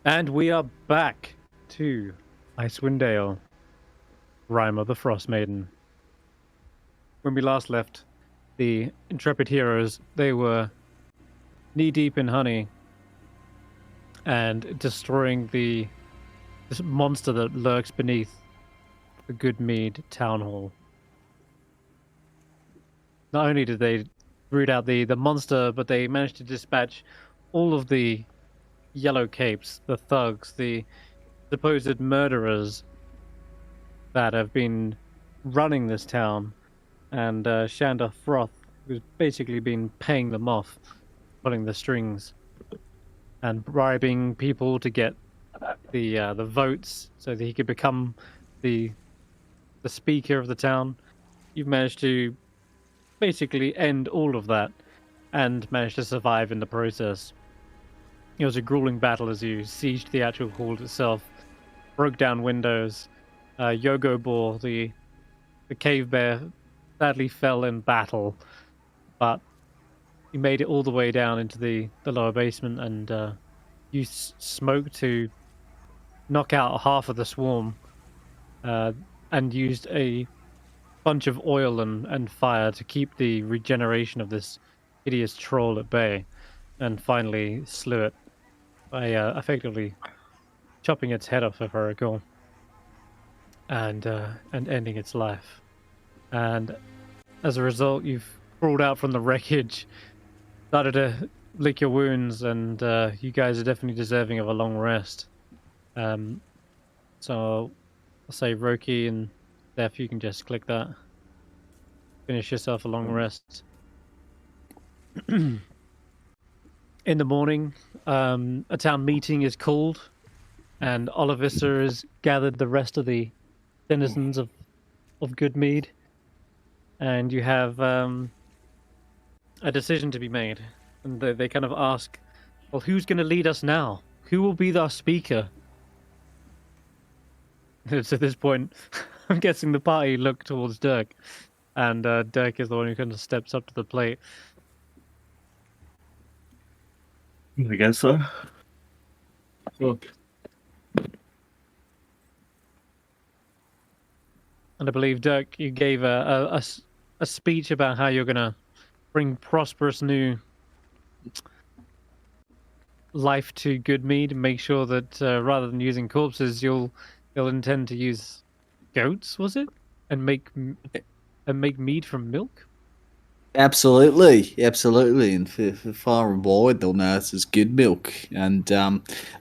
And we are back to Icewindale, Rime of the Frostmaiden. When we last left the intrepid heroes, they were knee-deep in honey and destroying this monster that lurks beneath the Goodmead Town Hall. Not only did they root out the monster, but they managed to dispatch all of the yellow capes, the thugs, the supposed murderers that have been running this town, and Shanda Froth, who's basically been paying them off, pulling the strings, and bribing people to get the votes so that he could become the speaker of the town. You've managed to basically end all of that, and managed to survive in the process. It was a grueling battle as you sieged the actual hall itself, broke down windows. Yogobor, the cave bear, sadly fell in battle, but you made it all the way down into the lower basement, and used smoke to knock out half of the swarm, and used a bunch of oil and fire to keep the regeneration of this hideous troll at bay, and finally slew it by effectively chopping its head off, if I recall, and ending its life. And as a result, you've crawled out from the wreckage, started to lick your wounds, and you guys are definitely deserving of a long rest. So I'll say Roki and Stef, you can just click that. Finish yourself a long rest. In the morning, a town meeting is called, and Olivissa has gathered the rest of the denizens of Goodmead, and you have a decision to be made. And they kind of ask, well, who's going to lead us now? Who will be our speaker? So at this point, I'm guessing the party look towards Dirk, and Dirk is the one who kind of steps up to the plate. I guess so. Look. And I believe, Dirk, you gave a speech about how you're going to bring prosperous new life to Goodmead, and make sure that rather than using corpses, you'll intend to use goats, was it? And make mead from milk? Absolutely. And for far and wide, they'll know it's as good milk. And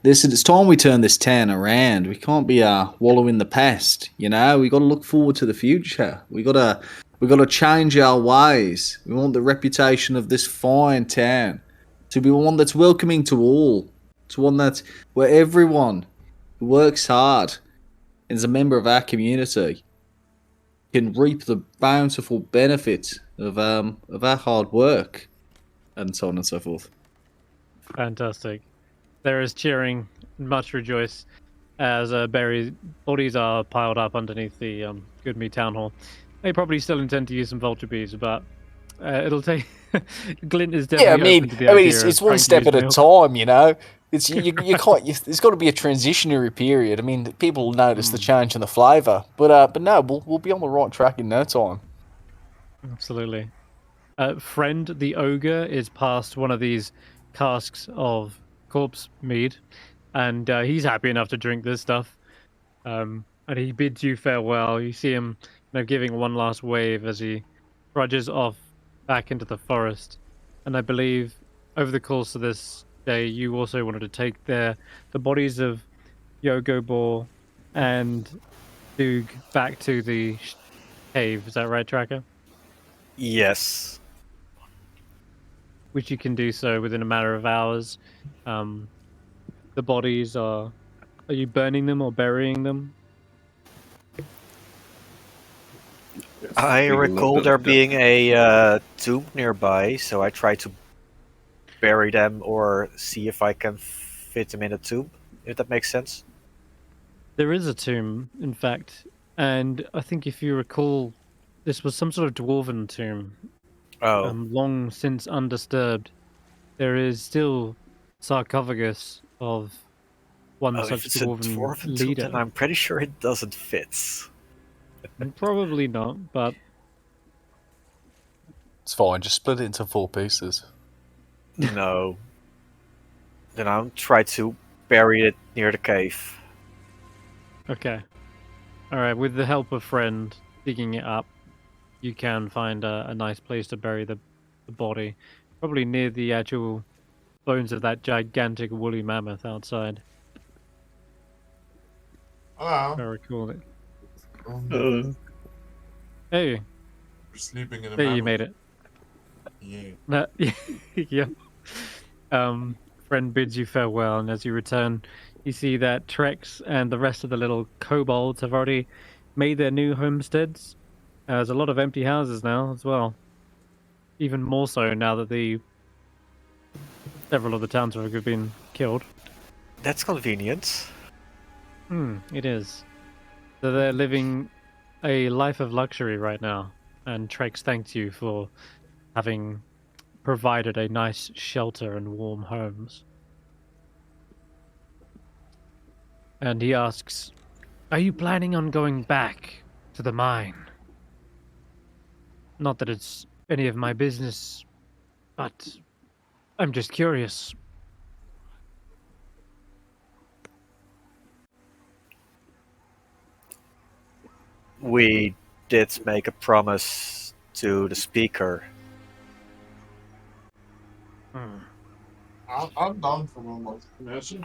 listen, it's time we turn this town around. We can't be wallowing in the past. You know, we got to look forward to the future. We got to change our ways. We want the reputation of this fine town to be one that's welcoming to all, to one that's where everyone who works hard and is a member of our community can reap the bountiful benefits of our hard work, and so on and so forth. Fantastic. There is cheering, much rejoice, as bodies are piled up underneath the Goodmead Town Hall. They probably still intend to use some vulture bees, but it'll take. Glint is definitely open to the idea it's one step at a time, you know. It's you can't. There's got to be a transitionary period. I mean, people notice the change in the flavour, but no, we'll be on the right track in no time. Absolutely. Friend the ogre is past one of these casks of corpse mead, and he's happy enough to drink this stuff. And he bids you farewell. You see him giving one last wave as he trudges off back into the forest. And I believe over the course of this day, you also wanted to take the bodies of Yogobor and Doog back to the cave. Is that right, Tracker? Yes. Which you can do so within a matter of hours. The bodies are you burning them or burying them? I recall there being a tomb nearby, so I try to bury them or see if I can fit them in a tomb, if that makes sense. There is a tomb, in fact, and I think if you recall, this was some sort of dwarven tomb. Oh. Long since undisturbed. There is still sarcophagus of one Oh, such if it's a dwarven dwarven tomb, leader. then I'm pretty sure it doesn't fit. Probably not, but It's fine. Just split it into 4 pieces. No. Then I'll try to bury it near the cave. okay. Alright, with the help of friend digging it up, you can find a nice place to bury the body. Probably near the actual bones of that gigantic woolly mammoth outside. Hello. If I recall it. Uh, Hey, We're sleeping in a there you mammoth. made it. Yeah. No, yeah. Friend bids you farewell, and as you return, you see that Trex and the rest of the little kobolds have already made their new homesteads. There's a lot of empty houses now as well. Even more so now that several of the townsfolk have been killed. That's convenient. It is. So they're living a life of luxury right now, and Trex thanks you for having provided a nice shelter and warm homes. And he asks, are you planning on going back to the mine? Not that it's any of my business, but I'm just curious. We did make a promise to the speaker. I'm down for one more explanation.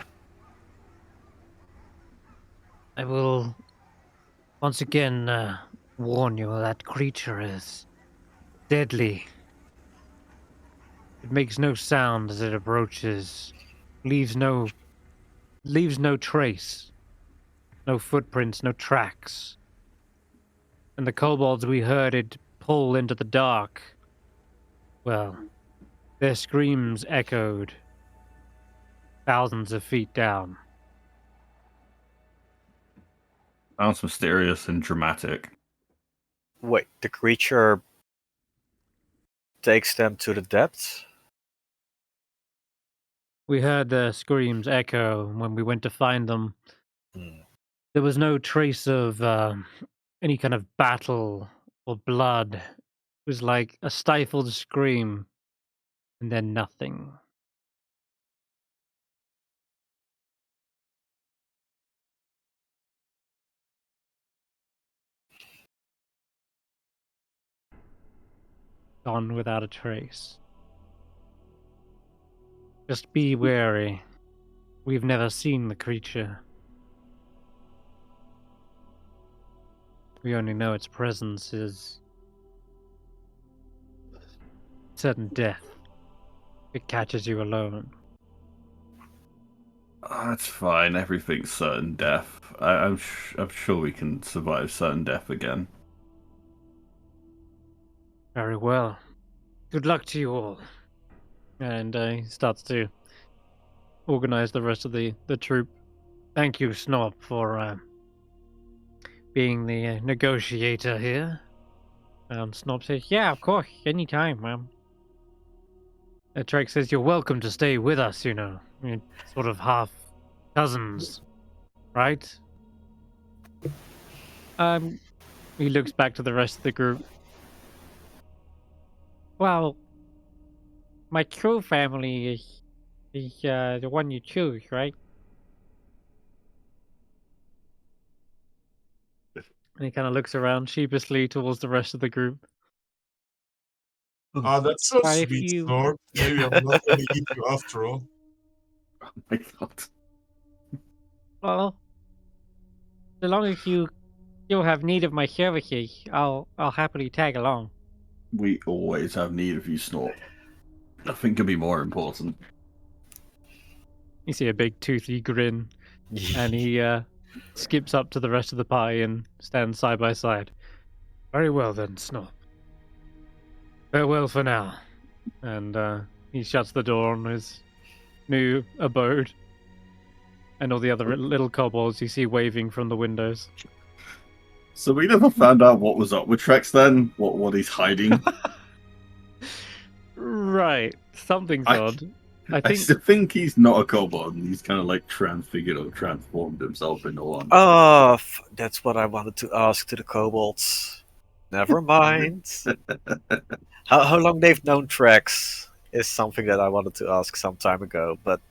I will once again warn you that creature is deadly. It makes no sound as it approaches, leaves no trace, no footprints, no tracks. And the kobolds we heard it pull into the dark, well, their screams echoed thousands of feet down. sounds mysterious and dramatic. Wait, the creature takes them to the depths? We heard their screams echo when we went to find them. Hmm. There was no trace of any kind of battle or blood. It was like a stifled scream and then nothing. Gone without a trace. Just be wary. We've never seen the creature. We only know its presence is certain death. It catches you alone. That's fine. Everything's certain death. I'm sure we can survive certain death again. Very well. Good luck to you all. And he starts to organize the rest of the troop. Thank you, Snob, for being the negotiator here. Snob says, yeah, of course, anytime, ma'am. Drake says, you're welcome to stay with us, you know. You're sort of half cousins, right? He looks back to the rest of the group. Well, my true family is the one you choose, right? And he kind of looks around sheepishly towards the rest of the group. That's so Why, if sweet, you- Snort. Maybe I'm not gonna eat you after all. Oh my god. Well, so long as you still have need of my services, I'll happily tag along. We always have need of you, Snort. Nothing could be more important. You see a big toothy grin, and he skips up to the rest of the party and stands side by side. Very well then, Snop. Farewell for now. And he shuts the door on his new abode. And all the other little kobolds you see waving from the windows. So we never found out what was up with Trex then? What he's hiding? Right. Something's I- odd. I I think still think he's not a kobold. He's kind of like transfigured or transformed himself into one. Oh, that's what I wanted to ask to the kobolds. Never mind. How long they've known Trex is something that I wanted to ask some time ago, but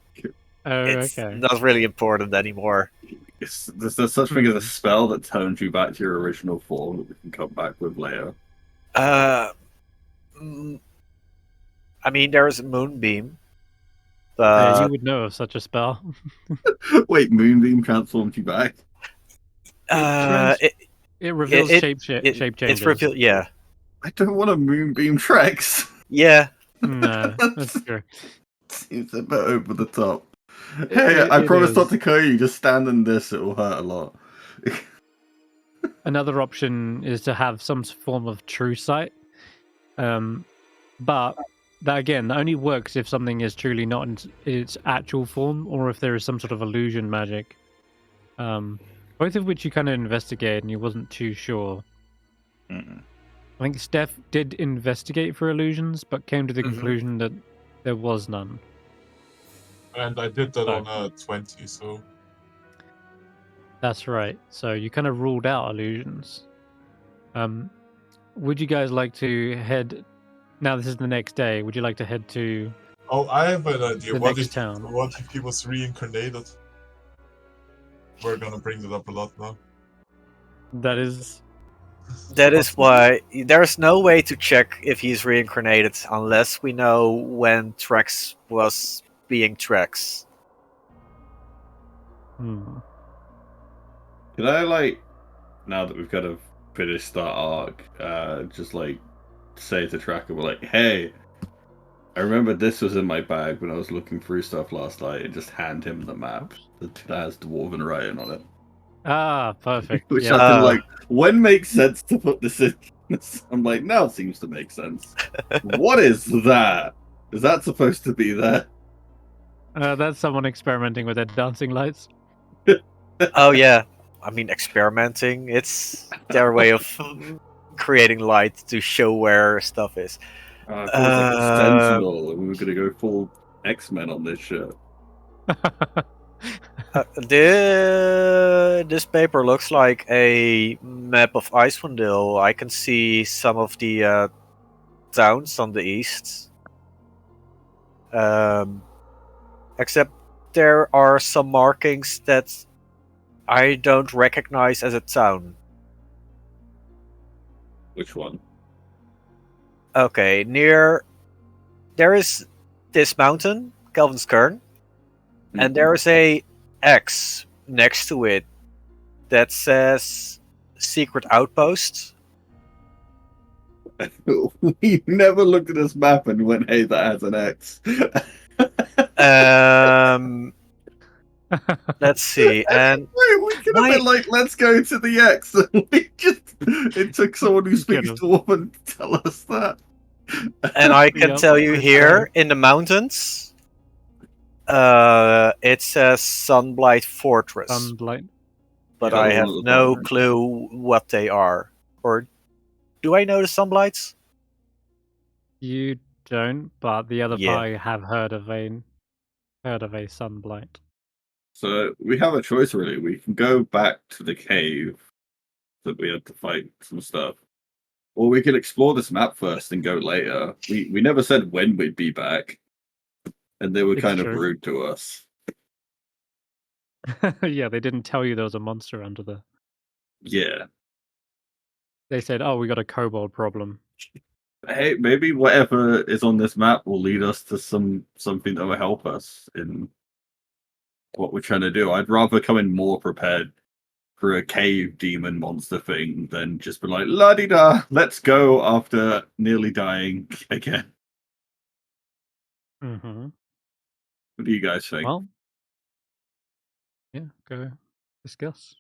it's okay. not really important anymore. There's such thing as a spell that turns you back to your original form that we can come back with later. Mm, I mean, there's Moonbeam, Yeah, you but would know of such a spell. Wait, Moonbeam transformed you back? uh, it, It reveals it, shape it, changes. it's revealed. Yeah, I don't want a Moonbeam Trex. yeah. No, that's true. Seems a bit over the top. Hey, I It promise not is. to kill you. Just stand in this; it will hurt a lot. Another option is to have some form of true sight, but that again only works if something is truly not in its actual form, or if there is some sort of illusion magic. Both of which you kind of investigated, and you wasn't too sure. Mm. I think Stef did investigate for illusions, but came to the Mhm. conclusion that there was none. And I did that Oh. on a 20, so That's right. So you kind of ruled out illusions. Would you guys like to head? Now this is the next day. Would you like to head to oh, I have an idea. the What next if town? what if he was reincarnated? We're gonna bring that up a lot now. That is That is why there's no way to check if he's reincarnated unless we know when Trex was being Trex. Hmm. Could I now that we've kind of finished that arc, just say to Tracker, we're like, hey, I remember this was in my bag when I was looking through stuff last night, and just hand him the map that has dwarven writing on it. Perfect. Which Yeah. I've been like, when makes sense to put this in? I'm like, now it seems to make sense. What is that? Is that supposed to be there? That's someone experimenting with their dancing lights. Oh yeah, I mean experimenting. It's their way of creating light to show where stuff is. I thought it was like a Sentinel, and we were gonna go full X-Men on this shit. This paper looks like a map of Icewindale. I can see some of the towns on the east. Except there are some markings that I don't recognize as a town. Which one? Okay, there is this mountain, Kelvin's Kern, and there is a X next to it that says secret outpost. We never looked at this map and went, hey, that has an X. Let's see, and we could have been like, let's go to the X. And it took someone who speaks Dwarven to tell us that. And I can tell you here in the mountains, it says Sunblight Fortress. Sunblight. But I have no clue what they are. Or do I know the Sunblights? You don't, but the other Yeah. party have heard of a sunblight. So we have a choice, really. We can go back to the cave that we had to fight some stuff, or we can explore this map first and go later. We never said when we'd be back, and they were It's kind of true. rude to us. Yeah, they didn't tell you there was a monster under there. Yeah. They said, "Oh, we got a kobold problem." Hey, maybe whatever is on this map will lead us to something that will help us in what we're trying to do. I'd rather come in more prepared for a cave demon monster thing than just be like, la-di-da, let's go after nearly dying again. Mm-hmm. What do you guys think? Well, yeah, go discuss.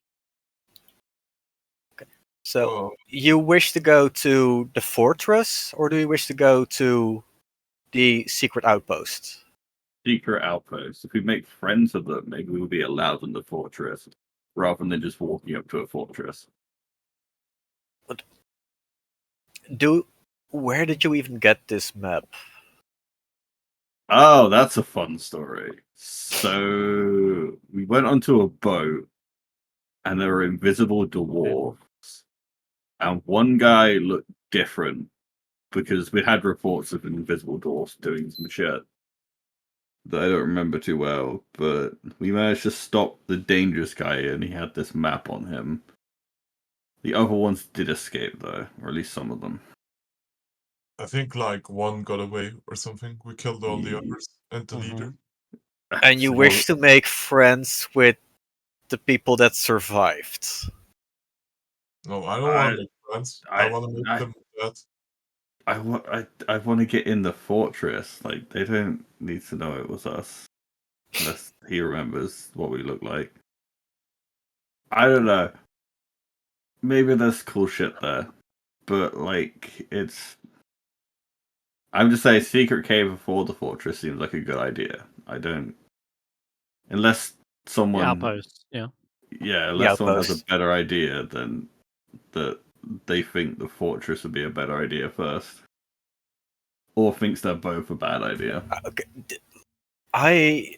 So, you wish to go to the fortress, or do you wish to go to the secret outpost? Secret outpost. If we make friends with them, maybe we'll be allowed in the fortress rather than just walking up to a fortress. Where did you even get this map? Oh, that's a fun story. So we went onto a boat, and there were invisible dwarves, and one guy looked different because we had reports of invisible dwarfs doing some shit that I don't remember too well, but we managed to stop the dangerous guy, and he had this map on him. The other ones did escape, though, or at least some of them. I think like one got away or something. We killed all the Yeah. others and the leader. And you So- wish to make friends with the people that survived. No, I don't want to make friends. I want to make them dead. I want to get in the fortress. Like, they don't need to know it was us. Unless he remembers what we look like. I don't know. Maybe there's cool shit there. But, like, it's... I'm just saying, secret cave before the fortress seems like a good idea. I don't... Unless The someone... outposts, yeah. Yeah, unless someone has a outpost. better idea than that they think the fortress would be a better idea first. Or thinks they're both a bad idea. Okay. I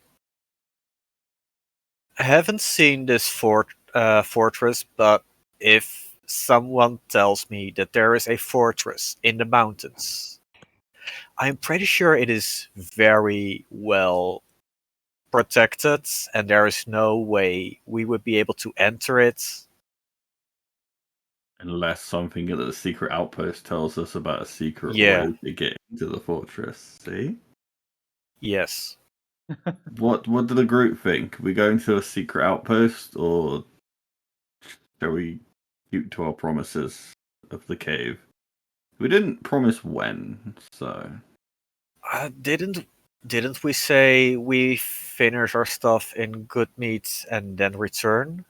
haven't seen this fortress, but if someone tells me that there is a fortress in the mountains, I'm pretty sure it is very well protected, and there is no way we would be able to enter it. Unless something at the secret outpost tells us about a secret Yeah. way to get into the fortress. See? Yes. What do the group think? We going to a secret outpost, or shall we keep to our promises of the cave? We didn't promise when, so Didn't we say we finish our stuff in good meat and then return?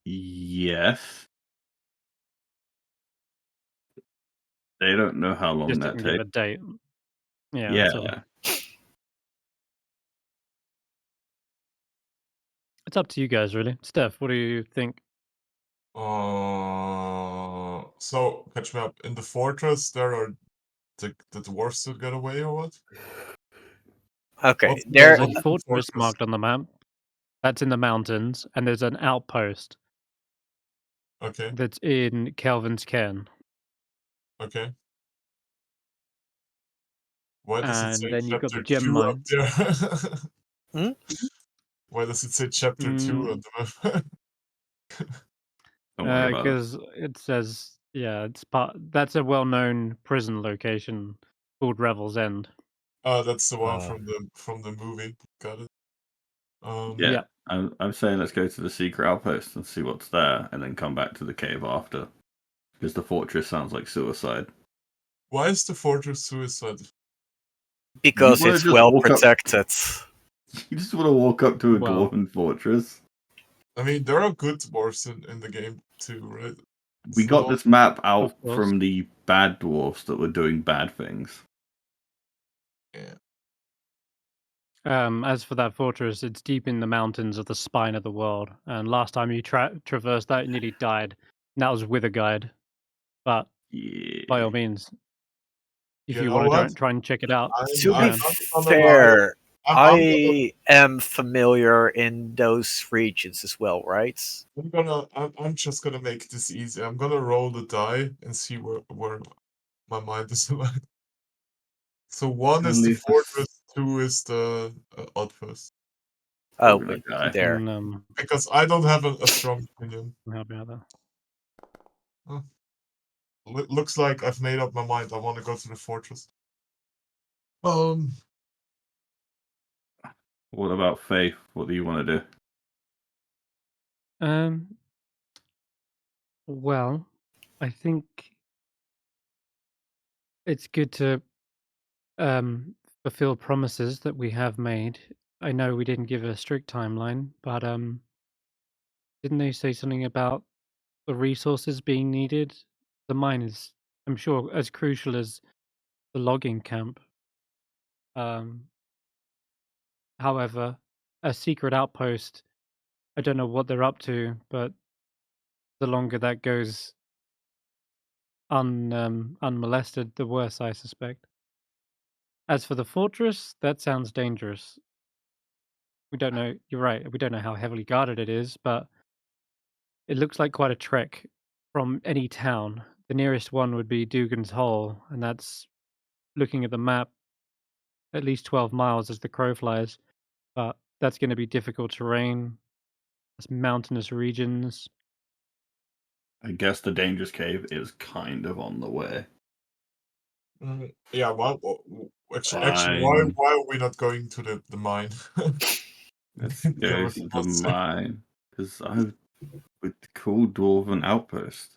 yes. They don't know how long Just that didn't give a takes. date. Yeah, that's all. Yeah. It's up to you guys, really. Steph, what do you think? So catch me up. In the fortress, there are the dwarfs that got away, or what? Okay, There's there. a fortress marked on the map. That's in the mountains, and there's an outpost Okay, that's in Kelvin's Cairn. okay. Why does it And say then you've got chapter the gem 2 up mines. there? Hmm? Why does it say chapter 2 on the map? Don't worry about it. Because it says, yeah, it's part. That's a well-known prison location called Revel's End. Oh, that's the one Ah. from the movie. Got it. Yeah. Yeah. I'm saying let's go to the secret outpost and see what's there, and then come back to the cave after. Because the fortress sounds like suicide. Why is the fortress suicide? Because wanna it's just well walk up- protected. You just want to walk up to a Well- dwarven fortress. I mean, there are good dwarfs in the game too, right? We It's got not- this map out Of course. from the bad dwarfs that were doing bad things. Yeah. As for that fortress, it's deep in the mountains of the spine of the world. And last time you traversed that, you nearly died. And that was with a guide. But Yeah. by all means, if You you know want to what? try and check it out, To you be can. fair, I'm I am familiar in those regions as well, right? I'm just gonna make this easy. I'm gonna roll the die and see where my mind is at. So 1 is the Leave this- fortress, 2 is the outpost. Oh, We're gonna wait, die. there. And, Because I don't have a strong opinion. help you out there. Looks like I've made up my mind. I want to go to the fortress. What about Faith? What do you want to do? Well, I think it's good to fulfill promises that we have made. I know we didn't give a strict timeline, but didn't they say something about the resources being needed? The mine is, I'm sure, as crucial as the logging camp. However, a secret outpost, I don't know what they're up to, but the longer that goes unmolested, the worse, I suspect. As for the fortress, that sounds dangerous. We don't know. You're right. We don't know how heavily guarded it is, but it looks like quite a trek from any town. The nearest one would be Dugan's Hole, and that's, looking at the map, at least 12 miles as the crow flies. But that's going to be difficult terrain. It's mountainous regions. I guess the dangerous cave is kind of on the way. Yeah, well, actually, Fine. why are we not going to the mine? Let's Yeah, go was to the about to say. mine. Because I'm with the cool dwarven outpost.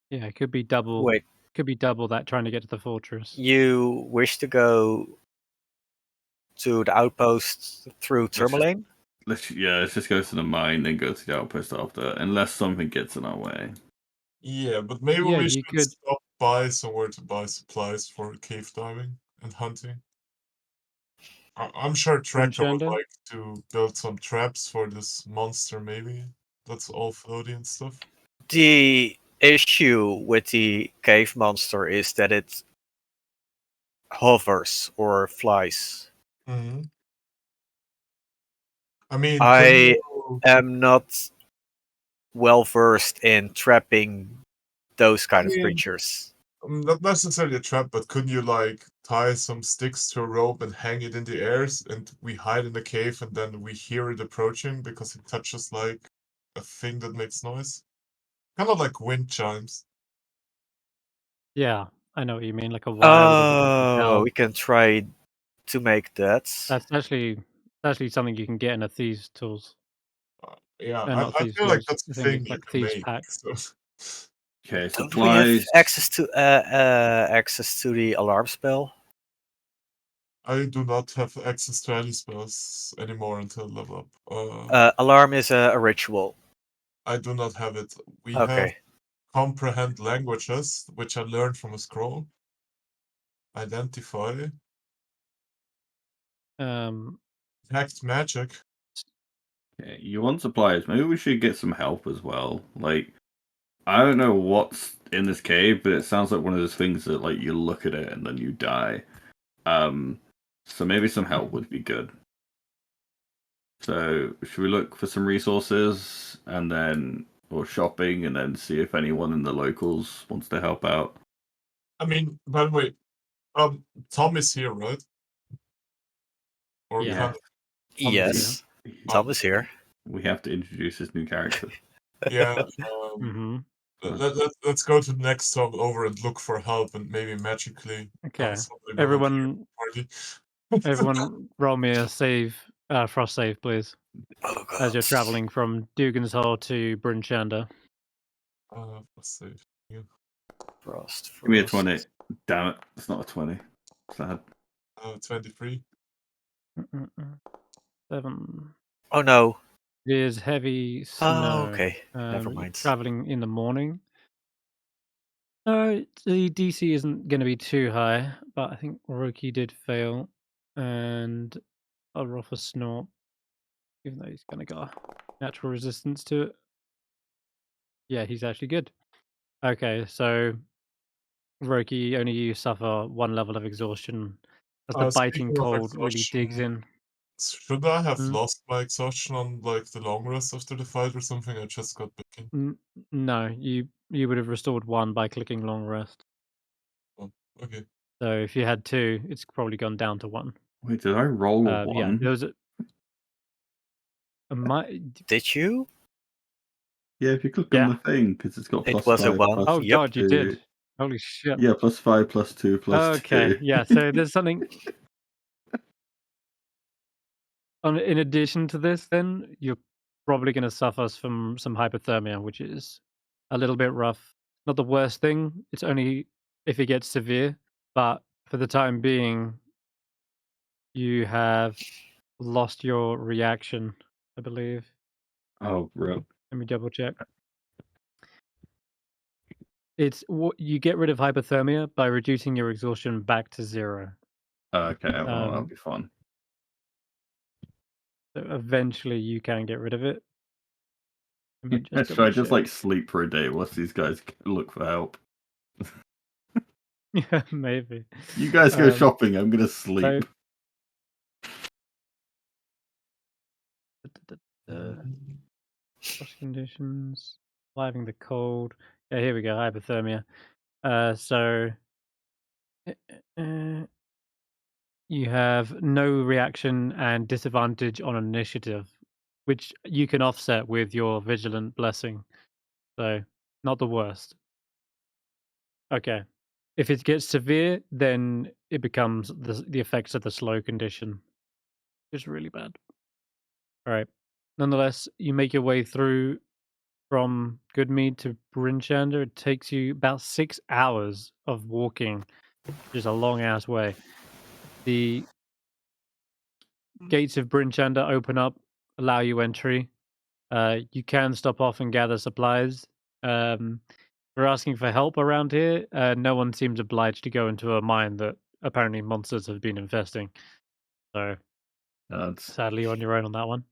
Yeah, it could be double. Wait, Could be double that trying to get to the fortress. you wish to go to the outpost through Tourmaline? Let's just go to the mine, then go to the outpost after, unless something gets in our way. Yeah, but maybe Yeah, we you should could. stop by somewhere to buy supplies for cave diving and hunting. I'm sure Tracker would Brunchanda? like to build some traps for this monster, maybe. That's all floaty and stuff. The issue with the cave monster is that it hovers or flies. Mm-hmm. I mean, I am not well versed in trapping those kind of creatures. not necessarily a trap, but couldn't you like tie some sticks to a rope and hang it in the air, and we hide in the cave, and then we hear it approaching because it touches like a thing that makes noise, kind of like wind chimes. Yeah, I know what you mean. Like a wire with a Oh, bell. we can try to make that. That's actually something you can get in a thieves' tools. Yeah, Not I thieves' feel like tools. that's I a think thing it's you like can thieves' make. pack. So. Okay, Don't we have supplies. access to the alarm spell? I do not have access to any spells anymore until level up. Alarm is a ritual. I do not have it. We have Okay. comprehend languages, which I learned from a scroll. Identify. Detect magic. Okay, you want supplies? Maybe we should get some help as well. Like, I don't know what's in this cave, but it sounds like one of those things that like you look at it and then you die. So maybe some help would be good. So should we look for some resources and then or shopping and then see if anyone in the locals wants to help out? I mean, by the way, Tom is here, right? Or Yeah. kind of, Tom is Yes. Tom is here. We have to introduce this new character. yeah. Mm-hmm. Let's go to the next stop over and look for help and maybe magically Okay. somebody will appear in Everyone, the party. everyone, roll me a save, frost save, please, Oh god. as you're traveling from Dugan's Hole to Brunchanda. Let's see. Frost. Give me a 20. Damn it, it's not a 20. Sad. 23. 7. Oh no. It is heavy snow. Oh, okay. Never You're mind. traveling in the morning. The DC isn't going to be too high, but I think Roki did fail, and I'll roll for Snort, even though he's going to got natural resistance to it. Yeah, he's actually good. Okay, so Roki, only you suffer 1 level of exhaustion as the biting Speaking of cold really digs exhaustion, in. should I have Mm. lost my exhaustion on like the long rest after the fight or something? I just got back in. No, you would have restored 1 by clicking long rest. Oh, okay. So if you had 2, it's probably gone down to 1. Wait, did I roll a 1? Yeah, there was a Did you? Yeah, if you click on Yeah. the thing, because it's got It plus was a 5, 1. plus Oh Yep. god, you 2. did. Holy shit. Yeah, plus 5, plus 2, plus Okay, 2. yeah, so there's something in addition to this, then you're probably going to suffer from some hypothermia, which is a little bit rough. Not the worst thing. It's only if it gets severe, but for the time being, you have lost your reaction, I believe. Oh, bro. Let me double check. It's what you get rid of hypothermia by reducing your exhaustion back to 0. Okay, well, that'll be fun. So eventually you can get rid of it. Let me just Should I double just check. like sleep for a day whilst these guys look for help? Yeah, maybe. You guys go Um, shopping. I'm gonna sleep. Frost conditions, surviving the cold. Yeah, here we go. Hypothermia. So you have no reaction and disadvantage on initiative, which you can offset with your vigilant blessing. So not the worst. Okay. If it gets severe, then it becomes the effects of the slow condition. It's really bad. All right. Nonetheless, you make your way through from Goodmead to Brinchander. It takes you about 6 hours of walking, which is a long ass way. The gates of Brinchander open up, allow you entry. You can stop off and gather supplies. We're asking for help around here. No one seems obliged to go into a mine that apparently monsters have been infesting. So That's sadly, you're on your own on that one.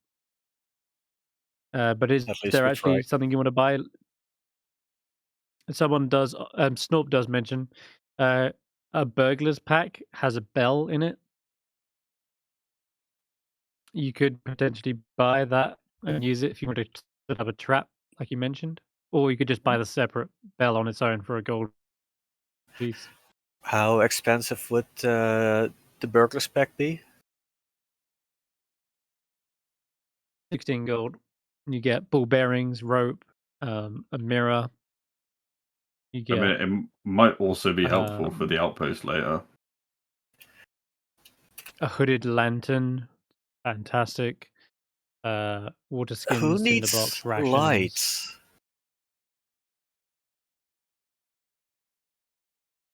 But is At least there we actually tried. something you want to buy? Someone does. Snorp does mention a burglar's pack has a bell in it. You could potentially buy that and use it if you want to set up a trap, like you mentioned, or you could just buy the separate bell on its own for a gold piece. How expensive would the burglar's pack be? 16 gold. You get ball bearings, rope, a mirror. You I mean, get it might also be helpful for the outpost later. a hooded lantern. Fantastic. Water skins, Who tinderbox, needs rations. lights?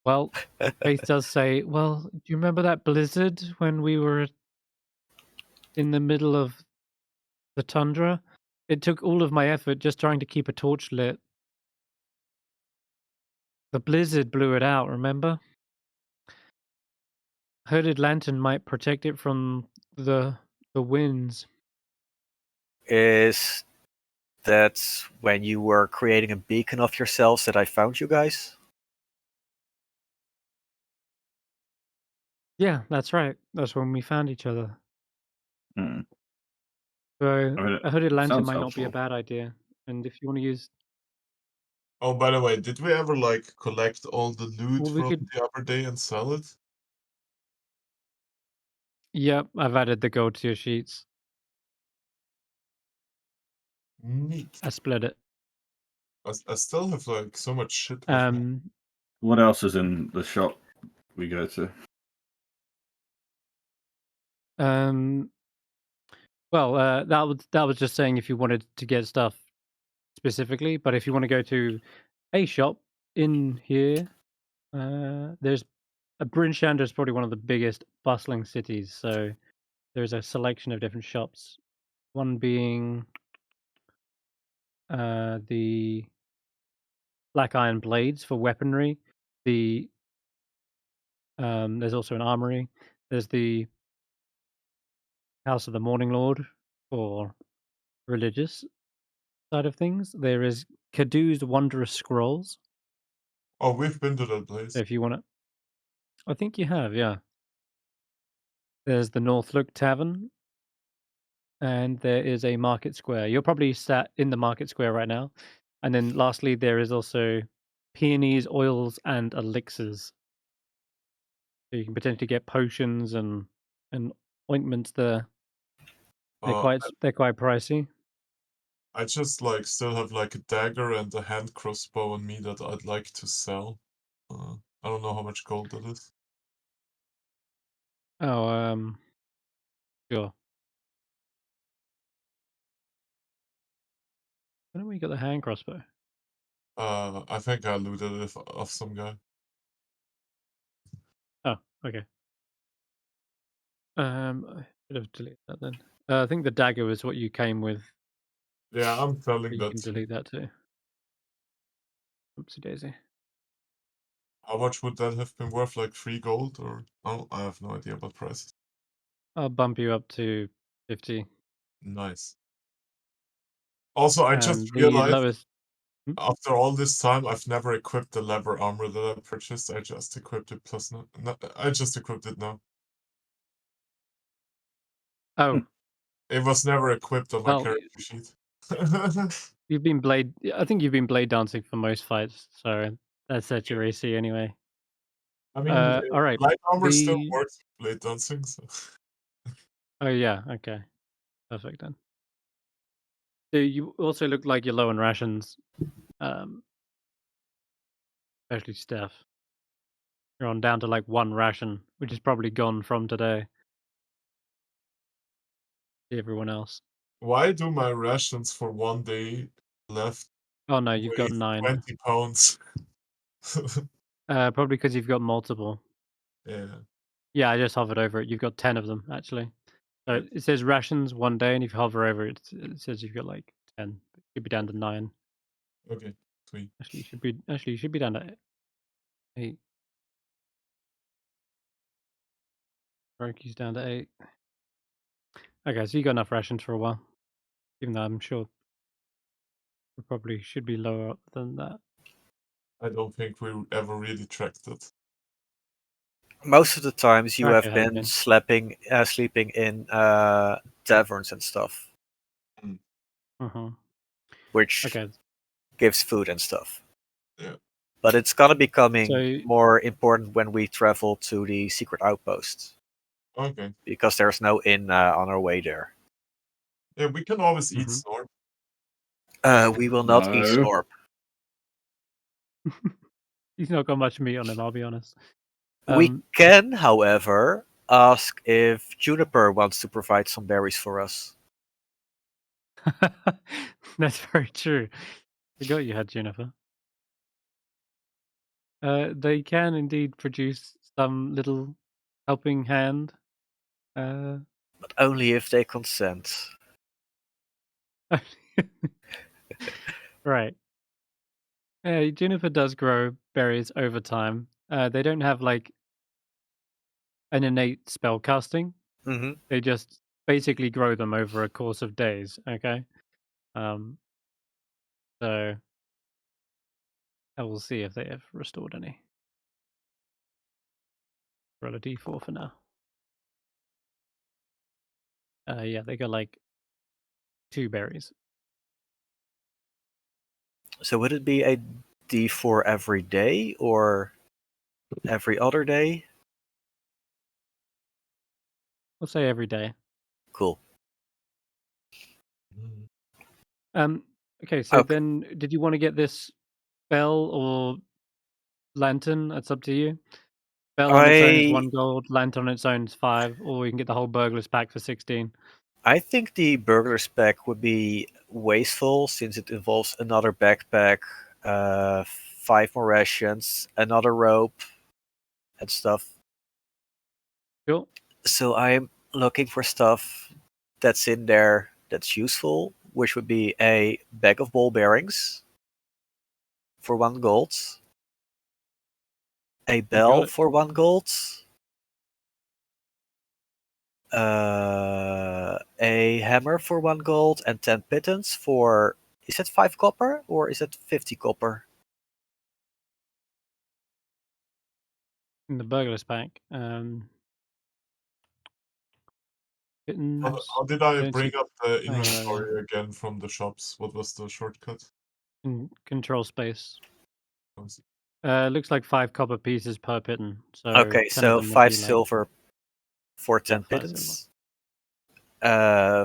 Well, Faith does say, well, do you remember that blizzard when we were in the middle of the tundra? It took all of my effort just trying to keep a torch lit. The blizzard blew it out, remember? Hooded lantern might protect it from the winds. Is that when you were creating a beacon of yourselves that I found you guys? Yeah, that's right. That's when we found each other. Hmm. So I mean, a hooded lantern sounds might not be a helpful. bad idea. And if you want to use, Oh, by the way, did we ever like collect all the loot well, we from could. the other day and sell it? Yep, I've added the gold to your sheets. Neat. I split it. I still have like so much shit with me. What else is in the shop we go to? Well, that was just saying if you wanted to get stuff specifically, but if you want to go to a shop in here, there's Brinchander is probably one of the biggest bustling cities, so there's a selection of different shops. One being the black iron blades for weaponry. There's also an armory. There's the House of the Morning Lord for religious side of things. There is Kadu's Wondrous Scrolls. Oh, we've been to that place. So if you want to, I think you have, yeah. There's the Northlook Tavern, and there is a market square. You're probably sat in the market square right now. And then lastly, there is also peonies, oils, and elixirs. So you can potentially get potions and ointments there. They're quite pricey. I just like still have like a dagger and a hand crossbow on me that I'd like to sell. I don't know how much gold that is. Oh, sure. I don't know where you got the hand crossbow. I think I looted it off some guy. Oh, okay. I should have deleted that then. I think the dagger was what you came with. Yeah, I'm But selling you that can too. delete that too. Oopsie daisy. How much would that have been worth? Like 3 gold or oh, I have no idea about prices. I'll bump you up to 50. Nice. Also, I And just the realized lowest. After all this time, I've never equipped the leather armor that I purchased. I just equipped it plus I just equipped it now. Oh, It was never equipped on my well, character sheet. you've been blade. I think you've been blade dancing for most fights, so that's at your AC anyway. I mean, All right. light armor still The works with blade dancing. So. oh yeah, okay, perfect then. So you also look like you're low on rations, especially Steph. You're on down to like 1 ration, which is probably gone from today. To everyone else. Why do my rations for 1 day left Oh no, you've got weigh 9. 20 pounds? Probably because you've got multiple. Yeah. Yeah, I just hovered over it. You've got 10 of them actually. So Yep. it says rations 1 day, and if you hover over it, it says you've got like 10. It should be down to 9. Okay, sweet. Actually, you should be down to 8. Roki's down to 8. Okay, so you got enough rations for a while. Even though I'm sure we probably should be lower up than that. I don't think we ever really tracked it. Most of the times you Okay, have haven't been been. sleeping in taverns and stuff, which Okay. gives food and stuff. Yeah. But it's gonna be becoming So more important when we travel to the secret outpost, Okay. because there's no inn on our way there. Yeah, we can always eat Mhm. Snorp. We will not eat No. Snorp. he's not got much meat on him, I'll be honest. We can, however, ask if Juniper wants to provide some berries for us. That's very true. Forgot you had Juniper. They can indeed produce some little helping hand. But only if they consent. Right. Juniper does grow berries over time. They don't have like an innate spell casting. Hmm. They just basically grow them over a course of days. Okay. So I will see if they have restored any. Roll a d4 for now. Yeah, they got like 2 berries. So would it be a D4 every day or every other day? We'll say every day. Cool. Okay, so Okay. then did you want to get this bell or lantern? That's up to you. Bell on its own is 1 gold, lantern on its own is 5, or you can get the whole burglar's pack for 16. I think the burglar spec would be wasteful since it involves another backpack, 5 more rations, another rope, and stuff. Sure. So I'm looking for stuff that's in there that's useful, which would be a bag of ball bearings for 1 gold, a bell it. for 1 gold, a hammer for 1 gold, and 10 pittance for. Is that 5 copper or is that 50 copper? In the burglar's pack. How did I Don't bring you- up the Oh, yeah, inventory again from the shops? What was the shortcut? control space. What was it? Looks like 5 copper pieces per pitten. So Okay, 10 of so them would 5 be like, silver for yeah, 10 5 pittance.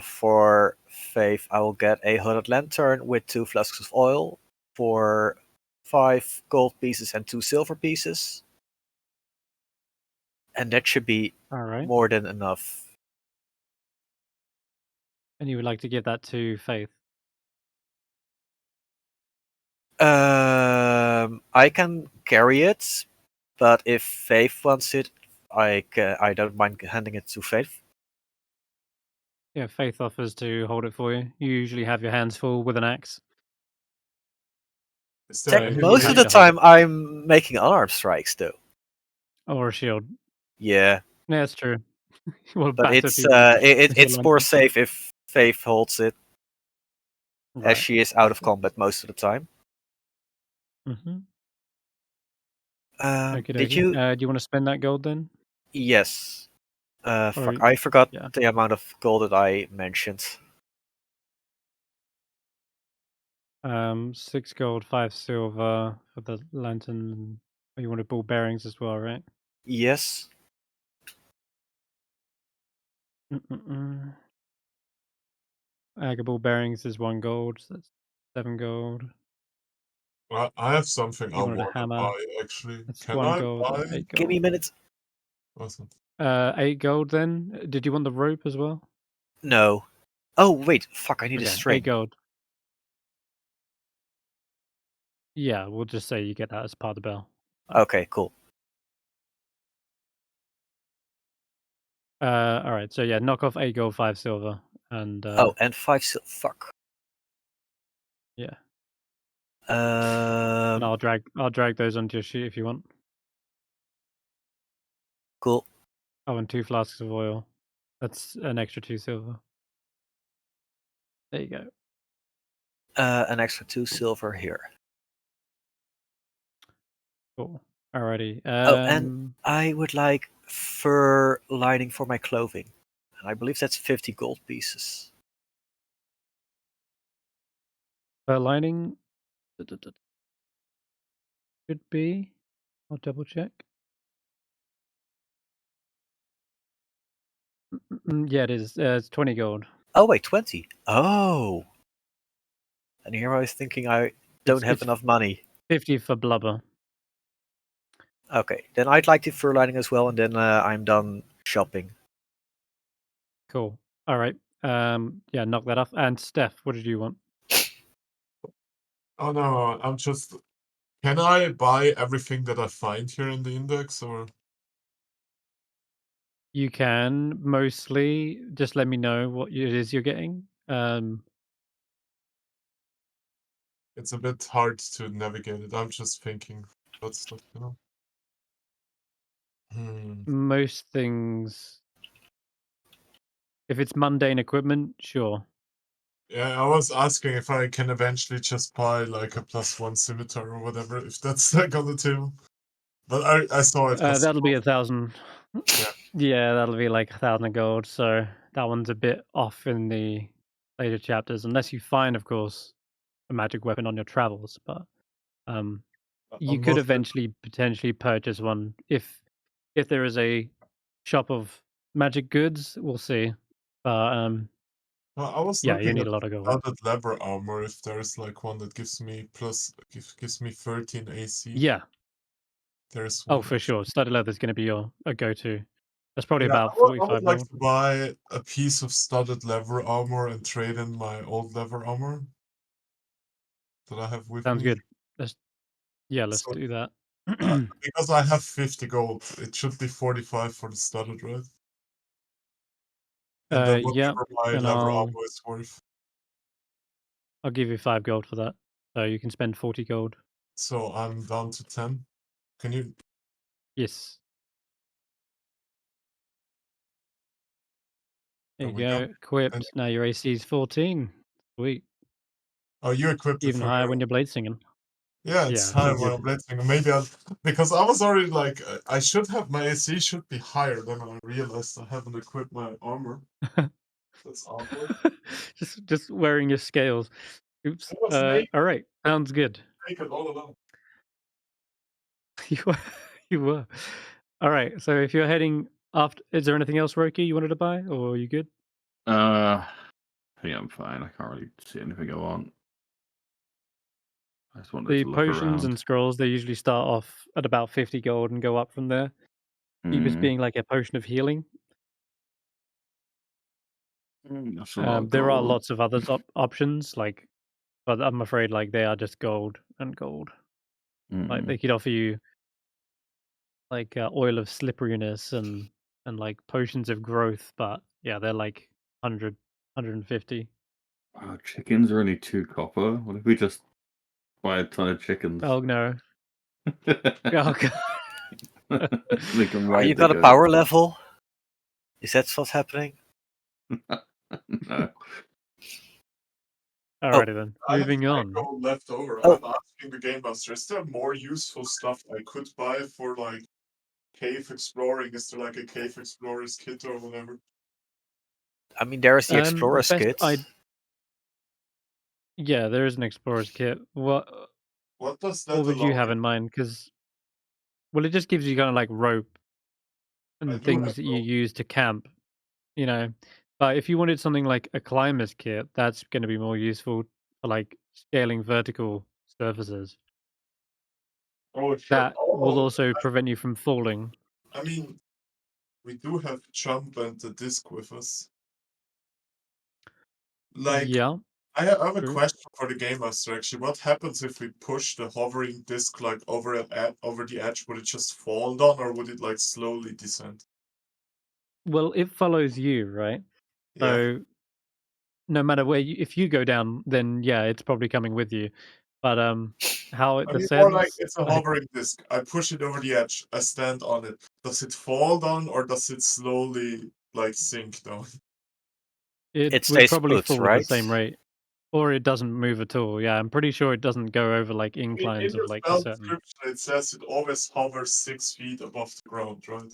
For Faith, I will get a hooded lantern with 2 flasks of oil for 5 gold pieces and 2 silver pieces. And that should be All right. more than enough. And you would like to give that to Faith. I can carry it, but if Faith wants it, I don't mind handing it to Faith. Yeah, Faith offers to hold it for you. You usually have your hands full with an axe. Is there So any you Most way- of have the to hold time, I'm making unarmed strikes, though. Or a shield. Yeah, Yeah, that's true. You will but batter it's people with your it's more lantern. safe if Faith holds it, Right. as she is out of combat most of the time. Mm-hmm. Did you? Do you want to spend that gold then? Yes. Or- Fuck, I forgot yeah. the amount of gold that I mentioned. 6 gold, 5 silver for the lantern. You wanted ball bearings as well, right? Yes. Mm-mm-mm. Ball bearings is 1 gold, so that's 7 gold. I have something I You wanted a want to hammer. buy, actually. That's Can 1 I gold, buy? that's 8 gold. Give me a minute. Awesome. 8 gold then. Did you want the rope as well? No. Oh wait, fuck! I need a 8 string. gold. Yeah, we'll just say you get that as part of the bill. Okay, cool. Alright, so yeah, knock off 8 gold, 5 silver. And Oh, and 5 fuck. yeah. Um, And I'll drag those onto your sheet if you want. cool. Oh, and 2 flasks of oil. That's an extra 2 silver. There you go. An extra 2 silver here. Cool. Alrighty. Oh, and I would like fur lining for my clothing. And I believe that's 50 gold pieces. lining should be. I'll double check. Yeah, it is. It's 20 gold. Oh wait, 20. Oh. And here I was thinking I don't have It's enough money. 50 for blubber. Okay, then I'd like the fur lining as well, and then I'm done shopping. Cool. All right. Yeah, knock that off. And Steph, what did you want? Oh no, I'm just. Can I buy everything that I find here in the index, or? You can mostly just let me know what it is you're getting. It's a bit hard to navigate it. I'm just thinking that stuff, you know. Most things. If it's mundane equipment, sure. Yeah, I was asking if I can eventually just buy like a +1 scimitar or whatever, if that's like on the table. But I saw it. That'll be 1,000. Yeah. Yeah, that'll be like 1,000 gold. So that one's a bit off in the later chapters, unless you find, of course, a magic weapon on your travels. But you I'm could not- eventually potentially purchase one if there is a shop of magic goods. We'll see. But I was yeah, you looking need at a lot of gold. studded leather armor, if there's like one that gives me gives me 13 AC. Yeah. There's Oh, one. for sure. Studded leather is going to be your a go-to. That's probably Yeah, about I would 45 like gold. to buy a piece of studded leather armor and trade in my old leather armor that I have with Sounds me. good. Let's So, do that. because I have 50 gold, it should be 45 for the studded, right? And then Yeah, whatever my and leather armor is worth. I'll give you 5 gold for that. So you can spend 40 gold. So I'm down to 10. Can you? Yes. There you we go. go. Equipped. And- Now your AC is 14. Sweet. Oh, you equipped it Even for higher your- when you're blade singing. Yeah, it's higher good. when I'm blitzing. Maybe because I was already like, I should have my AC should be higher. Then I realized I haven't equipped my armor. That's awkward. just wearing your scales. Oops. I was naked. All right. Sounds good. Naked all along. You were. All right. So if you're heading after, is there anything else, Roki, you wanted to buy, or are you good? I think I'm fine. I can't really see anything go on. I just wanted The to look potions around. and scrolls, they usually start off at about 50 gold and go up from there. Cheapest being like a potion of healing. That's a lot of There are gold. lots of other options, like, but I'm afraid like they are just gold and gold. Like they could offer you like oil of slipperiness and like potions of growth, but yeah, they're like 100, 150. Wow, chickens are only 2 copper. What if we just buy a ton of chickens? Oh no! Oh god! They can Are ride you the got a goat. power level? Is that what's happening? No. Alrighty then. I have Moving on. Dingo left over. Oh. I'm asking the Game Master, is there more useful stuff I could buy for like cave exploring? Is there like a cave explorer's kit or whatever? I mean, there is the Explorer's best Kit. Yeah, there is an explorer's kit. What does that what would you allow have me? in mind? Because well, it just gives you kind of like rope I and do things have that you rope. use to camp, you know. But if you wanted something like a climber's kit, that's going to be more useful for like scaling vertical surfaces. Oh, sure. That will also prevent you from falling. I mean, we do have Jump and the disc with us. Like, Yeah, I have a true. question for the Game Master actually. What happens if we push the hovering disc like over the edge? Would it just fall down or would it like slowly descend? Well, it follows you, right? Yeah. So no matter where if you go down, then yeah, it's probably coming with you. But how it I mean, more like descends, it's a hovering disc. I push it over the edge. I stand on it. Does it fall down or does it slowly like sink down? it It would stays probably put, fall at the right? same rate, or it doesn't move at all. Yeah, I'm pretty sure it doesn't go over like I mean, in inclines of the like a spell certain. description, it says it always hovers 6 feet above the ground, right?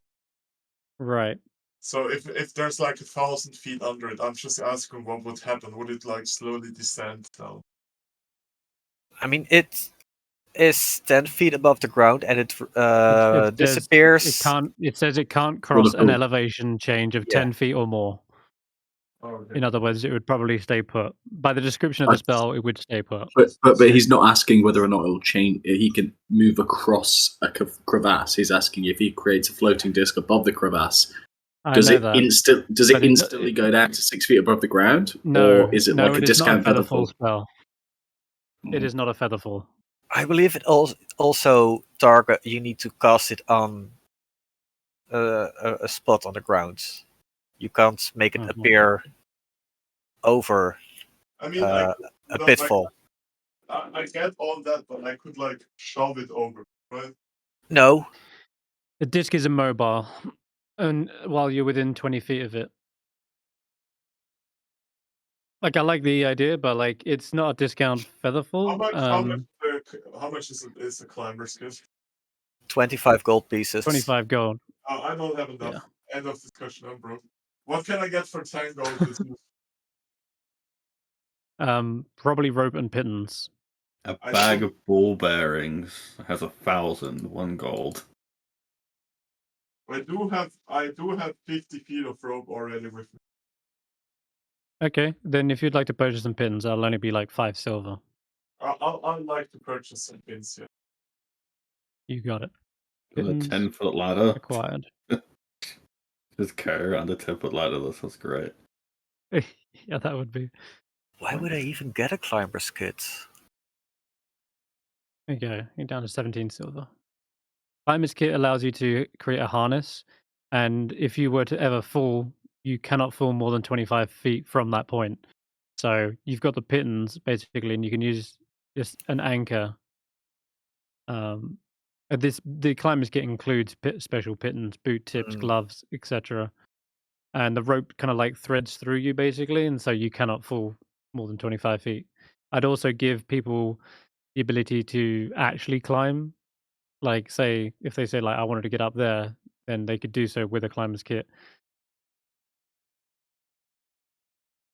Right. So if there's like 1,000 feet under it, I'm just asking what would happen. Would it like slowly descend down? I mean, it is 10 feet above the ground and it It says disappears. It can't. It says it can't Well, cross the an cool- elevation change of Yeah. 10 feet or more. Oh, okay. In other words, it would probably stay put. By the description of the spell, it would stay put. But he's not asking whether or not it'll change. He can move across a crevasse. He's asking if he creates a floating disc above the crevasse. Does it that. But instantly go down to 6 feet above the ground? No, Or is it no, like a it is not a discount featherfall featherfall? spell. It is not a featherfall. I believe it also target. You need to cast it on a spot on the ground. You can't make it appear over I mean, a pitfall. I get all that, but I could like shove it over, right? No, The disc is immobile, and while you're within 20 feet of it. Like, I like the idea, but like, it's not a discount featherfall. How much is the climber's kit? 25 gold pieces. 25 gold. I don't have enough. Yeah. End of discussion. I'm broke. What can I get for 10 gold? Probably rope and pittance. A bag of ball bearings has 1,001 gold. I do have 50 feet of rope already with me. Okay, then if you'd like to purchase some pittance, that'll only be like 5 silver. I'd like to purchase some pins, yeah. You got it. A Pittance 10-foot ladder. acquired. Just carry around a 10-foot ladder. That sounds great. Yeah, that would be. Why would I even get a climber's kit? There you go. You're down to 17 silver. Climber's kit allows you to create a harness, and if you were to ever fall, you cannot fall more than 25 feet from that point. So you've got the pittance basically, and you can use just an anchor. The climber's kit includes special pittance, boot tips, gloves, etc. And the rope kind of like threads through you basically, and so you cannot fall more than 25 feet. I'd also give people the ability to actually climb. Like, say, if they say, like, I wanted to get up there, then they could do so with a climber's kit.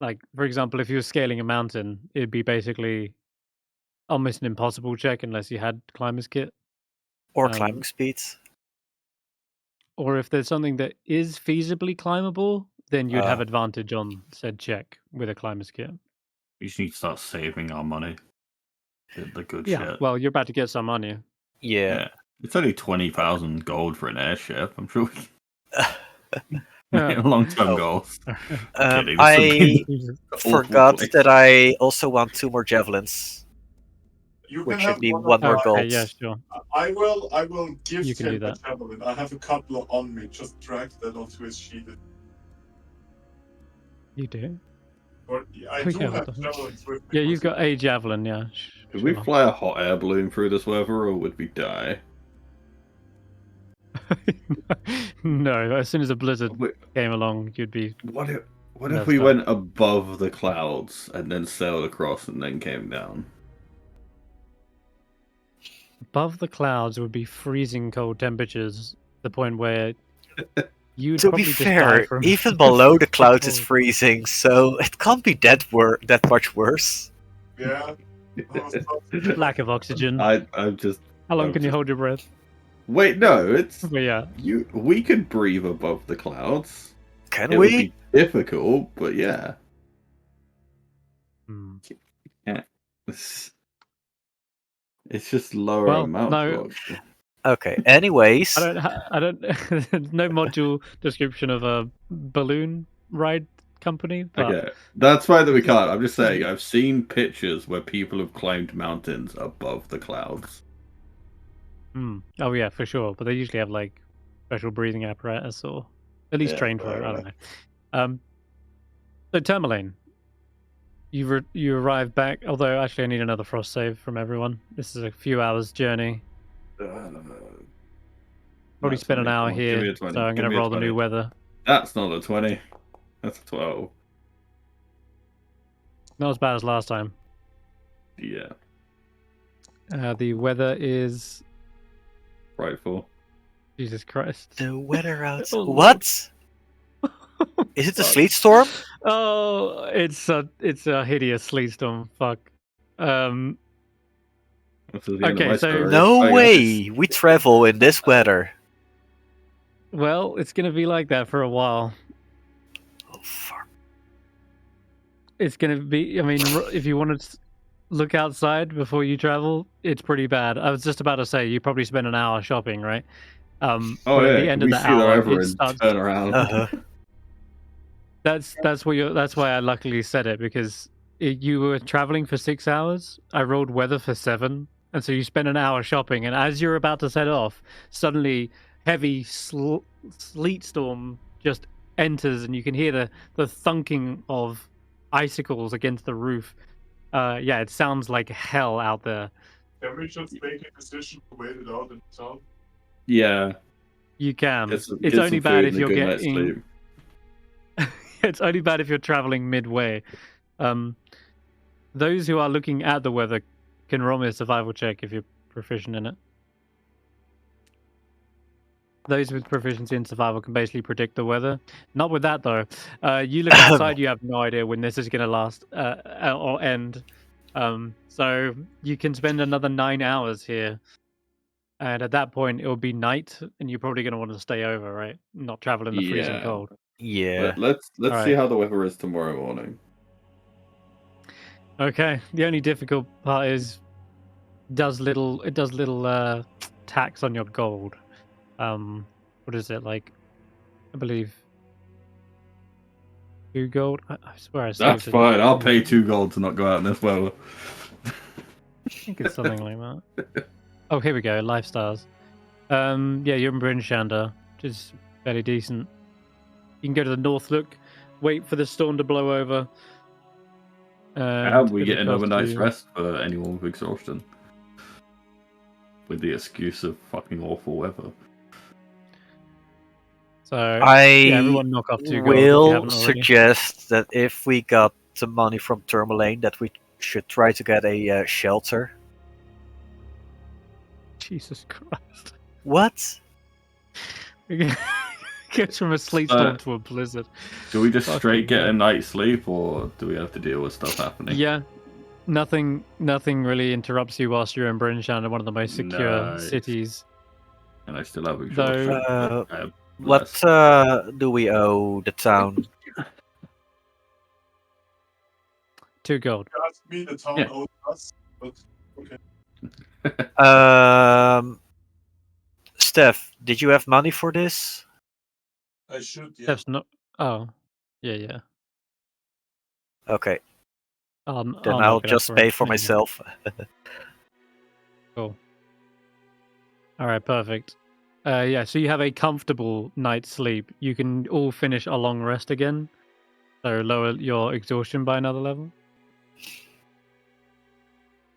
Like, for example, if you were scaling a mountain, it'd be basically almost an impossible check unless you had climber's kit. Or climbing speed. Or if there's something that is feasibly climbable, then you'd have advantage on said check with a climber's kit. We just need to start saving our money. The good Yeah, shit. well, you're about to get some on you. Yeah. It's only 20,000 gold for an airship. I'm sure we can long-term goals. I forgot that I also want 2 more javelins. Which should be 1 more gold. Yeah, sure. I will give You can do him a that. javelin. I have a couple on me. Just drag that onto his sheet. You do? Or, I do have javelins with me. Yeah, you've got a javelin, yeah. Could we fly a hot air balloon through this weather, or would we die? No, as soon as a blizzard came along, you'd be What No if we stuff. went above the clouds and then sailed across and then came down? Above the clouds would be freezing cold temperatures, the point where you'd To probably be just die fair, from even below the clouds is cold. freezing, so it can't be that much worse. Yeah. Lack of oxygen. I'm just. How long I'm can you just- hold your breath? Wait, no, it's But yeah, we could breathe above the clouds. Can It would we? be difficult, but yeah. Hmm. It's just lower Well, amount no. of oxygen. Okay. Anyways, I don't. No module description of a balloon ride company. But Okay, that's fine that we can't. I'm just saying, I've seen pictures where people have climbed mountains above the clouds. Oh yeah, for sure. But they usually have like special breathing apparatus, or at least Yeah, trained for it. I whatever. don't know. So Tourmaline, you arrive back. Although actually, I need another frost save from everyone. This is a few hours journey. Probably Not spent an 20, hour come on, give me here, a 20, so I'm give going me to a roll the 20. new weather. That's not a 20. That's a 12. Not as bad as last time. Yeah, The weather is frightful. Jesus Christ. the weather out. Oh, Lord. What? Is it a sleet storm? Oh, it's a hideous sleet storm. Fuck. This is the end of Okay, my so- story. No Oh, yeah. way. We travel in this weather. Well, it's going to be like that for a while. Oh fuck. It's going to be. I mean, if you want to look outside before you travel, it's pretty bad. I was just about to say you probably spend an hour shopping, right? Oh but yeah, at the end can of we the see the hour, weather it and starts. turn around? Uh-huh. That's why I luckily said it, because you were traveling for 6 hours. I rolled weather for 7, and so you spend an hour shopping. And as you're about to set off, suddenly heavy sleet storm just enters, and you can hear the thunking of icicles against the roof. Yeah, it sounds like hell out there. Can we just make a decision to wait it out in town? Yeah, You can. get some, It's get only some bad food if and a you're good night's getting. sleep. It's only bad if you're traveling midway. Those who are looking at the weather can roll me a survival check if you're proficient in it. Those with proficiency in survival can basically predict the weather. Not with that though. You look outside, you have no idea when this is going to last or end. So you can spend another 9 hours here, and at that point it will be night, and you're probably going to want to stay over, right? Not travel in the freezing Yeah. cold. Yeah. Let's see Alright. how the weather is tomorrow morning. Okay. The only difficult part is it does little tax on your gold. What is it like? I believe 2 gold. I swear I saved That's it. fine. I'll pay 2 gold to not go out in this weather. I think it's something like that. Oh, here we go. Lifestyles. Yeah, you're in Bryn Shander, which is fairly decent. You can go to the North Look, wait for the storm to blow over. And we it'll get an cost overnight's you- rest for anyone with exhaustion. With the excuse of fucking awful weather. So I yeah, everyone knock off 2 gold if you will haven't already. suggest that if we got the money from Tourmaline, that we should try to get a shelter. Jesus Christ. What? Gets from a sleet storm to a blizzard. Do we just Fucking straight get hell. a night's sleep, or do we have to deal with stuff happening? Yeah, nothing really interrupts you whilst you're in Bryn Shander, one of the most secure Nice. cities. And I still have Though- exhaustion. What do we owe the town? 2 gold. You asked me, the town Yeah. owes us, but okay. Stef, did you have money for this? I should, yeah. That's not. Oh, yeah. Okay, Then then I'll just pay for myself. Cool. All right, perfect. Yeah, so you have a comfortable night's sleep. You can all finish a long rest again, so lower your exhaustion by another level.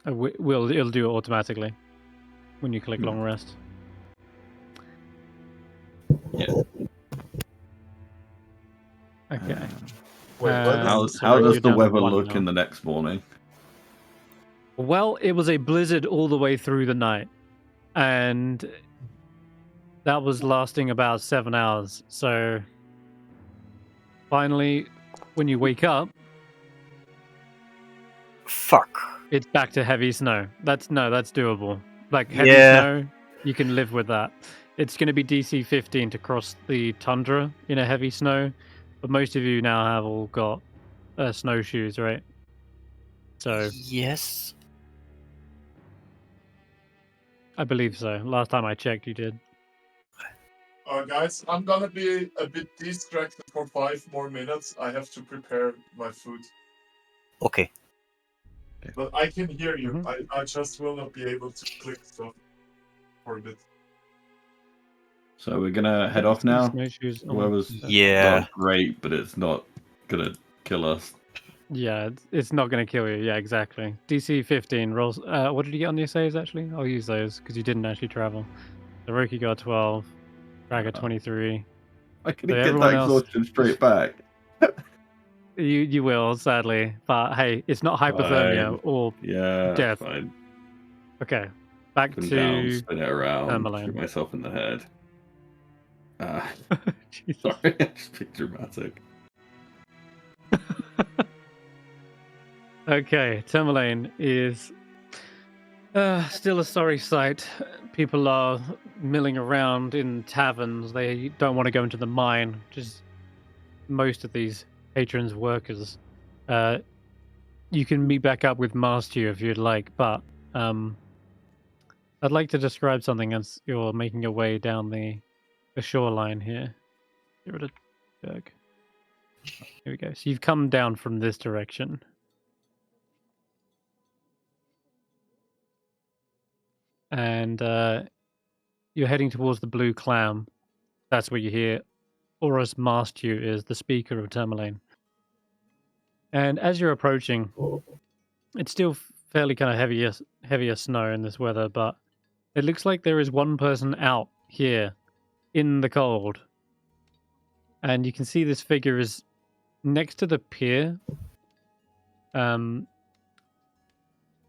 It'll do it automatically when you click long rest. Yeah. Okay. Wait, what? How So how Roki, does you're the down to weather 1 look now. in the next morning? Well, it was a blizzard all the way through the night, and that was lasting about 7 hours. So finally, when you wake up, Fuck. it's back to heavy snow. That's doable. Like heavy Yeah. snow, you can live with that. It's going to be DC 15 to cross the tundra in a heavy snow, but most of you now have all got snowshoes, right? So Yes. I believe so. Last time I checked, you did. Guys, I'm gonna be a bit distracted for 5 more minutes. I have to prepare my food. Okay. But I can hear you. Mhm. I just will not be able to click stuff for a bit. So we're gonna head off now. Snowshoes. Weather's Yeah. not great, but it's not gonna kill us. Yeah, it's not going to kill you. Yeah, exactly. DC 15 rolls. What did you get on your saves, actually? I'll use those because you didn't actually travel. The Roki got 12, Raga 23. I can So get everyone that else- exhaustion straight back. You will, sadly. But hey, it's not hypothermia Fine. or Yeah, death. fine. Okay, back Up and to down, spin it around, Ermeline. shoot myself in the head. Jesus. Sorry, it's a bit dramatic. Okay, Tourmaline is still a sorry sight. People are milling around in taverns. They don't want to go into the mine, which is most of these patrons' workers. You can meet back up with Master if you'd like, but I'd like to describe something as you're making your way down the shoreline here. Get rid of Berg. Here we go. So you've come down from this direction. And you're heading towards the Blue Clam. That's where you hear Oros Mastu is the speaker of Tourmaline. And as you're approaching, it's still fairly kind of heavier snow in this weather, but it looks like there is one person out here in the cold. And you can see this figure is next to the pier. And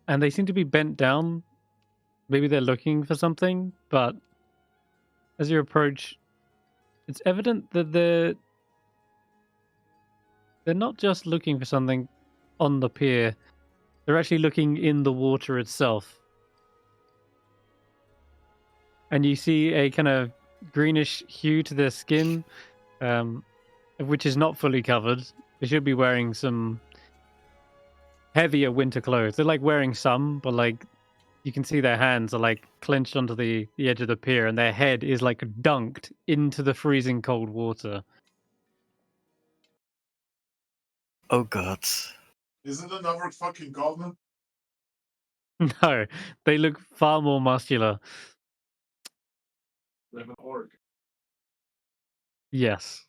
they seem to be bent down. Maybe they're looking for something, but as you approach, it's evident that they're not just looking for something on the pier. They're actually looking in the water itself. And you see a kind of greenish hue to their skin, which is not fully covered. They should be wearing some heavier winter clothes. They're like wearing some, but like you can see their hands are like clenched onto the edge of the pier, and their head is like dunked into the freezing cold water. Oh god. Is it another fucking goblin? No, they look far more muscular. They have an orc. Yes.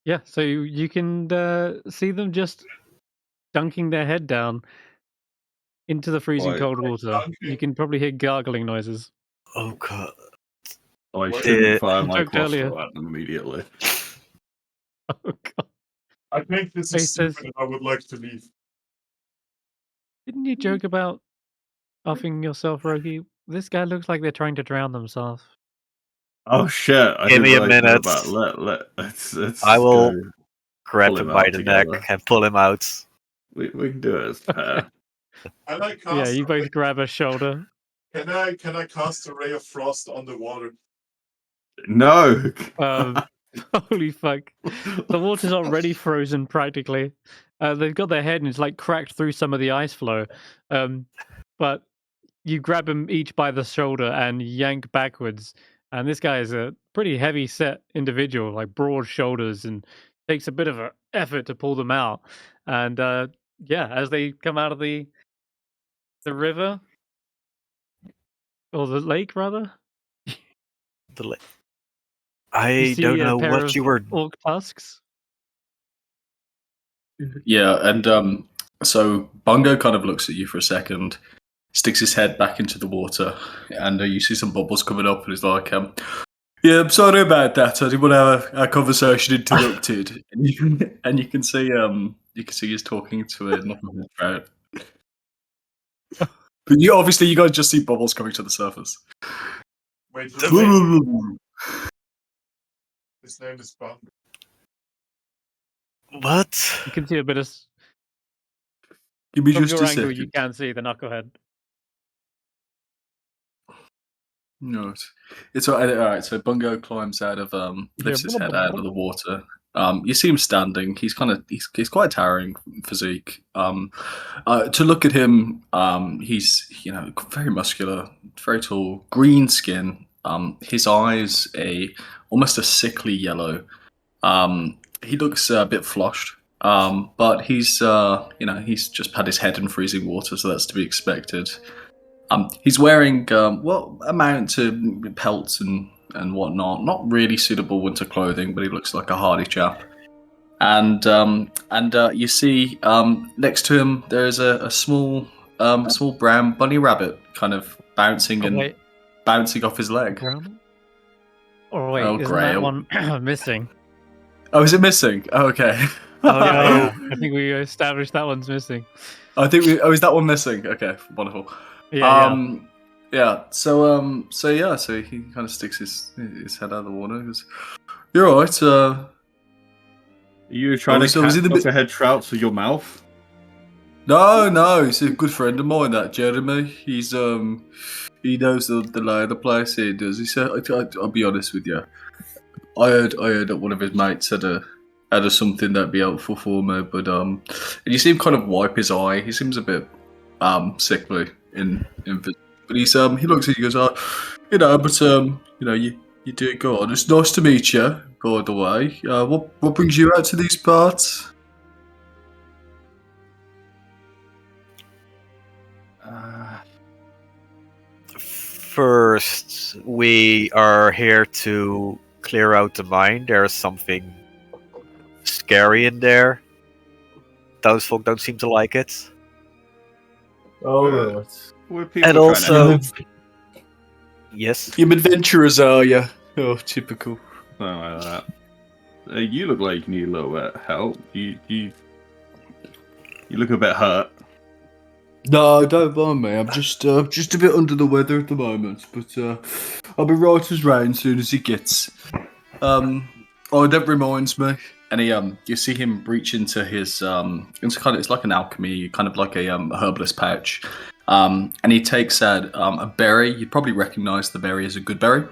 Yeah, so you can see them just dunking their head down into the freezing Right. cold water. You can probably hear gargling noises. Oh god. I What? shouldn't fire my Joked earlier. crossbow at them immediately. Oh god! I think this He is says- stupid and I would like to leave. Didn't you joke about offing yourself, Roki? This guy looks like they're trying to drown themselves. Oh shit! I Give didn't me a realize minute. About let's I will go. Grab Pull him him by out the together. neck and pull him out. We can do it as a pair. I like Yeah, cast. you both grab a shoulder. Can I cast a ray of frost on the water? No. Holy fuck. The water's already frozen practically. They've got their head and it's like cracked through some of the ice flow. But you grab them each by the shoulder and yank backwards. And this guy is a pretty heavy set individual, like broad shoulders, and takes a bit of an effort to pull them out. And yeah, as they come out of the river, or the lake rather, I you see don't a know pair what of you were. orc tusks. Yeah, and so Bungo kind of looks at you for a second, sticks his head back into the water, and you see some bubbles coming up, and he's like, "Yeah, I'm sorry about that. I didn't want to have our conversation interrupted." And you can see he's talking to a knucklehead trout. But you guys just see bubbles coming to the surface. Wait, his name is Bob. What? You can see a bit of. Give me From just your a angle, second. you can see the knucklehead. No, it's all right. So Bungo climbs out of lifts his head out of the water. You see him standing. He's quite a towering physique. To look at him, he's very muscular, very tall, green skin. His eyes almost a sickly yellow. He looks a bit flushed. But he's just had his head in freezing water, so that's to be expected. He's wearing amount to pelts and whatnot. Not really suitable winter clothing, but he looks like a hardy chap. And you see next to him there is a small brown bunny rabbit kind of bouncing off his leg. Brown? Oh wait, Oh, isn't grey. that one missing? Oh, is it missing? Oh, okay. Yeah, I think we established that one's missing. Is that one missing? Okay, wonderful. Yeah. So he kind of sticks his head out of the water. He goes, "You're all right. Are you trying to catch knucklehead trouts with your mouth? No, he's a good friend of mine. That Jeremy. He knows the lay of the place. He does. He said, I'll be honest with you. I heard that one of his mates had something that'd be helpful for me, but and you see him kind of wipe his eye. He seems a bit sickly but he looks at you and goes, you do good. It's nice to meet you, by the way. What brings you out to these parts? First, we are here to clear out the mine. There's something scary in there. Those folk don't seem to like it. Oh, And also, yes, you adventurers, are you? Oh, typical. Something like that. You look like you need a little bit of help. You look a bit hurt. No, don't mind me. I'm just a bit under the weather at the moment, but I'll be right as rain as soon as he gets. That reminds me. And you see him reach into his it's like an alchemy, kind of like a herbalist pouch. And he takes out a berry. You'd probably recognise the berry as a good berry.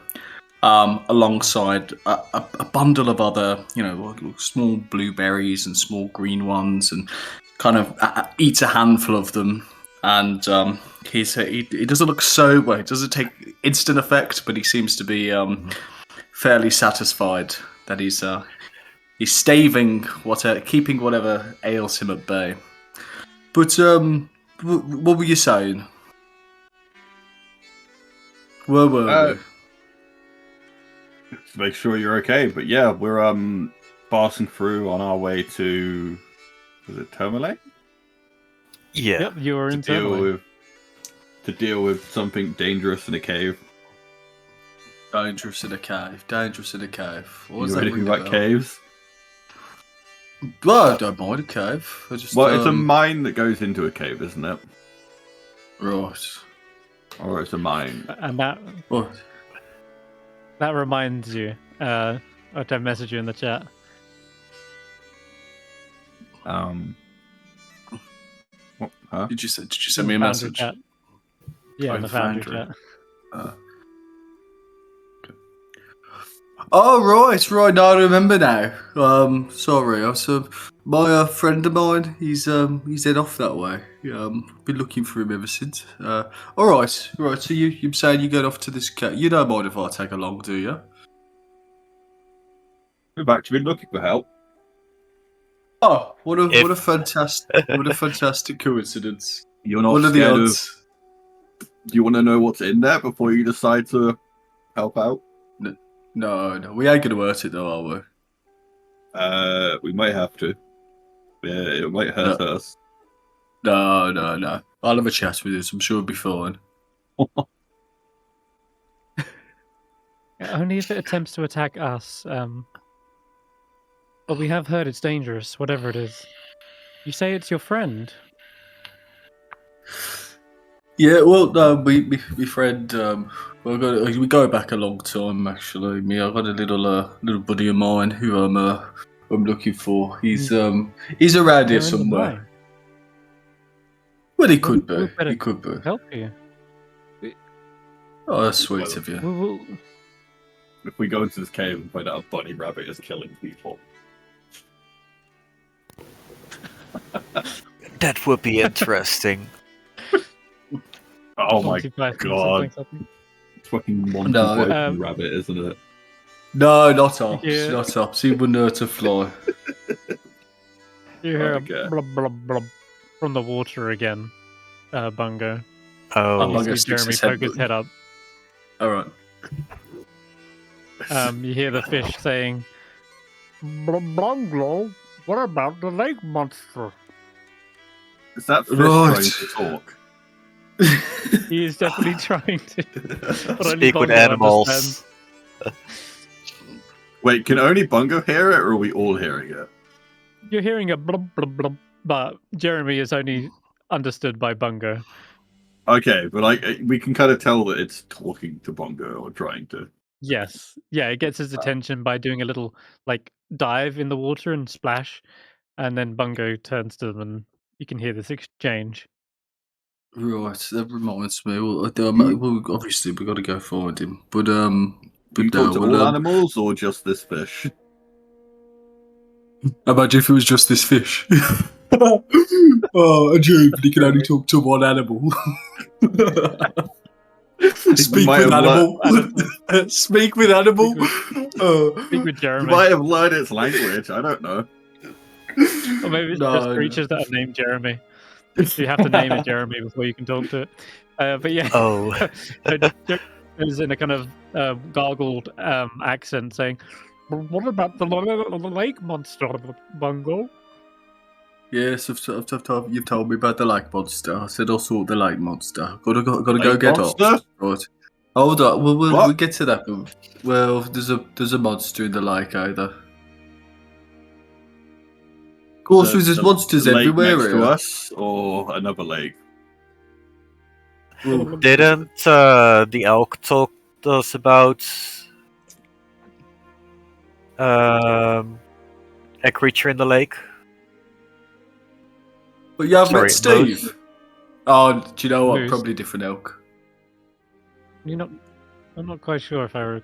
Alongside a bundle of other, small blueberries and small green ones, and kind of eats a handful of them. And he doesn't look so well. It doesn't take instant effect, but he seems to be fairly satisfied that he's staving keeping whatever ails him at bay. But what were you saying? Where were we? To make sure you're okay. But yeah, we're passing through on our way to, was it Termalate? yeah. Yep, you were in To deal with something dangerous in a cave. Dangerous in a cave. What was You know that anything ring about about? caves? Well, I don't mind a cave. It's a mine that goes into a cave, isn't it? Right. Or it's a mine. And that reminds you. I have message you in the chat. What? Huh? Did you send me a Foundry message? chat. Yeah, in the Foundry chat. Oh, right. No, I remember now. Sorry. My friend of mine, he's head off that way. Been looking for him ever since. All right. So you're saying you go off to this cat? You don't mind if I tag along, do you? We've actually been looking for help. Oh, what a fantastic coincidence. You're not What are the scared of... odds? Do you want to know what's in there before you decide to help out? No, we ain't gonna hurt it though, are we? We might have to. Yeah, it might hurt us. No. I'll have a chat with it. I'm sure it'll be fine. Only if it attempts to attack us. But we have heard it's dangerous, whatever it is. You say it's your friend. Yeah, well, no, my friend, we go back a long time actually. I got a little buddy of mine who I'm looking for. He's around here They're in the somewhere. mine. Well, he could be. We'll better He could be. help you. Oh, that's sweet of you. We'll, If we go into this cave and find out a bunny rabbit is killing people. That would be interesting. Oh my Monty Python, god. something. It's fucking Monty No. Python rabbit, isn't it? No, not ops. Yeah. Not ops. He wouldn't hurt to fly. You hear Okay. a blub blub blub from the water again, Bungo. Oh, Bungo You see sticks Jeremy his head poke his head up. All right. You hear the fish saying, Bungo, what about the lake monster? Is that fish Right. trying to talk? He is definitely trying to. But only speak with Bungo animals. understands. Wait, can only Bungo hear it, or are we all hearing it? You're hearing a blub blub blub, but Jeremy is only understood by Bungo. Okay, but we can kind of tell that it's talking to Bungo or trying to. Yes. Yeah, it gets his attention by doing a little like dive in the water and splash, and then Bungo turns to them and you can hear this exchange. Right, that reminds me. Well, obviously we got to go find him, but Do you talk to all animals or just this fish? Imagine if it was just this fish. Oh, a dream, but he can only talk to one animal. Speak might with have animal. Speak with animal. Speak with You Jeremy. might have learned its language. I don't know. Or maybe it's No, just no. creatures that are named Jeremy. So you have to name it Jeremy before you can talk to it. But yeah, oh. so Jeremy is in a kind of gargled accent saying, "What about the lake monster, Bungo?" Yes, you've told me about the lake monster. I said I'll sort the lake monster. Gotta go Lake get monster? off. Right. Hold on. We'll What? get to that. Well, there's a monster in the lake either. Of course, there's monsters the lake everywhere. next to here. us, or another lake. Well, Didn't the elk talk to us about a creature in the lake? but you have met Sorry, Steve. Oh, do you know what? Moose. Probably different elk. I'm not quite sure if I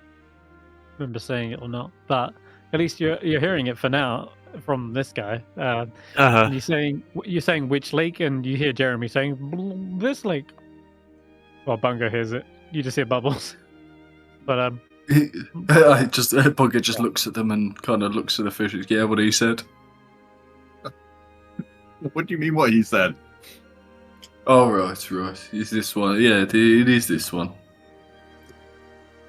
remember saying it or not, but at least you're hearing it for now from this guy. Uh-huh. And you're saying which lake, and you hear Jeremy saying this lake. Well, Bungo hears it. You just hear bubbles. But Bunker just looks at them and kind of looks at the fish. Yeah, what he said. What do you mean what he said? Oh, right. Is this one? Yeah, it is this one.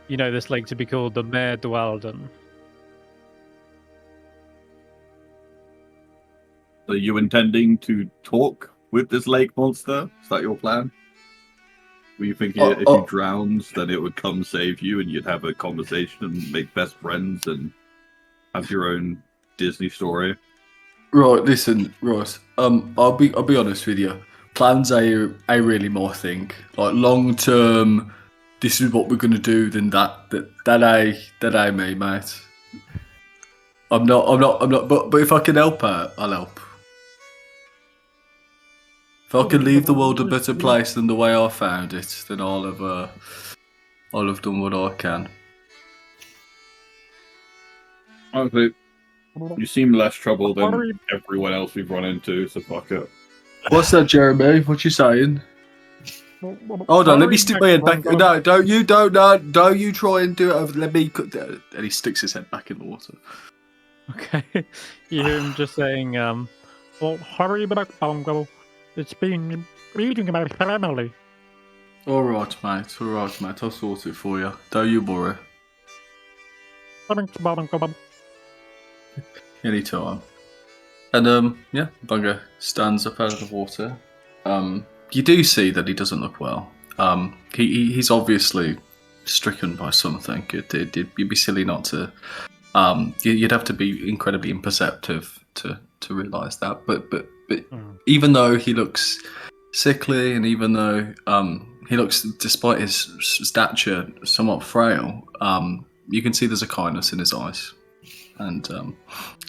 you know this lake to be called the Mare Dwalden. Are you intending to talk with this lake monster? Is that your plan? Were you thinking if you drowned, then it would come save you and you'd have a conversation and make best friends and have your own Disney story? Right, listen, Ross. I'll be honest with you. Plans are really my thing. Like long term, this is what we're gonna do. Then that ain't me, mate. I'm not. But if I can help out, I'll help. If I can leave the world a better place than the way I found it, then I'll have done what I can. Honestly, you seem less trouble than everyone else we've run into, so fuck it. What's that, Jeremy? What you saying? Hold on, let me stick my head back. No, don't you try and do it over. Let me. And he sticks his head back in the water. Okay. You hear him just saying, well, hurry back, Bungo. It's been reading about family. All right, mate. I'll sort it for you. Don't you worry. Anytime. And yeah, Bungo stands up out of the water. you do see that he doesn't look well. He's obviously stricken by something. You'd be silly not to. You'd have to be incredibly imperceptive to realise that. But even though he looks sickly, and even though he looks, despite his stature, somewhat frail, you can see there's a kindness in his eyes, and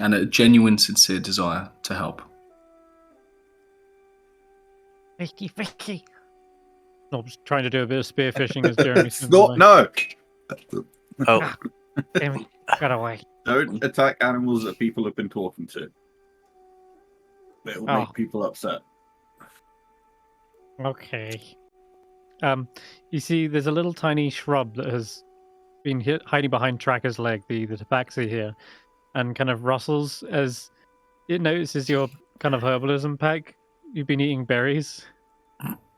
a genuine, sincere desire to help. Fishy. Snob's trying to do a bit of spearfishing as Jeremy swims Stop! away. No! Oh, Damn it, got away. Don't attack animals that people have been talking to. It will make people upset. Okay. You see, there's a little tiny shrub that has been hiding behind Tracker's leg, the tabaxi here, and kind of rustles as it notices your kind of herbalism pack. You've been eating berries,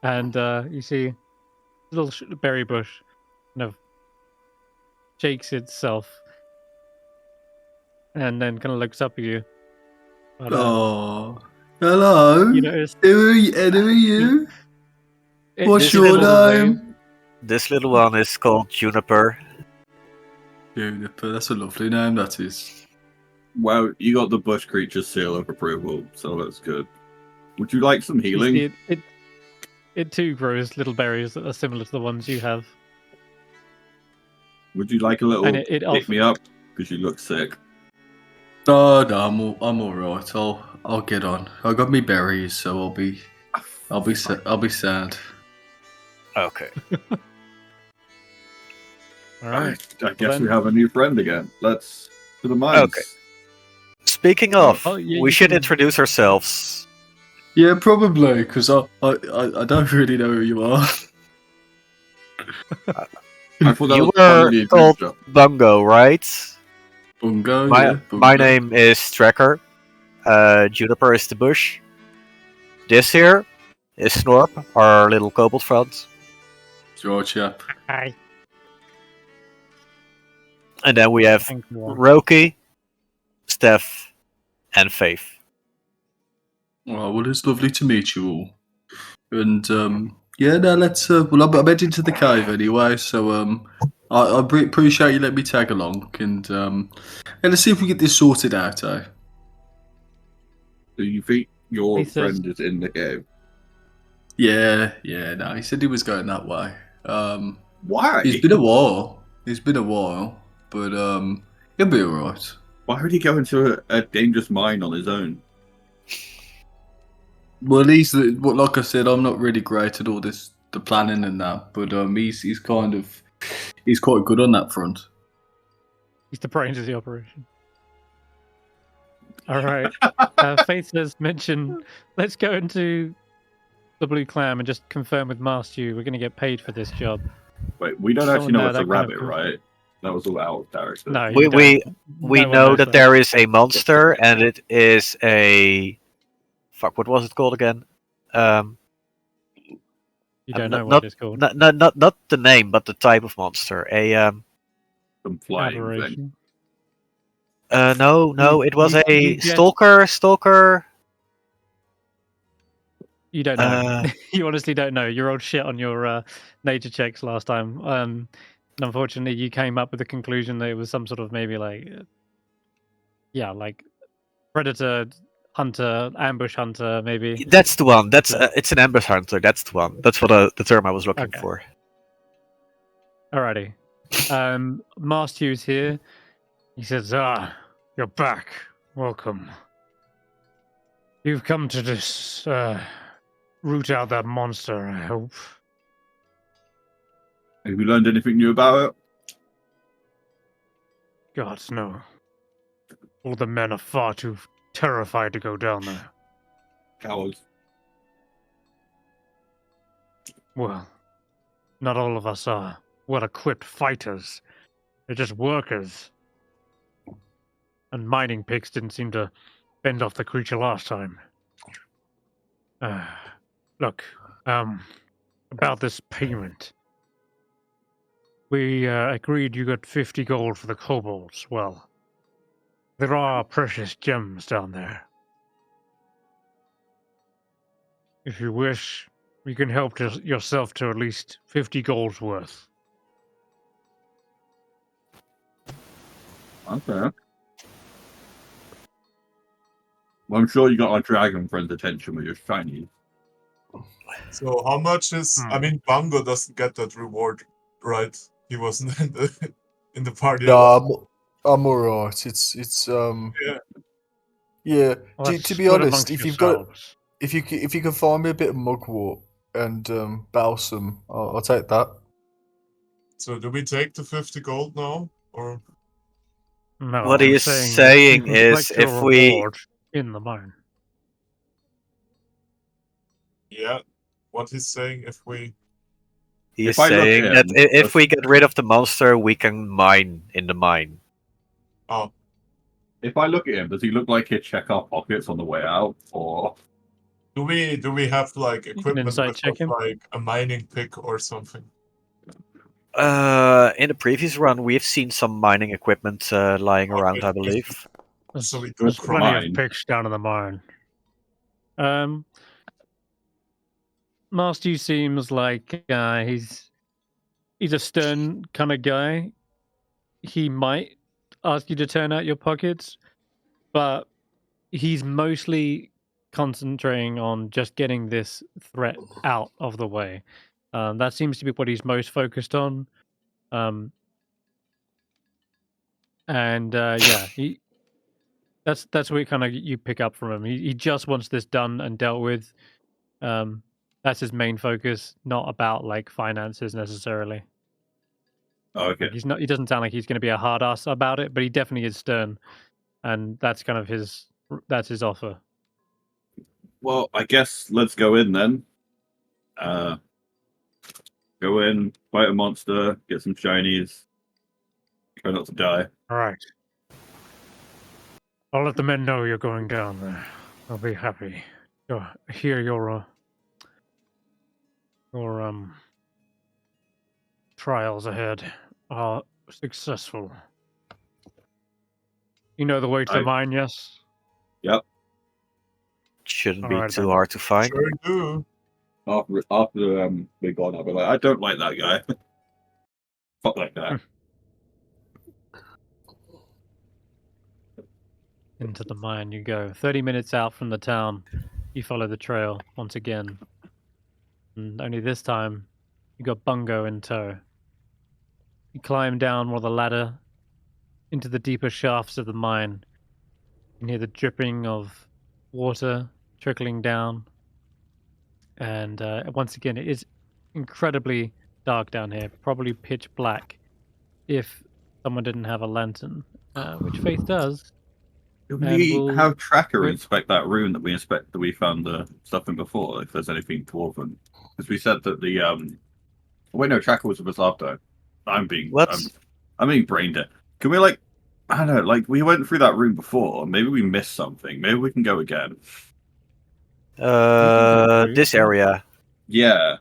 and you see a little berry bush kind of shakes itself, and then kind of looks up at you. But, hello. you notice Who are you? What's this your little name? this little one is called Juniper. Juniper. That's a lovely name. That is. Well, you got the bush creature seal of approval, so that's good. Would you like some You healing? see it too grows little berries that are similar to the ones you have. Would you like a little And it pick me up? Because you look sick. Oh no, I'm all right. I'll get on. I got me berries, so I'll be sad. Okay. All right. I guess we have a new friend again. Let's to the mines. Okay. Speaking of, Oh, yeah, we you should can- introduce ourselves. Yeah, probably, because I don't really know who you are. I thought that You was part of were the called adventure. Bungo, right? Bungo. My, yeah, Bungo. my name is Tracker. Juniper is the bush. This here is Snorp, our little kobold friend. Sure, chap. Hi. And then we have Thank you. Roki, Stef, and Faith. Oh, well, it's lovely to meet you all. And yeah, now let's. Well, I'm heading to the cave anyway, so I appreciate you letting me tag along, and let's see if we get this sorted out, eh? Do you think your He says- friend is in the cave? Yeah. No, he said he was going that way. Why? It's been a while. But he'll be alright. Why would he go into a dangerous mine on his own? Well, like I said, I'm not really great at all the planning and that, but he's quite good on that front. He's the brains of the operation. All right. Faith says, mention, let's go into the Blue Clam and just confirm with Master we're going to get paid for this job. Wait, we don't Someone actually know there it's a that kind of rabbit, cool. right? That was all out of character. No, We you we don't. we No one know knows that there is a monster, and it is a fuck. What was it called again? You don't not- know what it's called. Not the name, but the type of monster. Some flying thing. Aberration. No, it was you a get- stalker. You don't know. You honestly don't know. You rolled shit on your nature checks last time. And unfortunately, you came up with the conclusion that it was some sort of maybe like predator hunter, ambush hunter, maybe. That's the one. That's it's an ambush hunter. That's the one. That's what the term I was looking Okay. for. Alrighty. Mastu's here. He says, you're back. Welcome. You've come to this root out that monster, I hope. Have you learned anything new about it? God, no. All the men are far too terrified to go down there. Cowards. Well, not all of us are well-equipped fighters. They're just workers. And mining picks didn't seem to fend off the creature last time. Look, about this payment. We agreed you got 50 gold for the kobolds. Well, there are precious gems down there. If you wish, You can help yourself to at least 50 gold's worth. Okay. Well, I'm sure you got our dragon friend's attention with your shiny. So how much is? I mean, Bango doesn't get that reward, right? He wasn't in the party. No, I'm alright. It's Yeah. yeah. Well, To be honest, if you can find me a bit of mugwort and balsam, I'll take that. So do we take the 50 gold now, or? No, What I'm he is saying you can is collect your if we reward in the mine. Yeah. What he's saying, if we. he is If I look saying at that him, if we get rid of the monster, we can mine in the mine. Oh, If I look at him, does he look like he'd check our pockets on the way out, or? do we have like equipment insight with check us, him. like a mining pick or something? In the previous run, we've seen some mining equipment lying around, Okay. I believe. So we There's took plenty mine. of picks down in the mine. Master seems like he's a stern kind of guy. He might ask you to turn out your pockets, but he's mostly concentrating on just getting this threat out of the way. That seems to be what he's most focused on. Yeah, that's what kind of you pick up from him. He just wants this done and dealt with. That's his main focus, not about like finances necessarily. Okay. Like, he doesn't sound like he's going to be a hard ass about it, but he definitely is stern, and that's kind of his offer. Well, I guess let's go in then. Go in, fight a monster, get some shinies. Try not to die. All right. I'll let the men know you're going down there. I'll be happy to hear your trials ahead are successful. You know the way to the mine, yes? Yep. Shouldn't be Alright, too then. hard to find. Sure do. After we're gone, I'll be like, I don't like that guy. Fuck that guy. Into the mine you go. 30 minutes out from the town, you follow the trail once again. And only this time, you got Bungo in tow. You climb down one of the ladder into the deeper shafts of the mine. You can hear the dripping of water trickling down. And once again, it is incredibly dark down here. Probably pitch black if someone didn't have a lantern, which Faith does. Can And we we'll- have Tracker we'll- inspect that room that we found the stuff in before, if there's anything dwarven? Because we said that the wait, no, Tracker was with us after. I'm being brain dead. Can we I don't know, we went through that room before. Maybe we missed something. Maybe we can go again. This area. Yeah.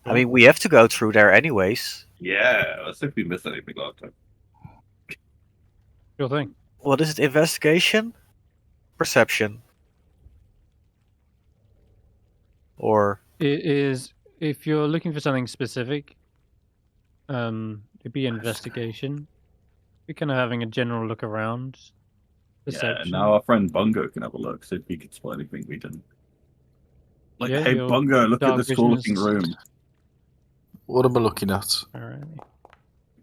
I mean, we have to go through there anyways. Yeah. Let's see if we missed anything last time. Sure thing. What is it? Investigation? Perception? Or It is, if you're looking for something specific, it'd be investigation. You're kind of having a general look around. Perception. Yeah, now our friend Bungo can have a look, see if he can spot anything we didn't. Yeah, hey your Bungo, look at dark this vision cool looking is- room. What am I looking at? Alright.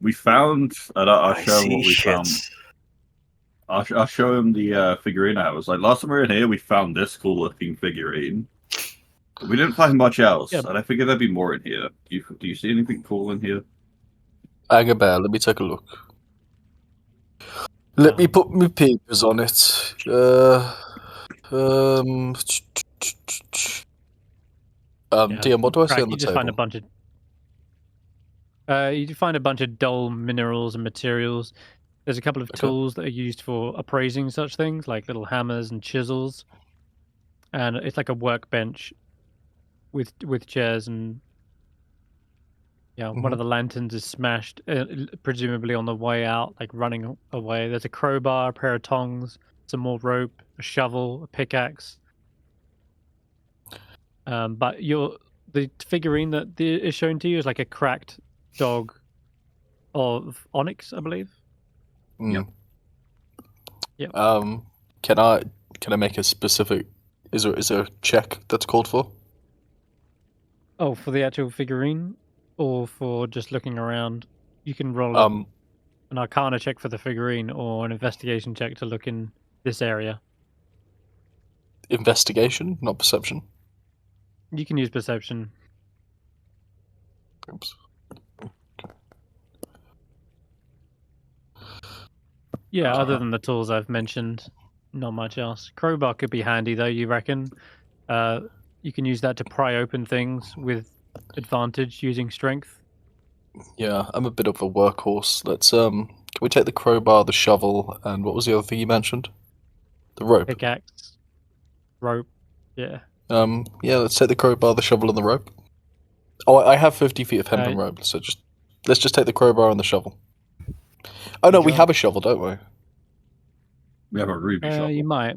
We found, and I'll I show him see what we shit. found. I'll show him the figurine I was like, last time we were in here, we found this cool looking figurine. We didn't find much else, Yeah. and I figured there'd be more in here. Do you see anything cool in here? Hang about, let me take a look. Let me put my papers on it. DM, what do I see on the You just find a table? bunch of you find a bunch of dull minerals and materials. There's a couple of tools that are used for appraising such things, like little hammers and chisels. And it's like a workbench with chairs and one of the lanterns is smashed, presumably on the way out, like running away. There's a crowbar, a pair of tongs, some more rope, a shovel, a pickaxe. But The figurine that is shown to you is like a cracked dog of onyx, I believe. Mm. Yep. Can I make a specific? Is there a check that's called for? Oh, for the actual figurine, or for just looking around, you can roll an Arcana check for the figurine, or an investigation check to look in this area. Investigation, not perception. You can use perception. Oops. Yeah, other than the tools I've mentioned, not much else. Crowbar could be handy though, you reckon? You can use that to pry open things with advantage using strength. Yeah, I'm a bit of a workhorse. Let's can we take the crowbar, the shovel, and what was the other thing you mentioned? The rope. Pickaxe, rope, yeah. Yeah, let's take the crowbar, the shovel, and the rope. Oh, I have 50 feet of hempen rope, so let's just take the crowbar and the shovel. Oh no, we have a shovel, don't we? We have a ruby shovel. You might.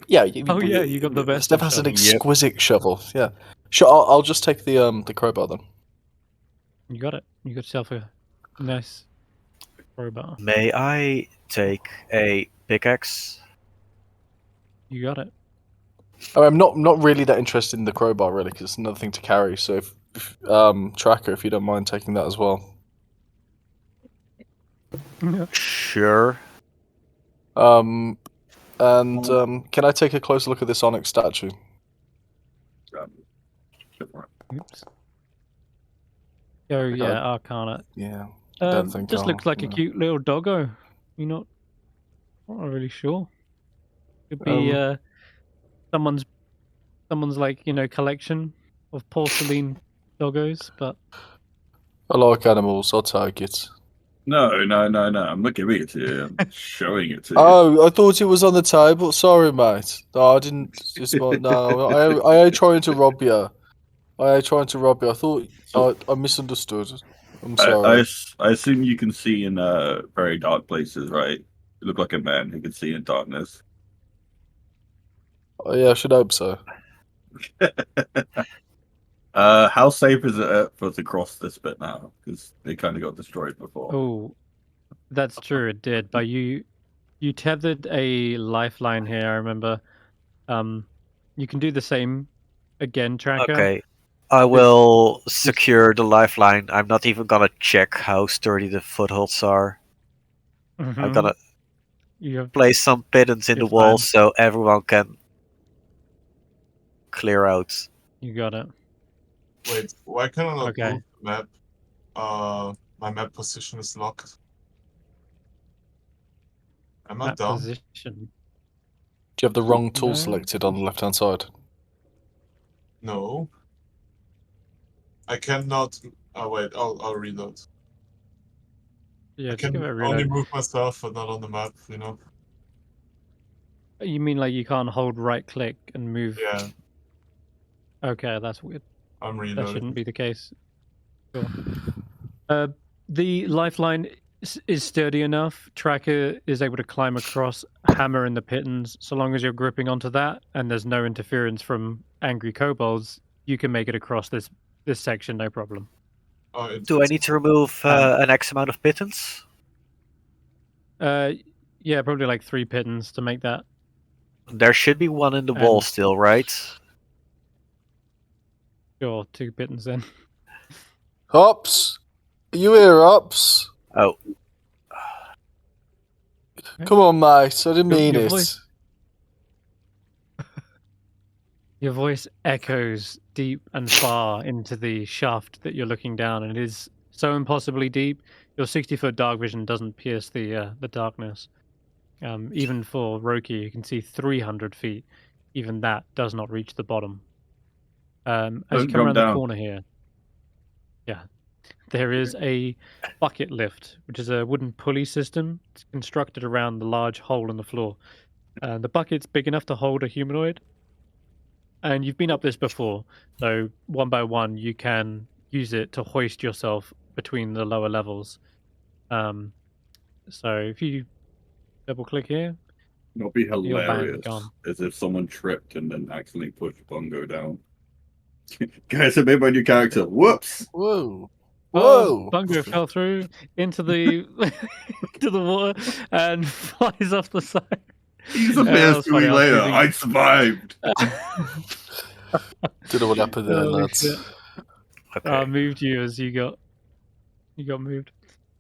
Yeah. You got the best. Stef has an exquisite shovel. Yeah. Sure, I'll just take the crowbar then. You got it. You got yourself a nice crowbar. May I take a pickaxe? You got it. Oh, I'm not really that interested in the crowbar really, because it's another thing to carry. So if Tracker, if you don't mind taking that as well. Sure. And can I take a closer look at this onyx statue? Oops. Oh yeah, Arcana. Yeah. Just looks like a cute little doggo. You're not really sure. Could be someone's like, collection of porcelain doggos, but I like animals. I'll take it. No. I'm not giving it to you. I'm showing it to you. Oh, I thought it was on the table. Sorry, mate. No, I didn't. No, I ain't trying to rob you. I thought I misunderstood. I'm sorry. I assume you can see in very dark places, right? You look like a man who can see in darkness. Oh, yeah, I should hope so. How safe is it for us to cross this bit now? Because they kind of got destroyed before. oh, that's true. It did, but you tethered a lifeline here. I remember. You can do the same again, Tracker. Okay. I will secure the lifeline. I'm not even gonna check how sturdy the footholds are. Mm-hmm. I'm gonna place some pittons in the walls so everyone can clear out. You got it. Wait, why can I not Okay. move the map? My map position is locked. Am I That dumb? position. Do you have the wrong tool No. selected on the left-hand side? No. I cannot. Oh wait, I'll reload. Yeah, I just give can it a only reload. move myself, but not on the map. You mean like you can't hold right click and move? Yeah, Okay, that's weird. I'm That reloading. shouldn't be the case. Sure. The lifeline is sturdy enough. Tracker is able to climb across, hammer in the pittons. So long as you're gripping onto that and there's no interference from angry kobolds, you can make it across this section, no problem. Do I need to remove an X amount of pittons? Yeah, probably like 3 pittons to make that. There should be one in the wall And- still, right? Sure, 2 pittons then. Hops! Are you here, Hops? Oh. Come on, mate. I didn't mean Your it. voice- Your voice echoes deep and far into the shaft that you're looking down, and it is so impossibly deep. Your 60-foot dark vision doesn't pierce the darkness. Even for Roki, you can see 300 feet. Even that does not reach the bottom. As you Don't come around jump down. the corner here, there is a bucket lift, which is a wooden pulley system. It's constructed around the large hole in the floor. The bucket's big enough to hold a humanoid. And you've been up this before, so one by one you can use it to hoist yourself between the lower levels. So if you double click here, It'll be You're banned, hilarious gone. as if someone tripped and then accidentally pushed Bongo down. Guys, I made my new character. Whoops! Whoa. Oh, Whoa. Bungo fell through into the into the water and flies off the side. He's That appears was to funny, me I was later. using- I survived. Don't know what happened there, Holy lads. shit. Okay. I moved you as you got moved.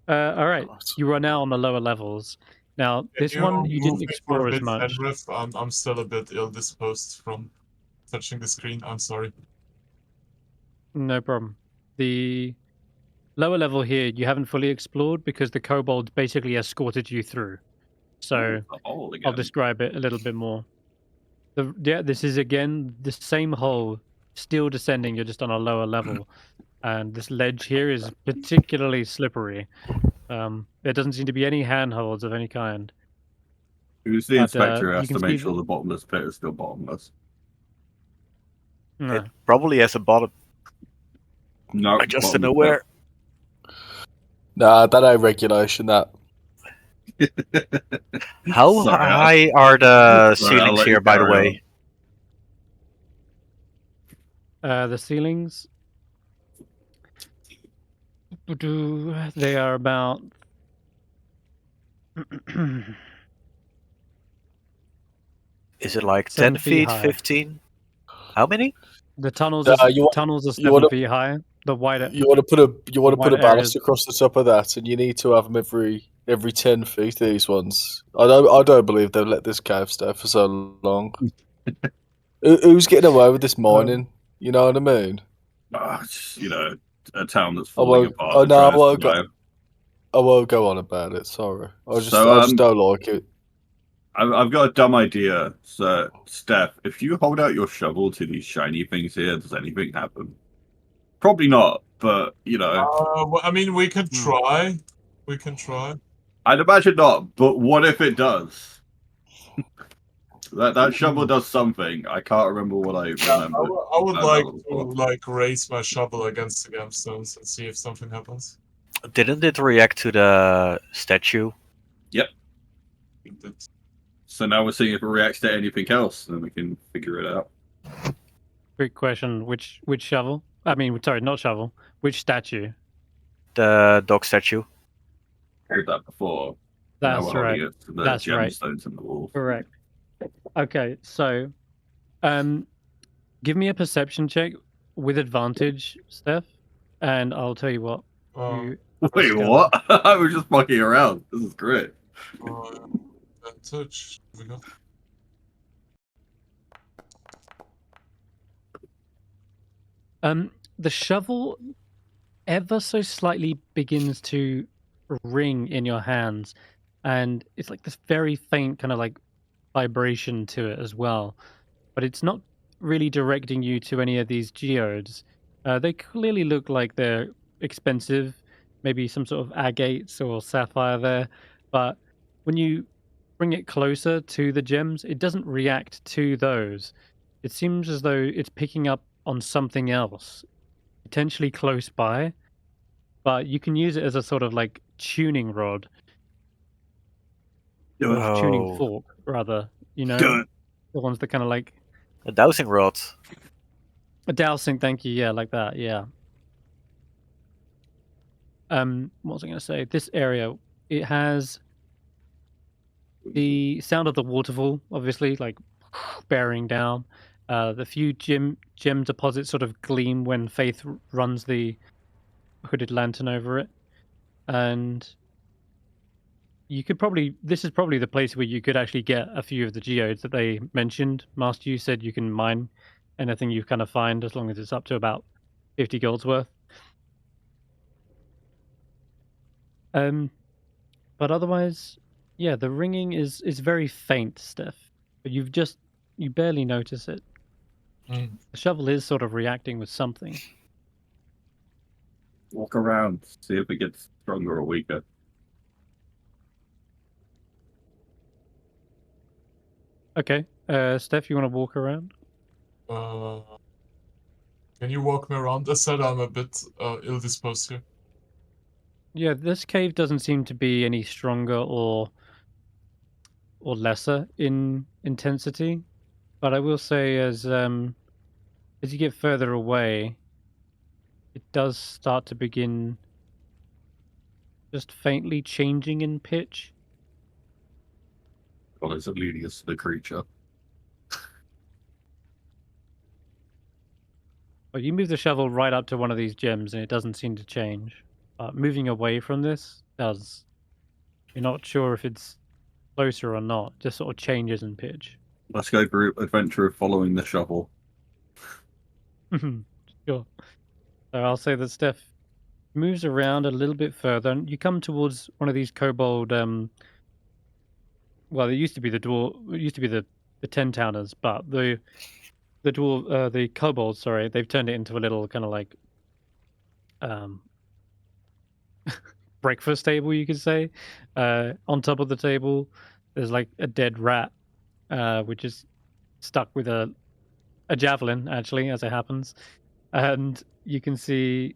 All right, you are now on the lower levels. Now this Can one you move didn't me for explore a as bit, much. Senrith? I'm still a bit ill disposed from touching the screen. I'm sorry. No problem. The lower level here you haven't fully explored because the kobolds basically escorted you through. So The hole again. I'll describe it a little bit more. This is again the same hole, still descending. You're just on a lower level, and this ledge here is particularly slippery. There doesn't seem to be any handholds of any kind. Who's the But, inspector you has can to see make sure that- the bottomless pit is still bottomless? No. It probably has a bottom. No, I just don't bottomless know where. Nah, that ain't regulation, that. pit. How Sorry, high are the Sorry, I'll ceilings let you here, by the carry way? The ceilings. They are about. Is it like 7 10 feet feet, high. 15? How many? The tunnels Nah, are you want- tunnels are you 7 wanna- feet high. The wider. You want to put a wider ballast areas. across the top of that, and you need to have them every 10 feet. These ones, I don't believe they've let this cave stay for so long. Who's getting away with this mining? You know what I mean? Just, a town that's I falling won't. apart. Oh and no, trying I to won't go. survive. I won't go on about it. Sorry, I just So, don't like it. I've got a dumb idea. So, Steph, if you hold out your shovel to these shiny things here, does anything happen? Probably not, but Well, I mean, we can Hmm. try. We can try. I'd imagine not. But what if it does? That shovel does something. I can't remember what I remember. I would found like out to before. raise my shovel against the gemstones and see if something happens. Didn't it react to the statue? That- So now we're seeing if it reacts to anything else, then we can figure it out. Great question. Which shovel? I mean, sorry, not shovel. Which statue? The dog statue? Heard that before. Now That's we're holding right. it to the That's right. gemstones in the wall. Correct. Okay, so, give me a perception check with advantage, Steph, and I'll tell you what. Uh, Wait, Discover. what? I was just fucking around. This is great. Advantage. We got. The shovel ever so slightly begins to ring in your hands, and it's like this very faint kind of like vibration to it as well. But it's not really directing you to any of these geodes. They clearly look like they're expensive, maybe some sort of agates or sapphire there. But when you bring it closer to the gems, it doesn't react to those. It seems as though it's picking up on something else, potentially close by. But you can use it as a sort of like tuning rod, or tuning Oh. fork, rather. You know, Do it. the ones that kind of like A dowsing rod. a dowsing. Thank you. Yeah, like that. Yeah. What was I going to say? This area, it has the sound of the waterfall, obviously, like bearing down. The few gem deposits sort of gleam when Faith runs the hooded lantern over it, and you could probably. This is probably the place where you could actually get a few of the geodes that they mentioned. Master, you said you can mine anything you kind of find as long as it's up to about 50 gold's worth. But otherwise, yeah, the ringing is very faint, Steph. But you barely notice it. Mm. The shovel is sort of reacting with something. Walk around, see if it gets stronger or weaker. Okay, Steph, you want to walk around? Can you walk me around? I said I'm a bit ill disposed here. Yeah, this cave doesn't seem to be any stronger or lesser in intensity, but I will say as as you get further away, it does start to begin just faintly changing in pitch. Well, it's leading us to the creature. But you move the shovel right up to one of these gems and it doesn't seem to change. But moving away from this does. You're not sure if it's closer or not, just sort of changes in pitch. Let's go group adventure of following the shovel. Sure. So I'll say that Stef moves around a little bit further and you come towards one of these kobold well, it used to be the the 10-towners, but the kobolds, sorry, they've turned it into a little kind of like breakfast table, you could say. On top of the table, there's like a dead rat, which is stuck with a javelin, actually, as it happens. And you can see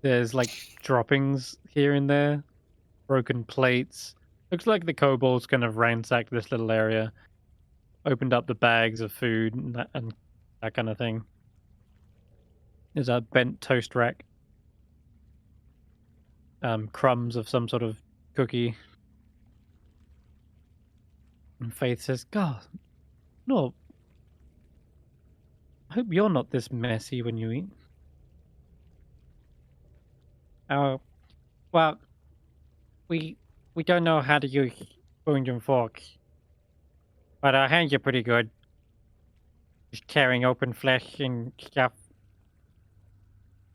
there's like droppings here and there, broken plates. Looks like the kobolds kind of ransacked this little area, opened up the bags of food and that kind of thing. There's a bent toast rack. Crumbs of some sort of cookie. And Faith says, God, no. I hope you're not this messy when you eat. Oh, well, we don't know how to use spoons and forks. But our hands are pretty good. Just tearing open flesh and stuff.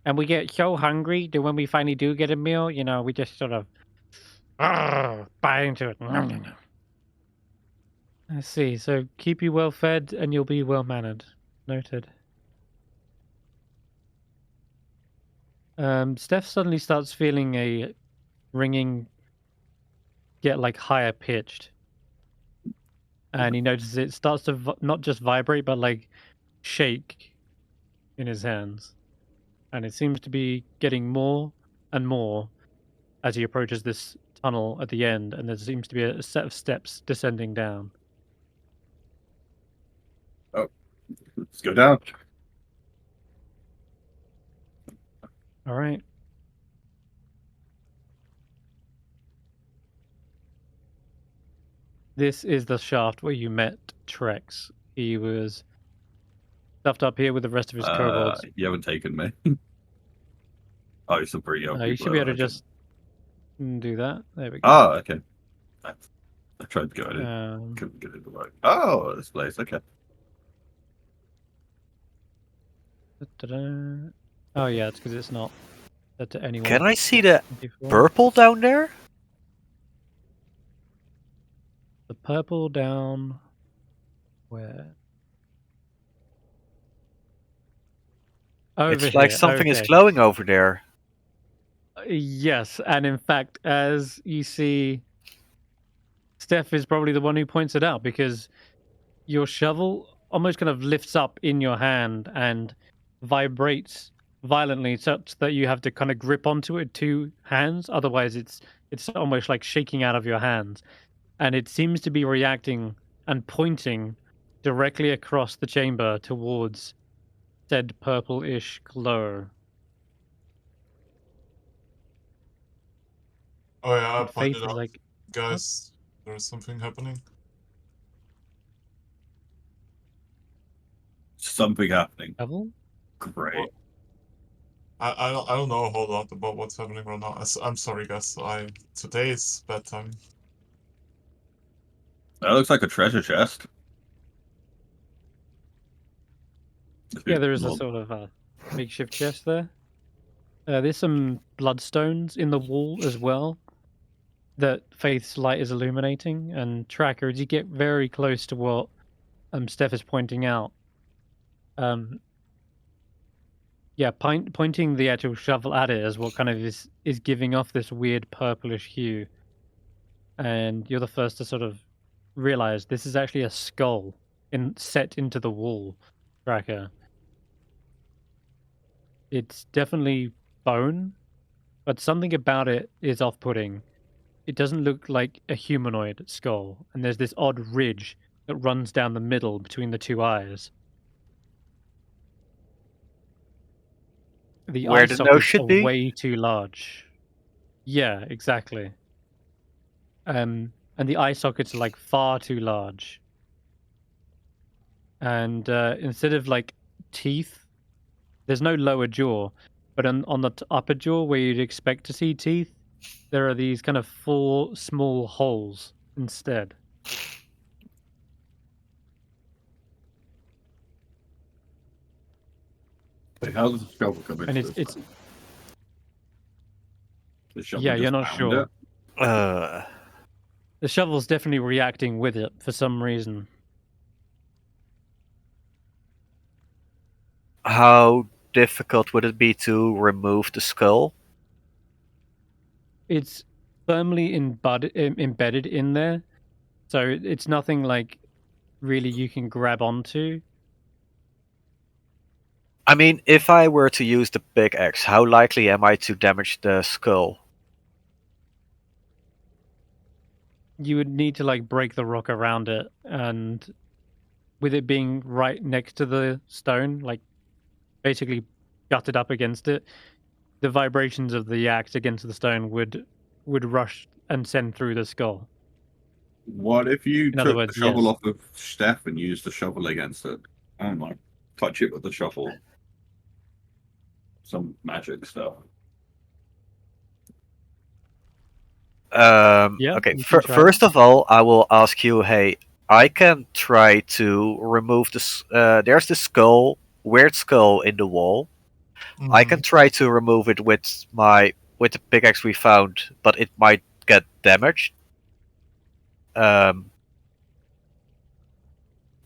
And we get so hungry that when we finally do get a meal, you know, we just sort of bite into it. I see. So keep you well fed and you'll be well mannered. Noted. Steph suddenly starts feeling a ringing get like higher pitched. And he notices it starts to not just vibrate, but like shake in his hands. And it seems to be getting more and more as he approaches this tunnel at the end, and there seems to be a set of steps descending down. Oh, let's go down. All right. This is the shaft where you met Trex. He was stuffed up here with the rest of his kobolds. You haven't taken me. Oh, you're still pretty young. You should be able to just do that. There we go. Oh, okay. I tried to go in. Couldn't get it to work. Oh, this place. Okay. Oh, yeah, it's because it's not set to anyone. Can I see the before. purple down there? The purple down where? Over It's like here, something is okay. glowing over there. Yes, and in fact, as you see, Steph is probably the one who points it out because your shovel almost kind of lifts up in your hand and vibrates violently such that you have to kind of grip onto it with two hands. Otherwise, it's almost like shaking out of your hands. And it seems to be reacting and pointing directly across the chamber towards said purple-ish glow. Oh yeah, I Faith pointed is out. like, Guys, there's something happening. Something happening. devil? Great. I don't know a whole lot about what's happening right now. I'm sorry, guys. Today is bad time. That looks like a treasure chest. Yeah, there is a sort of a makeshift chest there. There's some bloodstones in the wall as well that Faith's light is illuminating. And Tracker, as you get very close to what Steph is pointing out, yeah, pointing the actual shovel at it as what kind of is giving off this weird purplish hue. And you're the first to sort of realize this is actually a skull set into the wall, Tracker. It's definitely bone, but something about it is off-putting. It doesn't look like a humanoid skull, and there's this odd ridge that runs down the middle between the two eyes. The Where eye the nose sockets should are be? way too large. Yeah, exactly. And the eye sockets are like far too large. And instead of like teeth, there's no lower jaw, but on the upper jaw where you'd expect to see teeth, there are these kind of 4 small holes instead. Wait, how does the shovel come into And this? it's Then? The shovel yeah, just you're not found sure. it? The shovel's definitely reacting with it for some reason. How difficult would it be to remove the skull? It's firmly embedded in there, so it's nothing like really you can grab onto. I mean, if I were to use the pickaxe, how likely am I to damage the skull? You would need to like break the rock around it, and with it being right next to the stone, like basically gutted up against it, the vibrations of the axe against the stone would rush and send through the skull. What if you In other took words, the shovel yes. off of Stef and used the shovel against it? I don't know. Touch it with the shovel. Some magic stuff. Yeah, Okay, you can try. first of all, I will ask you, hey, I can try to remove this. There's this skull, weird skull in the wall. I can try to remove it with the pickaxe we found, but it might get damaged.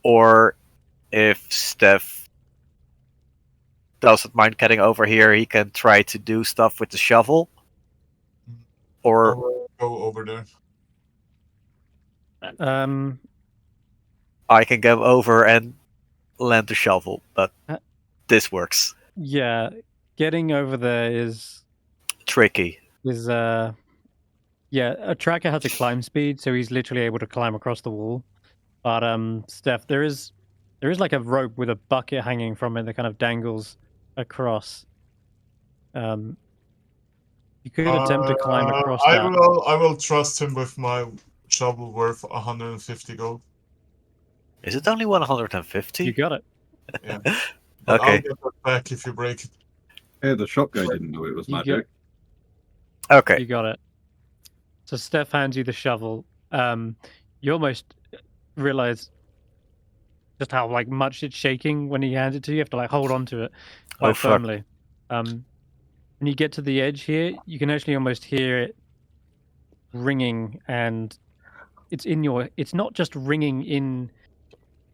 Or if Stef doesn't mind getting over here, he can try to do stuff with the shovel. Or I'll go over there. I can go over and land the shovel, but this works. Yeah, getting over there is Tricky. Yeah, a tracker has a climb speed, so he's literally able to climb across the wall. But Steph, there is like a rope with a bucket hanging from it that kind of dangles across. You could attempt to climb across I that. will trust him with my shovel worth 150 gold. Is it only 150? You got it. Yeah. But Okay. I'll get that back if you break it. Yeah, the shop guy didn't know it was You magic. Okay. You got it. So Steph hands you the shovel. You almost realize just how like much it's shaking when he hands it to you. You have to like hold on to it quite fuck. firmly. When you get to the edge here, you can actually almost hear it ringing, and it's not just ringing in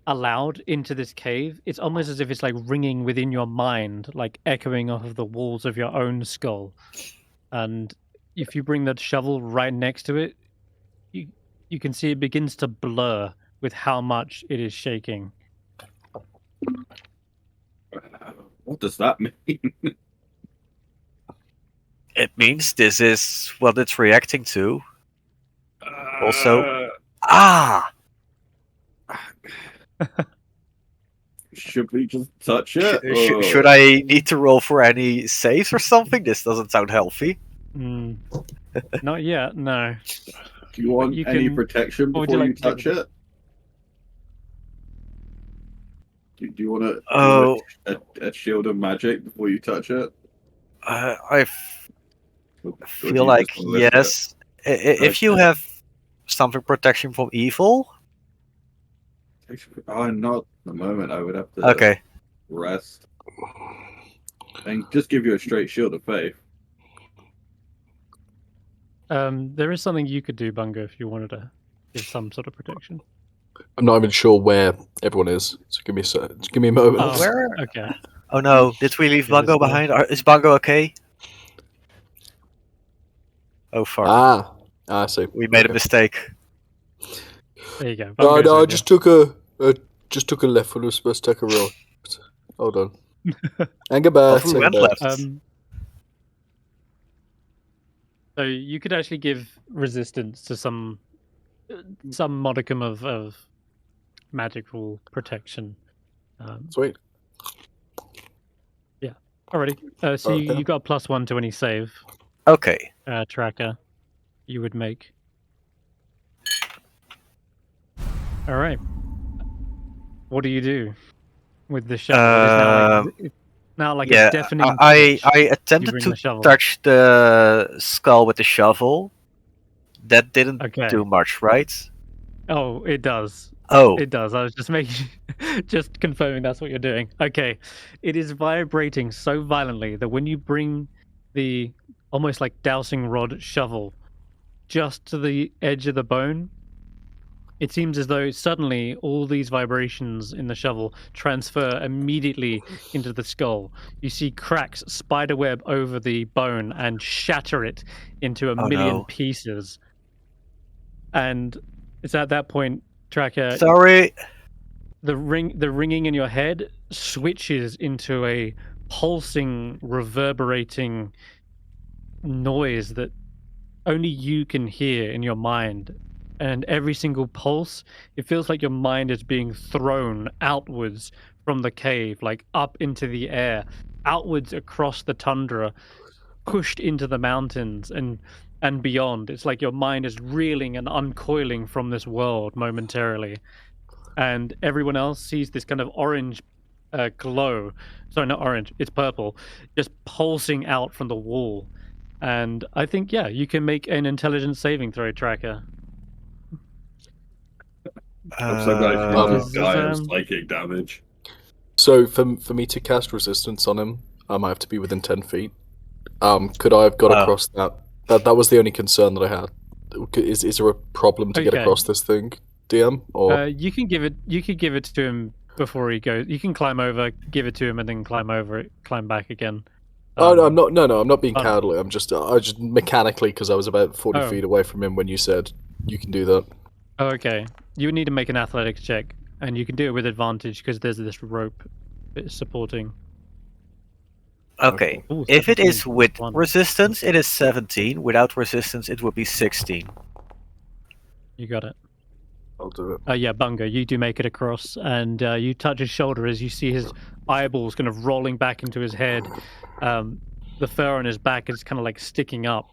aloud into this cave. It's almost as if it's like ringing within your mind, like echoing off of the walls of your own skull. And if you bring that shovel right next to it, you can see it begins to blur with how much it is shaking. What does that mean? It means this is what it's reacting to. Also, should we just touch it? Should I need to roll for any saves or something? This doesn't sound healthy. Not yet, no. Do you want any protection before you touch it? Do you want a shield of magic before you touch it? I feel like yes. If you have something protection from evil. Oh, not at the moment. I would have to rest. And just give you a straight shield of faith. There is something you could do, Bungo, if you wanted to give some sort of protection. I'm not even sure where everyone is, so give me a moment. Oh, where? Okay. Oh no! Did we leave Bungo behind? Is Bungo okay? Oh fuck! I see. We made a mistake. There you go. No, I just took a left when we were supposed to take a right. Hold on. And go back. We went left. So you could actually give resistance to some modicum of magical protection. Sweet. Yeah. Alrighty. So Okay. you got a +1 to any save Okay. tracker you would make. All right. What do you do with the shovel? It's now like yeah, a deafening I pitch. attempted bring to the shovel. touch the skull with the shovel. That didn't Okay. do much, right? Oh, it does. Oh, It does. I was just making, just confirming that's what you're doing. Okay. It is vibrating so violently that when you bring the almost like dowsing rod shovel just to the edge of the bone, it seems as though suddenly all these vibrations in the shovel transfer immediately into the skull. You see cracks spiderweb over the bone and shatter it into a Oh, million no. pieces. And it's at that point, Tracker, sorry. the ringing in your head switches into a pulsing, reverberating noise that only you can hear in your mind. And every single pulse, it feels like your mind is being thrown outwards from the cave, like up into the air, outwards across the tundra, pushed into the mountains and beyond. It's like your mind is reeling and uncoiling from this world momentarily. And everyone else sees this kind of orange glow. Sorry, not orange, it's purple, just pulsing out from the wall. And I think, yeah, you can make an intelligence saving throw, Tracker. I'm so glad you Um, got this guy Does, as psychic damage. So for me to cast resistance on him, I might have to be within 10 feet. Could I have got Oh. across that? That was the only concern that I had. Is there a problem to get Okay. across this thing, DM? Or you can give it to him before he goes. You can climb over, give it to him, and then climb over it, climb back again. oh no, I'm not. No, I'm not being oh, no. cowardly. I just mechanically because I was about 40 Oh. feet away from him when you said you can do that. Oh, okay. You would need to make an athletics check, and you can do it with advantage because there's this rope supporting. Okay. Ooh, If it is 17 with plus 1. resistance, it is 17. Without resistance, it would be 16. You got it. I'll do it. Yeah, Bungo, you do make it across, and you touch his shoulder as you see his eyeballs kind of rolling back into his head. The fur on his back is kind of like sticking up.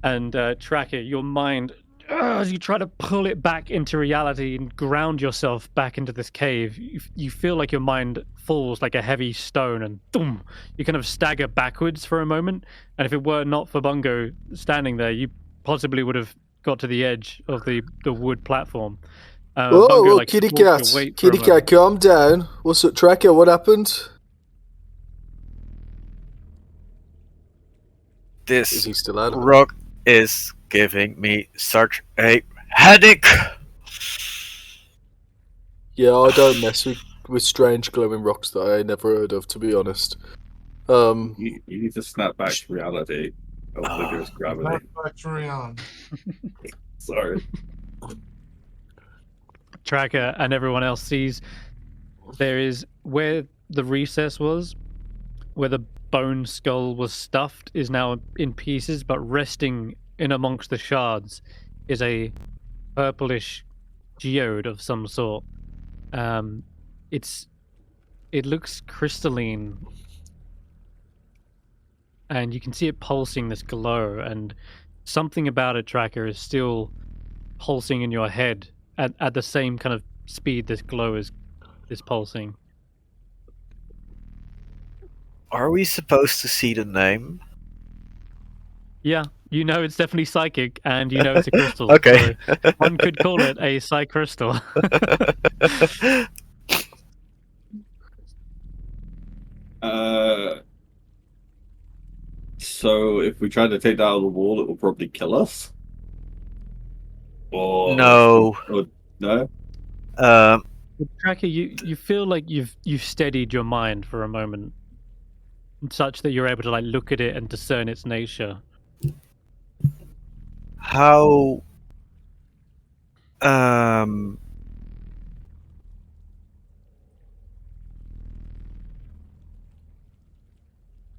And Tracker, your mind, as you try to pull it back into reality and ground yourself back into this cave, you feel like your mind falls like a heavy stone, and boom, you kind of stagger backwards for a moment. And if it were not for Bungo standing there, you possibly would have got to the edge of the wood platform. Bungo, like, kitty supports cat, your weight for a kitty cat, moment. calm down. What's up, Tracker? What happened? Is This he still out of it? rock is giving me such a headache. Yeah, I don't mess with strange glowing rocks that I never heard of, to be honest. You need to snap back to reality. Oh, there's gravity. Factory on. Sorry. Tracker and everyone else sees there is where the recess was, where the bone skull was stuffed, is now in pieces, but resting in amongst the shards is a purplish geode of some sort. It looks crystalline, and you can see it pulsing this glow, and something about it, Tracker, is still pulsing in your head at the same kind of speed this glow is pulsing. Are we supposed to see the name? Yeah, you know it's definitely psychic, and you know it's a crystal. Okay. So one could call it a psy crystal. So if we try to take that out of the wall, it will probably kill us. Or No. Or, no. Tracker, you feel like you've steadied your mind for a moment, such that you're able to like look at it and discern its nature. How?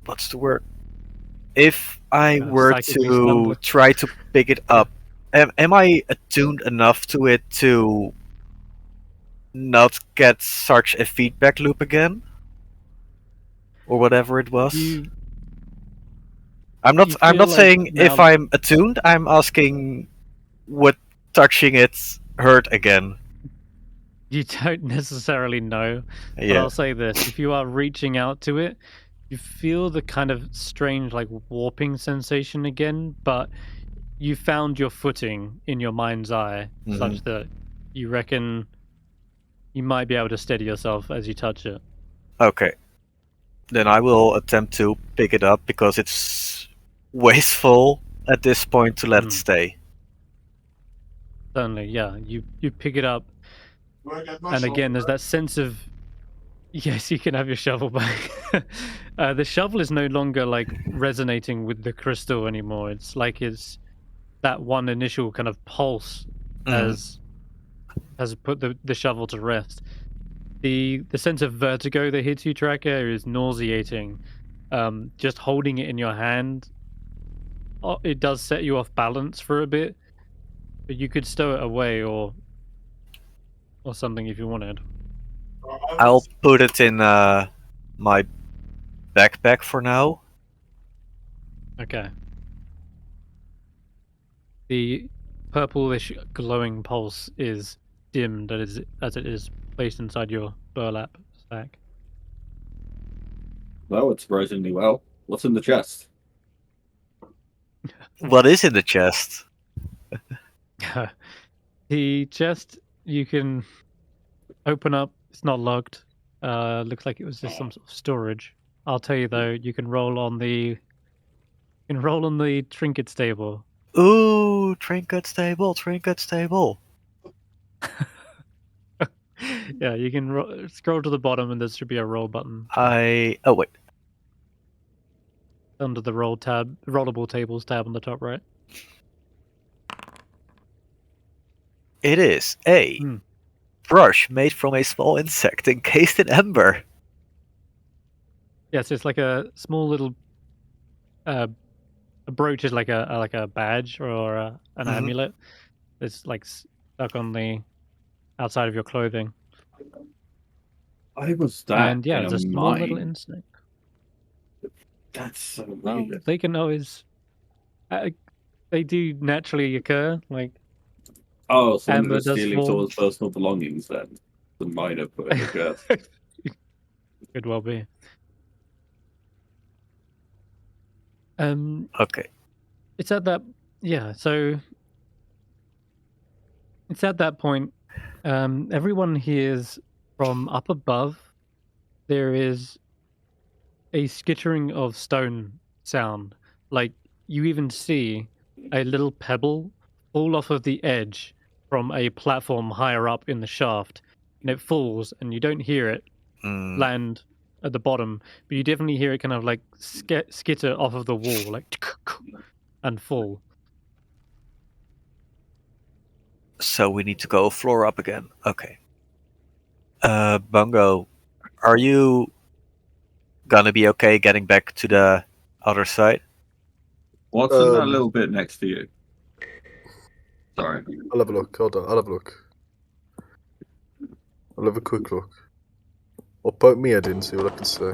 What's the word? If I were Psychically to stumble. try to pick it up, am I attuned enough to it to not get such a feedback loop again? or whatever it was. You I'm you not feel like saying if now- I'm attuned. I'm asking would touching it hurt again. you don't necessarily know, but Yeah. I'll say this: if you are reaching out to it, you feel the kind of strange, like warping sensation again. But you found your footing in your mind's eye, such that you reckon you might be able to steady yourself as you touch it. Okay. Then I will attempt to pick it up because it's wasteful at this point to let it stay. Certainly, yeah. You pick it up, Do I get my and again, shovel there's that sense of yes, you can have your shovel back. The shovel is no longer like resonating with the crystal anymore. It's like it's that one initial kind of pulse has put the shovel to rest. The sense of vertigo that hits you, Tracker, is nauseating. Just holding it in your hand, it does set you off balance for a bit, but you could stow it away or something if you wanted. I'll put it in my backpack for now. Okay. The purplish glowing pulse is dimmed as it is placed inside your burlap sack. Well, it's surprisingly well. What's in the chest? What is in the chest? The chest you can open up. It's not locked. Looks like it was just some sort of storage. I'll tell you though, you can roll on the trinket stable. Ooh, trinket stable, trinket stable. Yeah, you can scroll to the bottom and there should be a roll button Oh wait. under the roll tab, rollable tables tab on the top right. It is a brush made from a small insect encased in amber. Yes, it's like a small little a brooch is like a badge or an amulet. It's like stuck on the outside of your clothing. I was that And yeah, in it's a a small little mine. insect. That's so Well, weird. they can always they do naturally occur. Like Oh, so amber was does stealing form. someone's personal belongings then. The miner put in the chest. Could well be. Okay. It's at that so it's at that point. Everyone hears from up above. There is a skittering of stone sound. Like you even see a little pebble fall off of the edge from a platform higher up in the shaft, and it falls, and you don't hear it land at the bottom, but you definitely hear it kind of like skitter off of the wall, like and fall. So we need to go floor up again. Okay. Bungo, are you gonna be okay getting back to the other side? What's in that little bit next to you? Sorry. I'll have a look. Hold on. I'll have a look. I'll have a quick look. I'll poke my head in, see what I can see.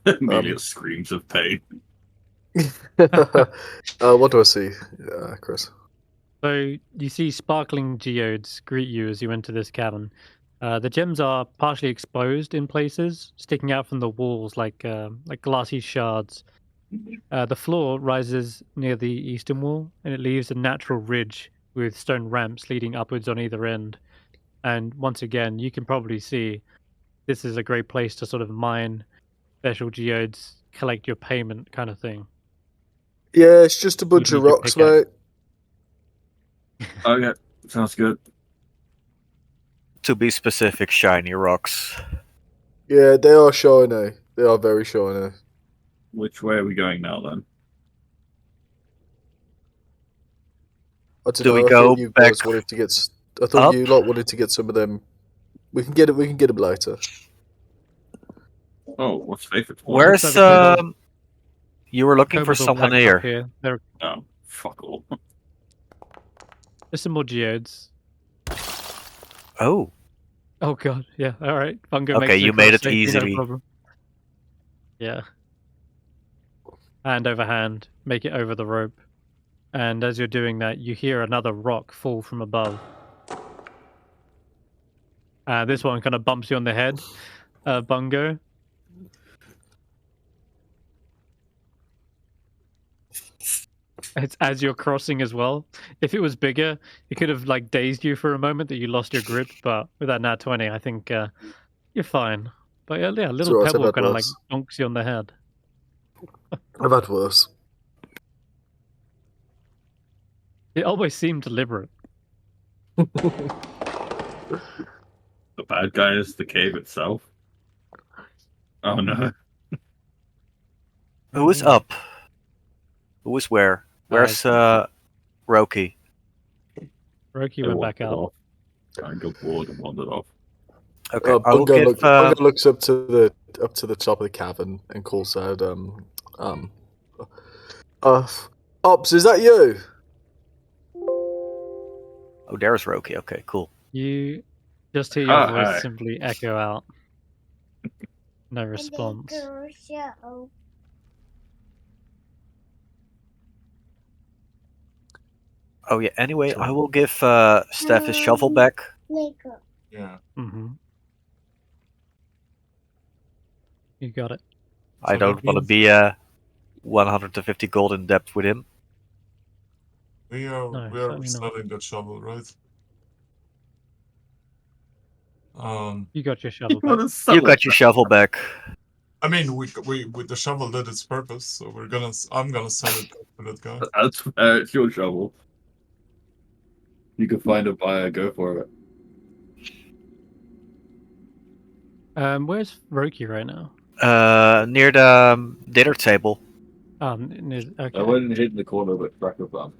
Amelia screams of pain. What do I see, Chris? So you see sparkling geodes greet you as you enter this cavern. The gems are partially exposed in places, sticking out from the walls like glassy shards. The floor rises near the eastern wall, and it leaves a natural ridge with stone ramps leading upwards on either end. And once again, you can probably see this is a great place to sort of mine special geodes, collect your payment kind of thing. Yeah, it's just a bunch of need to rocks, pick up. mate. Okay, sounds good. To be specific, shiny rocks. Yeah, they are shiny. They are very shiny. Which way are we going now then? I don't Do know. we I go thought you back guys wanted to get. I thought up? you lot wanted to get some of them. We can get it. We can get them later. Oh, what's favorite? Where's Looks like the you were looking for kobolds all someone packed up here. There Oh, fuck all. there's some more geodes. Oh, Oh god, yeah. All right, Bungo Okay, makes you across made it safety, easily. No problem. Yeah. Hand over hand, make it over the rope. And as you're doing that, you hear another rock fall from above. This one kind of bumps you on the head, Bungo. It's as you're crossing as well. If it was bigger, it could have like dazed you for a moment that you lost your grip. But with that nat 20, I think you're fine. But yeah, a little alright, I've pebble had kind of like worse. bonks you on the head. I've had worse. It always seemed deliberate. The bad guy is the cave itself. Oh no. Who is up? Who is where? Where's Roki? Roki I went back wandered out. off. I got bored and wandered off. Okay, I will give. Bungo looks up to the top of the cavern and calls out, Ops, is that you? Oh, there's Roki. Okay, cool. You just hear your voice Hi. simply echo out. No response. Oh yeah. Anyway, I will give Stef his shovel back. Yeah. Mm-hmm. You got it. I So don't that want to means- be 150 gold in debt with him. We No, are certainly not. selling that shovel, right? You got your shovel You wanna back. sell You it? got your shovel back. I mean, we the shovel did its purpose, so I'm gonna sell it back to that guy. That's fair. It's your shovel. You can find a buyer. Go for it. Where's Roki right now? Near the dinner table. Okay, I went and hid in the corner with Cracker Bomb.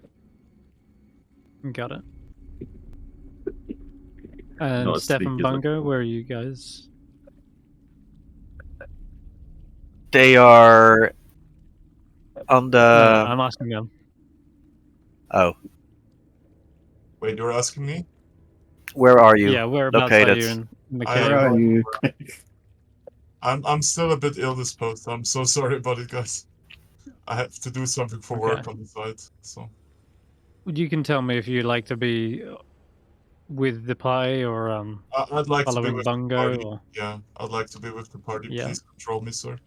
got it. And Not as Steph sneaky and as I Bungo, thought. where are you guys? They are on the. No, I'm asking them. Oh, Wait, you're asking me? where are you? Yeah, whereabouts are you in the I- cave? Where are you? I'm still a bit ill disposed. I'm so sorry about it, guys. I have to do something for work Okay. on the side, so You can tell me if you like to be with the pie or I'd like to be following with the Bungo. party. Or... Yeah, I'd like to be with the party. Yeah. Please control me, sir.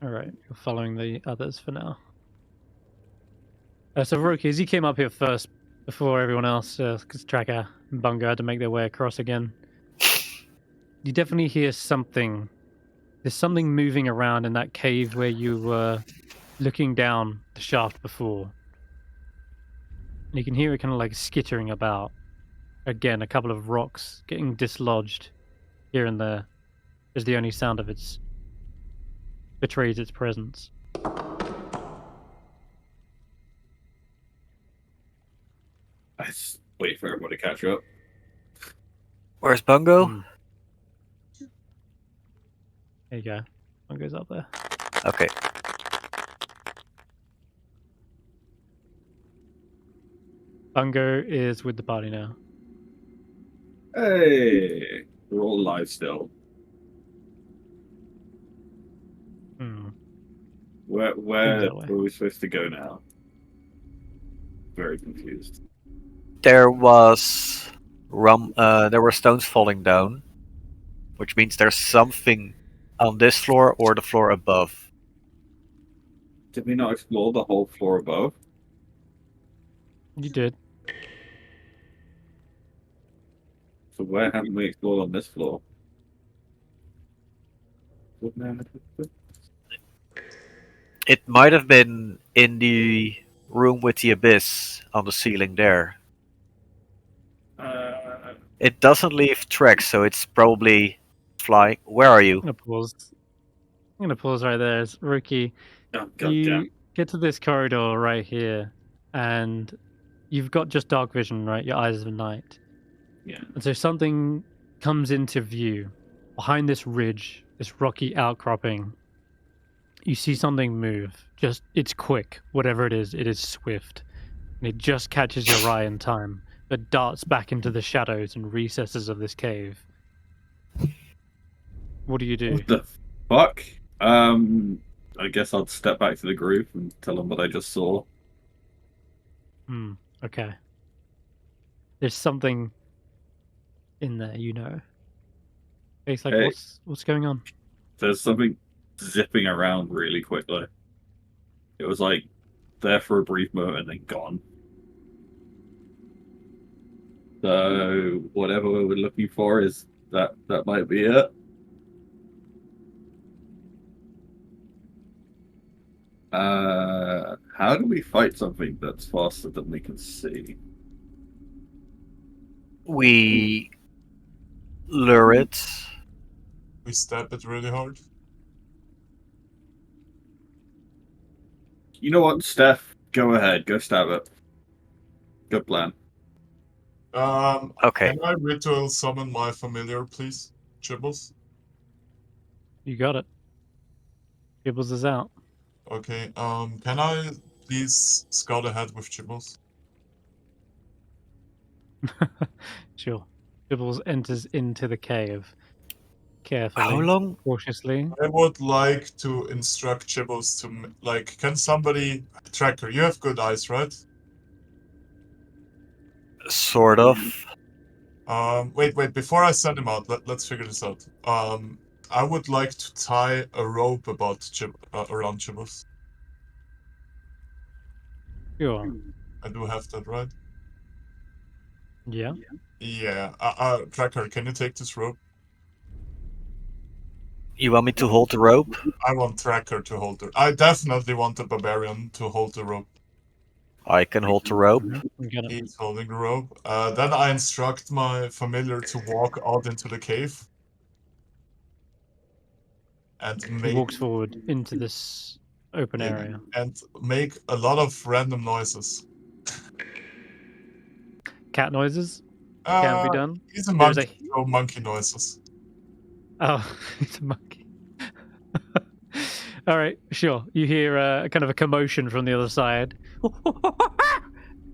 All right, you're following the others for now. So Roki, as you came up here first, before everyone else, because Tracker and Bungo had to make their way across again, you definitely hear something. There's something moving around in that cave where you were looking down the shaft before. And you can hear it kind of like skittering about. Again, a couple of rocks getting dislodged here and there is the only sound of its betrays its presence. Wait for everyone to catch up. Where's Bungo? Hmm. There you go. One goes up there. Okay. Bungo is with the party now. Hey, we're all alive still. Hmm. Where that way. are we supposed to go now? Very confused. There was there were stones falling down, which means there's something on this floor or the floor above. Did we not explore the whole floor above? You did. So where haven't we explored on this floor? It might have been in the room with the abyss on the ceiling there. It doesn't leave tracks, so it's probably flying. Where are you? I'm gonna pause right there. It's Roki. Oh, God You damn. get to this corridor right here, and you've got just dark vision, right? Your eyes of night. Yeah. And so something comes into view behind this ridge, this rocky outcropping. You see something move. Just it's quick. Whatever it is swift. And it just catches your eye in time, but darts back into the shadows and recesses of this cave. What do you do? What the fuck? I guess I'll step back to the group and tell them what I just saw. Okay. There's something in there, you know. It's like, Hey. what's going on? There's something zipping around really quickly. It was like there for a brief moment and then gone. So whatever we were looking for is that might be it. How do we fight something that's faster than we can see? We lure it. We stab it really hard. You know what, Steph? Go ahead, go stab it. Good plan. Okay. Can I ritual summon my familiar, please? Chibbles? You got it. Gibbles is out. Okay, can I please scout ahead with Chibbles? Sure. Gibbles enters into the cave. Carefully. How long? Cautiously. I would like to instruct Chibbles to, like, can somebody... Tracker, you have good eyes, right? Sort of. Wait, before I send him out, let's figure this out. I would like to tie a rope about around Chibbles. Sure. I do have that, right? Yeah. Yeah. Tracker, can you take this rope? You want me to hold the rope? I want Tracker to hold it. I definitely want the Barbarian to hold the rope. I can hold the rope. We got it. He's holding the rope. Then I instruct my familiar to walk out into the cave. And He make walks forward into this open area. and make a lot of random noises. Cat noises can be done. He's a There's monkey, so monkey noises. Oh, it's a monkey. All right, sure. You hear kind of a commotion from the other side,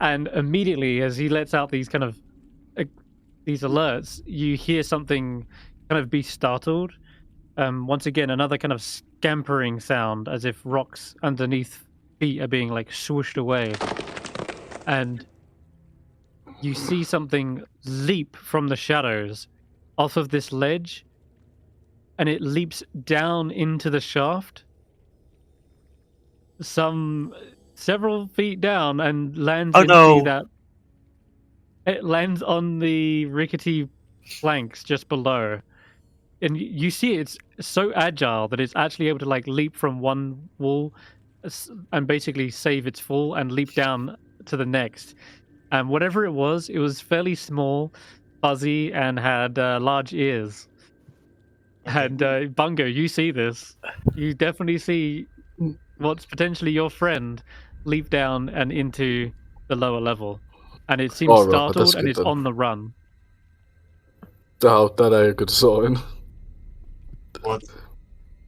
and immediately, as he lets out these kind of these alerts, you hear something kind of be startled. Once again, another kind of scampering sound, as if rocks underneath feet are being like swooshed away, and you see something leap from the shadows off of this ledge, and it leaps down into the shaft, several feet down, and lands into that. It lands on the rickety planks just below, and you see it's so agile that it's actually able to like leap from one wall and basically save its fall and leap down to the next. And whatever it was fairly small, fuzzy, and had large ears. Okay. And Bungo, you see this. You definitely see what's potentially your friend leap down and into the lower level. And it seems Alright, startled that's and good it's then. on the run. That ain't a good sign. What?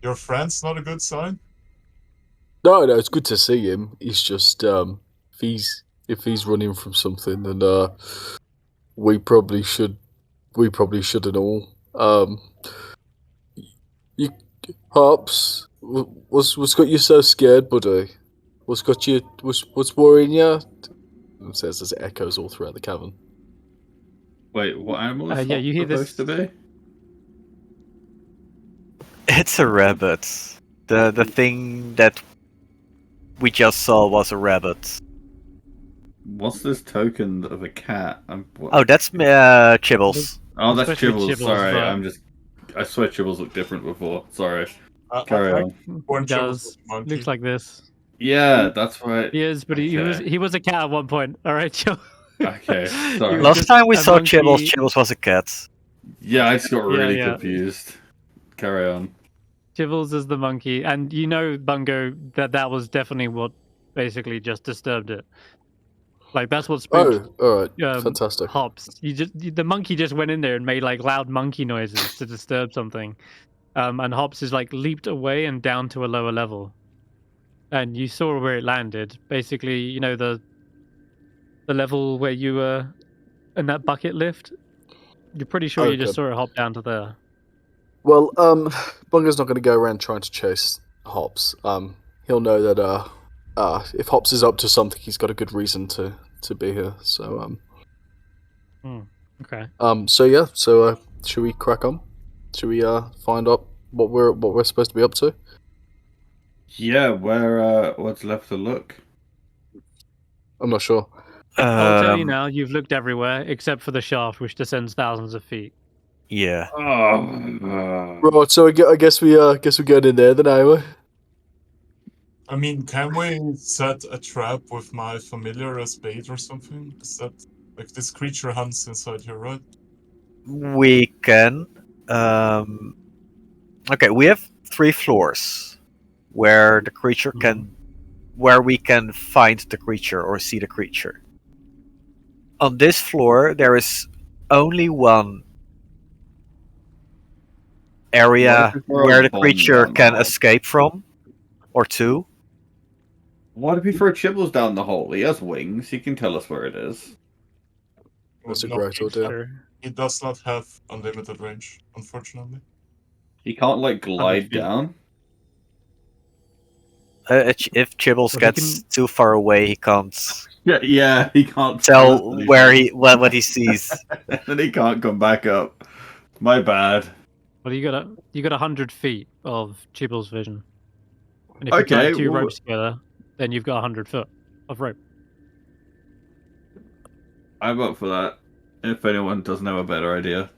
Your friend's not a good sign? No, it's good to see him. He's just if he's running from something, then we probably shouldn't all. You Hops, what's got you so scared, buddy? What's worrying you? It says as it echoes all throughout the cavern. Wait, what animal is Yeah, you hear supposed this. to be? It's a rabbit. The thing that we just saw was a rabbit. What's this token of a cat? Oh, that's Chibbles. Oh, that's It's supposed to be Chibbles. Sorry, but- I swear Chibbles looked different before. Sorry. I Carry on. born He Chibbles does. was a monkey. Looks like this. Yeah, that's right. He is, but he was a cat at one point. All right, chill. Okay, He sorry. was Last just time we a saw monkey. Chibbles was a cat. Yeah, I just got really yeah. confused. Carry on. Chibbles is the monkey, and you know, Bungo, that was definitely what basically just disturbed it. Like that's what spooked Oh, alright, fantastic. Hops. The monkey just went in there and made like loud monkey noises to disturb something, and Hops is like leaped away and down to a lower level, and you saw where it landed. Basically, you know the level where you were in that bucket lift. You're pretty sure you just Okay. saw it hop down to there. Well, Bunga's not going to go around trying to chase Hops. He'll know that if Hops is up to something, he's got a good reason to be here. So Okay. So should we crack on? Should we find out what we're supposed to be up to? Yeah, where what's left to look? I'm not sure. I'll tell you now, you've looked everywhere except for the shaft, which descends thousands of feet. Yeah. Oh, Right, so I guess we get in there then, anyway. I mean, can we set a trap with my familiar as bait or something? Is that like this creature hunts inside here, right? We can. Okay, we have 3 floors where the creature where we can find the creature or see the creature. On this floor, there is only one area where the creature can escape from, or 2. What if he throw Chibbles down the hole? He has wings. He can tell us where it is. That's a No, great idea. Sure. He does not have unlimited range, unfortunately. He can't like 100 glide feet. down. If Chibbles Well, he gets too far away, he can't Yeah, he can't tell where what he sees. then he can't come back up. My bad. Well, you got 100 feet of Chibbles vision, and if you Okay, tie 2 well- ropes together, then you've got 100 foot of rope. I'm up for that. If anyone doesn't have a better idea.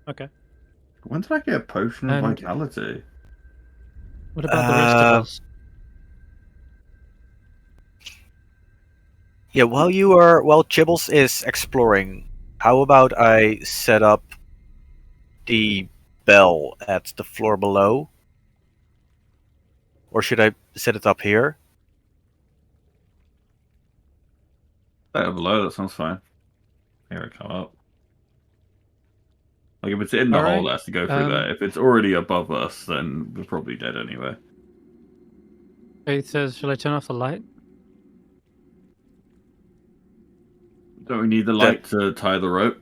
Okay. When did I get a potion of And- vitality? What about the rest of us? Yeah, while Chibbles is exploring, how about I set up the bell at the floor below? Or should I set it up here? Below, that sounds fine. Here I come up. Like if it's in the hole, Alright, it has to go through there. If it's already above us, then we're probably dead anyway. Faith says, shall I turn off the light? Don't we need the light to tie the rope?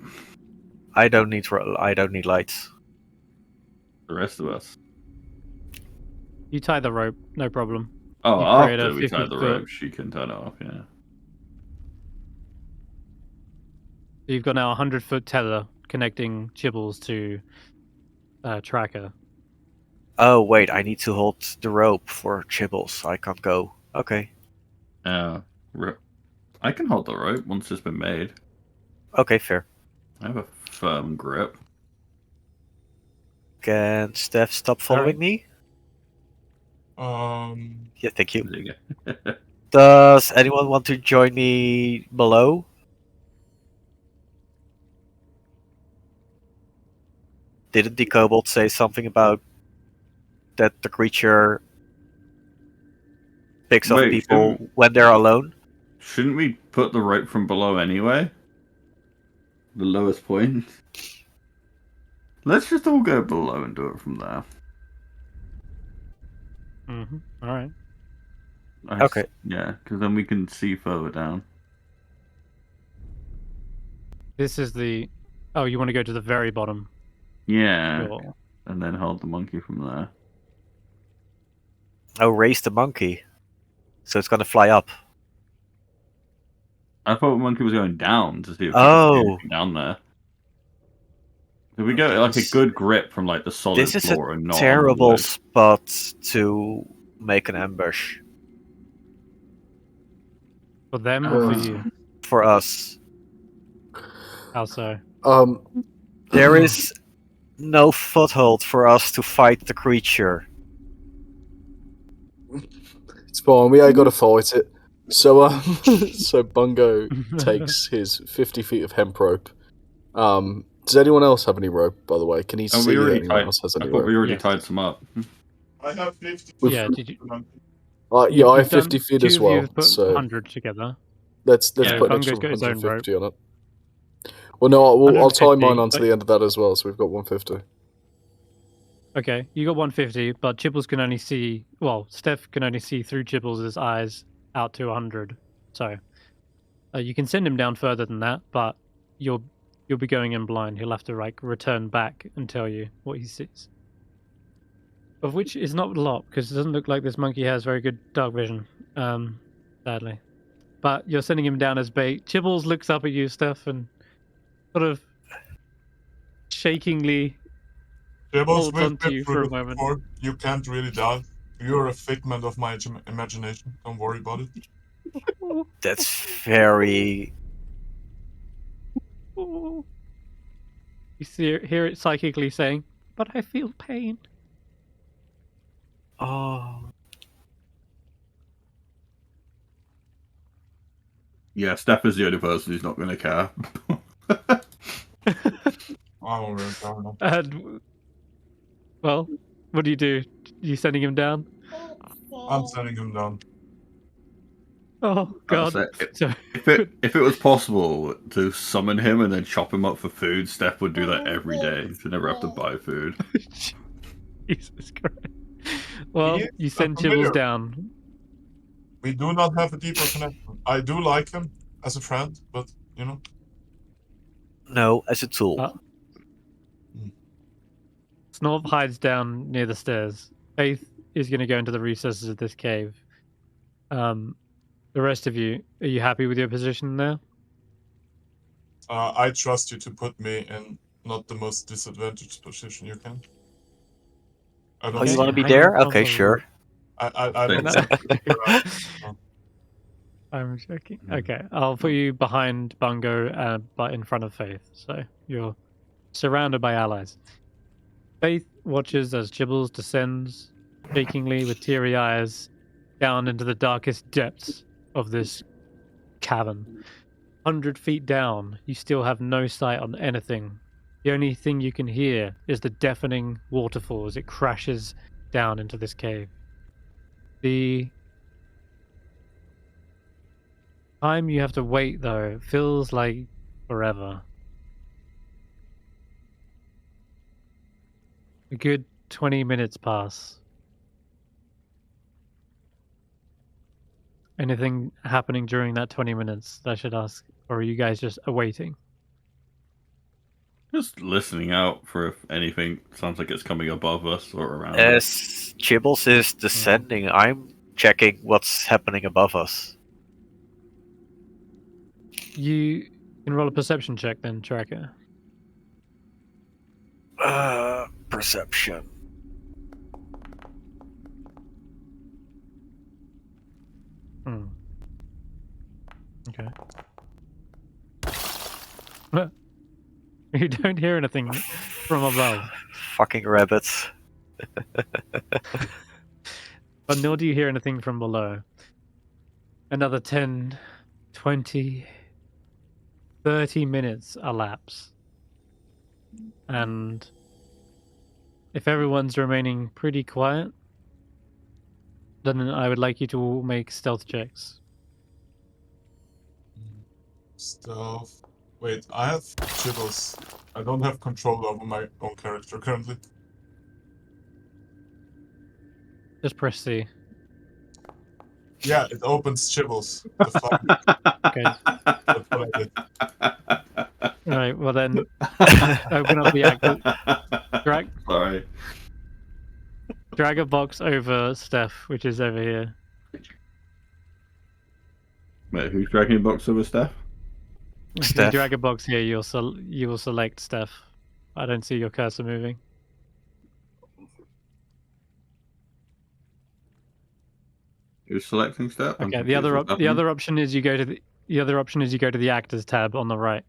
I don't need lights. The rest of us. You tie the rope, no problem. Oh, You create after a we tie 50 the foot- rope, she can turn it off, yeah. You've got now a 100-foot tether connecting Chibbles to Tracker. Oh wait, I need to hold the rope for Chibbles. I can't go. Okay. I can hold the rope once it's been made. Okay, fair. I have a firm grip. Can Steph stop following me? Yeah, thank you. There you go. Does anyone want to join me below? Didn't the kobold say something about that the creature picks off Wait, people when they're alone? Shouldn't we put the rope from below anyway? The lowest point? Let's just all go below and do it from there. All right. Okay. Yeah, because then we can see further down. This is the... Oh, you want to go to the very bottom? Yeah, Sure. and then hold the monkey from there. Oh, raise the monkey. So it's gonna fly up. I thought the monkey was going down to see if we could see Oh. anything down there. Did we get like a good grip from like the solid This is floor and a not on the terrible wood? spot to make an ambush. For them or for you? For us. How so? There is no foothold for us to fight the creature. It's fine. We ain't got to fight it. So so Bungo takes his 50 feet of hemp rope. Does anyone else have any rope? By the way, can he see we that already anyone tied. else has I any thought rope? we already Yes. tied some up. I have 50. Yeah, did you... Yeah, I You've have done- 50 feet two as of you well. have put So 100 together. let's Yeah, put an Bungo's extra got his own rope. 150 on it. Well, no, I'll tie 150, mine onto but- the end of that as well. So we've got 150. Okay, you got 150, but Chibbles can only see... Well, Steph can only see through Chibbles' eyes out to 100. So you can send him down further than that, but you're you'll be going in blind. He'll have to return back and tell you what he sees. Of which is not a lot, because it doesn't look like this monkey has very good dark vision, sadly. But you're sending him down as bait. Chibbles looks up at you, Stef, and sort of shakingly Chibbles, holds we've onto been you for through a this moment. before. You can't really die. You're a figment of my imagination. Don't worry about it. That's very. You hear it psychically saying, "But I feel pain." Oh. Yeah, Steph is the only person who's not going to care. I don't really care enough. And well, what do? You sending him down? I'm sending him down. Oh God! So, If it was possible to summon him and then chop him up for food, Steph would do that every day to never have to buy food. Jesus Christ! Well, He is you send familiar. Chibbles down. We do not have a deeper connection. I do like him as a friend, but you know. No, as a tool. Snorv hides down near the stairs. Faith is going to go into the recesses of this cave. The rest of you, are you happy with your position there? I trust you to put me in not the most disadvantaged position you can. I don't Oh, you see- want to be hanging there? from Okay, the sure. I don't No. see I'm joking. Okay, I'll put you behind Bungo, but in front of Faith, so you're surrounded by allies. Faith watches as Chibbles descends, shakingly with teary eyes, down into the darkest depths of this cavern. 100 feet down, you still have no sight on anything. The only thing you can hear is the deafening waterfall as it crashes down into this cave. The time you have to wait, though, feels like forever. A good 20 minutes pass. Anything happening during that 20 minutes that I should ask? Or are you guys just awaiting? Just listening out for if anything sounds like it's coming above us or around us. As Chibbles is descending, I'm checking what's happening above us. You can roll a perception check then, Tracker. Perception. Okay. You don't hear anything from above. Fucking rabbits. But nor do you hear anything from below. Another 10, 20, 30 minutes elapse. And if everyone's remaining pretty quiet, then I would like you to all make stealth checks. Stuff. Wait, I have Chibbles. I don't have control over my own character currently. Just press C. Yeah, it opens Chibbles. The fuck? Okay. That's what I did. Right, well then, open up the actor. Sorry. Drag a box over Steph, which is over here. Wait, who's dragging a box over Steph? If you Steph. drag a box here, you will select Steph. I don't see your cursor moving. Who's selecting Steph? I'm Okay, the confused what's happening. other option is you go to the actors tab on the right,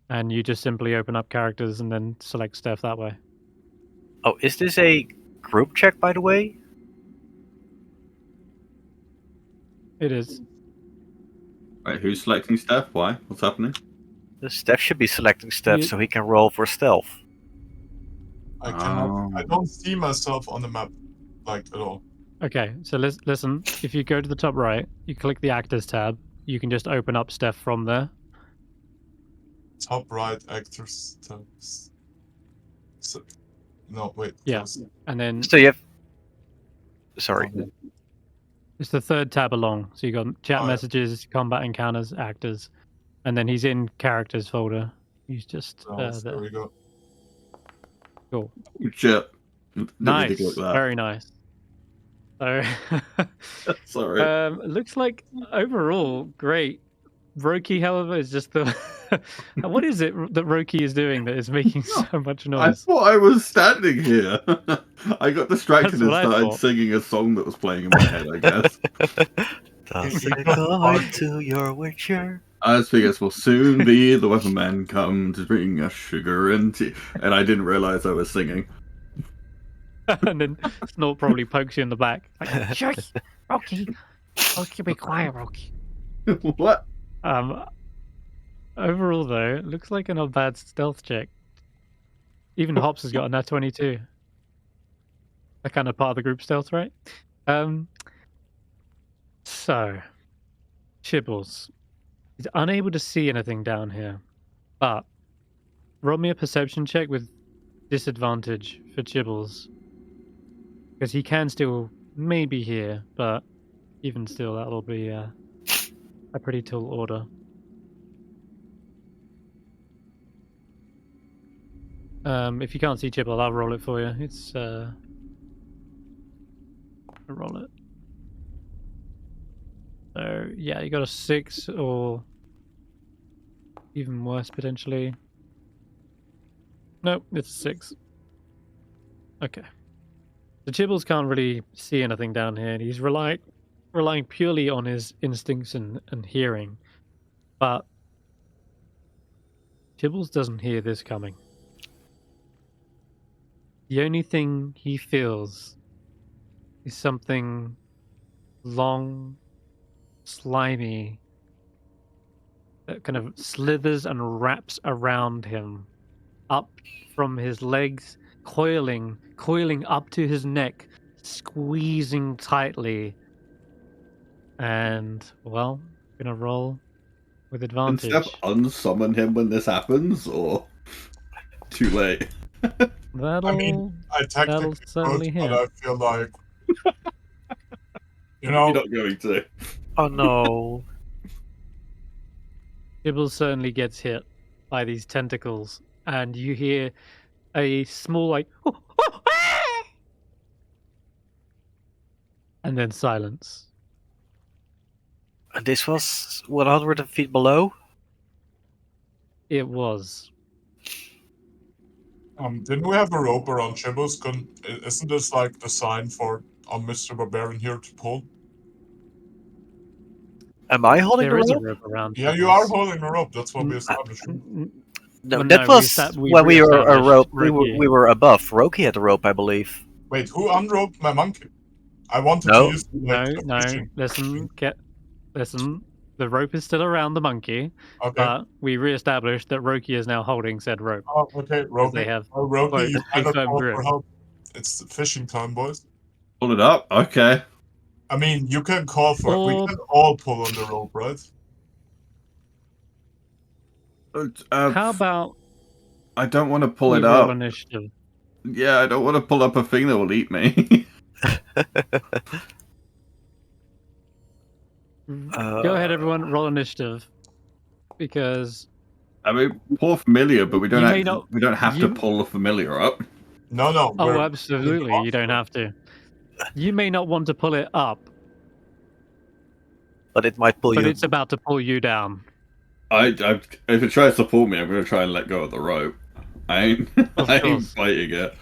and you just simply open up characters and then select Steph that way. Oh, is this a group check, by the way? It is. Right, who's selecting Steph? Why? What's happening? Steph should be selecting Steph You- so he can roll for stealth. I cannot. Oh. I don't see myself on the map, like at all. Okay, so listen. If you go to the top right, you click the actors tab. You can just open up Steph from there. Top right actors tabs. So, no, wait. Yeah. close. And then So you have. Sorry. it's the third tab along. So you got chat Oh, yeah. messages, combat encounters, actors, and then he's in characters folder. He's just There there. we go. Cool. Shit. Didn't mean to Nice. click that. Very nice. So, Sorry. looks like overall great. Roki, however, is just the. What is it that Roki is doing that is making so much I noise? thought I was standing here. I got distracted That's and what I started thought. singing a song that was playing in my head, I guess. Toss You a got coin fucked. to your witcher. As figures will soon be, the weathermen come to bring us sugar and tea. And I didn't realize I was singing. And then Snort probably pokes you in the back. Like, shush, Roki. Roki, be quiet, Roki. What? Overall, though, it looks like a not bad stealth check. Even Hops has got a nat 22. A kind of part of the group stealth, right? So, Chibbles. He's unable to see anything down here, but roll me a perception check with disadvantage for Chibbles. Because he can still maybe hear, but even still, that'll be a pretty tall order. If you can't see Chibble, I'll roll it for you. It's I'll roll it. So yeah, you got a 6 or even worse potentially. Nope, it's a 6. Okay. The Chibbles can't really see anything down here, and he's relying purely on his instincts and hearing. But Chibbles doesn't hear this coming. The only thing he feels is something long, slimy, that kind of slithers and wraps around him, up from his legs, coiling up to his neck, squeezing tightly. And, well, I'm gonna roll with Can advantage. Stef unsummon him when this happens, or too late? That'll, I mean, I technically that'll certainly could, hit. but I feel like, You're not going to. Oh no. Gibble certainly gets hit by these tentacles, and you hear a small, like, and then silence. And this was 100 feet below? It was. didn't we have a rope around Chibos? Isn't this like the sign for Mr. Barbarian here to pull? Am I holding There the is a rope? rope around. Yeah, you are holding a rope. That's what we established. No, Well, that no, was we when we were a re-established rope. Roki. We were above. Roki had the rope, I believe. Wait, who unroped my monkey? I wanted No. to use like, No, the fishing. Listen. The rope is still around the monkey, Okay. but we re-established that Roki is now holding said rope. Oh, okay, Roki. They have Roki, quote, you a better firm call grip. for help. It's fishing time, boys. Pull it up? Okay. I mean, you can call for it. Or- We can all pull on the rope, right? How about I don't want to pull we it roll up. initiative? Yeah, I don't want to pull up a thing that will eat me. Go ahead, everyone. Roll initiative, because I mean, pull familiar, but we don't. You may not- we don't have to pull the familiar up. No. oh, we're- absolutely, you don't have to. You may not want to pull it up, But it might pull but you. it's about to pull you down. If it tries to pull me, I'm going to try and let go of the rope. I ain't. Of I ain't course. fighting it.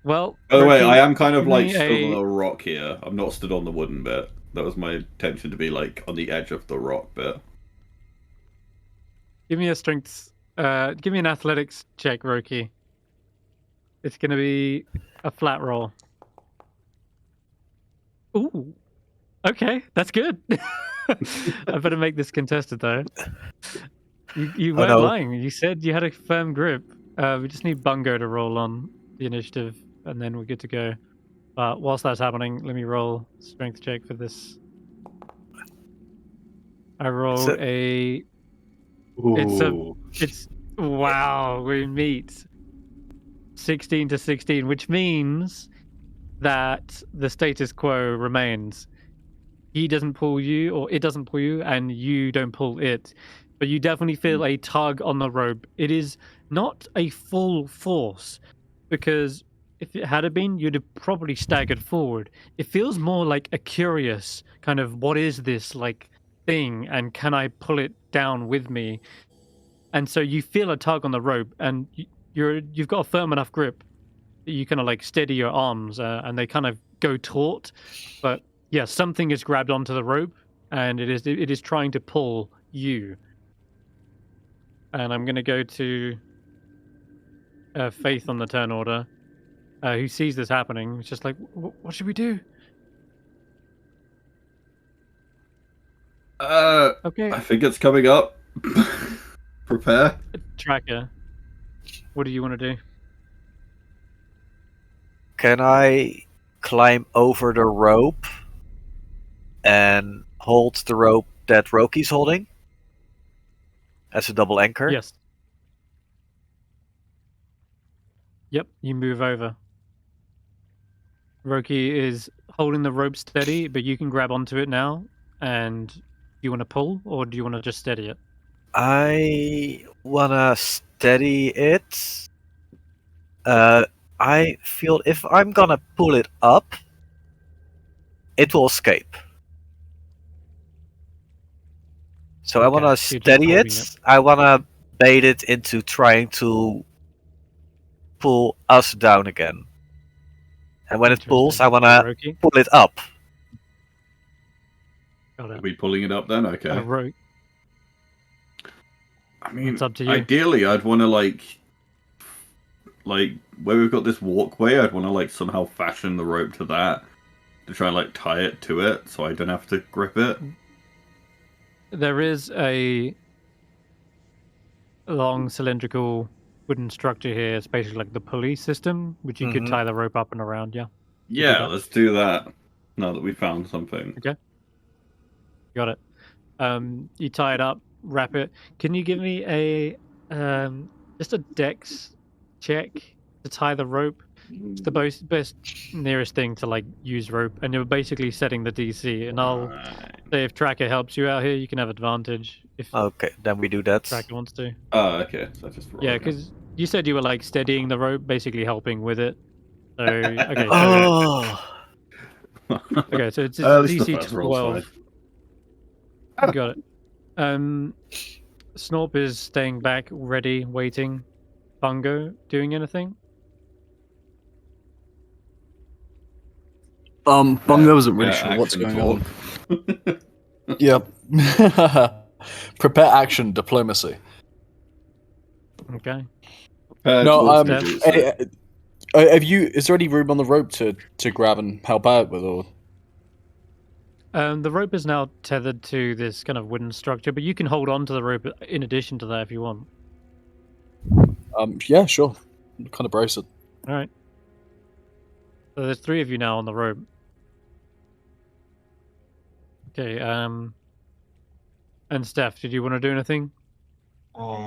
Well, By the way, Roki, I am kind of give like me stood on a rock here. I'm not stood on the wooden bit. That was my intention to be like on the edge of the rock bit. Give me a strength. Give me an athletics check, Roki. It's going to be a flat roll. Ooh. Okay, that's good. I better make this contested though. You weren't no. lying. You said you had a firm grip. We just need Bungo to roll on the initiative, and then we're good to go. But whilst that's happening, let me roll strength check for this. I rolled It's wow. We meet 16 to 16, which means that the status quo remains. he doesn't pull you, or it doesn't pull you, and you don't pull it. But you definitely feel a tug on the rope. It is not a full force, because if it had been, you'd have probably staggered forward. It feels more like a curious kind of, what is this like thing, and can I pull it down with me? And so you feel a tug on the rope, and you've got a firm enough grip that you kind of like steady your arms, and they kind of go taut. But yeah, something is grabbed onto the rope, and it is trying to pull you. And I'm going to go to Faith on the turn order, who sees this happening. It's just like, what should we do? Okay. I think it's coming up. Prepare. Tracker, what do you want to do? Can I climb over the rope and hold the rope that Roki's holding as a double anchor? Yes. Yep, you move over. Roki is holding the rope steady, but you can grab onto it now. And do you want to pull, or do you want to just steady it? I wanna steady it. I feel if I'm gonna pull it up, it will escape. So I Okay, wanna so you're just steady holding it. it. I wanna bait it into trying to pull us down again. And when it pulls, I Interesting. wanna Roki? pull it up. Got Are it. we pulling it up then? Okay. I mean, it's up to you. ideally, I'd want to like where we've got this walkway. I'd want to like somehow fashion the rope to that to try and like tie it to it, so I don't have to grip it. There is a long cylindrical wooden structure here. It's basically like the pulley system, which you could tie the rope up and around. Yeah. Yeah, that. let's do that. Now that we found something. Okay. Got it. You tie it up, wrap it. Can you give me a just a dex check to tie the rope? It's the best nearest thing to like use rope, and you're basically setting the DC. And I'll say if Tracker helps you out here, you can have advantage if Okay, then we do that. Tracker wants to. Oh, okay. So I just roll Yeah, again. because you said you were like steadying the rope, basically helping with it. So okay, Oh, okay, so it's At least the DC first roll's 12. Got it. Snorp is staying back, ready, waiting. Bungo doing anything? Bungo wasn't really Yeah, sure what's action going talk. on. Yep. Prepare action diplomacy. Okay. No, Towards me, have you? Is there any room on the rope to grab and help out with, or? The rope is now tethered to this kind of wooden structure, but you can hold on to the rope in addition to that if you want. Yeah, sure. Kind of brace it. All right. So there's 3 of you now on the rope. Okay. And Steph, did you want to do anything?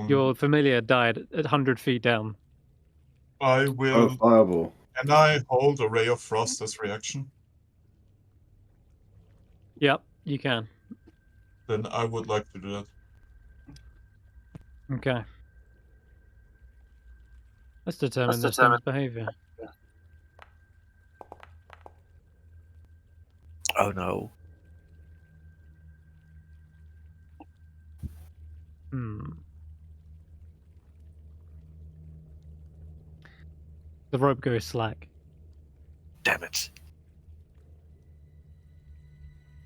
Your familiar died at 100 feet down. I Oh, will. fireball. Can I hold a ray of frost as reaction? Yep, you can. Then I would like to do that. Okay. Let's determine this thing's behavior. oh no. The rope goes slack. Damn it.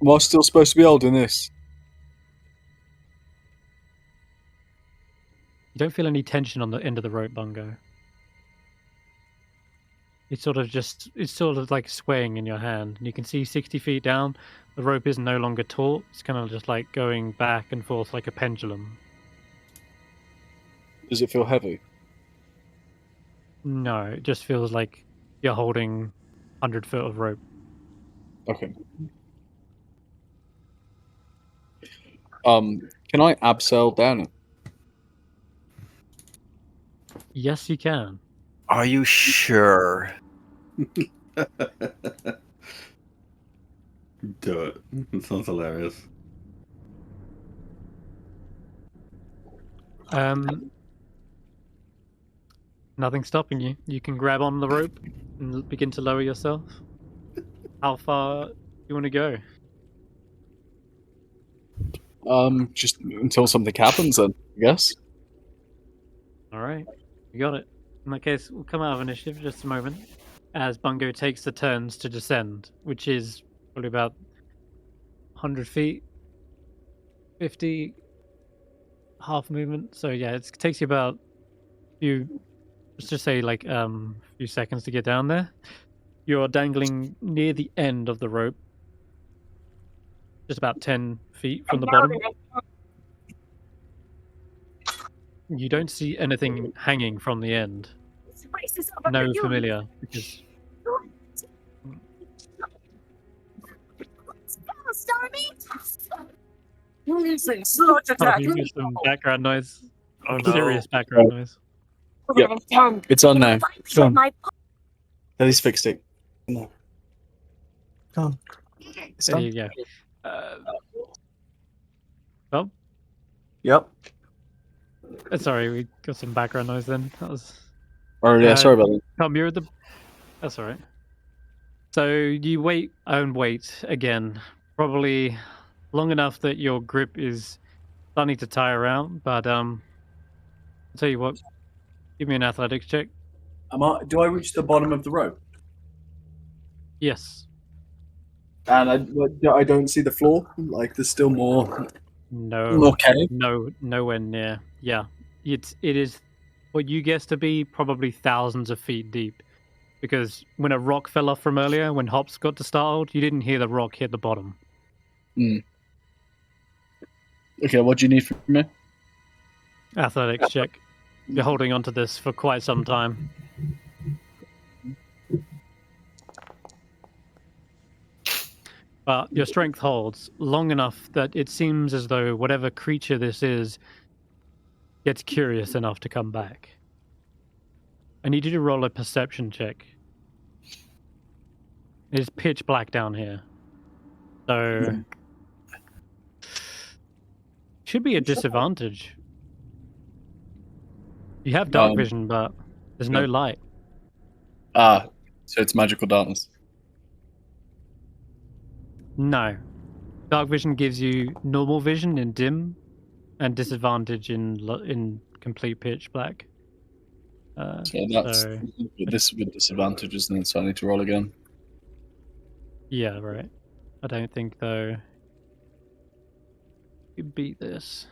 Am I still supposed to be holding this? You don't feel any tension on the end of the rope, Bungo. It's sort of like swaying in your hand. And you can see 60 feet down, the rope is no longer taut. It's kind of just like going back and forth like a pendulum. Does it feel heavy? No, it just feels like you're holding 100 foot of rope. Okay. Can I abseil down it? Yes, you can. Are you sure? Do it. It sounds hilarious. Nothing stopping you. You can grab on the rope and begin to lower yourself. How far do you want to go? Just until something happens, then I guess. All right, you got it. In that case, we'll come out of initiative in just a moment as Bungo takes the turns to descend, which is probably about 100 feet, 50, half movement. So yeah, it takes you about let's just say like a few seconds to get down there. You're dangling near the end of the rope, just about 10 feet from the bottom. You don't see anything hanging from the end. No familiar. Because... Oh, you hear some background noise. Oh no. Serious background noise. Yep. It's on now. Go on. At least fixed it. No. Go on. It's There done. you go. Oh, Yep. sorry, we got some background noise then. That was... Oh yeah, sorry about that. Tom, you're at the... That's alright. So you wait and wait again. Probably long enough that your grip is starting to tire around, but I'll tell you what, give me an athletics check. Do I reach the bottom of the rope? Yes. And I don't see the floor. Like there's still more. No. Okay. No, nowhere near. Yeah. It is what you guess to be probably thousands of feet deep. Because when a rock fell off from earlier, when Hops got startled, you didn't hear the rock hit the bottom. Okay, what do you need from me? Athletics check. You're holding onto this for quite some time. But your strength holds long enough that it seems as though whatever creature this is gets curious enough to come back. I need you to roll a perception check. It's pitch black down here. So... should be a disadvantage. You have dark vision, but there's no light. So it's magical darkness. No. Dark vision gives you normal vision in dim, and disadvantage in complete pitch black. So that's this with disadvantage, isn't it? So I need to roll again. Yeah, right. I don't think though you beat this.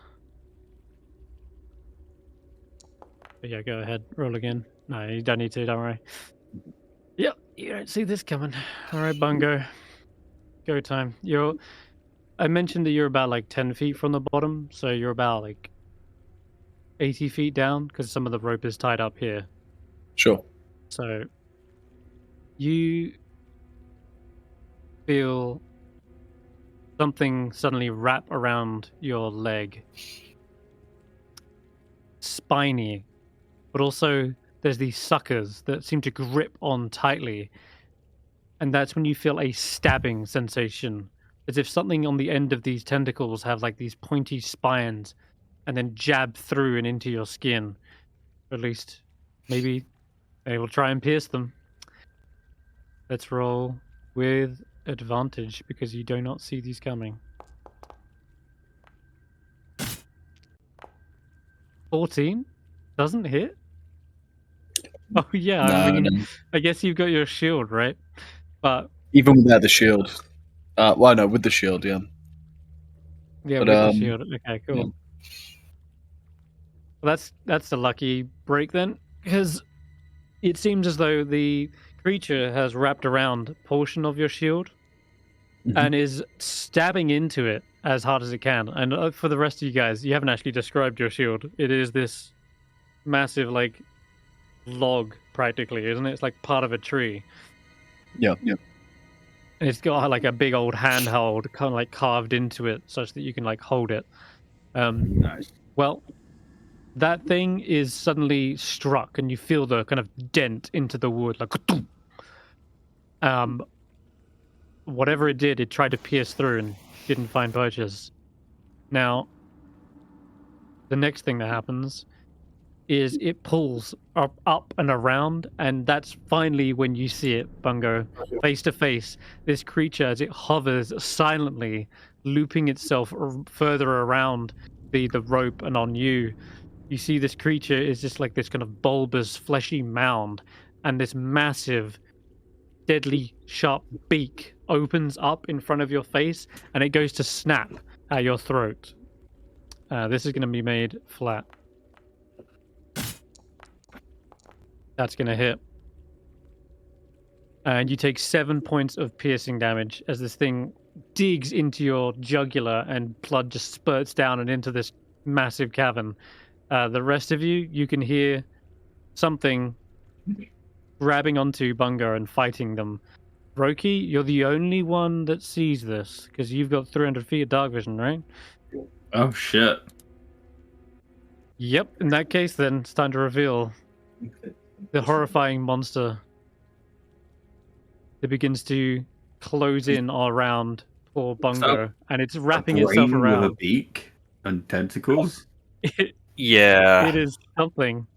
But yeah, go ahead, roll again. No, you don't need to. Don't worry. Yep, you don't see this coming. All right, Bungo. Go time. I mentioned that you're about like 10 feet from the bottom, so you're about like 80 feet down because some of the rope is tied up here. Sure. So you feel something suddenly wrap around your leg. Spiny, but also there's these suckers that seem to grip on tightly. And that's when you feel a stabbing sensation, as if something on the end of these tentacles have like these pointy spines and then jab through and into your skin. Or at least, maybe they will try and pierce them. Let's roll with advantage because you do not see these coming. 14? Doesn't hit? Oh yeah, No. I guess you've got your shield, right? But Even without the shield. Well, no, with the shield, yeah. yeah, But, with the shield. Okay, cool. yeah. Well, that's a lucky break then, because it seems as though the creature has wrapped around a portion of your shield and is stabbing into it as hard as it can. And for the rest of you guys, you haven't actually described your shield. It is this massive, like, log, practically, isn't it? It's like part of a tree. Yeah. And it's got like a big old handhold kind of like carved into it such that you can like hold it. Nice. Well, that thing is suddenly struck and you feel the kind of dent into the wood, like whatever it did, it tried to pierce through and didn't find purchase. Now, the next thing that happens is it pulls up and around, and that's finally when you see it, Bungo, face to face. This creature, as it hovers silently, looping itself further around the rope and on you. You see this creature is just like this kind of bulbous, fleshy mound, and this massive, deadly, sharp beak opens up in front of your face, and it goes to snap at your throat. This is going to be made flat. That's going to hit. And you take 7 points of piercing damage as this thing digs into your jugular and blood just spurts down and into this massive cavern. The rest of you can hear something grabbing onto Bungo and fighting them. Roki, you're the only one that sees this because you've got 300 feet of dark vision, right? Oh shit. Yep, in that case then, it's time to reveal the horrifying monster that begins to close in all around poor Bungo, and it's wrapping itself Brain around. with a beak and tentacles. Yeah. It is something.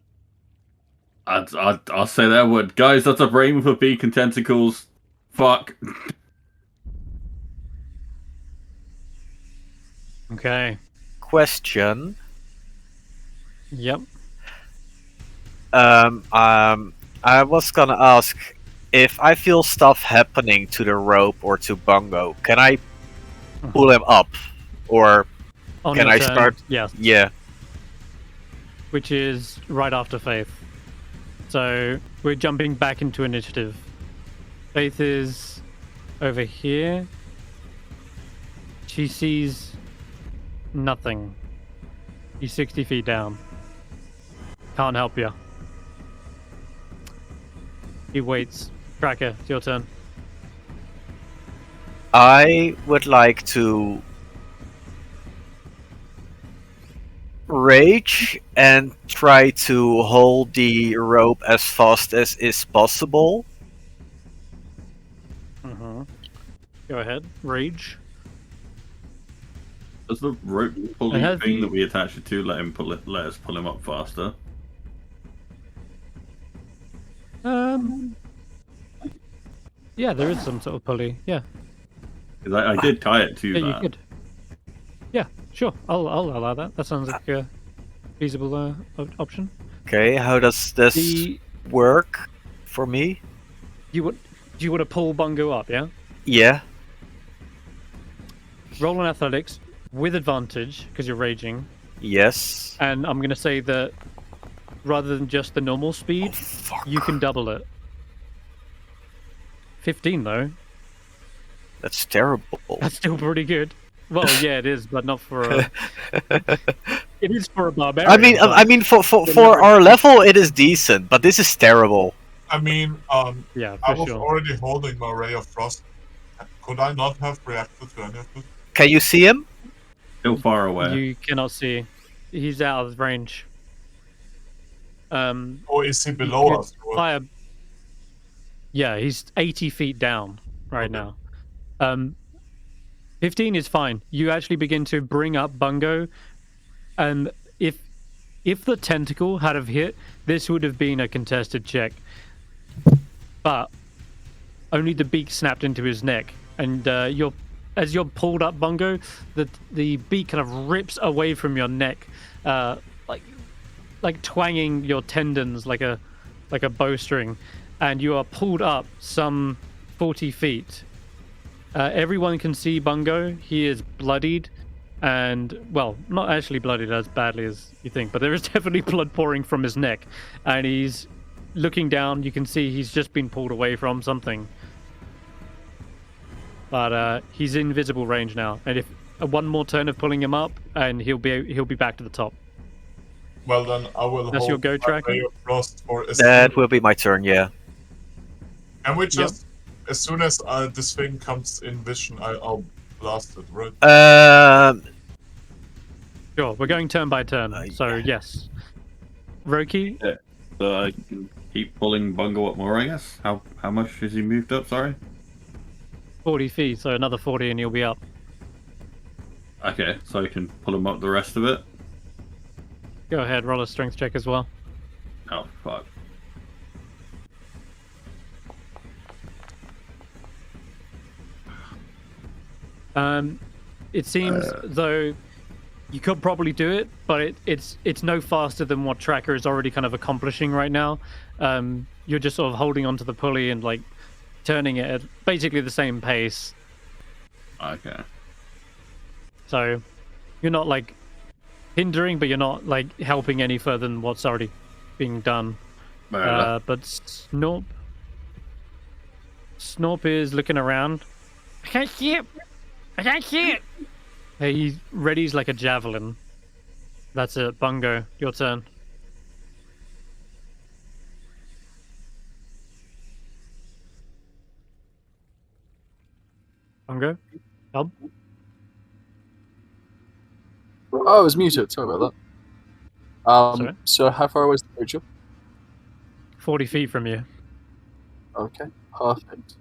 I'll say that word, guys. That's a brain with a beak and tentacles. Fuck. Okay. Question. Yep. I was gonna ask if I feel stuff happening to the rope or to Bungo, can I pull him up, or On can your I turn, start? Yes. Yeah. Which is right after Faith. So we're jumping back into initiative. Faith is over here. She sees nothing. She's 60 feet down. Can't help you. He waits. Cracker, it's your turn. I would like to rage and try to hold the rope as fast as is possible. Mm-hmm. Go ahead. Rage. Does the rope pulling have thing you- that we attach it to let us pull him up faster? Yeah, there is some sort of pulley. Yeah. Because I did tie it to Yeah, you that. could. Yeah, sure. I'll allow that. That sounds like a feasible option. Okay, how does this The work for me? do you want to pull Bungo up? Yeah. Yeah. Roll on athletics with advantage because you're raging, Yes. and I'm gonna say that rather than just the normal speed, you can double it. 15 though. That's terrible. That's still pretty good. Well, yeah, it is, but not for a. It is for a barbarian. I mean, for our level, it is decent, but this is terrible. I mean, yeah, I for was sure. already holding my Ray of Frost. Could I not have reacted to any of this? Can you see him? Still far away. You cannot see. He's out of range. Or is he below could us? Or- fire. Yeah, he's 80 feet down right now. 15 is fine. You actually begin to bring up Bungo, and if the tentacle had have hit, this would have been a contested check. But only the beak snapped into his neck, and as you're pulled up, Bungo, the beak kind of rips away from your neck, like twanging your tendons like a bowstring, and you are pulled up some 40 feet. Everyone can see Bungo. He is bloodied, and well, not actually bloodied as badly as you think, but there is definitely blood pouring from his neck, and he's looking down. You can see he's just been pulled away from something, but he's in visible range now. And if one more turn of pulling him up, and he'll be back to the top. Well, then I will That's hold your go my track? Ray of Frost for a That will be my turn. Yeah. And we just, as soon as this thing comes in vision, I'll blast it, right? Sure, we're going turn by turn. So yes, Roki. So I can keep pulling Bungo up more, I guess. How much has he moved up? Sorry. 40 feet, so another 40 and you'll be up. Okay, so I can pull him up the rest of it. Go ahead, roll a strength check as well. Oh, fuck. It seems though you could probably do it, but it's no faster than what Tracker is already kind of accomplishing right now. You're just sort of holding onto the pulley and like turning it at basically the same pace. Okay. So you're not like hindering, but you're not like helping any further than what's already being done. But Snorp is looking around. I can't see it. I can't see it. Hey, he readies like a javelin. That's it, Bungo. Your turn. Bungo? Help? Oh, I was muted. Sorry about that. Sorry? So how far away is the creature? 40 feet from you. Okay, perfect.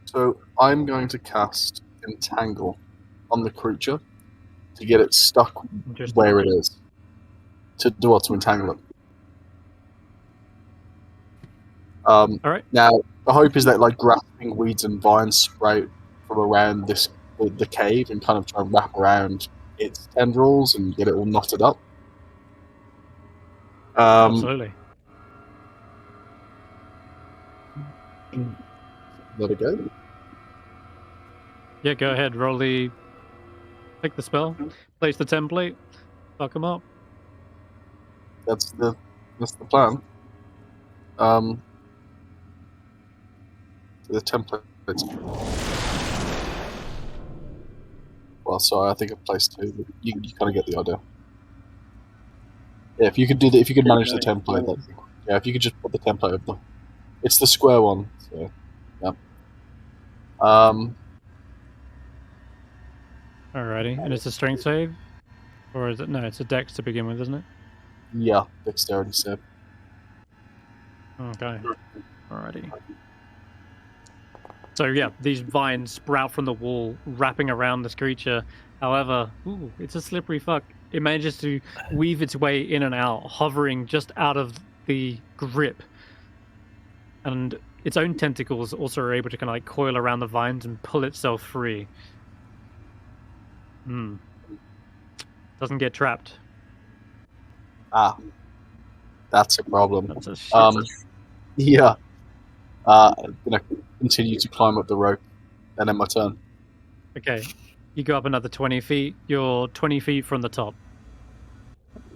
So I'm going to cast Entangle on the creature to get it stuck Just where it is. To do what? To entangle it. Alright. Now, the hope is that like grasping weeds and vines sprout from around the cave and kind of try and wrap around its tendrils and get it all knotted up. Absolutely. Let it go. Yeah, go ahead. Roll the... Pick the spell. Place the template. Fuck him up. That's the plan. The template. Well, sorry, I think I placed two. But you kind of get the idea. Yeah, if you could do that, if you could manage the template, yeah, if you could just put the template of the, it's the square one. So, yeah. Alrighty. And it's a strength save? Or is it... No, it's a dex to begin with, isn't it? Yeah, dexterity save. Okay. Alrighty. So yeah, these vines sprout from the wall, wrapping around this creature. However, ooh, it's a slippery fuck. It manages to weave its way in and out, hovering just out of the grip. And its own tentacles also are able to kind of like coil around the vines and pull itself free. Doesn't get trapped. Ah, that's a problem. That's a shit. Yeah. I'm gonna continue to climb up the rope, and then my turn. Okay, you go up another 20 feet. You're 20 feet from the top.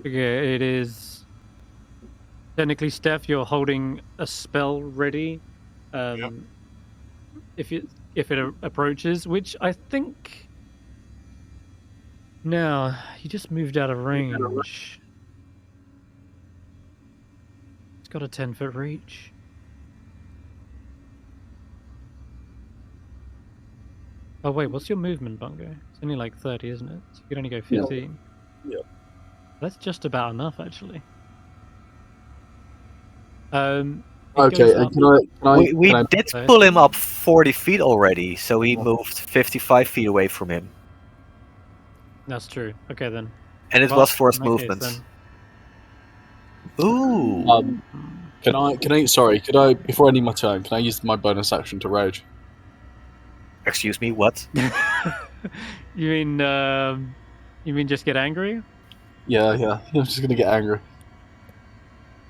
Okay, it is... Technically, Stef, you're holding a spell ready. Yep. If it approaches, which I think... Now, you just moved out of range. It's got a 10-foot reach. Oh wait, what's your movement, Bungo? It's only like 30, isn't it? So you can only go 15. Yeah. That's just about enough, actually. Okay, We did pull him up 40 feet already, so he moved 55 feet away from him. That's true. Okay then. And it Well, was forced in that case, movement. then. Ooh. Can I? Sorry, could I? Before I end my turn, can I use my bonus action to rage? Excuse me, what? You mean just get angry? Yeah. I'm just gonna get angry.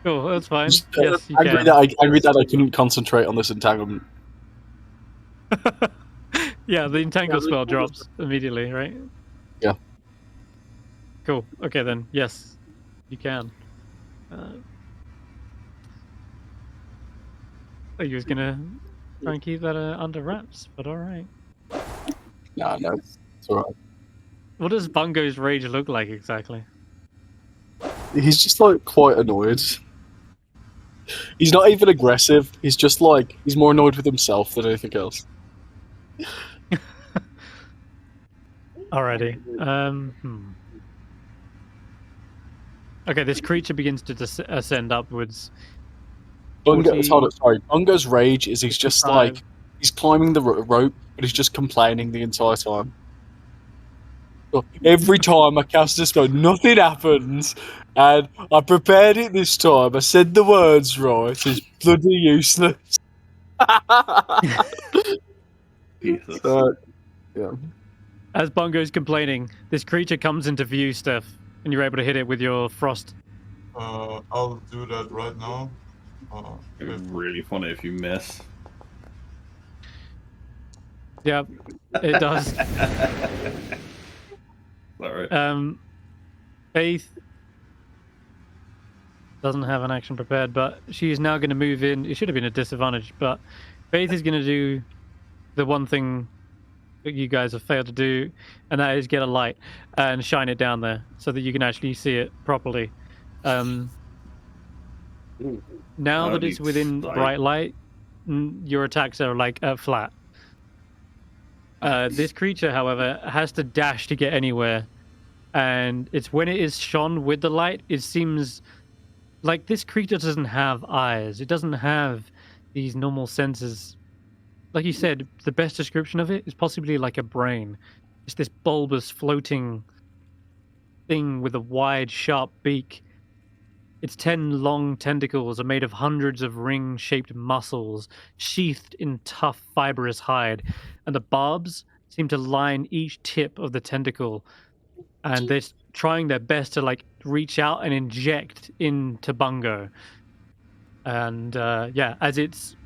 Cool, that's fine. Just, Yes, you angry can. that I couldn't concentrate on this entanglement. Yeah, the entangle spell drops immediately, right? Yeah. Cool. Okay then. Yes, you can. I was gonna try and keep that under wraps, but all right. No, it's alright. What does Bungo's rage look like exactly? He's just like quite annoyed. He's not even aggressive. He's just like he's more annoyed with himself than anything else. Alrighty. Okay, this creature begins to ascend upwards. Bungo's rage is he's just like He's climbing the rope, but he's just complaining the entire time. Every time I cast a spell, nothing happens, and I prepared it this time. I said the words right. It's bloody useless. Jesus. Yeah. As Bungo's complaining, this creature comes into view, Stef, and you're able to hit it with your frost. I'll do that right now. It'd be really funny if you miss. Yep, it does. Sorry. Faith doesn't have an action prepared, but she's now going to move in. It should have been a disadvantage, but Faith is going to do the one thing that you guys have failed to do, and that is get a light and shine it down there so that you can actually see it properly. Now that it's within bright light, your attacks are like flat. This creature, however, has to dash to get anywhere, and it's when it is shone with the light, it seems like this creature doesn't have eyes. It doesn't have these normal senses. Like you said, the best description of it is possibly like a brain. It's this bulbous, floating thing with a wide, sharp beak. Its 10 long tentacles are made of hundreds of ring-shaped muscles, sheathed in tough, fibrous hide, and the barbs seem to line each tip of the tentacle, and they're trying their best to like reach out and inject into Bungo. And yeah, as it's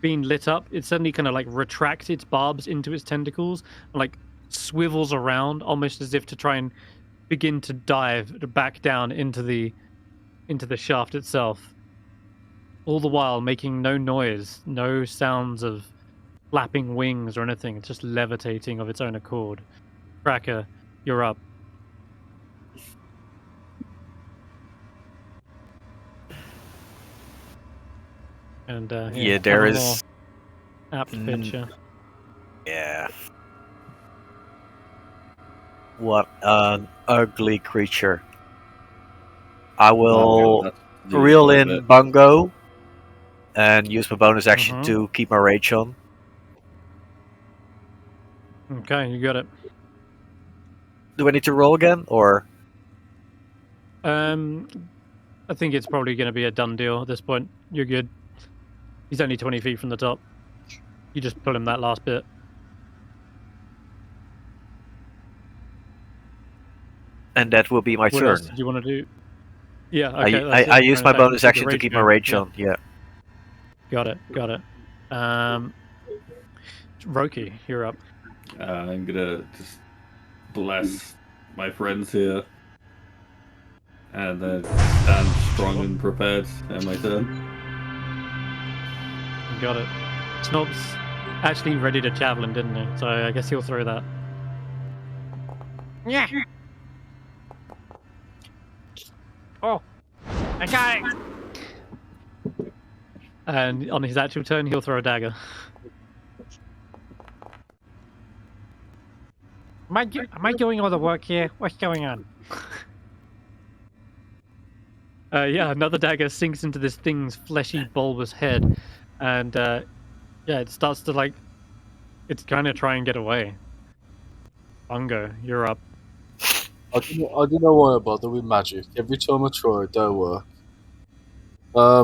being lit up, it suddenly kind of like retracts its barbs into its tentacles and like swivels around, almost as if to try and begin to dive back down into the shaft itself, all the while making no noise, no sounds of flapping wings or anything. It's just levitating of its own accord. Cracker, you're up. And yeah, there is apt picture. Yeah. What an ugly creature. I will reel in Bungo and use my bonus action to keep my rage on. Okay, you got it. Do I need to roll again, or? I think it's probably going to be a done deal at this point. You're good. He's only 20 feet from the top. You just pull him that last bit. And that will be my What turn. else do you want to do? Yeah, okay. I use my bonus action to keep my rage on, yeah. Got it. Roki, you're up. I'm gonna just bless my friends here. And then stand strong and prepared at my turn. Got it. Snob's actually ready to javelin, didn't he? So I guess he'll throw that. Yeah. Oh, I got it. And on his actual turn, he'll throw a dagger. Am I doing all the work here? What's going on? Yeah, another dagger sinks into this thing's fleshy, bulbous head, and yeah, it starts to like, it's kind of try and get away. Bungo, you're up. I don't know why I bother with magic. Every time I try, it don't work. I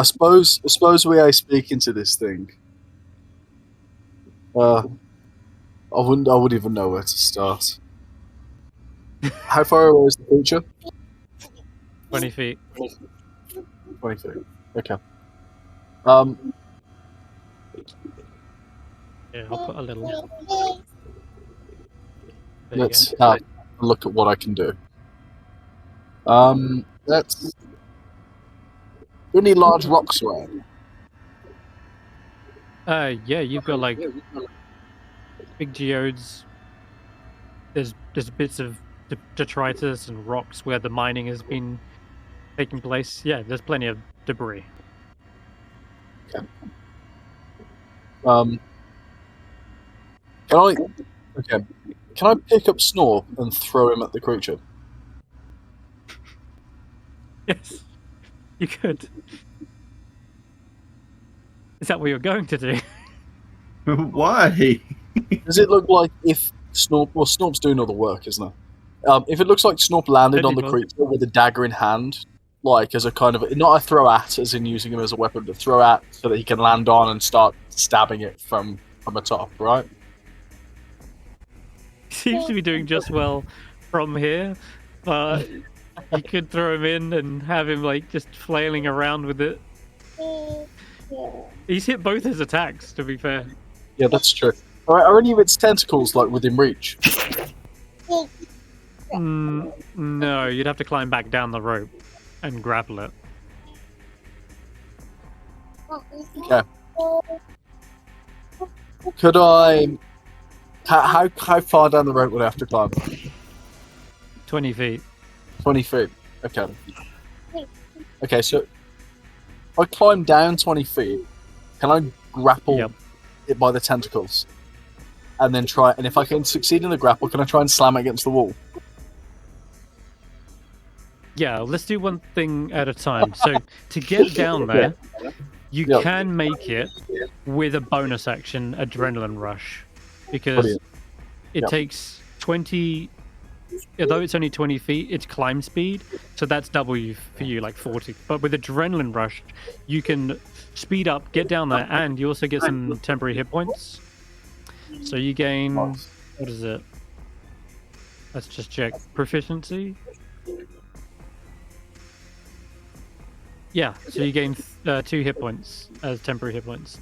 suppose we are speaking to this thing. I wouldn't even know where to start. How far away is the creature? 20 feet. 20 feet. Okay. Yeah, I'll put a little. Let's look at what I can do. Let's. Do any large rocks around? Yeah, you've got like big geodes. There's bits of detritus and rocks where the mining has been taking place. Yeah, there's plenty of debris. Okay. Can I pick up Snore and throw him at the creature? Yes, you could. Is that what you're going to do? Why? Does it look like if Snorp... Well, Snorp's doing all the work, isn't it? If it looks like Snorp landed on the creature with a dagger in hand, like as a kind of... Not a throw at, as in using him as a weapon, but throw at so that he can land on and start stabbing it from atop, right? Seems to be doing just well from here, but you could throw him in and have him like just flailing around with it. He's hit both his attacks, to be fair. Yeah, that's true. Are any of its tentacles like within reach? No, you'd have to climb back down the rope and grapple it. Okay. Could I? How far down the rope would I have to climb? 20 feet. 20 feet. Okay. Okay, so if I climb down 20 feet, can I grapple it by the tentacles? And then try, and if I can succeed in the grapple, can I try and slam it against the wall? Yeah, let's do one thing at a time. So to get down there, you can make it with a bonus action, Adrenaline Rush, because it takes 20. Although it's only 20 feet, it's climb speed, so that's double for you, like 40. But with Adrenaline Rush, you can speed up, get down there, and you also get some temporary hit points. So you gain, what is it? Let's just check. Proficiency? Yeah, so you gain 2 hit points as temporary hit points.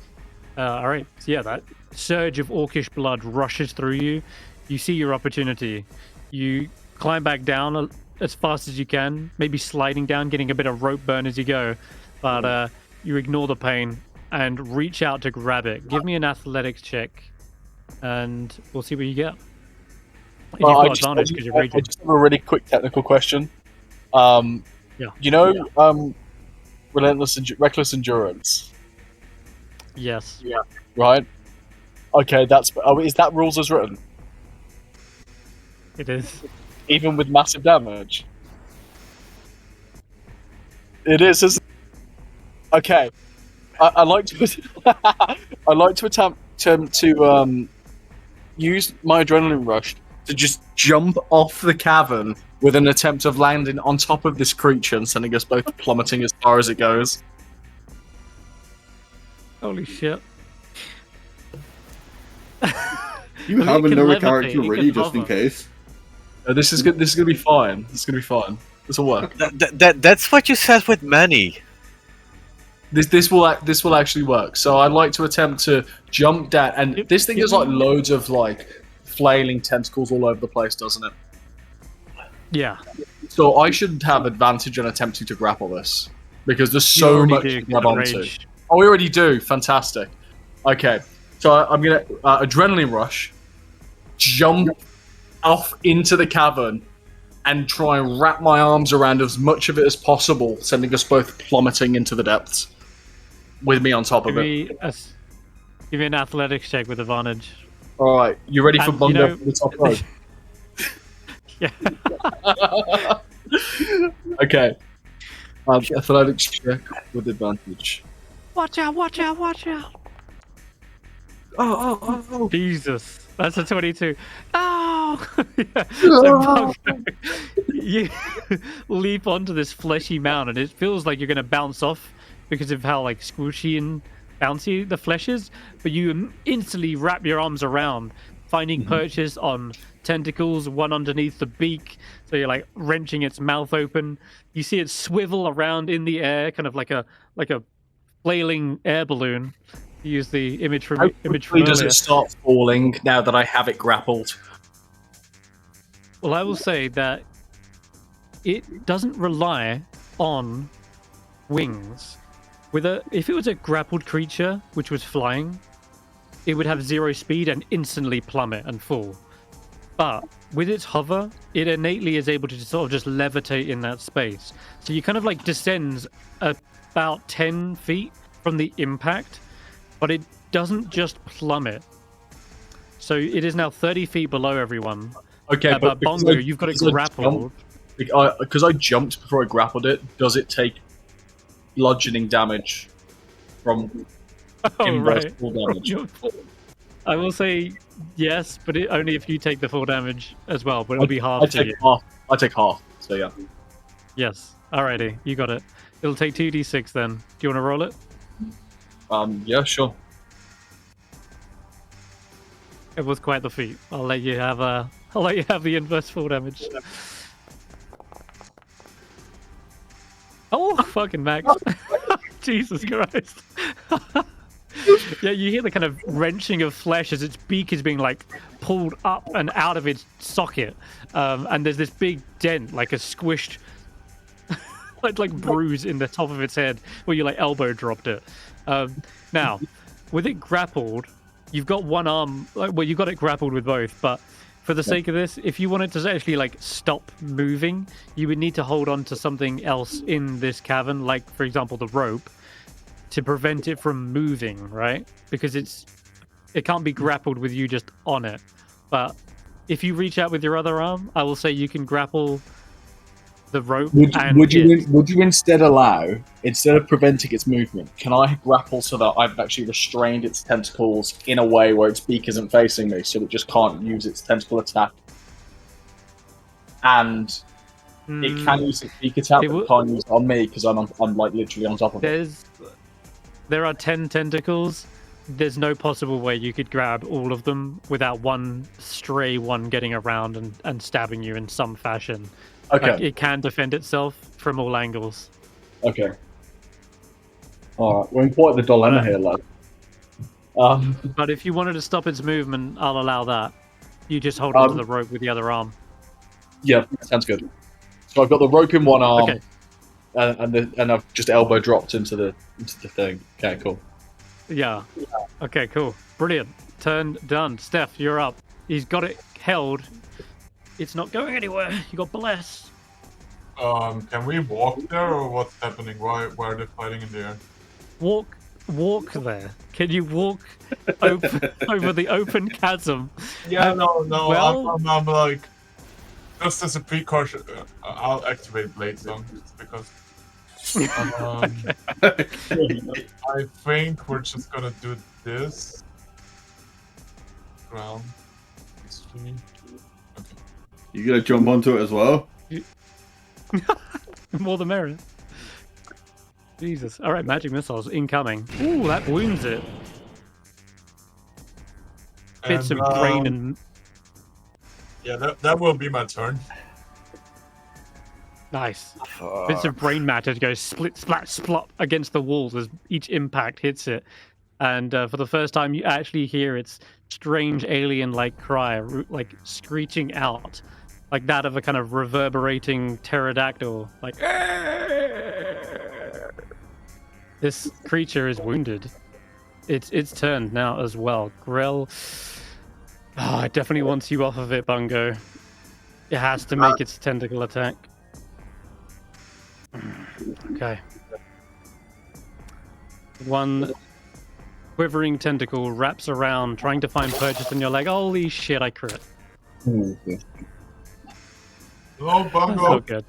Alright, so yeah, that surge of orcish blood rushes through you. You see your opportunity. You climb back down as fast as you can, maybe sliding down, getting a bit of rope burn as you go. But you ignore the pain and reach out to grab it. Give me an athletics check, and we'll see what you get. If you've got advantage because you're raging. I just have a really quick technical question. You know, reckless endurance. Yes. Yeah. Right. Okay, that's. Is that rules as written? It is. Even with massive damage. It is. Isn't it? Okay. I like to. I like to attempt to use my adrenaline rush to just jump off the cavern with an attempt of landing on top of this creature and sending us both plummeting as far as it goes. Holy shit. You have another character ready just in case. This is good. This is gonna be fine. This is gonna be fine. This will work. That's what you said with many. This will actually work. So I'd like to attempt to jump down, and this thing has like loads of like flailing tentacles all over the place, doesn't it? Yeah. So I should have advantage on attempting to grapple this because there's so much to grab onto. Oh, we already do. Fantastic. Okay, so I'm gonna adrenaline rush, jump off into the cavern, and try and wrap my arms around as much of it as possible, sending us both plummeting into the depths, with me on top of it. Give me an athletics check with advantage. All right, you ready for Bungo for the top rope? Yeah. Okay. Athletics check with advantage. Watch out! Watch out! Watch out! Oh! Jesus, that's a 22. Oh! Yeah. So Bungo, you leap onto this fleshy mound, and it feels like you're going to bounce off because of how like squishy and bouncy the flesh is. But you instantly wrap your arms around, finding purchase on tentacles, one underneath the beak. So you're like wrenching its mouth open. You see it swivel around in the air, kind of like a flailing air balloon. To use the image from quickly does it start falling now that I have it grappled? Well, I will say that it doesn't rely on wings. If it was a grappled creature which was flying, it would have 0 speed and instantly plummet and fall. But with its hover, it innately is able to sort of just levitate in that space. So you kind of like descends about 10 feet from the impact, but it doesn't just plummet. So it is now 30 feet below everyone. Okay, but Bongo, you've got it grappled. Because I jumped before I grappled it, does it take bludgeoning damage from... Oh, inverse right. full damage. I will say yes, but only if you take the full damage as well. But it'll be half I to take you. half. I take half. So yeah. Yes. Alrighty, you got it. It'll take 2d6 then. Do you want to roll it? Yeah, sure. It was quite the feat. I'll let you have the inverse full damage. Oh, fucking Max! Jesus Christ! Yeah, you hear the kind of wrenching of flesh as its beak is being like pulled up and out of its socket, and there's this big dent, like a squished, like bruise in the top of its head where you like elbow dropped it. Now, with it grappled, you've got one arm. Well, you got it grappled with both, but for the sake of this, if you wanted to actually like stop moving, you would need to hold on to something else in this cavern, like for example the rope, to prevent it from moving, right? Because it can't be grappled with you just on it. But if you reach out with your other arm, I will say you can grapple the rope. Would you instead allow, instead of preventing its movement, can I grapple so that I've actually restrained its tentacles in a way where its beak isn't facing me, so it just can't use its tentacle attack? And it can use its beak attack, but it can't use it on me because I'm like literally on top of it. There are 10 tentacles. There's no possible way you could grab all of them without one stray one getting around and stabbing you in some fashion. Okay. Like, it can defend itself from all angles. Okay. Alright, we're in quite the dilemma here, lad. But if you wanted to stop its movement, I'll allow that. You just hold onto the rope with the other arm. Yeah, sounds good. So I've got the rope in one arm, Okay. and I've just elbow dropped into the thing. Okay, cool. Yeah. Okay, cool. Brilliant. Turn done. Stef, you're up. He's got it held. It's not going anywhere. You got blessed. Can we walk there, or what's happening? Why are they fighting in the air? Walk there. Can you walk over the open chasm? Yeah, no. Well, I'm like, just as a precaution, I'll activate Blade Song because I think we're just gonna do this. Ground. Okay. You gonna jump onto it as well? more the merrier. Jesus. All right, magic missiles incoming. Ooh, that wounds it. Bits of brain and... Yeah, that will be my turn. Nice. Bits of brain matter goes split, splat, splop against the walls as each impact hits it. And for the first time, you actually hear its strange alien-like cry, like screeching out, like that of a kind of reverberating pterodactyl. Like, this creature is wounded. It's turned now as well. Grell, it definitely wants you off of it, Bungo. It has to make its tentacle attack. Okay. One quivering tentacle wraps around, trying to find purchase in your leg. Holy shit, I crit. Hello, That's Bungo. not good.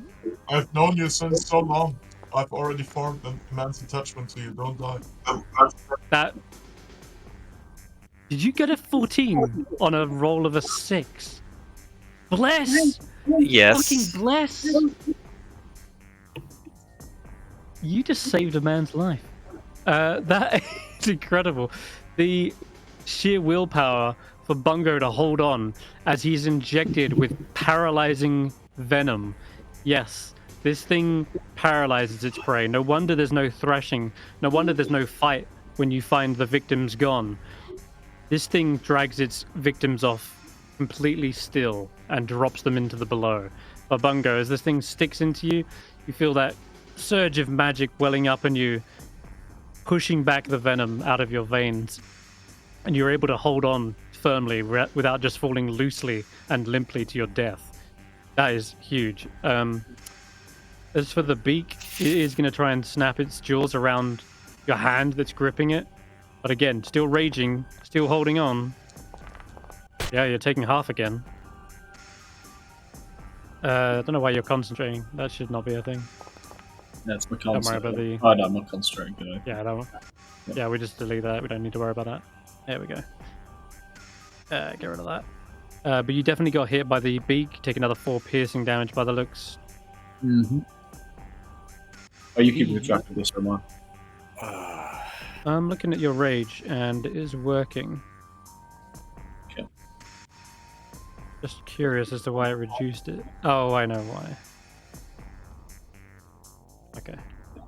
I've known you since so long. I've already formed an immense attachment to you. Don't die. That... Did you get a 14 on a roll of a 6? Bless! Yes. Fucking bless! You just saved a man's life. That is incredible. The sheer willpower for Bungo to hold on as he's injected with paralyzing venom. Yes, this thing paralyzes its prey. No wonder there's no thrashing. No wonder there's no fight when you find the victims gone. This thing drags its victims off completely still and drops them into the below. But Bungo, as this thing sticks into you, you feel that surge of magic welling up in you, pushing back the venom out of your veins, and you're able to hold on firmly without just falling loosely and limply to your death. That is huge. As for the beak, it is going to try and snap its jaws around your hand that's gripping it, but again, still raging, still holding on. Yeah, you're taking half again. I don't know why you're concentrating. That should not be a thing. That's my Don't worry about the... Oh no, I'm not concentrating. You know. Yeah, I don't... Yeah, we just delete that. We don't need to worry about that. There we go. Get rid of that. But you definitely got hit by the beak. Take another 4 piercing damage by the looks. Mm-hmm. Are you keeping track of this, Omar? I'm looking at your rage, and it is working. Okay. Just curious as to why it reduced it. Oh, I know why. Okay.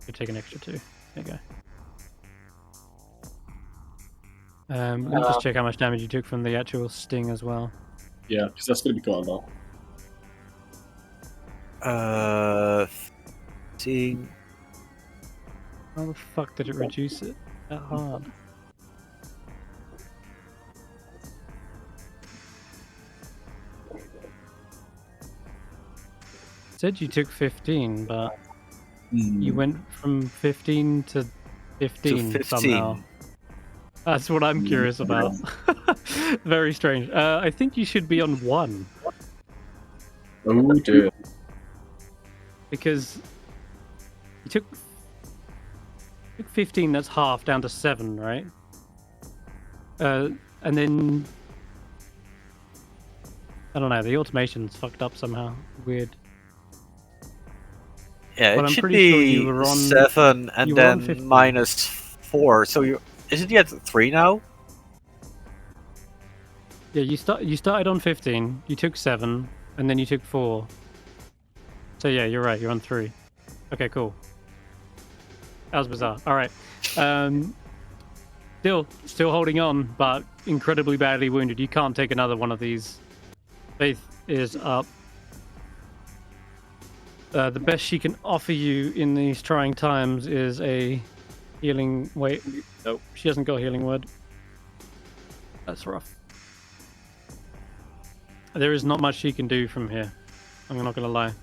You take an extra 2. There you go. Let me just check how much damage you took from the actual sting as well. Yeah, because that's going to be quite a lot. 15. How the fuck did it reduce it that hard? It said you took 15, but you went from 15 to 15 somehow. That's what I'm curious about. Very strange. I think you should be on 1. Oh dear. Because you took 15, that's half, down to 7, right? And then... I don't know, the automation's fucked up somehow. Weird. Yeah, But it I'm should pretty sure be you were on- 7 and you were on then 15. minus 4. So you isn't he at 3 now? Yeah, you started on 15, you took 7, and then you took 4. So yeah, you're right, you're on 3. Okay, cool. That was bizarre. Alright. Still holding on, but incredibly badly wounded. You can't take another one of these. Faith is up. The best she can offer you in these trying times is a healing... Wait, nope, she hasn't got a healing word. That's rough. There is not much she can do from here. I'm not gonna lie.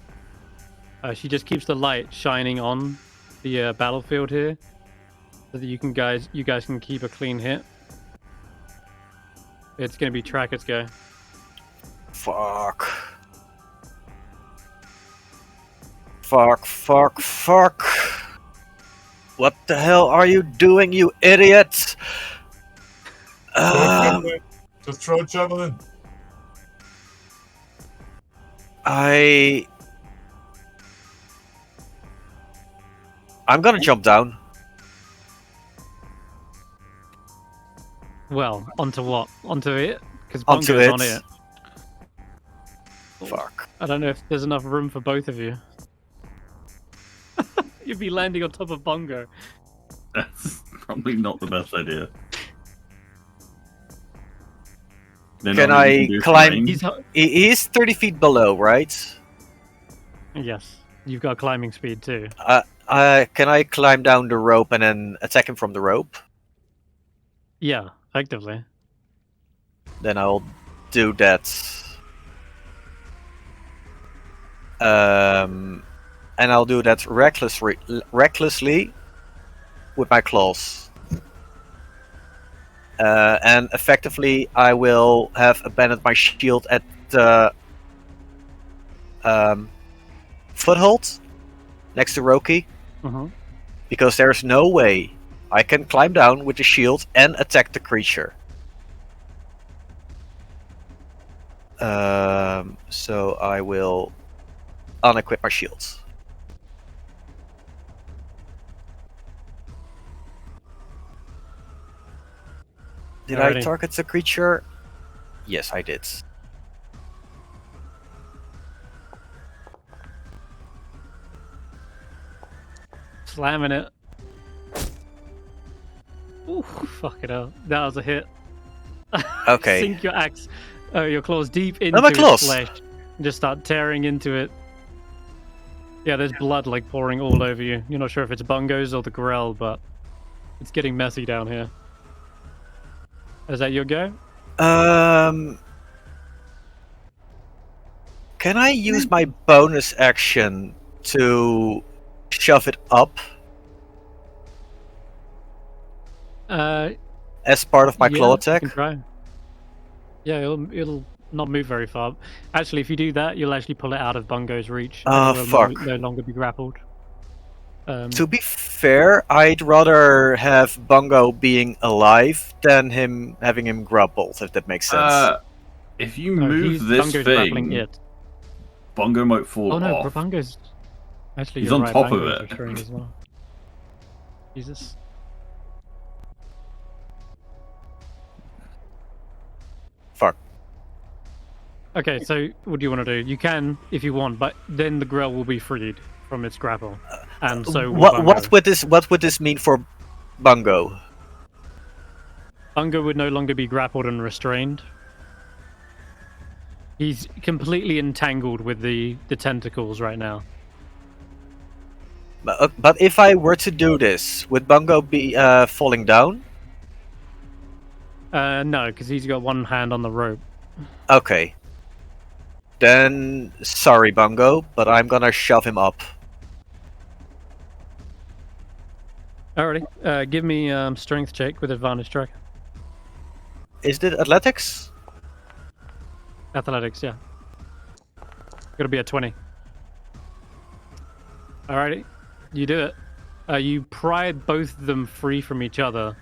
She just keeps the light shining on the battlefield here, so that you guys can keep a clean hit. It's gonna be Tracker's go. Fuck. Fuck. What the hell are you doing, you idiot? Just throw a javelin. I'm gonna jump down. Well, onto what? Onto it? Because Onto Bongo's it. on it. Fuck. I don't know if there's enough room for both of you. You'd be landing on top of Bongo. That's probably not the best idea. Can I climb? He's He's 30 feet below, right? yes. You've got climbing speed too. Can I climb down the rope and then attack him from the rope? Yeah, effectively. Then I'll do that. And I'll do that recklessly with my claws. And effectively, I will have abandoned my shield at the foothold next to Roki, because there's no way I can climb down with the shield and attack the creature. So I will unequip my shields. Did I Alrighty. target the creature? Yes, I did. Slamming it. Ooh, fuck it up. That was a hit. Okay. Sink your axe, your claws deep into my its claws. flesh. And just start tearing into it. Yeah, there's blood like pouring all over you. You're not sure if it's Bungo's or the Grell, but it's getting messy down here. Is that your go? Can I use my bonus action to shove it up as part of my claw attack? You can try. Yeah, it'll not move very far. Actually, if you do that, you'll actually pull it out of Bungo's reach. Ah, and it will fuck. no longer be grappled. To be fair, I'd rather have Bungo being alive than having him grappled, if that makes sense. If you No, move this Bungo's grappling thing, it. Bungo might fall Oh no, off. Bungo's... Actually, He's you're on right, top of Bungo's it. restrained as well. Jesus. Fuck. Okay, so what do you want to do? You can, if you want, but then the Grell will be freed from its grapple. And so will Bungo. What would this mean for Bungo? Bungo would no longer be grappled and restrained. He's completely entangled with the tentacles right now. But if I were to do this, would Bungo be falling down? No, because he's got one hand on the rope. Okay. Then, sorry Bungo, but I'm gonna shove him up. Alrighty, give me strength check with advantage track. Is it athletics? Athletics, yeah. Gotta be a 20. Alrighty, you do it. You pry both of them free from each other.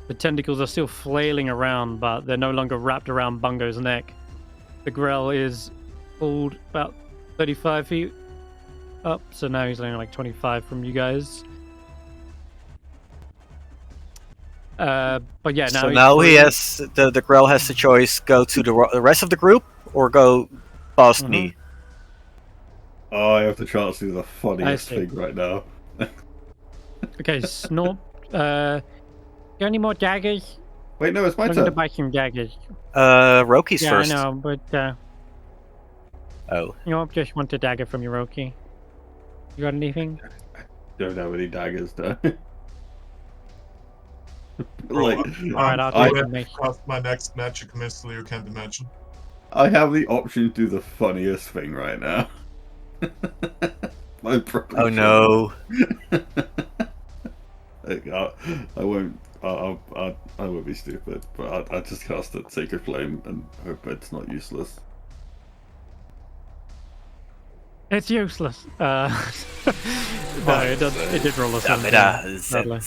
The tentacles are still flailing around, but they're no longer wrapped around Bungo's neck. The Grell is pulled about 35 feet up, so now he's only like 25 from you guys. But yeah, now So now he has the Grell has the choice: go to the rest of the group or go past me. Oh, I have the chance to do the funniest thing right now. Okay, Snort. Got any more daggers? Wait, no, it's my I'm gonna turn. buy some daggers. Roki's Yeah, first. I know, but Oh. you know, just want a dagger from you, Roki. You got anything? Don't have any daggers, though. Bro, Alright, I'll I take will it, mate. craft my next magic missile you can't imagine. I have the option to do the funniest thing right now. Oh no. I won't. I won't be stupid, but I just cast a Sacred Flame and hope it's not useless. It's useless. No, it does. It did roll a 17. Sadly.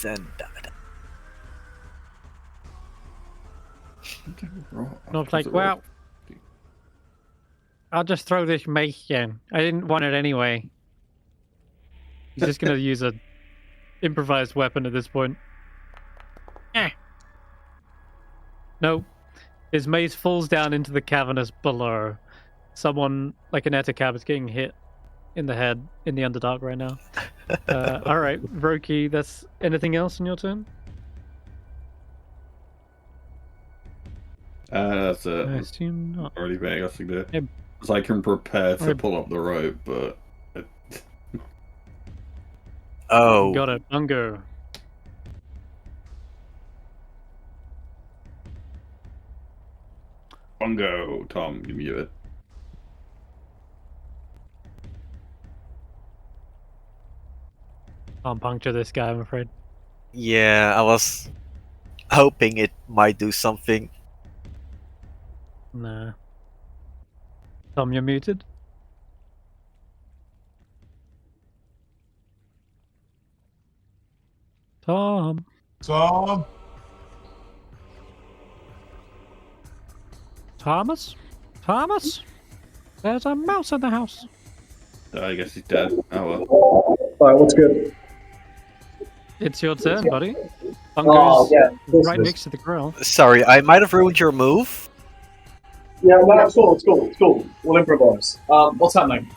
Not like, well, I'll just throw this mace in. I didn't want it anyway. He's just gonna use a improvised weapon at this point. No. His mace falls down into the cavernous below. Someone, like an Etikab, is getting hit in the head in the Underdark right now. Alright, Roki, that's anything else in your turn? That's it. I assume not. Already being us to do. Yep. Because I can prepare to Alright. pull up the rope, but Oh. Got it. Bungo. Bungo, Tom, give me it. Can't puncture this guy, I'm afraid. Yeah, I was hoping it might do something. Nah. Tom, you're muted. Tom. Tom! Thomas? Thomas? There's a mouse in the house. I guess he's dead. Oh well. Alright, what's good? It's your turn, buddy. Oh, Bungo's yeah. right next to the grill. Sorry, I might have ruined your move. Yeah, no, it's cool. We'll improvise. What's happening?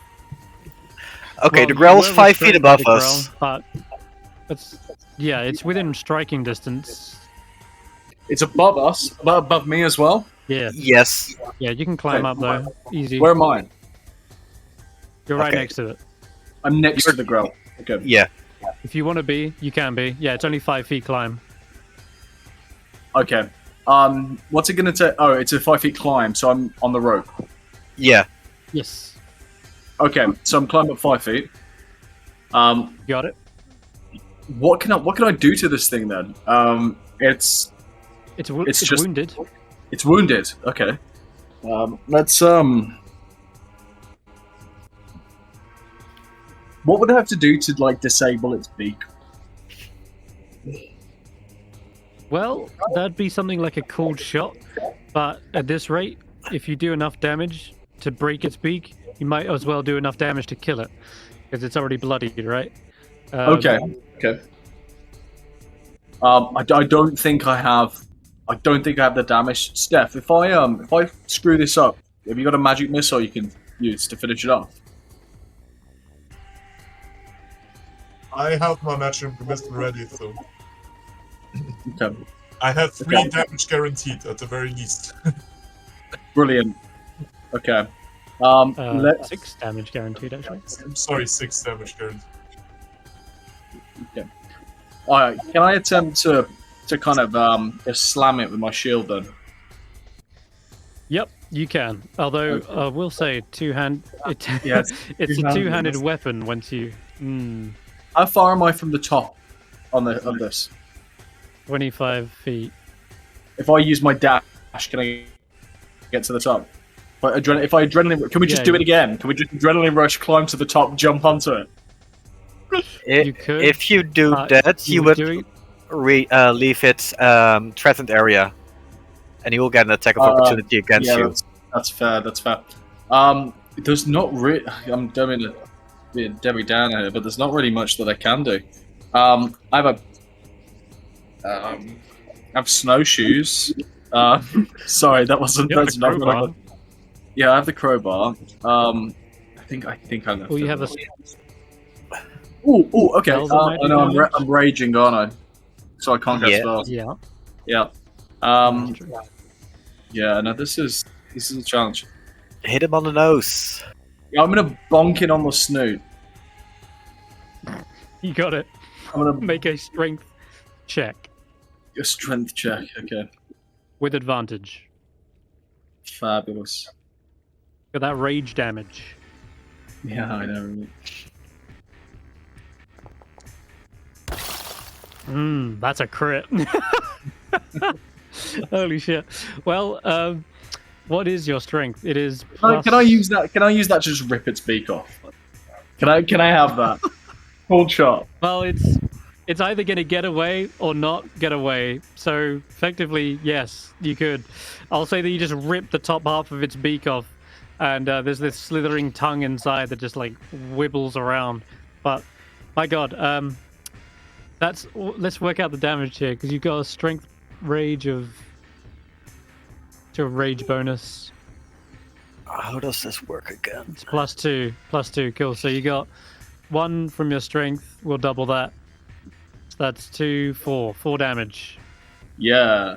Okay, Well, the Grell you is were 5 feet restrained by above the us. Grell, but it's within striking distance. It's above us, but above me as well. Yeah, Yes. yeah, you can climb up though, easy. Where am I? You're right Okay. next to it. I'm next to the Grell. Okay. Yeah. If you want to be, you can be. Yeah, it's only 5 feet climb. Okay. What's it gonna take? Oh, it's a 5 feet climb, so I'm on the rope. Yeah. Yes, Okay, so I'm climbing up 5 feet. got it. What can I do to this thing then? It's It's just- wounded. It's wounded. Okay. Let's What would I have to do to like disable its beak? Well, that'd be something like a cooled shot, but at this rate, if you do enough damage to break its beak, you might as well do enough damage to kill it, because it's already bloodied, right? Okay. I don't think I have. I don't think I have the damage. Stef, if I screw this up, have you got a magic missile you can use to finish it off? I have my magic missile ready, so Okay. I have 3 Okay. damage guaranteed at the very least. Brilliant. Okay. Let's. 6 damage guaranteed, actually. I'm sorry, 6 damage guaranteed. Okay. All right. Can I attempt to kind of just slam it with my shield then? Yep, you can. Although I will say, Yes, it's a two-handed, two-handed yes. weapon. Once you, How far am I from the top on this? 25 feet. If I use my dash, can I get to the top? If I adrenaline, can we just Yeah, do it again? Can we just adrenaline rush, climb to the top, jump onto it? You could. If you do Uh, that, you would do it. leave its threatened area, and you will get an attack of opportunity against Yeah, you. that's fair. That's fair. There's not really. I'm dumbing Debbie down here, but there's not really much that I can do. I have snowshoes. Sorry, that wasn't. You have That's the not crowbar. what I. Yeah, I have the crowbar. I think I left. Well, you it. have a. Oh, okay. Spells that I know might do damage. I'm raging, aren't I? So I can't get Yeah. spells. Yeah. Yeah. Yeah. No, this is a challenge. Hit him on the nose. Yeah, I'm gonna bonk it on the snoot. You got it. I'm gonna Make a strength check a strength check. Okay. with advantage Fabulous. for that rage damage. Yeah, I know. That's a crit. Holy shit. Well, what is your strength? It is. Can I use that? Can I use that to just rip its beak off? Can I have that? Cold shot. Well, it's either going to get away or not get away. So effectively, yes, you could. I'll say that you just rip the top half of its beak off, and there's this slithering tongue inside that just like wibbles around. But my god, let's work out the damage here because you've got a strength rage of to a rage bonus. How does this work again? It's +2, cool. So you got 1 from your strength. We'll double that. So that's 2, 4 damage. Yeah.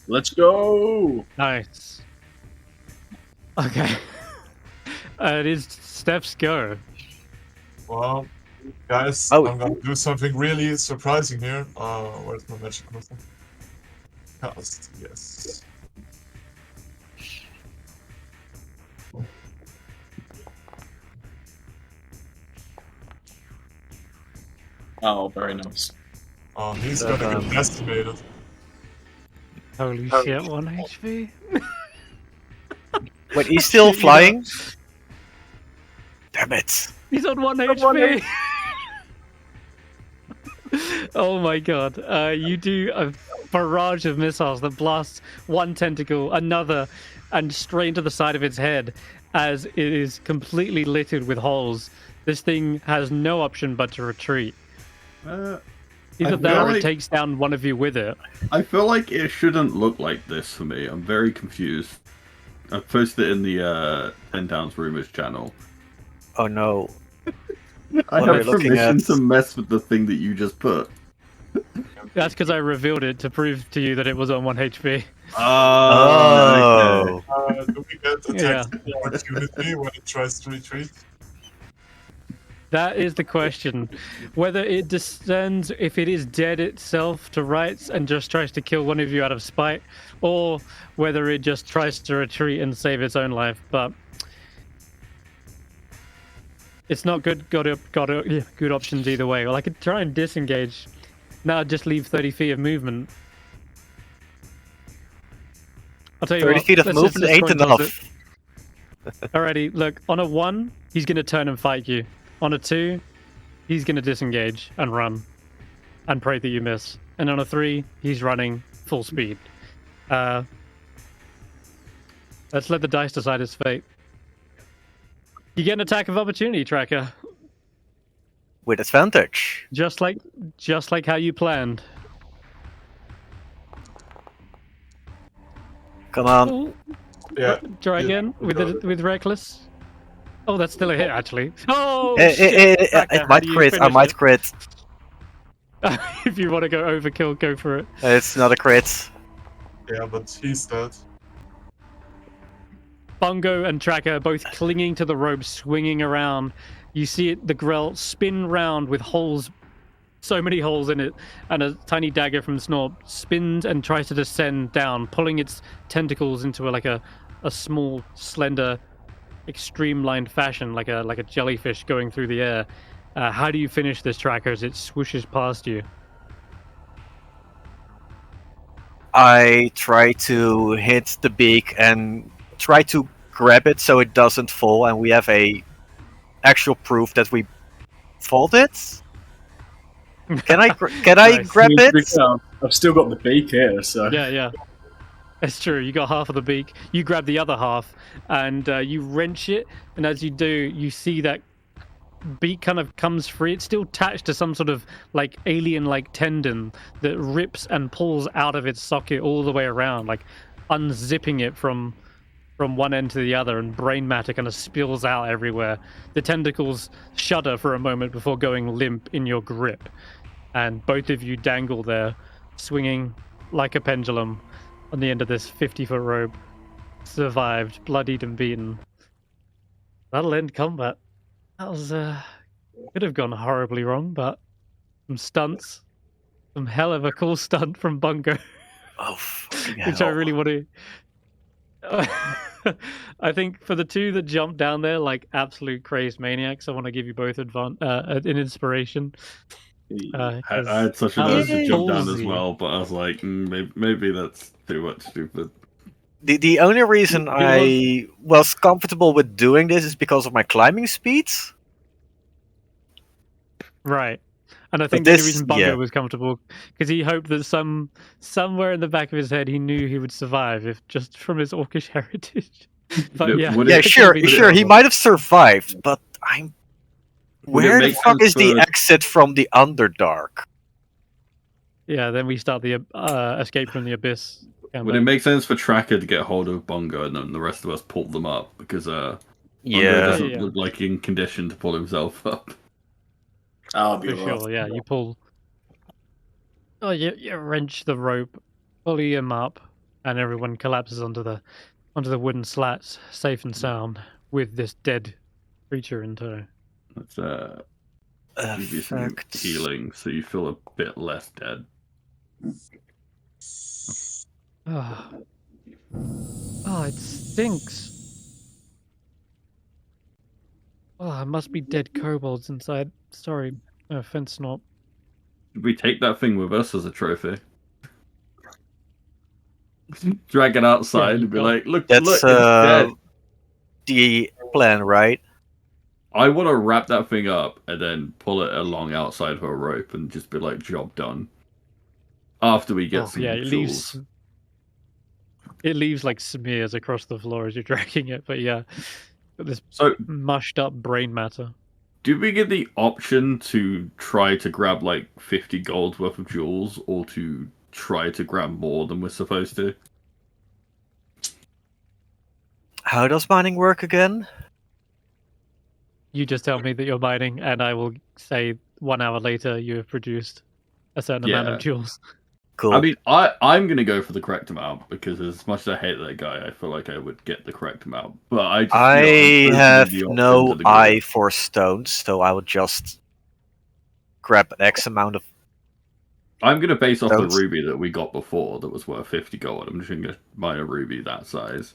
Let's go. Nice. Okay. It is Steph's go. Well, guys, Oh. I'm gonna do something really surprising here. Where's my magic missile? Cast, yes. Oh, very nice. Oh, he's gonna get decimated. Holy shit, 1 HP. Wait, he's still flying? Damn it. He's on 1 HP. Oh my god. You do a barrage of missiles that blasts one tentacle, another, and straight into the side of its head as it is completely littered with holes. This thing has no option but to retreat. I Either feel that or it like- takes down one of you with it. I feel like it shouldn't look like this for me. I'm very confused. I posted it in the 10 Towns Rumors channel. Oh no. I What are have you looking permission at? to mess with the thing that you just put. That's because I revealed it to prove to you that it was on 1 HP. Oh. Do we get attack opportunity when it tries to retreat? That is the question. Whether it descends, if it is dead itself, to rights and just tries to kill one of you out of spite, or whether it just tries to retreat and save its own life. But it's not good. Got good options either way. Well, I could try and disengage. Now just leave 30 feet of movement. I'll tell you 30 what, feet of let's movement just ain't coin toss enough. it. Alrighty, look, on a 1, he's gonna turn and fight you. On a 2, he's going to disengage and run and pray that you miss. And on a 3, he's running full speed. Let's let the dice decide his fate. You get an attack of opportunity, Tracker. With advantage. Just like how you planned. Come on. Oh, Yeah. try Yeah, again we with got it. with reckless. Oh, that's still a hit, actually. Oh, It Tracker, how might do you crit. I finish might it? crit. If you want to go overkill, go for it. It's not a crit. Yeah, but he's dead. Bungo and Tracker both clinging to the rope, swinging around. You see it, the Grell spin round with holes, so many holes in it, and a tiny dagger from Snorp spins and tries to descend down, pulling its tentacles into a small, slender, streamlined fashion, like a jellyfish going through the air. How do you finish this, Tracker, as it swooshes past you? I try to hit the beak and try to grab it so it doesn't fall, and we have a actual proof that we fought it. Can I Nice. grab it? I've still got the beak here, so Yeah. It's true. You got half of the beak. You grab the other half, and you wrench it. And as you do, you see that beak kind of comes free. It's still attached to some sort of like alien-like tendon that rips and pulls out of its socket all the way around, like unzipping it from one end to the other, and brain matter kind of spills out everywhere. The tentacles shudder for a moment before going limp in your grip, and both of you dangle there, swinging like a pendulum on the end of this 50-foot rope. Survived, bloodied and beaten. That'll end combat. That was could have gone horribly wrong, but some stunts, some hell of a cool stunt from Bungo, Oh, fucking which I hell. really want to. I think for the two that jumped down there like absolute crazed maniacs, I want to give you both an inspiration. I had such an urge to jump down as Ballsy. well, but I was like, maybe that's too much stupid. The only reason I was comfortable with doing this is because of my climbing speeds. Right. And I But think the only this- reason Bungo yeah. was comfortable because he hoped that somewhere in the back of his head he knew he would survive, if just from his orcish heritage. But Would yeah, it- would Yeah, it- sure, would it- sure. He might have survived, but I'm. Would it Where the make fuck sense is the for- exit from the Underdark? Yeah, then we start the escape from the abyss. Would it campaign. make sense for Tracker to get hold of Bungo and then the rest of us pull them up? Because Bungo Yeah. doesn't Yeah. look like in condition to pull himself up. I'll be For sure, yeah. You pull. Oh, you wrench the rope, pulley him up, and everyone collapses onto the wooden slats, safe and sound, with this dead creature in tow. Let's give you some Effects. healing so you feel a bit less dead. Oh, it stinks. Oh, it must be dead kobolds inside. Sorry, no offense, Snorp. Should we take that thing with us as a trophy? Drag it outside you and be got- like, look, That's it's dead. the plan, right? I want to wrap that thing up and then pull it along outside of a rope and just be like, job done. After we get some Yeah, it jewels. leaves like smears across the floor as you're dragging it. But yeah, got this So, mushed up brain matter. do we get the option to try to grab like 50 gold worth of jewels or to try to grab more than we're supposed to? How does mining work again? You just tell me that you're mining, and I will say 1 hour later you have produced a certain amount Yeah. of jewels. Cool. I mean, I'm going to go for the correct amount because as much as I hate that guy, I feel like I would get the correct amount. But I just, I I'm have open to the no option to the eye good. for stones, so I would just grab an X amount of. I'm going to base off the Stones? ruby that we got before that was worth 50 gold. I'm just going to mine a ruby that size.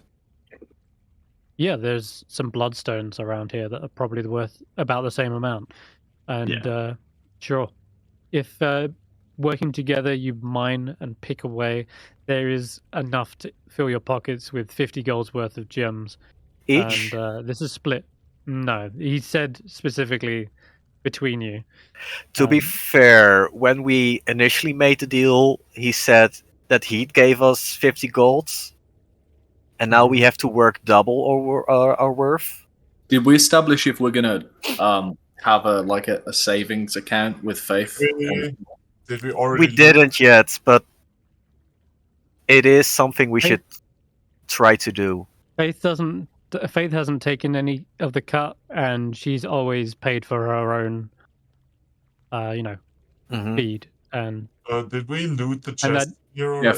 Yeah, there's some bloodstones around here that are probably worth about the same amount. And sure, if working together you mine and pick away, there is enough to fill your pockets with 50 gold's worth of gems. Each? And this is split. No, he said specifically between you. To be fair, when we initially made the deal, he said that he gave us 50 golds, and now we have to work double our worth. Did we establish if we're gonna have a savings account with Faith? Did we already? We didn't yet, but it is something we should try to do. Faith hasn't taken any of the cut, and she's always paid for her own, feed. And did we loot the chest here already? Yeah,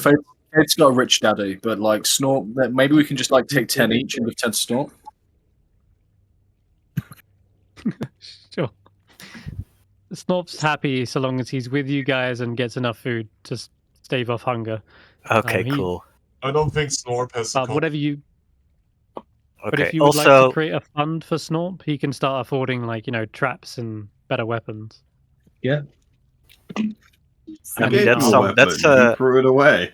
Faith's got a rich daddy, but like Snort, maybe we can just like take 10 each and give 10 to Snort. Sure. Snorp's happy so long as he's with you guys and gets enough food to stave off hunger. Okay, cool. I don't think Snorp has. Whatever you. Okay. But if you would like to create a fund for Snorp, he can start affording traps and better weapons. Yeah. I mean, that's you threw it away.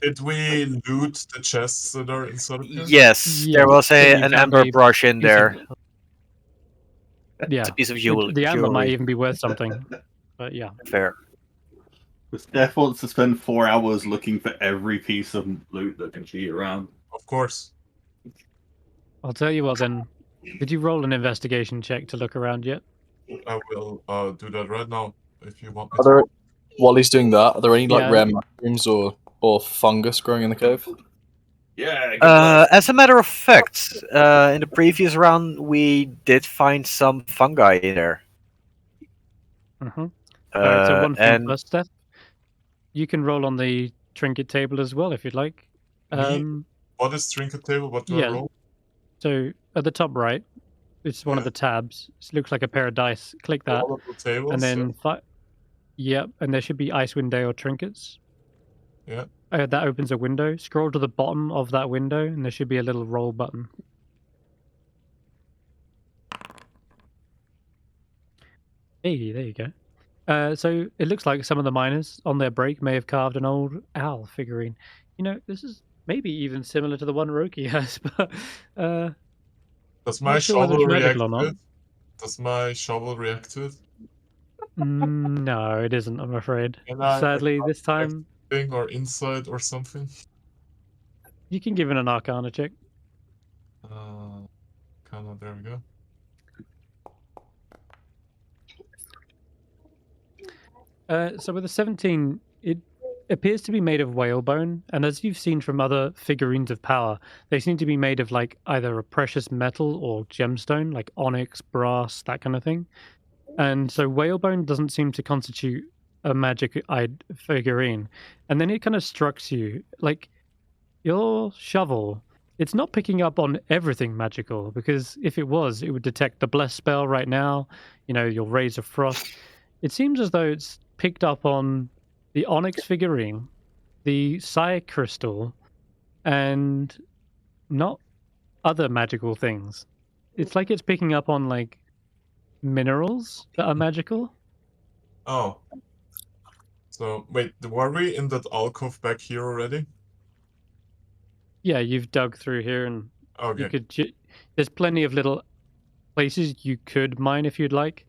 Did we loot the chests that are inside of here? Yes, there was an amber brush in there. Yeah, it's a piece of jewelry. The amber might even be worth something, but yeah. Fair. Stef wants to spend 4 hours looking for every piece of loot that can be around. Of course. I'll tell you what then. Did you roll an investigation check to look around yet? I will do that right now if you want me to. While he's doing that, are there any rare mushrooms or fungus growing in the cave? Yeah. As a matter of fact, in the previous round, we did find some fungi in there. Mm-hmm. Alright, so one thing first, Steph. You can roll on the trinket table as well if you'd like. What is trinket table? What do I roll? So at the top right, it's one of the tabs. It looks like a pair of dice. Click that, all of the tables, and then and there should be Icewindale trinkets. Yeah. That opens a window. Scroll to the bottom of that window, and there should be a little roll button. Hey, there you go. So it looks like some of the miners on their break may have carved an old owl figurine. This is maybe even similar to the one Roki has, but does my shovel react to it? Does my shovel react to it? No, it isn't, I'm afraid. Sadly, this time... Or insight or something? You can give it an Arcana check. Arcana, there we go. So with a 17, it appears to be made of whalebone, and as you've seen from other figurines of power, they seem to be made of either a precious metal or gemstone, like onyx, brass, that kind of thing. And so whalebone doesn't seem to constitute a magic-eyed figurine. And then it kind of strikes you, like, your shovel, it's not picking up on everything magical, because if it was, it would detect the bless spell right now, your rays of frost. It seems as though it's picked up on the onyx figurine, the Psi crystal, and not other magical things. It's like it's picking up on, minerals that are magical. Oh. So, wait, were we in that alcove back here already? Yeah, you've dug through here, and you could. There's plenty of little places you could mine if you'd like.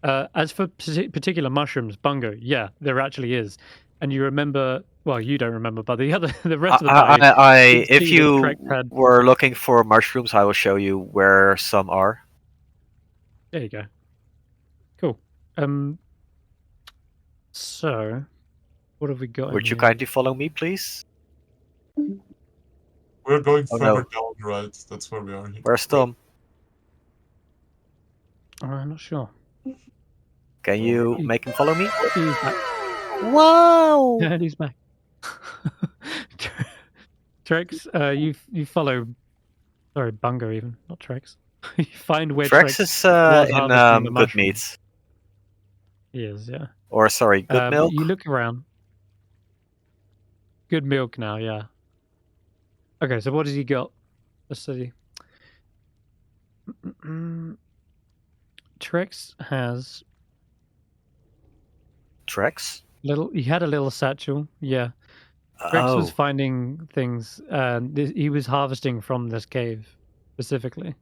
As for particular mushrooms, bungo, yeah, there actually is. And you remember, well, you don't remember, but the rest of the party. If you were looking for mushrooms, I will show you where some are. There you go. Cool. So, what have we got? Would you kindly follow me, please? We're going further down, right? That's where we are. Where's Tom? I'm not sure. Can you make him follow me? He's back. Wow! Yeah, he's back. Trex, you follow. Sorry, Bungo even, not Trex. You find where Trex is in good meat. He is, yeah. Or sorry, good milk. You look around. Good milk now, yeah. Okay, so what has he got? Let's see. Trex has he had a little satchel, yeah. Trex was finding things, and he was harvesting from this cave specifically.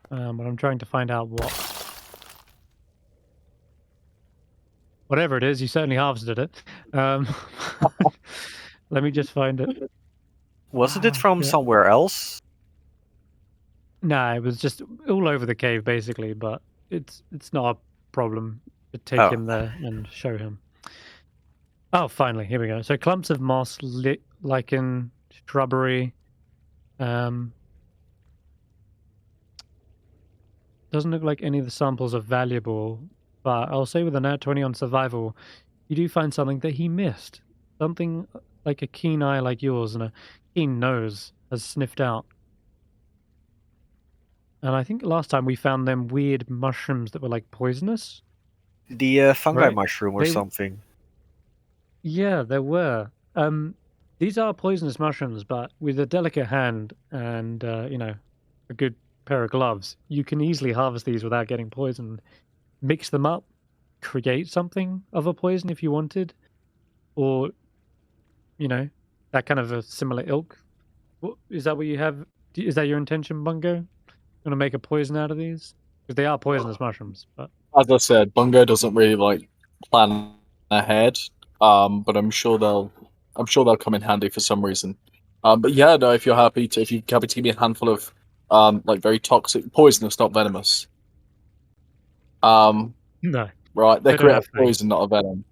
But I'm trying to find out whatever it is. You certainly harvested it. Let me just find it. Wasn't it Ah, from shit. somewhere else? Nah, it was just all over the cave basically, but it's not a problem to take Oh. him there and show him. Oh, finally, here we go. So clumps of moss, lichen, shrubbery. Doesn't look like any of the samples are valuable, but I'll say with a nat 20 on survival, you do find something that he missed. Something like a keen eye like yours and a keen nose has sniffed out. And I think last time we found them weird mushrooms that were like poisonous. The fungi Right. mushroom or They- something. Yeah, there were. These are poisonous mushrooms, but with a delicate hand and a good pair of gloves, you can easily harvest these without getting poisoned. Mix them up, create something of a poison if you wanted, or that kind of a similar ilk. Is that what you have? Is that your intention, Bungo? Going to make a poison out of these? Because they are poisonous mushrooms. But As I said, Bungo doesn't really like plan ahead. But I'm sure they'll come in handy for some reason. But yeah, no, if you're happy to give me a handful of like very toxic, poisonous, not venomous. no. Right, they're They don't have creating poison, not a venom.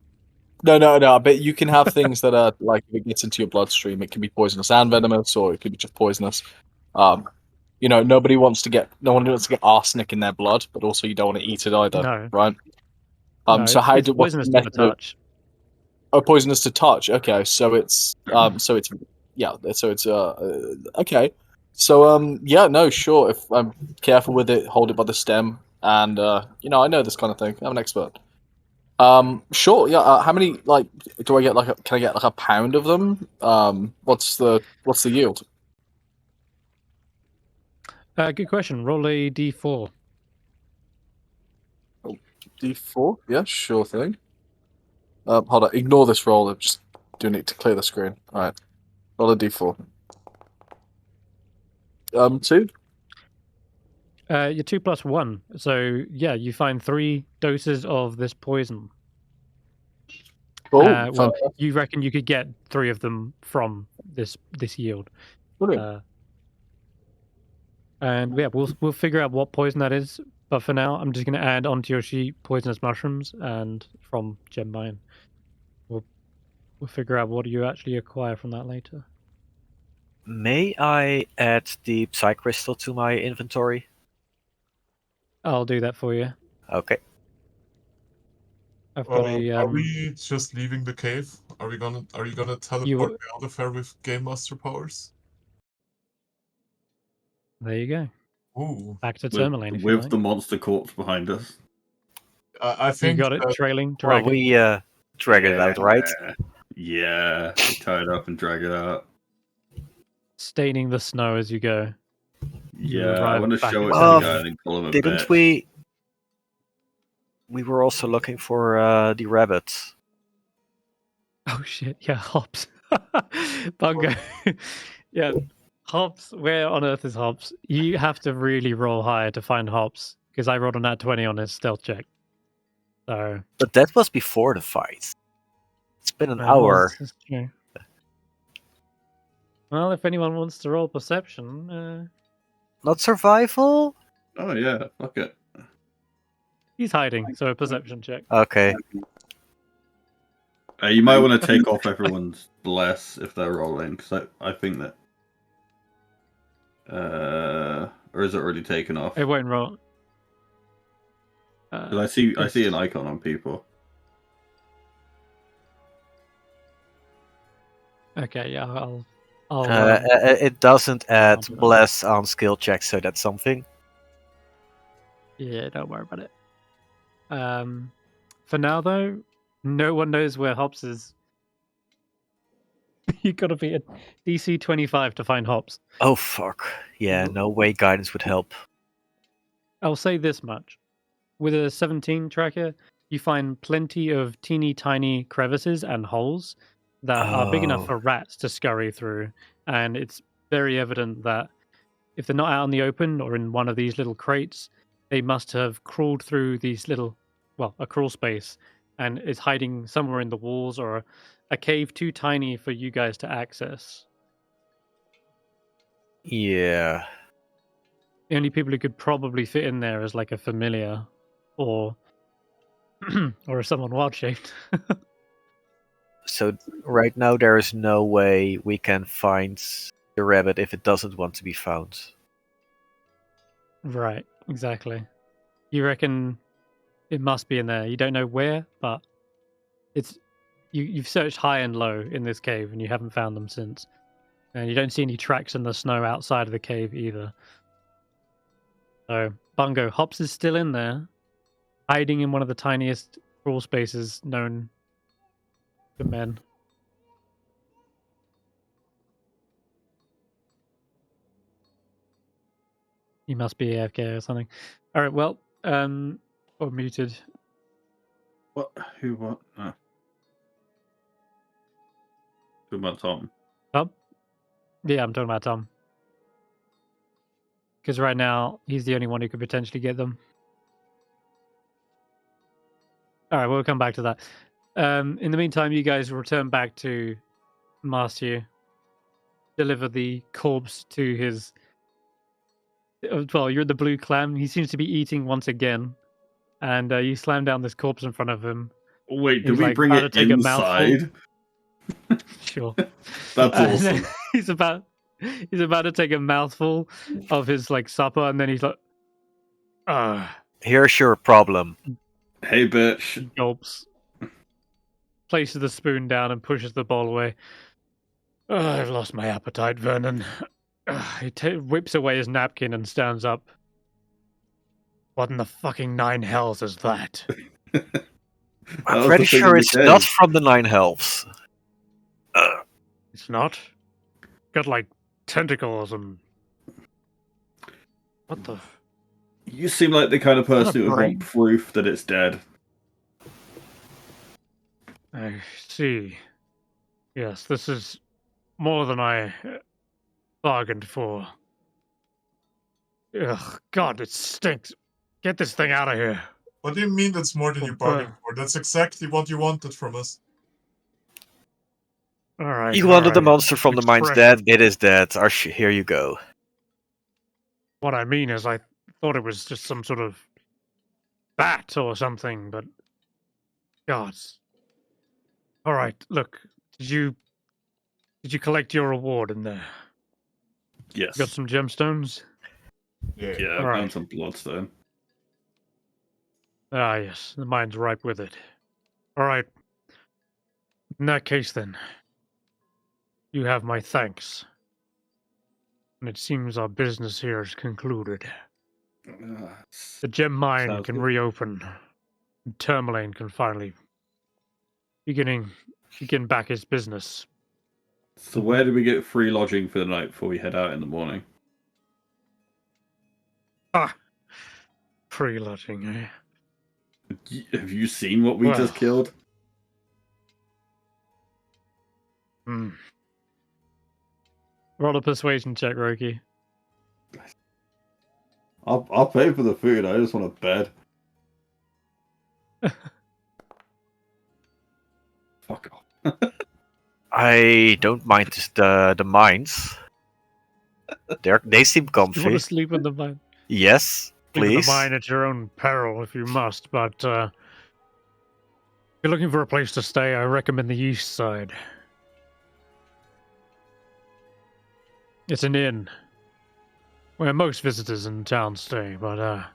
No. But you can have things that are like if it gets into your bloodstream, it can be poisonous and venomous, or it could be just poisonous. No one wants to get arsenic in their blood, but also you don't want to eat it either, No. right? No, So it's poisonous to the touch. Oh, poisonous to touch. Okay, so it's okay. So yeah, no, sure. If I'm careful with it, hold it by the stem, and I know this kind of thing. I'm an expert. Sure. Yeah. How many do I get? Can I get like a pound of them? What's the yield? Good question. Roll a d4. D4. Yeah, sure thing. Hold on. Ignore this roll. I'm just doing it to clear the screen. All right. Roll a D4. 2. You're 2 plus 1. So yeah, you find 3 doses of this poison. Cool. Well, you reckon you could get 3 of them from this yield. Brilliant. And yeah, we'll figure out what poison that is. But for now, I'm just going to add onto your sheet poisonous mushrooms and from gem mine. We'll figure out what you actually acquire from that later. May I add the Psy Crystal to my inventory? I'll do that for you. Okay. I've got a. Are we just leaving the cave? Are you gonna teleport me out of here with Game Master powers? There you go. Ooh. Back to Tourmaline, if you with like. the monster corpse behind us. I think you got it. Trailing Well, dragon. we drag it out, right? Yeah, tie it up and drag it out. Staining the snow as you go. Yeah, I arrive want to back show at it to town. the guy and call him a Didn't bitch. we? We were also looking for the rabbits. Oh shit! Yeah, hops. Bungo. Yeah, hops. Where on earth is hops? You have to really roll higher to find hops because I rolled a nat 20 on his stealth check. So. But that was before the fight. It's been an That hour. was true. Well, if anyone wants to roll perception, Not survival? Oh yeah, fuck it. he's hiding, so a perception check. Okay. You might want to take off everyone's bless if they're rolling, because I think that. Or is it already taken off? It won't roll. 'Cause I see an icon on people. Okay, yeah, I'll It doesn't add I'll do that. bless on skill checks, so that's something. Yeah, don't worry about it. For now though, no one knows where hops is. You gotta be a DC 25 to find hops. Oh fuck. Yeah, no way guidance would help. I'll say this much. With a 17 tracker, you find plenty of teeny tiny crevices and holes that are big enough Oh. for rats to scurry through, and it's very evident that if they're not out in the open or in one of these little crates, they must have crawled through these little, a crawl space, and is hiding somewhere in the walls or a cave too tiny for you guys to access. Yeah. The only people who could probably fit in there is like a familiar or or someone wild shaped. So right now there is no way we can find the rabbit if it doesn't want to be found. Right, exactly. You reckon it must be in there. You don't know where, but it's you've searched high and low in this cave and you haven't found them since. And you don't see any tracks in the snow outside of the cave either. So Bungo, Hops is still in there, hiding in one of the tiniest crawl spaces known to men. He must be AFK or something. All right, well, or muted. What? Who? What? No. Who about Tom? Tom? Yeah, I'm talking about Tom. Because right now, he's the only one who could potentially get them. All right, we'll come back to that. In the meantime, you guys will return back to Marcia, deliver the corpse to his... Well, you're the blue clam. He seems to be eating once again. And you slam down this corpse in front of him. Wait, did He's we like bring about it to take a mouthful. inside? Sure. That's And awesome. then he's about to take a mouthful of his like supper, and then he's like, Here's your problem. Hey, bitch. gulps, places the spoon down, and pushes the bowl away. I've lost my appetite, Vernon. He whips away his napkin and stands up. What in the fucking nine hells is that? I'm pretty sure it's not from the Nine Helves. It's not. Got like tentacles and what the? You seem like the kind of person who would brain. want proof that it's dead. I see. Yes, this is more than I bargained for. Ugh, God, it stinks. Get this thing out of here. What do you mean that's more than you bargained for? That's exactly what you wanted from us. All right. You wanted the alright. monster from the mine's Expression. dead. It is dead. Here you go. What I mean is, I thought it was just some sort of bat or something, but God. All right. Look, did you collect your reward in there? Yes. Got some gemstones? Yeah. Yeah, I Alright. found some bloodstone. Ah, yes. The mine's ripe with it. All right. In that case, then, you have my thanks. And it seems our business here is concluded. The gem mine Sounds can good. reopen. And Tourmaline can finally begin back his business. So where do we get free lodging for the night before we head out in the morning? Free lodging, eh? Have you seen what we just Well. killed? Roll a persuasion check, Roki. I'll pay for the food. I just want a bed. Fuck off. I don't mind the mines. They seem You want comfy. to sleep in the mine? Yes, Sleep in please. the mine at your own peril if you must, but if you're looking for a place to stay, I recommend the east side. It's an inn where most visitors in town stay, but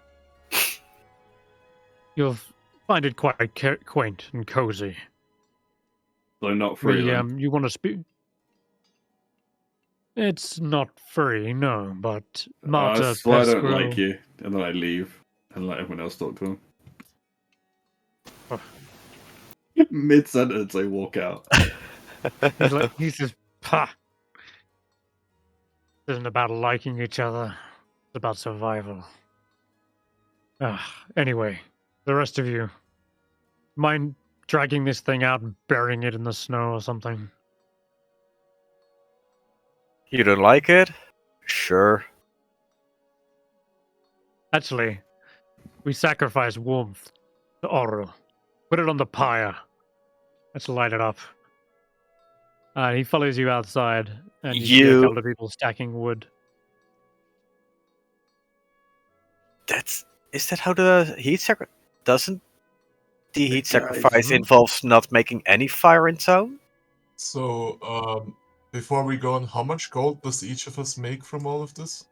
you'll find it quite quaint and cozy. So not free. then. You want to speak? It's not free, no, but Marta That's why I don't Pesquero- like you. And then I leave and let everyone else talk to him. Oh. Mid sentence, I walk out. He says, "Pah! This isn't about liking each other. It's about survival." Anyway, the rest of you, mind dragging this thing out and burying it in the snow or something? You don't like it? Sure. Actually, we sacrifice warmth to Oru. Put it on the pyre. Let's light it up. He follows you outside, and you see a You. couple of people stacking wood. Is that how the heat sacrifice? Doesn't the heat guys, sacrifice involves not making any fire in town? So, before we go on, how much gold does each of us make from all of this?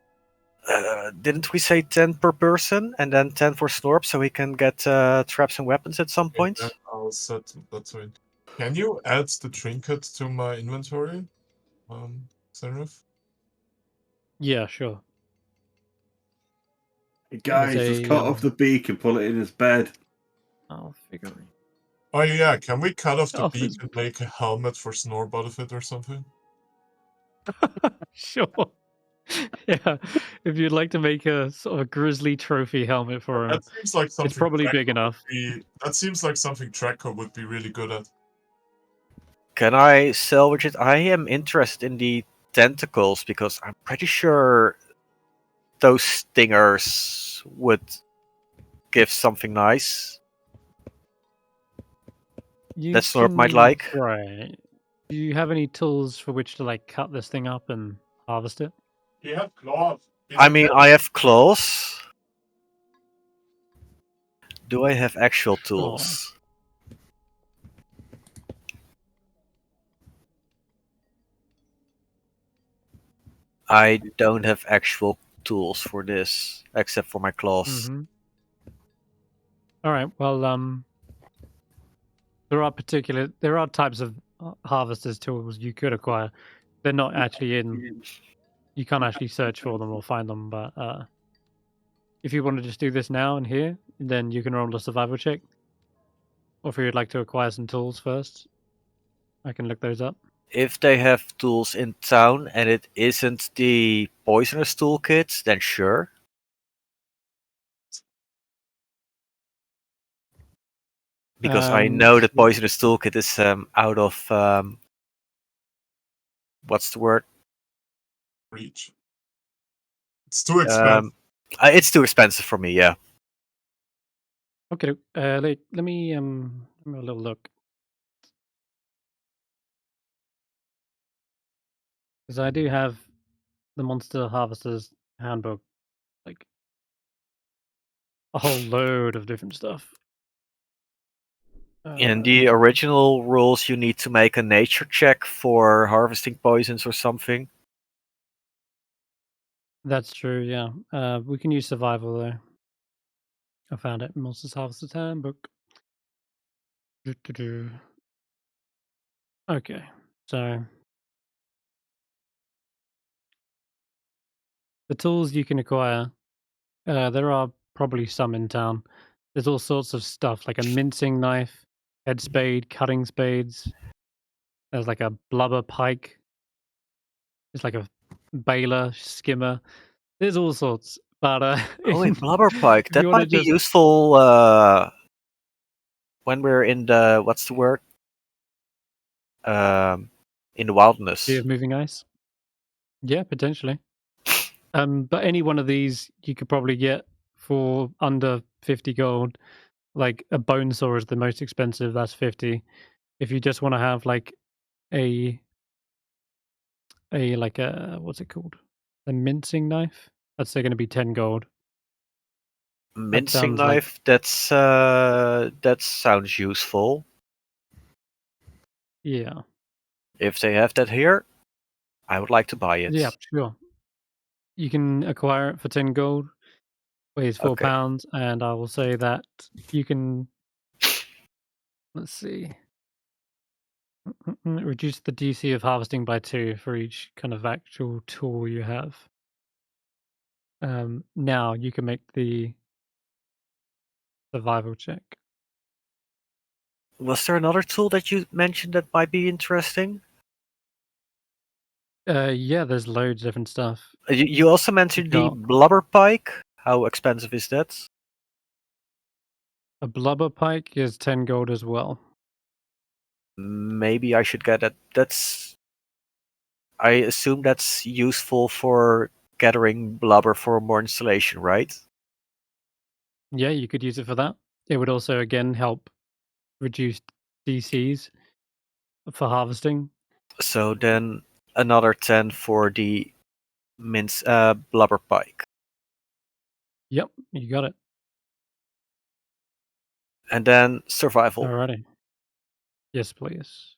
Didn't we say 10 per person and then 10 for Snorp so we can get traps and weapons at some point? Then I'll set that to it. Can you add the trinket to my inventory, Senrith? Yeah, sure. Guys, There's let's a, cut off the beak and put it in his bed. Oh, figurine. Oh yeah, can we cut off the Off beak his- and make a helmet for Snorb out of it or something? Sure. Yeah, if you'd like to make a sort of a grizzly trophy helmet for him, That seems like something. it's probably big enough. That seems like something Draco would be really good at. Can I salvage it? I am interested in the tentacles because I'm pretty sure those stingers would give something nice. That Snorp might like. Right. Do you have any tools for which to like cut this thing up and harvest it? He had claws. I mean, I have claws. Do I have actual tools? I don't have actual tools for this, except for my claws. Mm-hmm. All right. Well, there are types of harvesters tools you could acquire. They're not actually in. You can't actually search for them or find them. But if you want to just do this now and here, then you can roll a survival check. Or if you'd like to acquire some tools first, I can look those up. If they have tools in town and it isn't the poisonous toolkit, then sure. Because I know that poisonous toolkit is out of what's the word? Reach. It's too expensive. It's too expensive for me. Yeah. Okay. Let me have a little look. Because I do have the Monster Harvester's Handbook, like a whole load of different stuff. In the original rules, you need to make a nature check for harvesting poisons or something. That's true, yeah. We can use survival though. I found it in Monsters Harvester's Handbook. Okay, so the tools you can acquire, there are probably some in town. There's all sorts of stuff like a mincing knife, head spade, cutting spades. There's like a blubber pike. It's like a baler, skimmer. There's all sorts. But Oh, a blubber pike. That you wanna might be just- useful when we're in the what's the word? In the wilderness. Sea of moving ice. Yeah, potentially. But any one of these you could probably get for under 50 gold. Like a bone saw is the most expensive. That's 50. If you just want to have like a what's it called? A mincing knife. That's going to be 10 gold. Mincing sounds like- knife. That sounds useful. Yeah. If they have that here, I would like to buy it. Yeah, sure. You can acquire it for 10 gold. Weighs 4 Okay. pounds, and I will say that you can. Let's see. Reduce the DC of harvesting by 2 for each kind of actual tool you have. Now you can make the survival check. Was there another tool that you mentioned that might be interesting? Yeah, there's loads of different stuff. You also mentioned the got- blubber pike. How expensive is that? A blubber pike is 10 gold as well. Maybe I should get that. I assume that's useful for gathering blubber for more installation, right? Yeah, you could use it for that. It would also again help reduce DCs for harvesting. So then another 10 for the blubber pike. Yep, you got it. And then survival. Alrighty. Yes, please.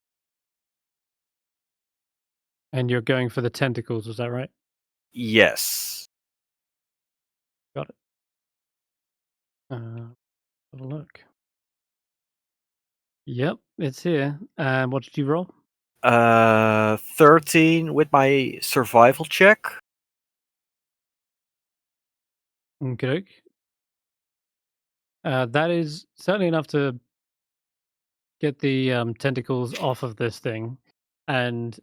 And you're going for the tentacles, was that right? Yes. Got it. Have a look. Yep, it's here. What did you roll? 13 with my survival check. Okay. That is certainly enough to get the tentacles off of this thing. And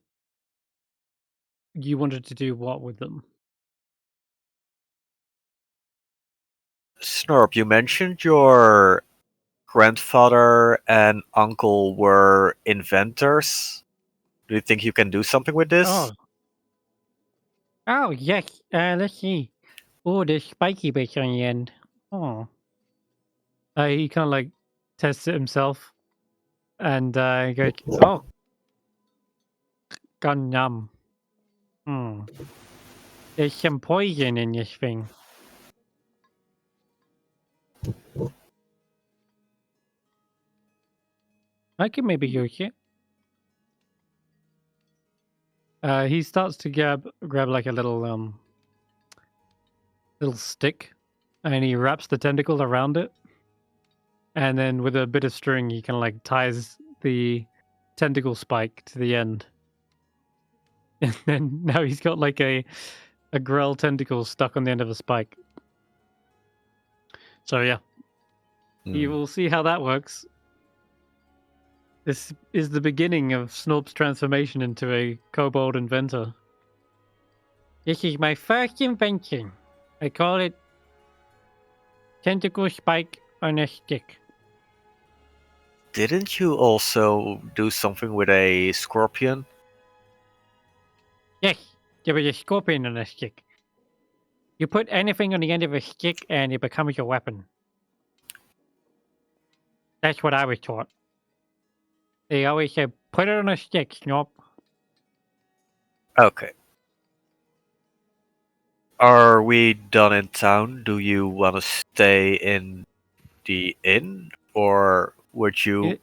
you wanted to do what with them? Snorp, you mentioned your grandfather and uncle were inventors. Do you think you can do something with this? Oh, yes. Let's see. Oh, there's spiky bits on the end. Oh. He kind of like tests it himself, and he goes, "Oh, gun yum. There's some poison in this thing." I can maybe use it. He starts to grab like a little stick, and he wraps the tentacle around it, and then with a bit of string, he kind of like ties the tentacle spike to the end, and then now he's got like a grell tentacle stuck on the end of a spike. So yeah, you will see how that works. This is the beginning of Snorp's transformation into a kobold inventor. This is my first invention. I call it tentacle spike on a stick. Didn't you also do something with a scorpion? Yes, there was a scorpion on a stick. You put anything on the end of a stick and it becomes your weapon. That's what I was taught. They always said, put it on a stick, Snorp. Okay. Are we done in town? Do you want to stay in the inn? Or would you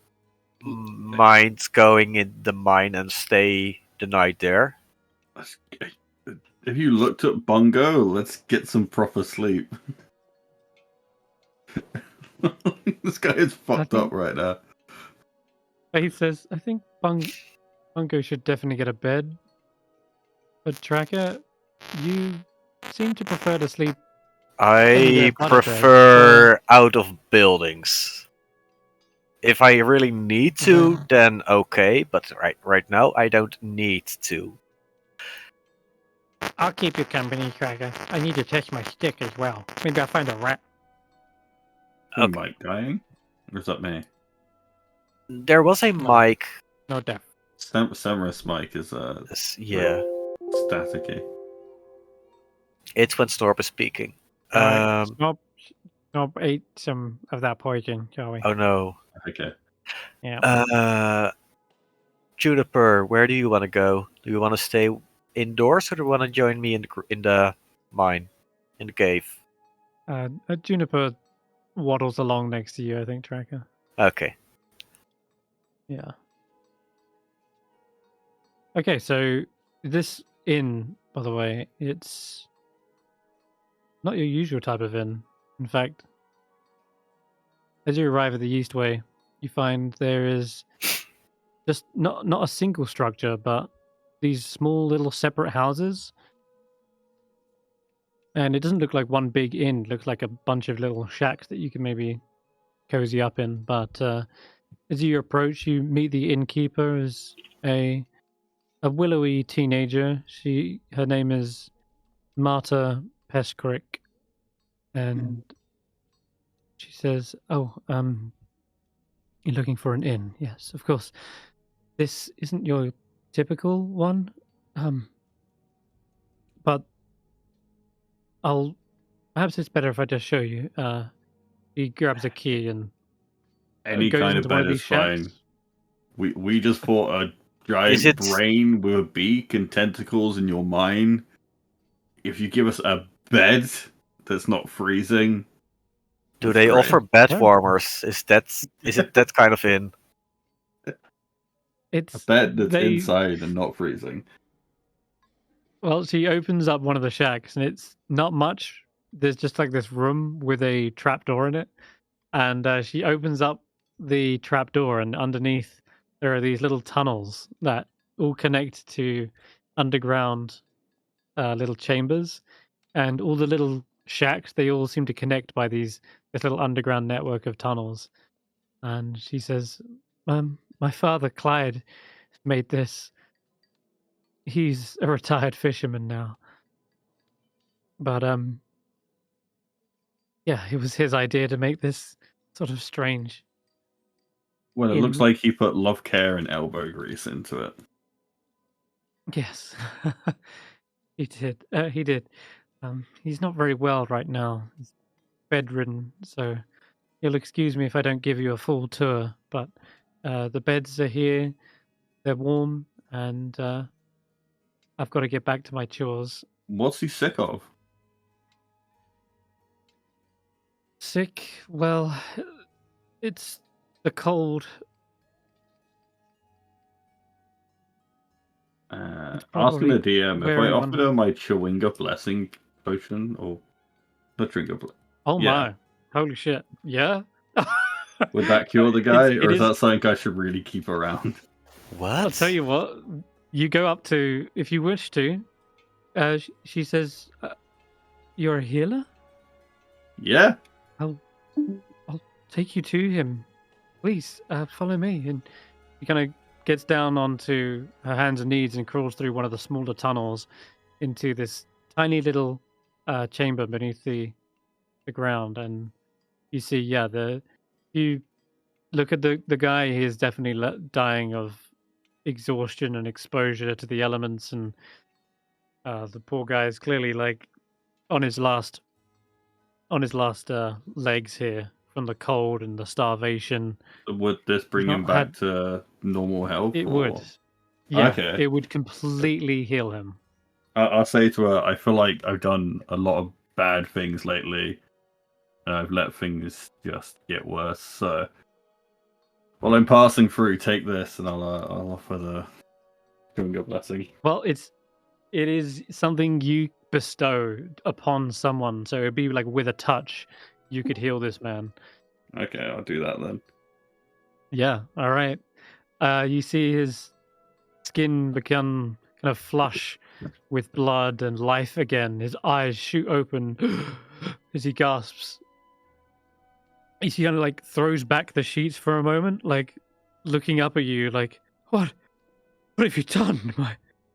mind going in the mine and stay the night there? Have you looked at Bungo? Let's get some proper sleep. This guy is fucked up right now. He says, I think Bungo should definitely get a bed. But Tracker, you seem to prefer to sleep. I prefer out of buildings. If I really need to, then okay. But right now, I don't need to. I'll keep you company, Tracker. I need to test my stick as well. Maybe I'll find a rat. Okay. Mike dying? Or is that me? There was a mic. No death. Senrith's mic is yeah, staticky. It's when Snorp is speaking. Snorp ate some of that poison, shall we? Oh no. Okay. Yeah. Juniper, where do you want to go? Do you want to stay indoors, or do you want to join me in the mine, in the cave? Juniper waddles along next to you, I think, Tracker. Okay. Yeah. Okay, so this inn, by the way, it's not your usual type of inn. In fact, as you arrive at the Eastway, you find there is just not a single structure, but these small little separate houses. And it doesn't look like one big inn. It looks like a bunch of little shacks that you can maybe cozy up in. But as you approach, you meet the innkeeper as a willowy teenager. Her name is Marta Peskrick, and she says, "Oh, you're looking for an inn? Yes, of course. This isn't your typical one, but perhaps it's better if I just show you. He grabs a key and Any goes kind of into one bed of these is fine. shacks. We just fought a Is giant it- brain with a beak and tentacles in your mine. If you give us a bed that's not freezing, Do that's they great. offer bed warmers? Is it that kind of inn? a It's bed that's they. inside and not freezing? Well, she opens up one of the shacks, and it's not much. There's just like this room with a trapdoor in it, and she opens up the trapdoor, and underneath there are these little tunnels that all connect to underground little chambers, and all the little shacks, they all seem to connect by this little underground network of tunnels. And she says, my father Clyde made this. He's a retired fisherman now. But yeah, it was his idea to make this sort of strange. Well, it looks In- like he put love care and elbow grease into it. Yes. He did. He did. He's not very well right now. He's bedridden, so you'll excuse me if I don't give you a full tour, but the beds are here, they're warm, and I've got to get back to my chores. What's he sick of? Sick? Well, it's the cold. Asking the probably DM, if I wearing offered on- her my Chewinga blessing potion, or not Chewinga, Oh yeah. my. Holy shit. Yeah? would that cure the guy, It or is that something I should really keep around? What? I'll tell you what. You go up to, if you wish to. She says, "You're a healer? Yeah. I'll take you to him. Please, follow me." And she kind of gets down onto her hands and knees and crawls through one of the smaller tunnels into this tiny little chamber beneath the ground. And you see, you look at the guy. He is definitely dying of exhaustion and exposure to the elements, and the poor guy is clearly like on his last legs here from the cold and the starvation. Would this bring him not back had- to normal health? It or- would. Yeah, Okay. it would completely heal him. I'll say to her, I feel like I've done a lot of bad things lately, and I've let things just get worse. So, while I'm passing through, take this, and I'll offer the Chewinga blessing. Well, it is something you bestow upon someone, so it'd be like with a touch, you could heal this man. Okay, I'll do that then. Yeah, all right. You see his skin become kind of flush with blood and life again. His eyes shoot open as he gasps. He kind of like throws back the sheets for a moment, like looking up at you, like, what have you done?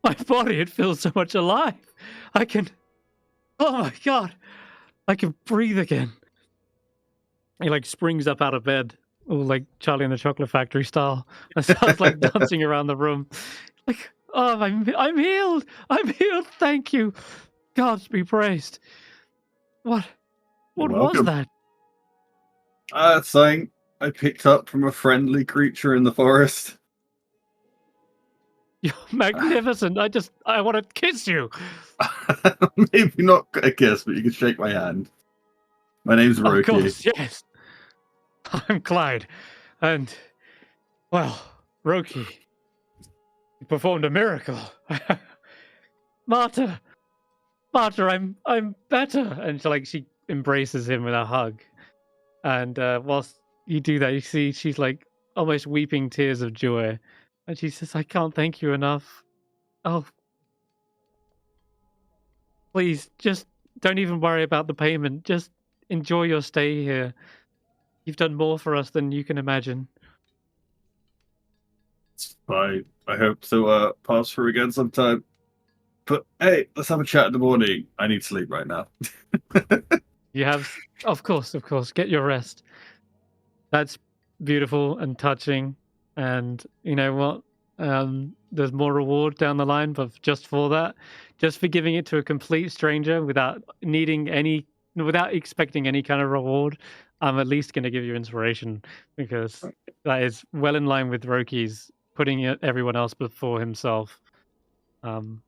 My body, it feels so much alive. Oh my god, I can breathe again. He like springs up out of bed, all like Charlie and the Chocolate Factory style, and starts like dancing around the room. Like, oh, I'm healed. I'm healed. Thank you. Gods be praised. What You're was welcome. that? Something I picked up from a friendly creature in the forest. You're magnificent. I want to kiss you. Maybe not a kiss, but you can shake my hand. My name's Roki. Of course, yes. I'm Clyde, and well, Roki, you performed a miracle. Marta, I'm better. And she embraces him with a hug. And whilst you do that, you see she's like almost weeping tears of joy, and she says, "I can't thank you enough. Oh, please, just don't even worry about the payment. Just enjoy your stay here. You've done more for us than you can imagine." I hope to pass through again sometime. But hey, let's have a chat in the morning. I need sleep right now. You have, of course, get your rest. That's beautiful and touching. And you know what? There's more reward down the line, but just for that, just for giving it to a complete stranger without expecting any kind of reward, I'm at least going to give you inspiration because that is well in line with Roki's putting everyone else before himself. And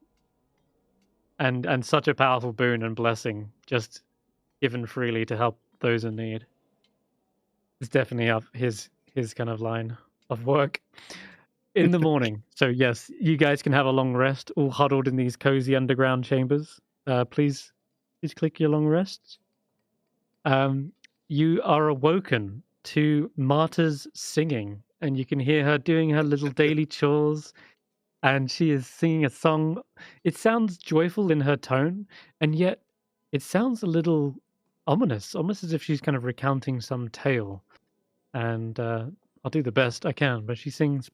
such a powerful boon and blessing just given freely to help those in need. It's definitely up his kind of line of work in the morning. So yes, you guys can have a long rest, all huddled in these cozy underground chambers. Please click your long rests. You are awoken to Marta's singing, and you can hear her doing her little daily chores, and she is singing a song. It sounds joyful in her tone, and yet it sounds a little ominous, almost as if she's kind of recounting some tale. And I'll do the best I can, but she sings,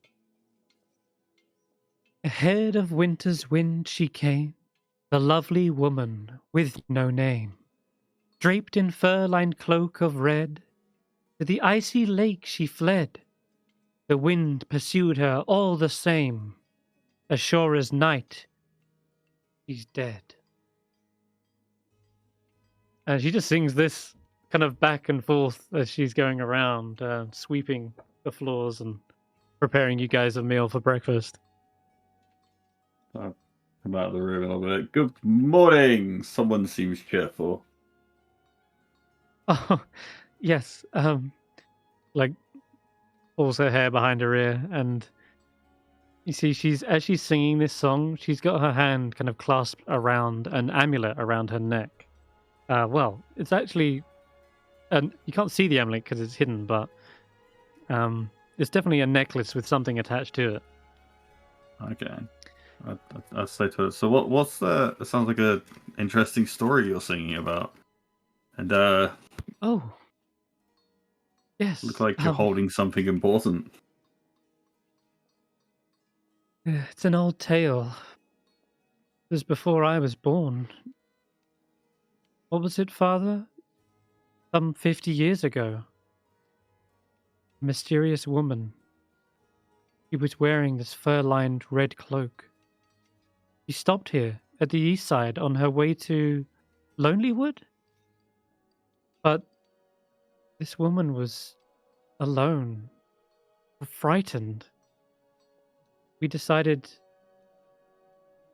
"Ahead of winter's wind she came, the lovely woman with no name. Draped in fur-lined cloak of red, to the icy lake she fled. The wind pursued her all the same, as sure as night, she's dead." And she just sings this kind of back and forth as she's going around, sweeping the floors and preparing you guys a meal for breakfast. I'll come out of the room and I'll be like, "Good morning." Someone seems cheerful. Oh, yes. Like, pulls her hair behind her ear, and you see as she's singing this song, she's got her hand kind of clasped around an amulet around her neck. Well, it's actually, and you can't see the amulet because it's hidden, but it's definitely a necklace with something attached to it. Okay. I'll say to her, "So what's the? It sounds like a interesting story you're singing about." And Oh, yes. look like you're holding something important. It's an old tale. It was before I was born. What was it, Father? Some 50 years ago. A mysterious woman. She was wearing this fur-lined red cloak. She stopped here at the east side on her way to Lonelywood? But this woman was alone, frightened. We decided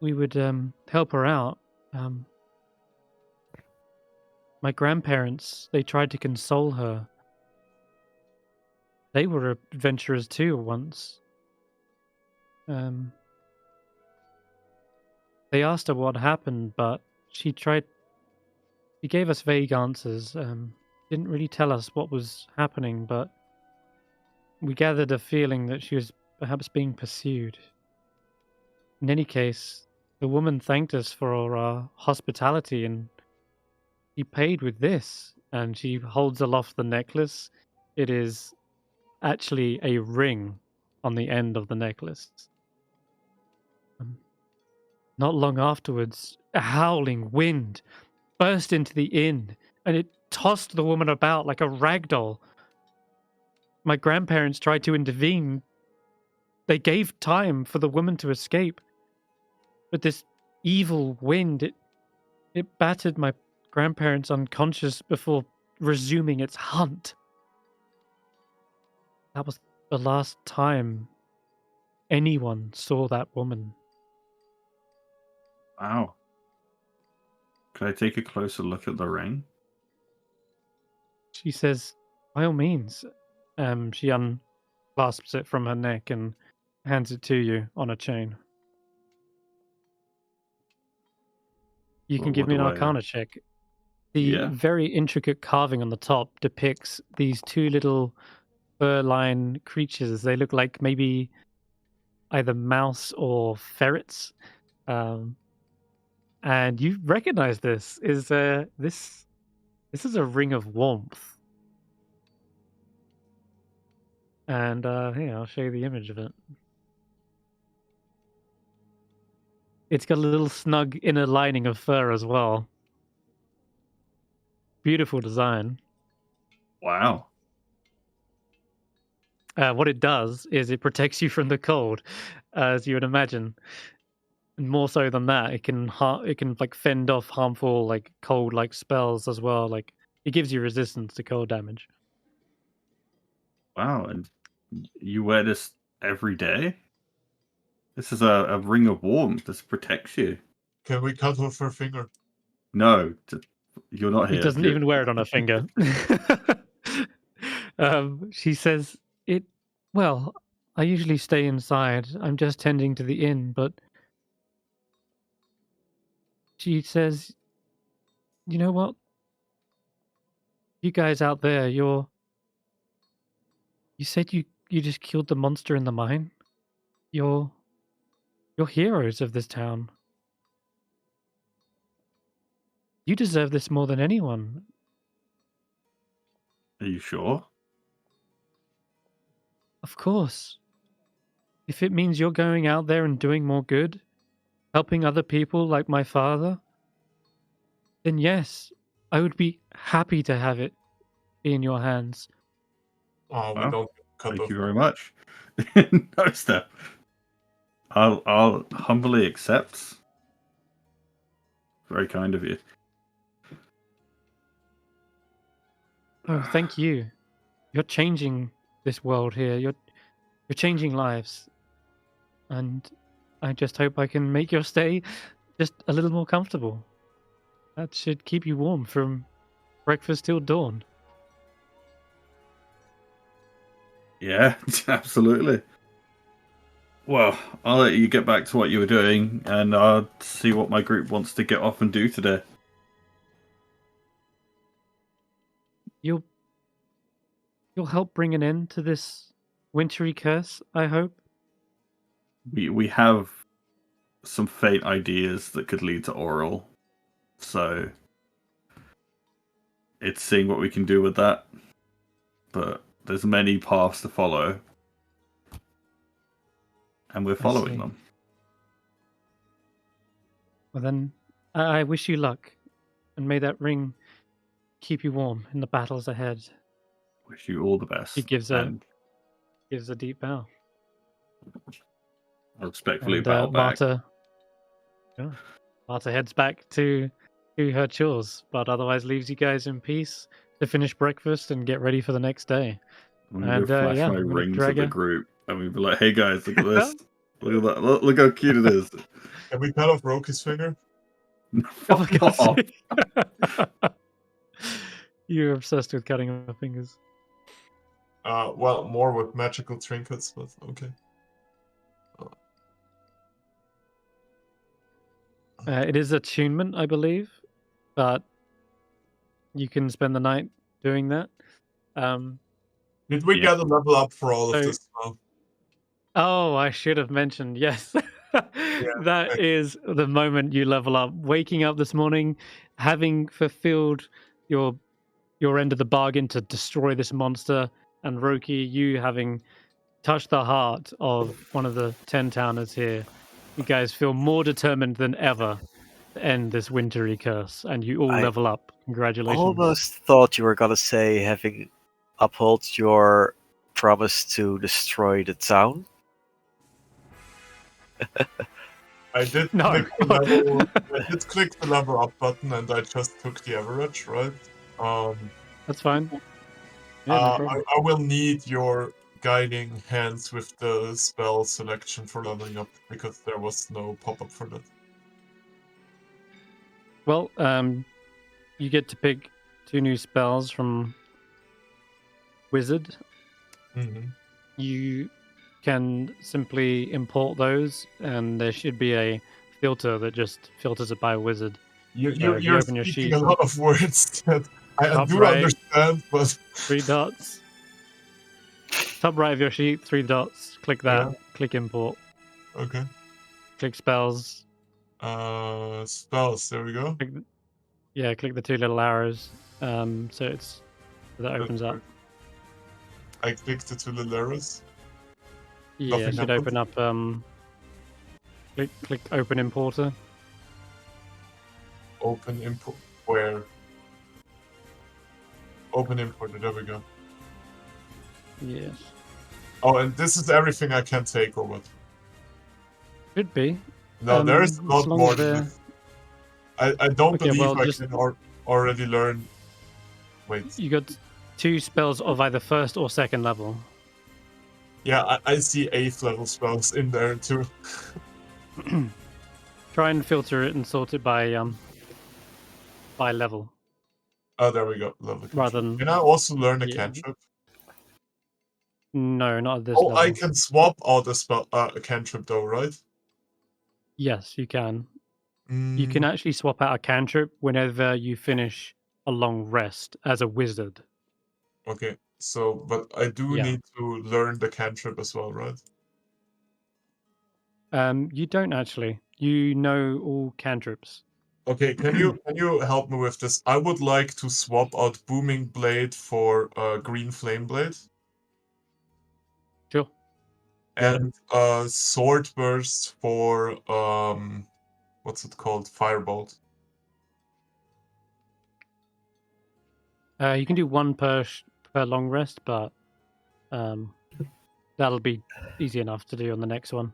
we would help her out. My grandparents, they tried to console her. They were adventurers too once. They asked her what happened, but she gave us vague answers. Didn't really tell us what was happening, but we gathered a feeling that she was perhaps being pursued. In any case, the woman thanked us for our hospitality, and she paid with this. And she holds aloft the necklace. It is actually a ring on the end of the necklace. Not long afterwards, a howling wind burst into the inn, and it tossed the woman about like a rag doll. My grandparents tried to intervene. They gave time for the woman to escape. But this evil wind, it battered my grandparents unconscious before resuming its hunt. That was the last time anyone saw that woman. Wow. Could I take a closer look at the ring? She says, by all means. She unclasps it from her neck and hands it to you on a chain. You can give me an Arcana check. The very intricate carving on the top depicts these two little fur-lined creatures. They look like maybe either mouse or ferrets. And you recognize this. This is a ring of warmth. And here, I'll show you the image of it. It's got a little snug inner lining of fur as well. Beautiful design. Wow. What it does is it protects you from the cold, as you would imagine. And more so than that, it can like fend off harmful like cold like spells as well, like It gives you resistance to cold damage. Wow, and you wear this every day? This is a ring of warmth. This protects you. Can we cut off her finger? No, you're not He here. doesn't even wear it on a finger. She says, well, I usually stay inside. I'm just tending to the inn, but she says, you know what? You guys out there, you said you just killed the monster in the mine? You're heroes of this town. You deserve this more than anyone. Are you sure? Of course. If it means you're going out there and doing more good, helping other people like my father, then yes, I would be happy to have it be in your hands. Oh, we Well, don't cut Thank off. you very much. No, Steph. I'll humbly accept. Very kind of you. Oh, thank you. You're changing this world here. You're changing lives. And I just hope I can make your stay just a little more comfortable. That should keep you warm from breakfast till dawn. Yeah, absolutely. Well, I'll let you get back to what you were doing, and I'll see what my group wants to get off and do today. You'll help bring an end to this wintry curse, I hope. We have some faint ideas that could lead to oral, so it's seeing what we can do with that. But there's many paths to follow, and we're following see. them. Well then, I wish you luck, and may that ring keep you warm in the battles ahead. Wish you all the best. He gives and a deep bow. I respectfully And bow back. Marta heads back to her chores, but otherwise leaves you guys in peace to finish breakfast and get ready for the next day. I'm gonna go flash my I'm gonna rings at drag the her. group, and we'll be like, "Hey guys, look at this! Look at that! Look how cute it is!" Can we cut off Roki's finger? Oh, for Fuck God's off. sake. You're obsessed with cutting off fingers. Well, more with magical trinkets, but okay. It is attunement, I believe, but you can spend the night doing that. Did we Yeah. get a level up for all of So- this now? Oh, I should have mentioned, yes. That is the moment you level up. Waking up this morning, having fulfilled your end of the bargain to destroy this monster, and Roki, you having touched the heart of one of the 10 towners here. You guys feel more determined than ever to end this wintry curse, and you all I level up. Congratulations. almost thought you were gonna say having upheld your promise to destroy the town. I did No. click the level. I did click the level up button, and I just took the average, right? That's fine. Yeah, no problem. I will need your guiding hands with the spell selection for leveling up because there was no pop-up for that. Well, you get to pick 2 new spells from Wizard. Mm-hmm. You can simply import those, and there should be a filter that just filters it by Wizard. You're open your speaking sheet. a lot of words that I Top do right. understand, but 3 dots. Top right of your sheet, 3 dots. Click that. Yeah. Click import. okay. Click spells. Spells. There we go. Click the 2 little arrows. So that opens up. I clicked the 2 little arrows. Yeah, it Nothing should happened. open up. Click open importer. Open import. Where? Open importer. There we go. Yes. Oh, and this is everything I can take, or what? Should be. No, there is as a lot long more as than they're- this. I don't Okay, believe well, I just- can already learn Wait. You got 2 spells of either first or second level. Yeah, I see 8th level spells in there too. Try and filter it and sort it by level. Oh, there we go. Level Rather cantrip. than Can I also learn a yeah. cantrip? No, not at this Oh, level. I can swap out a cantrip though, right? Yes, you can. You can Mm, actually swap out a cantrip whenever you finish a long rest as a wizard. okay. So, but I do Yeah. need to learn the cantrip as well, right? You don't actually. You know all cantrips. Okay, can you help me with this? I would like to swap out Booming Blade for Green Flame Blade Sure. and Sword Burst for what's it called? Firebolt. You can do 1 per long rest, but that'll be easy enough to do on the next one.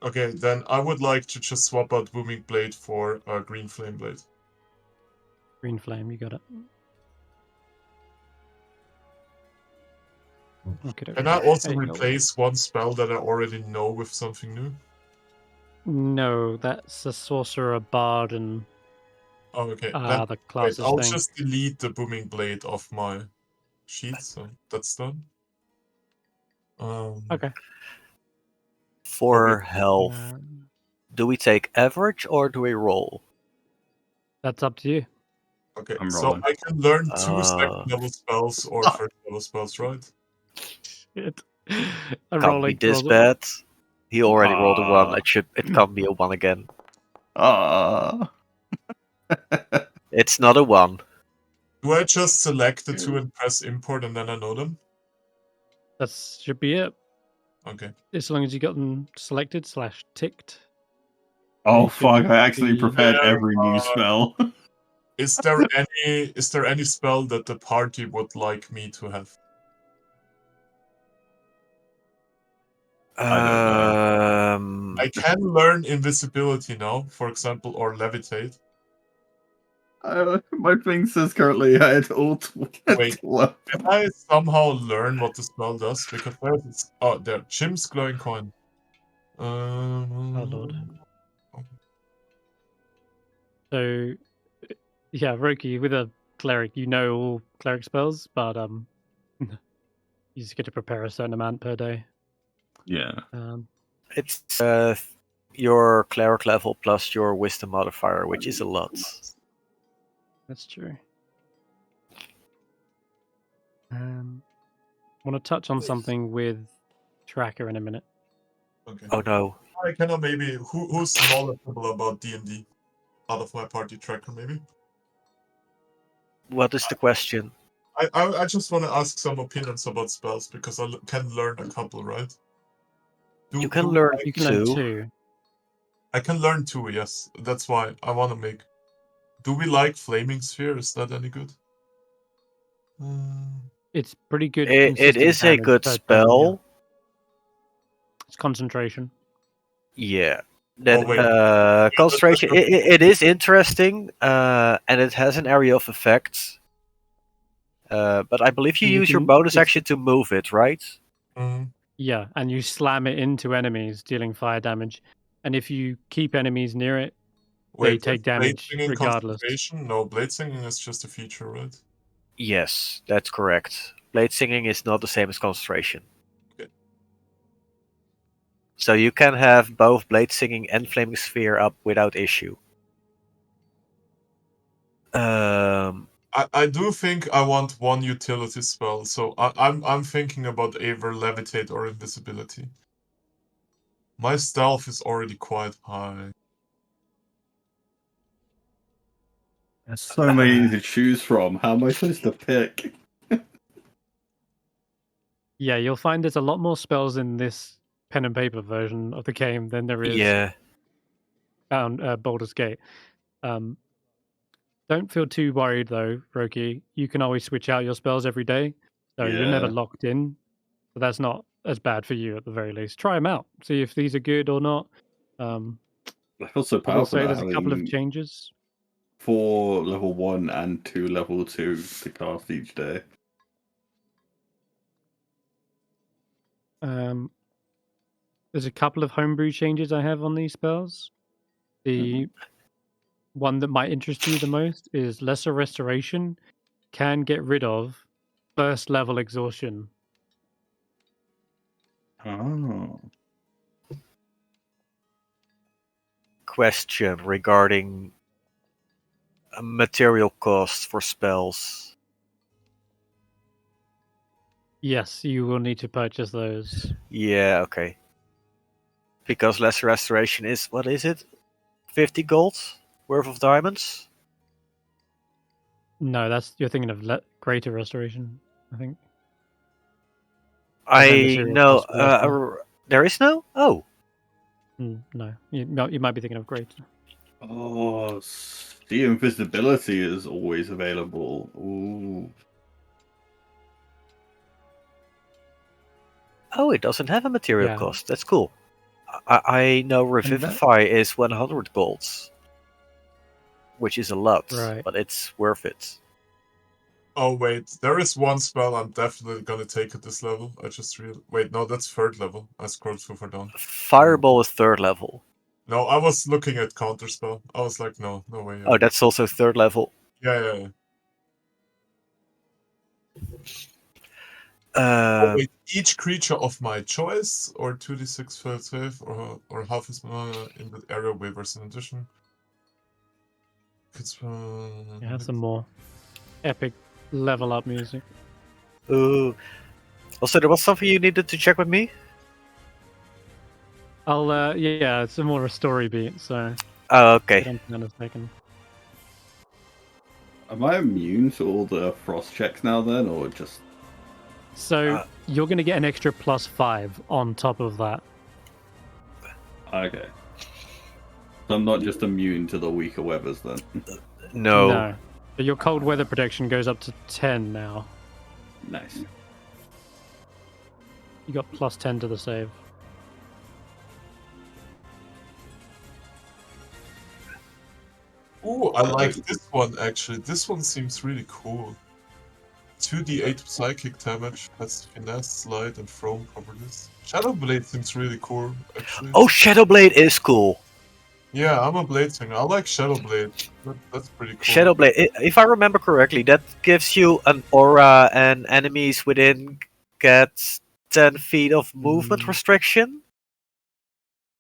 Okay, then I would like to just swap out Booming Blade for Green Flame Blade. Green flame, you got it. Okay. Can I also There you go. replace one spell that I already know with something new? No, that's a sorcerer, bard, and Oh, okay. Then the wait, classes I'll thing. just delete the Booming Blade off my sheet, so that's done. Okay. For health, do we take average or do we roll? That's up to you. Okay, I'm so rolling. I can learn 2 second level spells or first level spells, right? Shit. Can't be this bad. He already rolled a 1. It can't be a 1 again. It's not a 1. Do I just select the 2 and press import and then I know them? That should be it. Okay. As long as you got them selected / ticked. Oh They should fuck! I actually be- prepared every new spell. Is there any spell that the party would like me to have? I don't know. I can learn invisibility now, for example, or levitate. My thing says currently I had all 12. Wait, can I somehow learn what the spell does? Because there, Chim's glowing coin. Oh lord. So, yeah, Roki, with a cleric, you know all cleric spells, but you just get to prepare a certain amount per day. Yeah. It's your cleric level plus your wisdom modifier, which is a lot. That's true. Want to touch on something with Tracker in a minute. Okay. Oh no. I cannot maybe who's knowledgeable about D&D out of my party Tracker maybe? What is the question? I just want to ask some opinions about spells because I can learn a couple, right? You can learn You can learn 2. 2. I can learn 2, yes. That's why I want to make. Do we like Flaming Sphere? Is that any good? It's pretty good. It is a good spell. It's concentration. Yeah. Then wait. concentration. It is interesting, and it has an area of effect. But I believe you use your bonus action to move it, right? Yeah, and you slam it into enemies, dealing fire damage. And if you keep enemies near it, they take damage regardless. No, blade singing is just a feature, right? Yes, that's correct. Blade singing is not the same as concentration. Okay. So you can have both blade singing and flaming sphere up without issue. I do think I want one utility spell, so I'm thinking about either levitate or invisibility. My stealth is already quite high. There's so many to choose from. How am I supposed to pick? Yeah, you'll find there's a lot more spells in this pen and paper version of the game than there is found Baldur's Gate. Don't feel too worried though, Roki. You can always switch out your spells every day, so you're never locked in. So that's not as bad for you at the very least. Try them out, see if these are good or not. I feel so I will powerful. say there's a couple of changes. 4 level 1 and 2 level 2 to cast each day. There's a couple of homebrew changes I have on these spells. The one that might interest you the most is Lesser Restoration can get rid of first level exhaustion. Oh. Question regarding material costs for spells. Yes, you will need to purchase those. Yeah, okay. Because Lesser Restoration is, what is it? 50 gold worth of diamonds? No, you're thinking of Greater Restoration, I think. I material know. cost for that one. There is no? Oh. No, you might be thinking of Greater. Oh, the invisibility is always available. Ooh. Oh, it doesn't have a material Yeah. cost. That's cool. I know Revivify is 100 golds, which is a lot, Right. but it's worth it. Oh wait, there is one spell I'm definitely gonna take at this level. I just wait, no, that's 3rd level. I scrolled too far down. Fireball is 3rd level. No, I was looking at counterspell. I was like, no way. Oh, that's also 3rd level. Yeah. Wait, each creature of my choice, or 2d6 fail save, or half his mana in that area waivers in addition. You have some more epic level up music. Ooh. Also, there was something you needed to check with me? Yeah, it's more a story beat, so. Oh, okay. Get onto that in a second. Am I immune to all the frost checks now then, or just... So, you're going to get an extra +5 on top of that. Okay. So I'm not just immune to the weaker weathers then? No. But your cold weather protection goes up to 10 now. Nice. You got +10 to the save. Ooh, I like this one actually. This one seems really cool. 2d8 psychic damage, has finesse, slide, and thrown properties. Shadowblade seems really cool, actually. Oh, Shadowblade is cool. Yeah, I'm a blade singer. I like Shadowblade. That's pretty cool. Shadowblade, if I remember correctly, that gives you an aura and enemies within get 10 feet of movement restriction.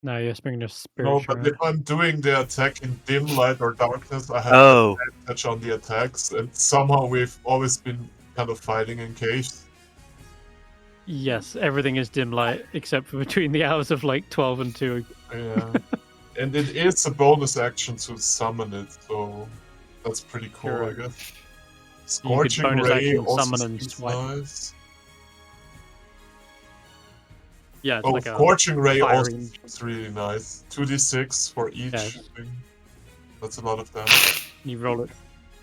No, you're speaking of No, spiritual. but if I'm doing the attack in dim light or darkness, I have advantage on the attacks, and somehow we've always been kind of fighting in caves. Yes, everything is dim light except for between the hours of like 12 and 2. Yeah. And it is a bonus action to summon it, so that's pretty cool, Correct. I guess. You could Scorching bonus Ray action also summon and seems swipe. nice. Yeah, it's Oh, like a Scorching Ray also firing- seems really nice. 2d6 for each Yes. thing. That's a lot of damage. You roll it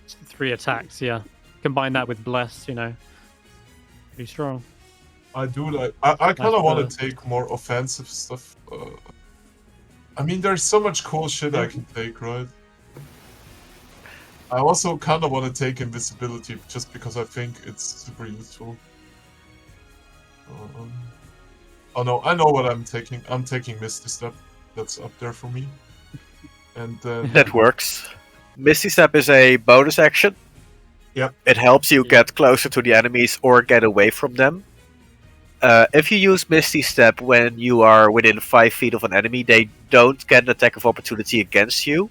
3 attacks, yeah. Combine that with Bless, pretty strong. I do like. I kind of Nice want to take more offensive stuff. I mean, there's so much cool shit I can take, right? I also kind of want to take invisibility just because I think it's super useful. Oh no, I know what I'm taking. I'm taking Misty Step. That's up there for me. And then That works. Misty Step is a bonus action. Yep. It helps you get closer to the enemies or get away from them. If you use Misty Step when you are within 5 feet of an enemy, they don't get an attack of opportunity against you.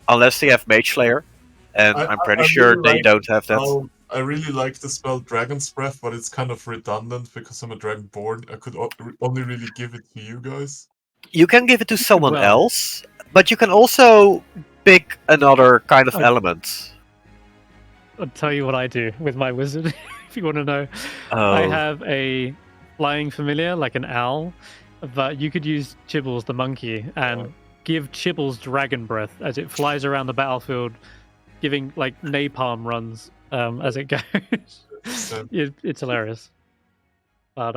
Unless they have Mage Slayer. And I'm pretty sure really they don't have that. I really like the spell Dragon's Breath, but it's kind of redundant because I'm a Dragonborn. I could only really give it to you guys. You can give it to someone Well- else, but you can also pick another kind of element. I'll tell you what I do with my wizard, if you want to know. Oh. I have a flying familiar, like an owl, but you could use Chibbles the monkey and give Chibbles Dragon Breath as it flies around the battlefield, giving like napalm runs as it goes. It's hilarious. But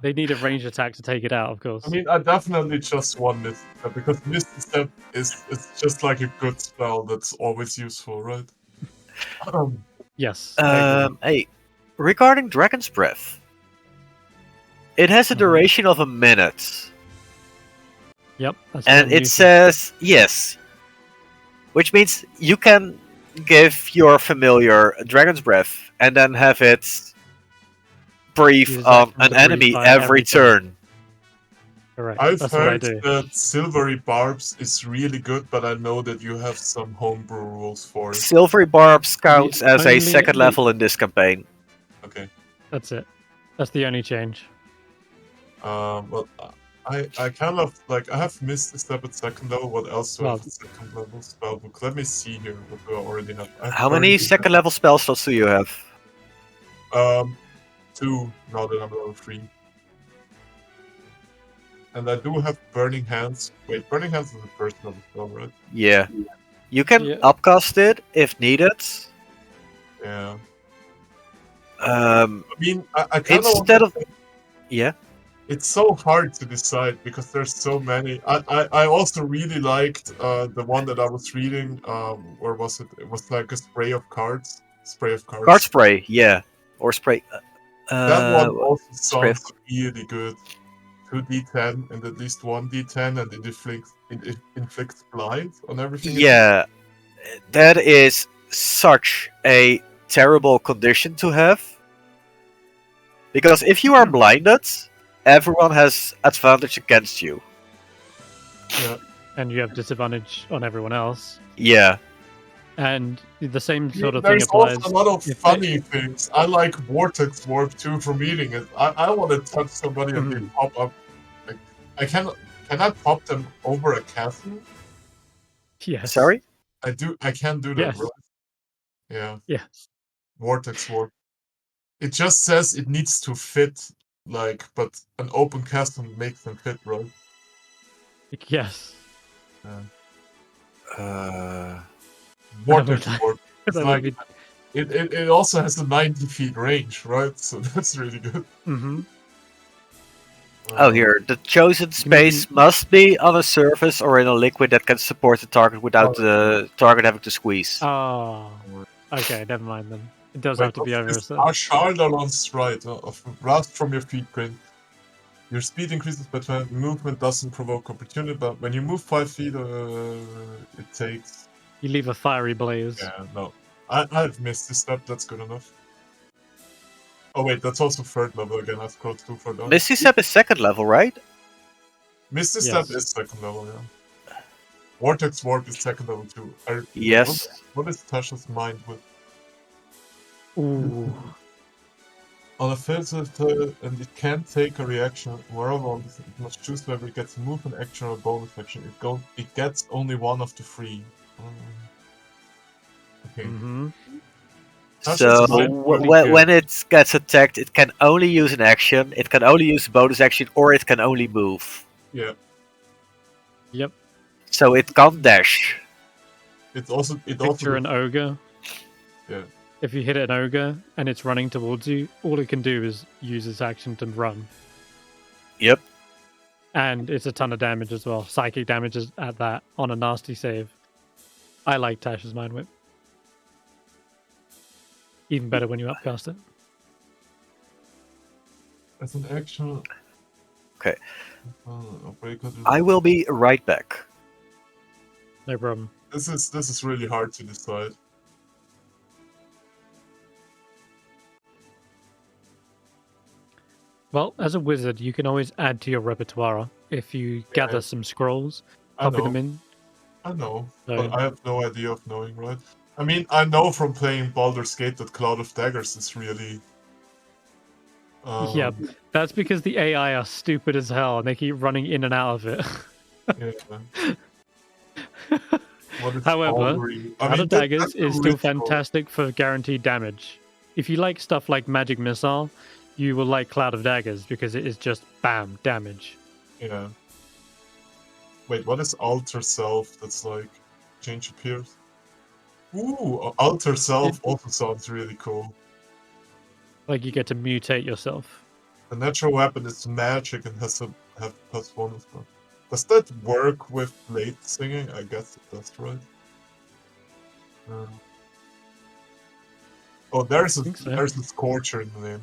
They need a ranged attack to take it out, of course. I mean, I definitely just won Misty Step because Misty Step is just like a good spell that's always useful, right? Yes. I agree. Hey, regarding Dragon's Breath, it has a duration of a minute, Yep. That's what and I'm it using. says yes, which means you can give your familiar a Dragon's Breath and then have it breathe Use on action an to breathe enemy fire every every turn. turn. Correct. I've That's what I heard do. that Silvery Barbs is really good, but I know that you have some homebrew rules for it. Silvery Barbs counts as a only- second the- level in this campaign. Okay. That's it. That's the only change. Well, I kind of like I have Misty Step at second level. What else do I have Well- at second level spellbook? Let me see here what do I already have. I have How many Burning second level spell slots do you have? Hand, 2 now that I'm level 3. And I do have Burning Hands. Wait, Burning Hands is the first level spell, right? Yeah. You can Yeah. upcast it if needed. Yeah. Um, I mean, I kind instead of. of yeah, It's so hard to decide because there's so many. I also really liked the one that I was reading. Or was it? It was like a spray of cards. Spray of cards. card spray, yeah, or spray. That one also spray of- sounds really good. 2d10 and at least 1d10, and it inflicts blind on everything. Yeah, that is such a terrible condition to have. Because if you are blinded, everyone has advantage against you. Yeah. And you have disadvantage on everyone else. Yeah. And the same sort of There's thing applies. also a lot of if funny things. I like Vortex Warp too from reading it. I want to touch somebody and they pop up. Like, can I pop them over a castle? Yes. Sorry? I can do that, Yes. right? Yeah. Yes. Vortex Warp. It just says it needs to fit, like, but an open castle makes them fit, right? Yes. Vortex I Warp. It's don't like think it also has a 90 feet range, right? So that's really good. Mm-hmm. Oh, here. The chosen space must be on a surface or in a liquid that can support the target without the target having to squeeze. Oh. Okay, never mind then. It does have to be over a certain. Shardalon Stride of Blast from your feet print. Your speed increases by 20. Movement doesn't provoke opportunity, but when you move 5 feet, it takes. You leave a fiery blaze. Yeah, no. I've missed this step, that's good enough. Oh, wait, that's also third level again. I scrolled too far down. Misty Step is second level, right? Misty Step is second level, yeah. Vortex Warp is second level too. Yes. What is Tasha's mind with? Ooh. On a failed turn, and it can't take a reaction. Wherever it must choose whether it gets a movement action or a bonus action. It gets only one of the 3. Okay. Mm-hmm. So when it gets attacked, it can only use an action, it can only use a bonus action, or it can only move. Yeah. Yep. So it can't dash. Picture an ogre. Yeah. If you hit an ogre and it's running towards you, all it can do is use its action to run. Yep. And it's a ton of damage as well. Psychic damage is at that on a nasty save. I like Tasha's Mind Whip. Even better when you upcast it. As an action. Okay. I will be right back. No problem. This is really hard to decide. Well, as a wizard, you can always add to your repertoire if you gather some scrolls, copy them in. I know, So- but I have no idea of knowing, right? I mean, I know from playing Baldur's Gate that Cloud of Daggers is really. Yeah, that's because the AI are stupid as hell and they keep running in and out of it. However, Cloud of Daggers is still fantastic for guaranteed damage. If you like stuff like Magic Missile, you will like Cloud of Daggers because it is just bam, damage. Yeah. Wait, what is Alter Self? That's like change appears. Ooh, Alter Self also sounds really cool. Like you get to mutate yourself. The natural weapon is magic and has to have +1 as well. Does that work with blade singing? I guess it does, right? Oh, there's a Scorcher in the name.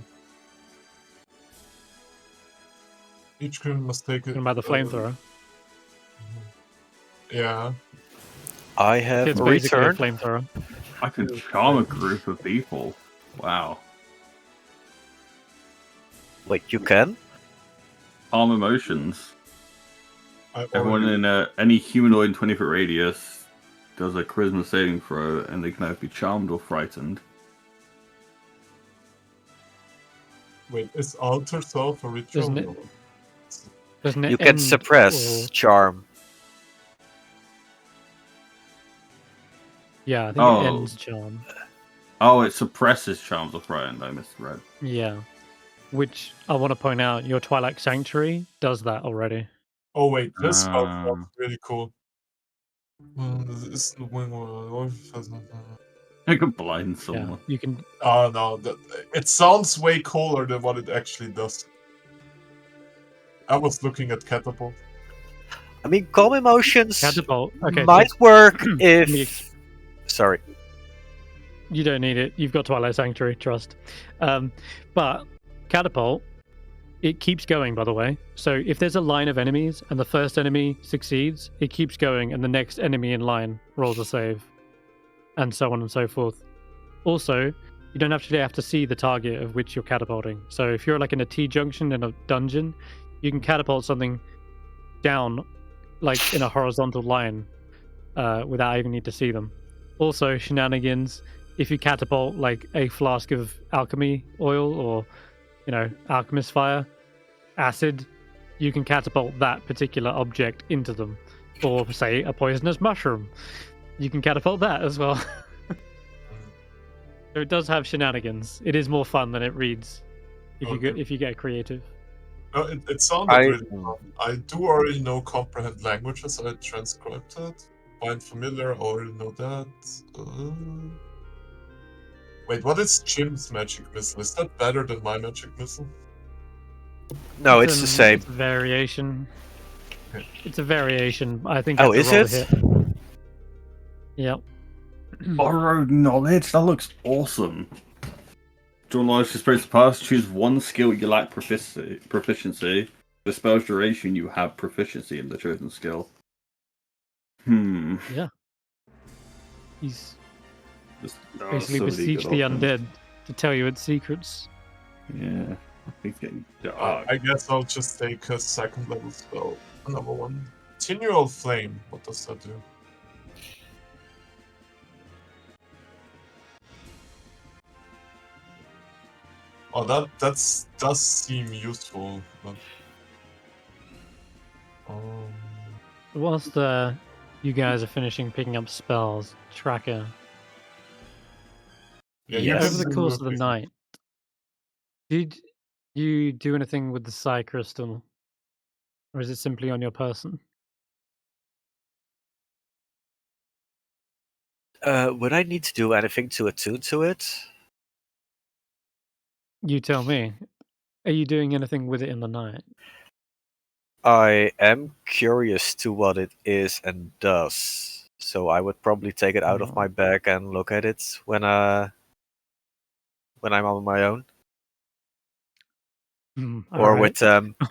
Each crew must take it. Talking about the flamethrower. Yeah. I have It's basically a returned. flamethrower. I can charm a group of people. Wow. Wait, you can? Calm emotions. I Everyone already- in any humanoid in 20-foot radius does a charisma saving throw, and they can either be charmed or frightened. Wait, is Alter Self a ritual? Doesn't it- Doesn't it You can end suppress or- charm. Yeah, I think Oh. it ends charm. Oh, it suppresses charms or frightened. I misread. Yeah. Which I want to point out, your Twilight Sanctuary does that already. Oh wait, this spell Ah. sounds really cool. This I could blind someone. Yeah, you can. Oh no, it sounds way cooler than what it actually does. I was looking at Catapult. I mean, calm emotions Catapult. Okay, might so work me if. Sorry. you don't need it. You've got Twilight Sanctuary, trust. But Catapult, it keeps going, by the way. So if there's a line of enemies and the first enemy succeeds, it keeps going, and the next enemy in line rolls a save, and so on and so forth. Also, you don't actually have to see the target of which you're catapulting. So if you're like in a T-junction in a dungeon, you can catapult something down, like in a horizontal line, without even need to see them. Also, shenanigans, if you catapult like a flask of alchemy oil or, alchemist fire, acid, you can catapult that particular object into them. Or say a poisonous mushroom, you can catapult that as well. So it does have shenanigans. It is more fun than it reads if you get creative. No, it sounded really fun. I do already know comprehend languages. I transcribed it. Find familiar. I already know that. Wait, what is Jim's magic missile? Is that better than my magic missile? No, it's the same. It's a variation. Okay. It's a variation. I think. Oh, that's is a roll it? to hit. Yep. Borrowed knowledge? That looks awesome. During knowledge displays the past, choose one skill you lack proficiency. The spell's duration, you have proficiency in the chosen skill. Yeah. He's basically beseech the undead to tell you its secrets. Yeah. He's getting dark. I guess I'll just take a second level spell. Another one. Continual Flame. What does that do? Oh, that does seem useful. But... Whilst you guys are finishing picking up spells, Tracker, Yeah, over the course of the night, did you do anything with the Psi Crystal? Or is it simply on your person? Would I need to do anything to attune to it? You tell me. Are you doing anything with it in the night? I am curious to what it is and does, so I would probably take it out of my bag and look at it when I'm on my own, or Alright. with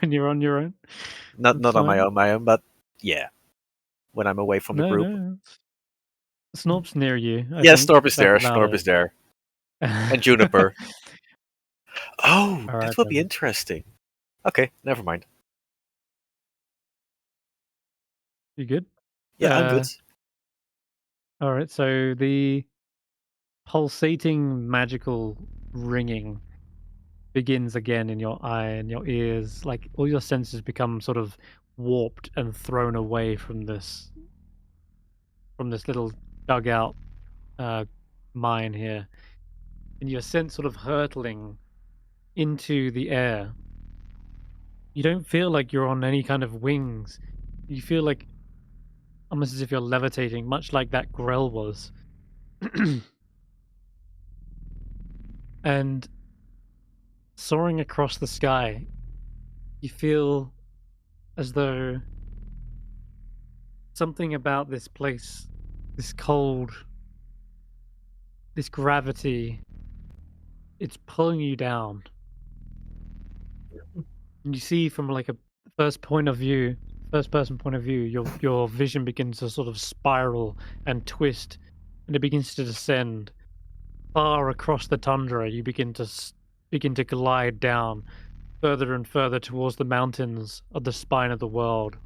When you're on your own? not That's on my fine. own, but yeah, when I'm away from the group. No. Snorp's near you. I Yeah, think. Snorp is there. That's about Snorp it. is there, and Juniper. Oh, All right, that would be then. interesting. Okay, never mind. You good? Yeah, I'm good. All right, so the pulsating magical ringing begins again in your eye and your ears. Like all your senses become sort of warped and thrown away from this little dugout mine here, and your sense sort of hurtling into the air. You don't feel like you're on any kind of wings. You feel like almost as if you're levitating, much like that Grell was. And soaring across the sky, you feel as though something about this place, this cold, this gravity, it's pulling you down. And you see from like a first person point of view, your vision begins to sort of spiral and twist, and it begins to descend far across the tundra. You begin to glide down further and further towards the mountains of the spine of the world.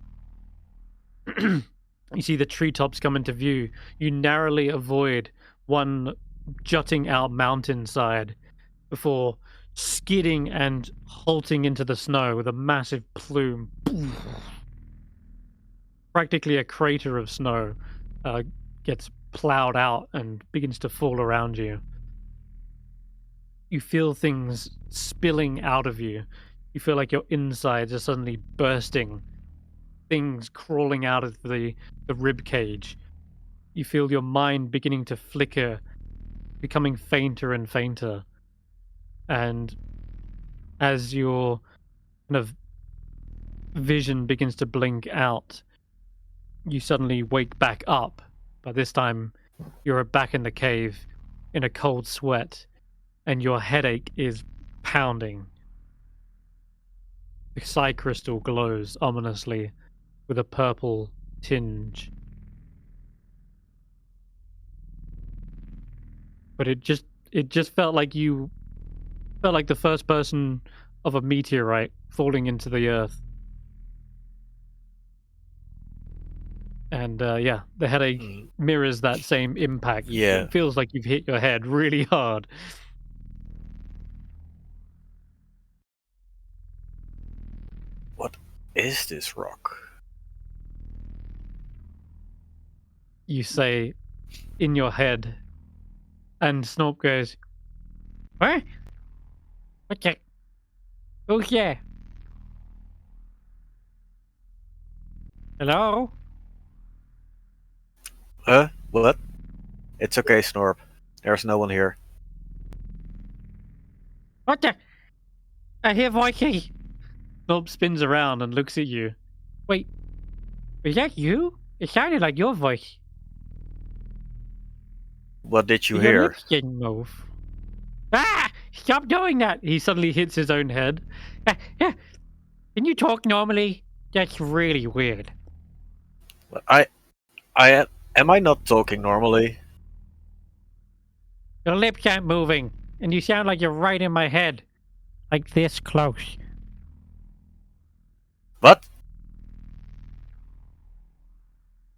You see the treetops come into view. You narrowly avoid one jutting out mountainside before skidding and halting into the snow with a massive plume. Practically a crater of snow gets plowed out and begins to fall around you. You feel things spilling out of you. You feel like your insides are suddenly bursting. Things crawling out of the rib cage. You feel your mind beginning to flicker, becoming fainter and fainter. And as your kind of vision begins to blink out, you suddenly wake back up. By this time, you're back in the cave in a cold sweat, and your headache is pounding. The psi crystal glows ominously with a purple tinge. But it just felt like you felt like the first person of a meteorite falling into the earth. And yeah, the headache mirrors that same impact. Yeah. It feels like you've hit your head really hard. What is this rock? You say in your head, and Snorp goes, "What? What's that? Who's there? Hello? Huh? What? It's okay, Snorp. There's no one here. What the? I hear voices." Snorp spins around and looks at you. Wait, is that you? It sounded like your voice. What did you Your hear? lips didn't move. Ah! Stop doing that! He suddenly hits his own head. Yeah. Can you talk normally? That's really weird. Am I not talking normally? Your lips aren't moving, and you sound like you're right in my head. Like this close. What?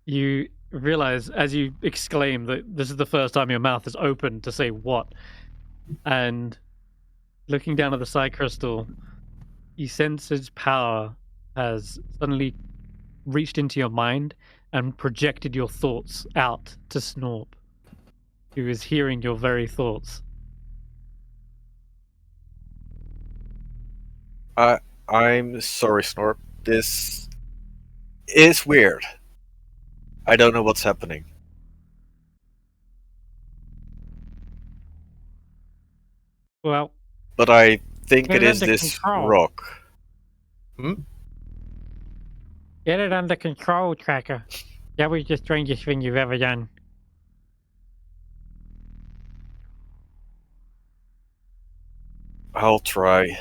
You realize as you exclaim that this is the first time your mouth is open to say what. And looking down at the psi crystal, you sense its power has suddenly reached into your mind and projected your thoughts out to Snorp, who is hearing your very thoughts. I'm sorry, Snorp. This is weird. I don't know what's happening. Well, But I think get it it is under this control. rock. Get it under control, Tracker. That was the strangest thing you've ever done. I'll try.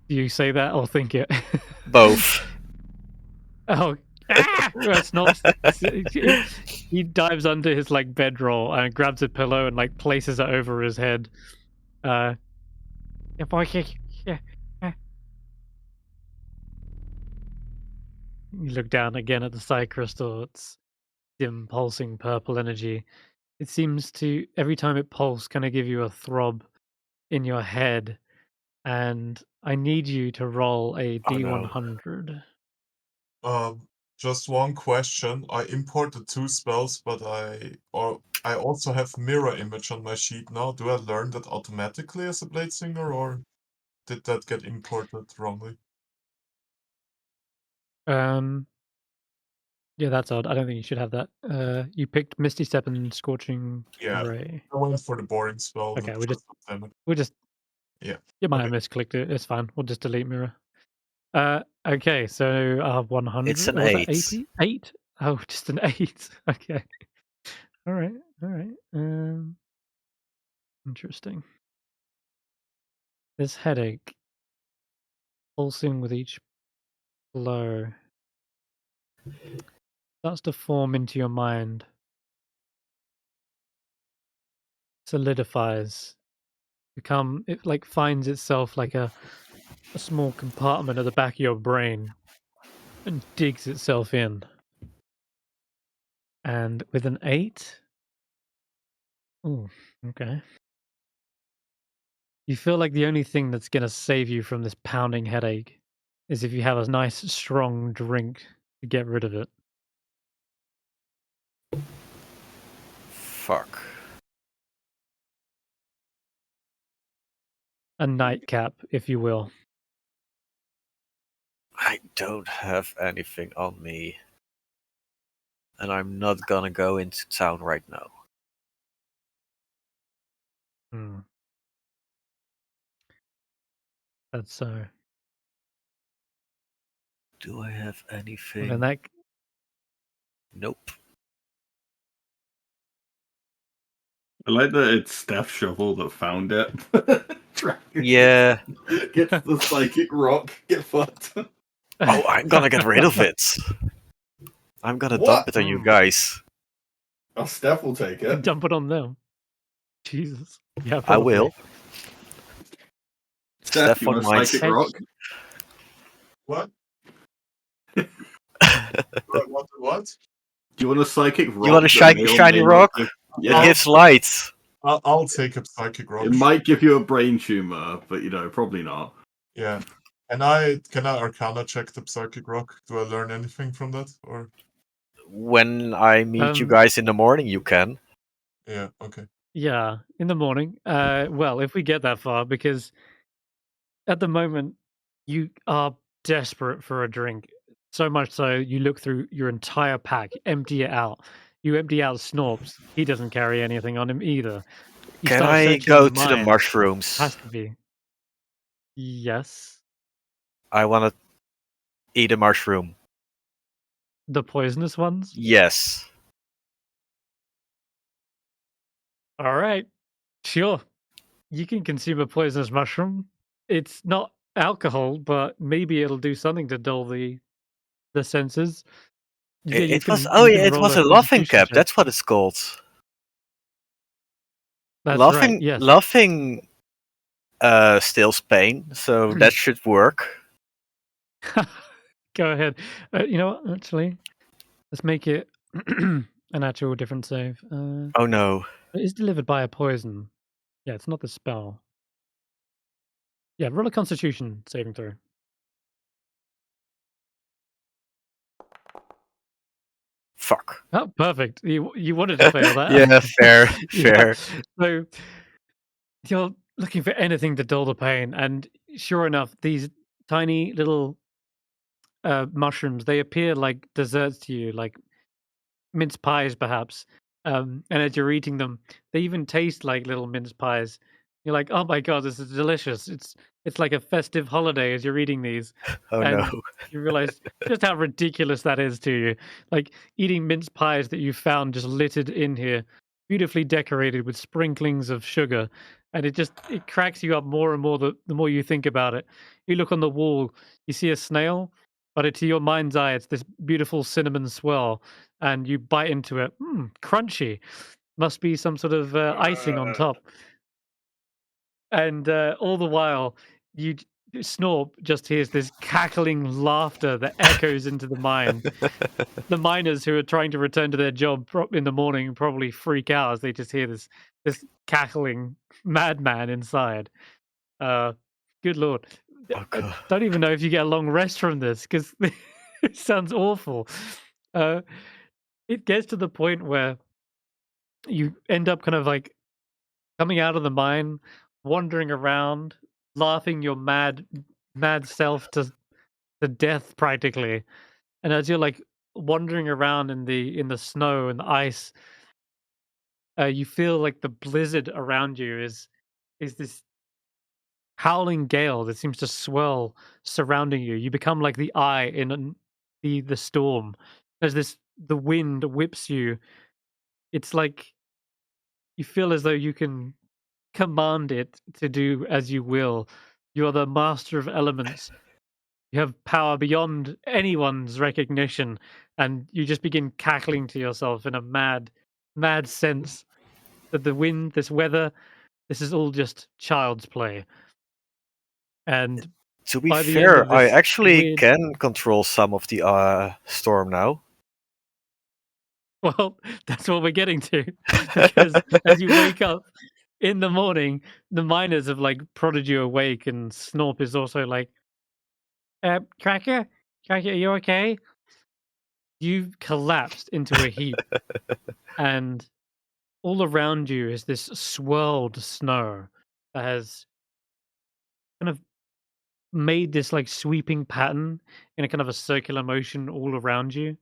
Do you say that or think it? Both. Oh, it's not. He dives under his like bedroll and grabs a pillow and like places it over his head. Yeah, voices. Yeah. You look down again at the psi crystal. It's dim, pulsing purple energy. It seems to every time it pulses, kind of give you a throb in your head. And I need you to roll a D100. Just one question. I imported 2 spells, but I also have mirror image on my sheet now. Do I learn that automatically as a blade singer, or did that get imported wrongly? Yeah, that's odd. I don't think you should have that. You picked Misty Step and Scorching Yeah. Ray. I went for the boring spell. Okay, that we just- does some damage. We'll just. Yeah. You might have Okay. misclicked it. It's fine. We'll just delete mirror. Okay, so 100. It's an was that 8. 80? 8? Oh, just an 8. Okay. All right. Interesting. This headache pulsing with each blow starts to form into your mind, solidifies, it like finds itself like a small compartment at the back of your brain and digs itself in. And with an 8, ooh, okay. You feel like the only thing that's going to save you from this pounding headache is if you have a nice, strong drink to get rid of it. Fuck. A nightcap, if you will. I don't have anything on me. And I'm not gonna go into town right now. Hmm. That's so. Do I have anything? Then that Nope. I like that it's Stef Shovel that found it. Yeah. Get the psychic rock. Get fucked. Oh, I'm gonna get rid of it. I'm gonna dump it on you guys. Oh, Steph will take it. dump it on them. Jesus. Yeah, I probably. will. Steph, Stef you on want a mine. psychic rock? What? Do I want the what? Do you want a psychic rock? You want a that may or shiny may rock? not give- It Yeah, gives light. I'll take a psychic rock. it might give you a brain tumor, but probably not. Yeah. Can I Arcana check the psychic rock? Do I learn anything from that? Or When I meet you Um, guys in the morning, you can. yeah, okay. Yeah, in the morning. Well, if we get that far, because at the moment you are desperate for a drink. So much so you look through your entire pack, empty it out. You empty out Snorps. He doesn't carry anything on him either. You Can start I searching go the to the mine. mushrooms? Has to be. Yes. I want to eat a mushroom. The poisonous ones? Yes. All right. Sure. You can consume a poisonous mushroom. It's not alcohol, but maybe it'll do something to dull the senses. Yeah, you It can- was. you Oh, can yeah, it roll was a a laughing constitution cap. check. That's what it's called. That's laughing, right. Yes. laughing, stills pain, so that should work. Go ahead. You know what? Actually, let's make it an actual different save. Oh no. It is delivered by a poison. Yeah, it's not the spell. Yeah, roll a Constitution saving throw. Fuck. Oh, perfect. You wanted to fail that. Yeah, fair, Yeah. fair. So you're looking for anything to dull the pain, and sure enough, these tiny little mushrooms, they appear like desserts to you, like mince pies, perhaps. And as you're eating them, they even taste like little mince pies. You're like, oh my god, this is delicious. It's like a festive holiday as you're eating these. Oh and no. you realize just how ridiculous that is to you. Like eating mince pies that you found just littered in here, beautifully decorated with sprinklings of sugar. And it cracks you up more and more the more you think about it. You look on the wall, you see a snail, but to your mind's eye, it's this beautiful cinnamon swirl, and you bite into it. Crunchy. Must be some sort of icing on top. And all the while, Snorp just hears this cackling laughter that echoes into the mine. The miners who are trying to return to their job in the morning probably freak out as they just hear this cackling madman inside. Good lord. Oh, I God. don't even know if you get a long rest from this because it sounds awful. It gets to the point where you end up kind of like coming out of the mine, wandering around, laughing your mad self to death practically. And as you're like wandering around in the snow and the ice, you feel like the blizzard around you is this howling gale that seems to swirl surrounding you. You become like the eye in the storm. As the wind whips you, it's like you feel as though you can command it to do as you will. You are the master of elements. You have power beyond anyone's recognition, and you just begin cackling to yourself in a mad sense that the wind, this weather, this is all just child's play. And To be by the end of fair, I this actually weird... can control some of the storm now. Well, that's what we're getting to. Because as you wake up in the morning, the miners have like prodded you awake, and Snorp is also like, Cracker, are you okay? You've collapsed into a heap, and all around you is this swirled snow that has kind of made this like sweeping pattern in a kind of a circular motion all around you,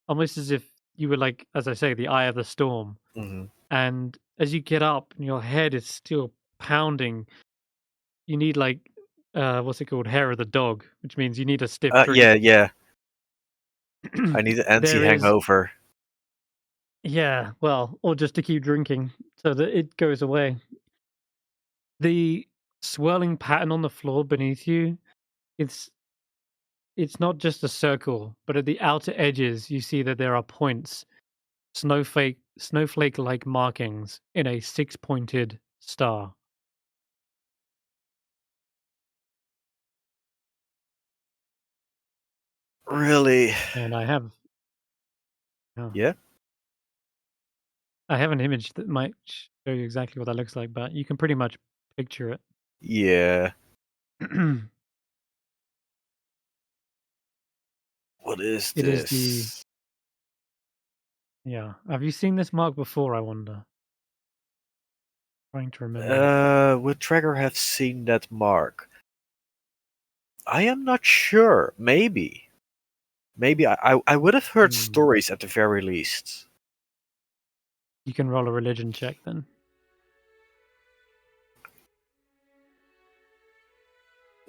almost as if you were like, as I say, the eye of the storm. Mhm. And as you get up and your head is still pounding, you need like what's it called? Hair of the dog, which means you need a stiff drink. Yeah. I need an anti-hangover. Yeah, well, or just to keep drinking so that it goes away. The swirling pattern on the floor beneath you, it's not just a circle, but at the outer edges you see that there are points, snowflake-like markings in a six-pointed star. Really? And I have Yeah? I have an image that might show you exactly what that looks like, but you can pretty much picture it. Yeah. What is It this? is yeah. Have you seen this mark before, I wonder? Trying to remember. Would Tracker have seen that mark? I am not sure. Maybe. Maybe I would have heard stories at the very least. You can roll a religion check then.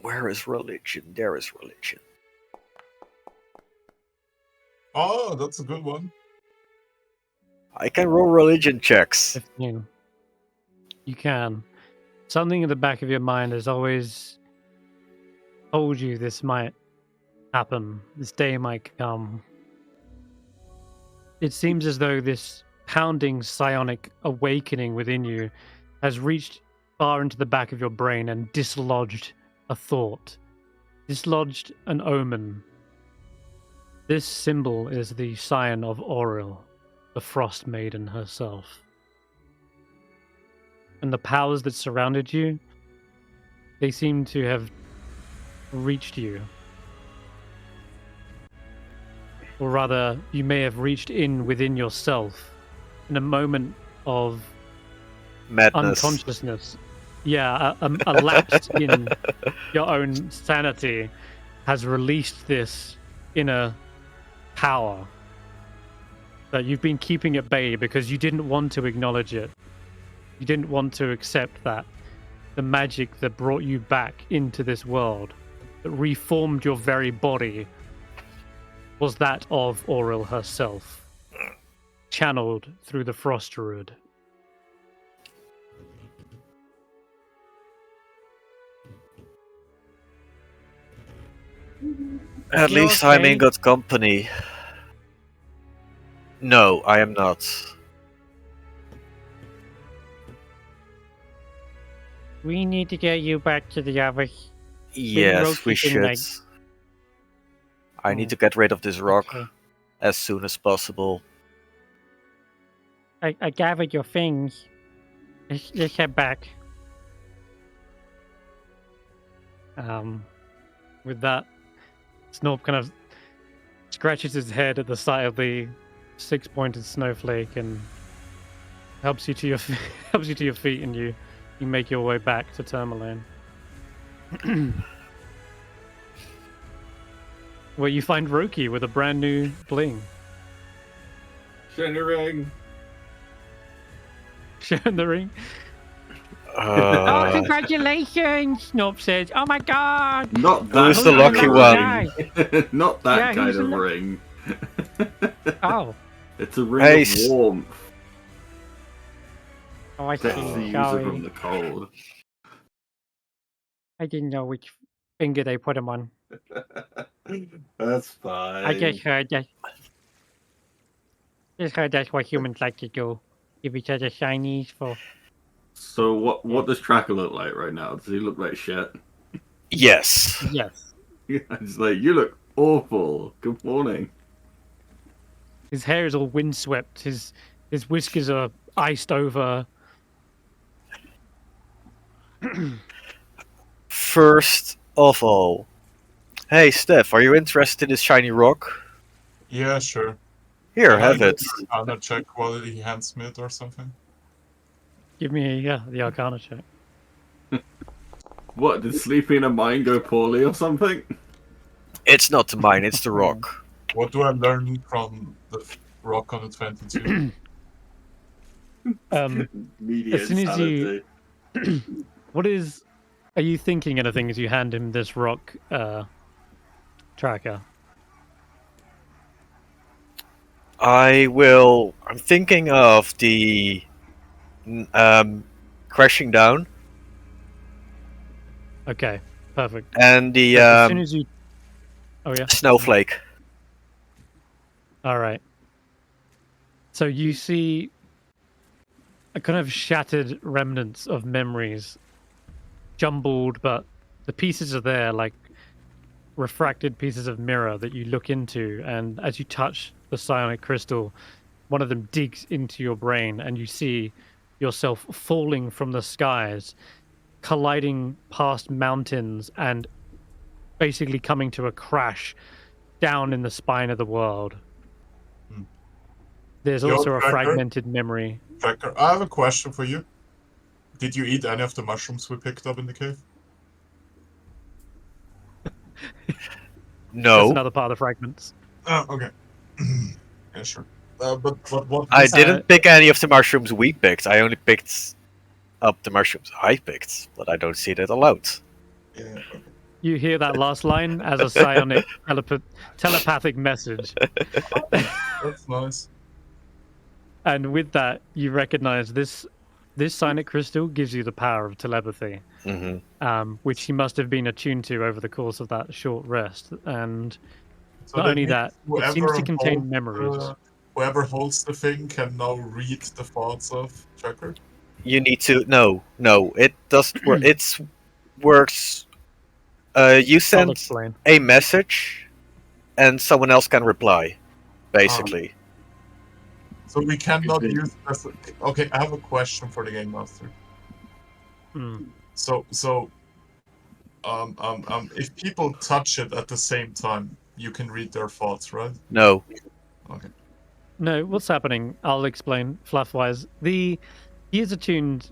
Where is religion? There is religion. Oh, that's a good one. I can roll religion checks. 15. You can. Something in the back of your mind has always told you this might happen. This day might come. It seems as though this pounding psionic awakening within you has reached far into the back of your brain and dislodged a thought, dislodged an omen. This symbol is the scion of Auril, the Frostmaiden herself. And the powers that surrounded you, they seem to have reached you. Or rather, you may have reached in within yourself in a moment of Madness. Unconsciousness. Yeah, a lapse in your own sanity has released this inner power that you've been keeping at bay because you didn't want to acknowledge it. You didn't want to accept that the magic that brought you back into this world, that reformed your very body, was that of Auril herself, channeled through the Frost Druid. At least I'm in good company. No, I am not. We need to get you back to the other. Yes, we should. I need to get rid of this rock as soon as possible. I gathered your things. Let's head back. With that, Snorp kind of scratches his head at the sight of the six-pointed snowflake and helps you to your feet, and you make your way back to Tourmaline. where you find Roki with a brand new bling. Shiny ring. Sharing the ring. Oh, Uh, congratulations! Snob says. Oh my god! Not that Who's the kind lucky of one? ring. Not that Yeah, kind who's the of luck- ring. Oh. It's a ring Hey, of warmth. Oh, I That's the see. user Sorry. from the cold. I didn't know which finger they put him on. That's fine. I just heard that. Just heard that's what humans like to do. Give each other shinies for. So what does Tracker look like right now? Does he look like shit? yes. Yes. It's like, you look awful. Good morning. His hair is all windswept. His whiskers are iced over. First of all, hey Stef, are you interested in this shiny rock? Yeah, sure. Here, Can I have do it. an Arcana check while he hands me it or something. Give me the Arcana check. What, did sleeping in a mine go poorly or something? It's not the mine, it's the rock. What do I learn from the rock on the 22? Media As soon as you- insanity. Are you thinking anything as you hand him this rock tracker? I'm thinking of the crashing down Okay, perfect. and the As soon as you. Oh yeah. snowflake. All right. So you see a kind of shattered remnants of memories, jumbled, but the pieces are there, like refracted pieces of mirror that you look into, and as you touch the psionic crystal, one of them digs into your brain, and you see yourself falling from the skies, colliding past mountains, and basically coming to a crash down in the spine of the world. There's Yo, also a Tracker? fragmented memory. Tracker, I have a question for you. Did you eat any of the mushrooms we picked up in the cave? That's No, another part of the fragments. Oh, okay. Yeah, sure. But what? I was- didn't pick any of the mushrooms we picked. I only picked up the mushrooms I picked, but I don't see that allowed. Yeah, okay. You hear that last line as a psionic telepathic message. That's nice. And with that, you recognize this psionic crystal gives you the power of telepathy, which he must have been attuned to over the course of that short rest. And So not that only means that, it seems to whoever contain holds memories. Whoever holds the thing can now read the thoughts of Tracker. You need to no. It doesn't work. It works. You I'll send explain. a message, and someone else can reply. Basically, So we cannot use. Okay, I have a question for the game master. Hmm. So, if people touch it at the same time, you can read their thoughts, right? no. Okay. No, what's happening? I'll explain fluff-wise. He is attuned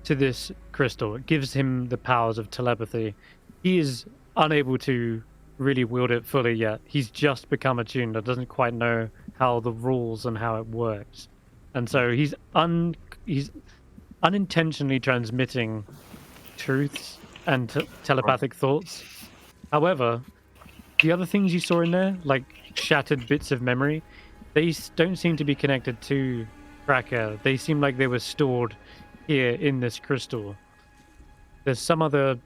to this crystal. It gives him the powers of telepathy. He is unable to really wield it fully yet. He's just become attuned and doesn't quite know how the rules and how it works. And so he's unintentionally transmitting truths and telepathic thoughts. However, the other things you saw in there, like shattered bits of memory, they don't seem to be connected to Tracker. They seem like they were stored here in this crystal. There's something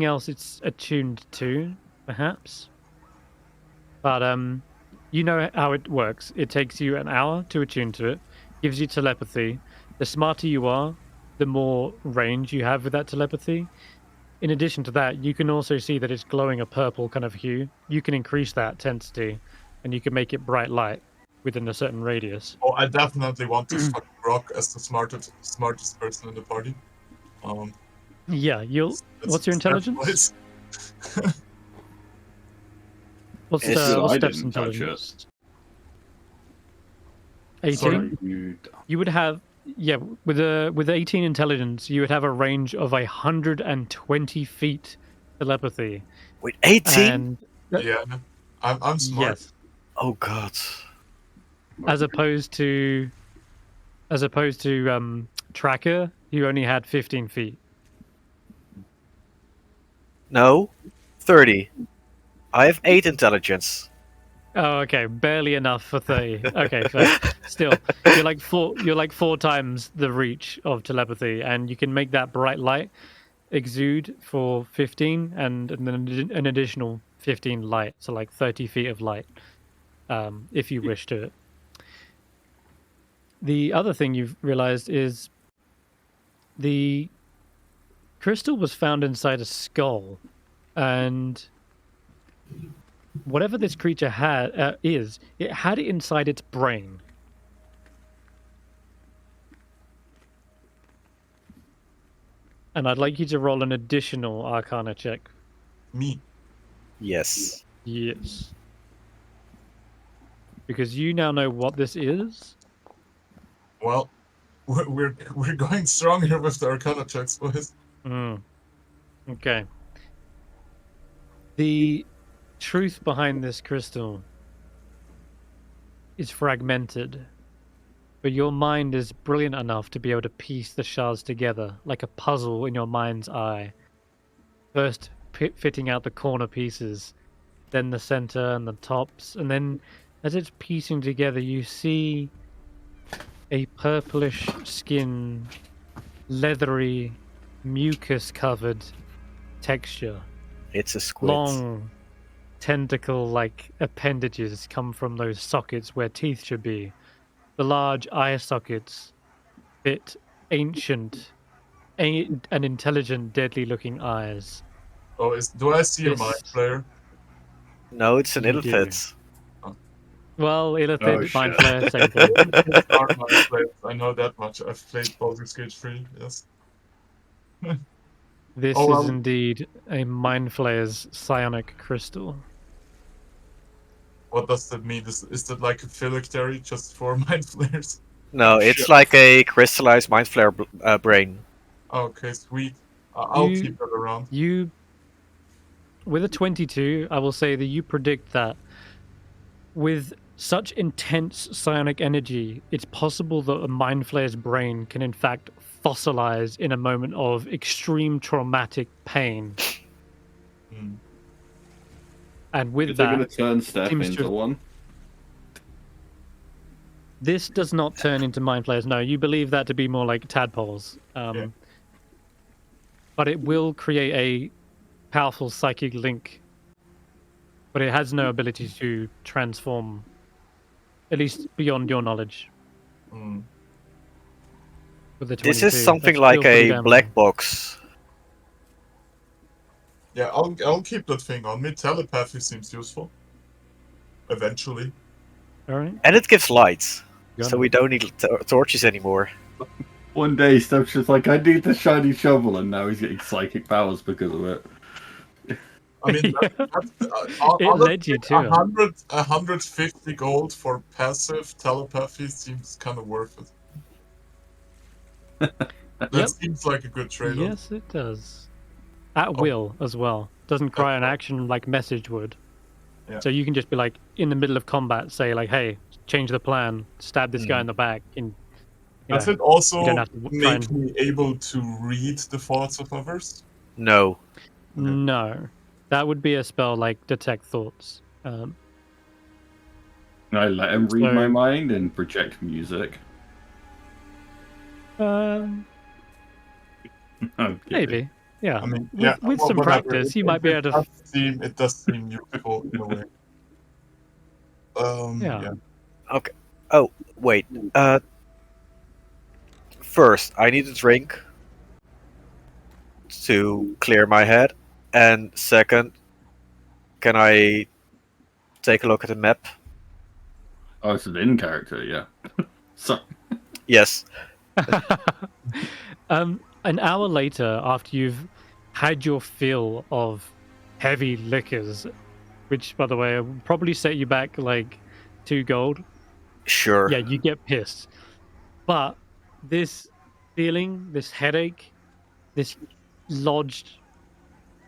else it's attuned to, perhaps. But you know how it works. It takes you an hour to attune to it, gives you telepathy. The smarter you are, the more range you have with that telepathy. In addition to that, you can also see that it's glowing a purple kind of hue. You can increase that intensity, and you can make it bright light within a certain radius. Oh, I definitely want to fucking rock as the smartest person in the party. Yeah, It's what's your fair intelligence? choice. What's It's- what's I Stef's didn't touch intelligence? 18. Sorry? You would have with 18 intelligence, you would have a range of 120 feet telepathy. Wait, 18? And Yeah, I'm smart. Yes. Oh god. As opposed to Tracker, you only had 15 feet. No, 30. I have 8 intelligence. Oh, okay, barely enough for 30. Okay, fair. Still, you're like four times the reach of telepathy, and you can make that bright light exude for 15, and then an additional 15 light, so like 30 feet of light, if you wish to. The other thing you've realized is the crystal was found inside a skull, and whatever this creature had it had it inside its brain. And I'd like you to roll an additional Arcana check. Me. Yes. Yes. Because you now know what this is. Well, we're going strong here with the Arcana checks, boys. Okay. The truth behind this crystal is fragmented, but your mind is brilliant enough to be able to piece the shards together like a puzzle in your mind's eye. First fitting out the corner pieces, then the center and the tops, and then as it's piecing together, you see a purplish skin, leathery, mucus-covered texture. It's a squid. Long, tentacle-like appendages come from those sockets where teeth should be. The large eye sockets fit ancient and intelligent, deadly-looking eyes. Oh, do I see a This- mind player? No, it's an You do. illithid. Well, Illithid, Oh, Mind shit. Flare, same thing. Are mind players. I know that much. I've played Baldur's Gate 3, yes. This Oh, is indeed a Mind Flayer's psionic crystal. What does that mean? Is that like a phylactery just for mind flayers? No, it's Shit. like a crystallized mind flare brain. Okay, sweet. I'll You- keep that around. You, with a 22, I will say that you predict that with such intense psionic energy, it's possible that a Mind Flayer's brain can in fact fossilize in a moment of extreme traumatic pain. Hmm. And with Is it going that, to turn Stef seems into to- one? this does not turn into Mind Flayers. No, you believe that to be more like tadpoles. Yeah. But it will create a powerful psychic link. But it has no ability to transform, at least beyond your knowledge. Hmm. With the This 22. is something That's like still pretty a damn black low. box. Yeah, I'll keep that thing on me. Telepathy seems useful. Eventually. All right. And it gives light. Got So it. we don't need torches anymore. One day, Stef's just like, I need the shiny shovel, and now he's getting psychic powers because of it. I mean, Yeah. It led you to it. 150 gold for passive telepathy seems kind of worth it. That Yep. seems like a good trade-off. Yes, it does. At will as well. Doesn't cry an action like message would. Yeah. So you can just be like in the middle of combat, say like, "Hey, change the plan. Stab this guy in the back." In Does know, it also you don't have to try make and- me able to read the thoughts of others? No. No, that would be a spell like detect thoughts. I let him read my So- mind and project music. Um, I'm kidding. maybe. Yeah. I mean, With- yeah, with well, some whatever. practice, you might be able to- It does seem useful in a way. Yeah. Okay. Oh, wait. First, I need a drink to clear my head. And second, can I take a look at the map? Oh, it's an in character, yeah. So, Yes. An hour later, after you've had your fill of heavy liquors, which, by the way, will probably set you back like 2 gold. Sure. Yeah, you get pissed. But this feeling, this headache, this lodged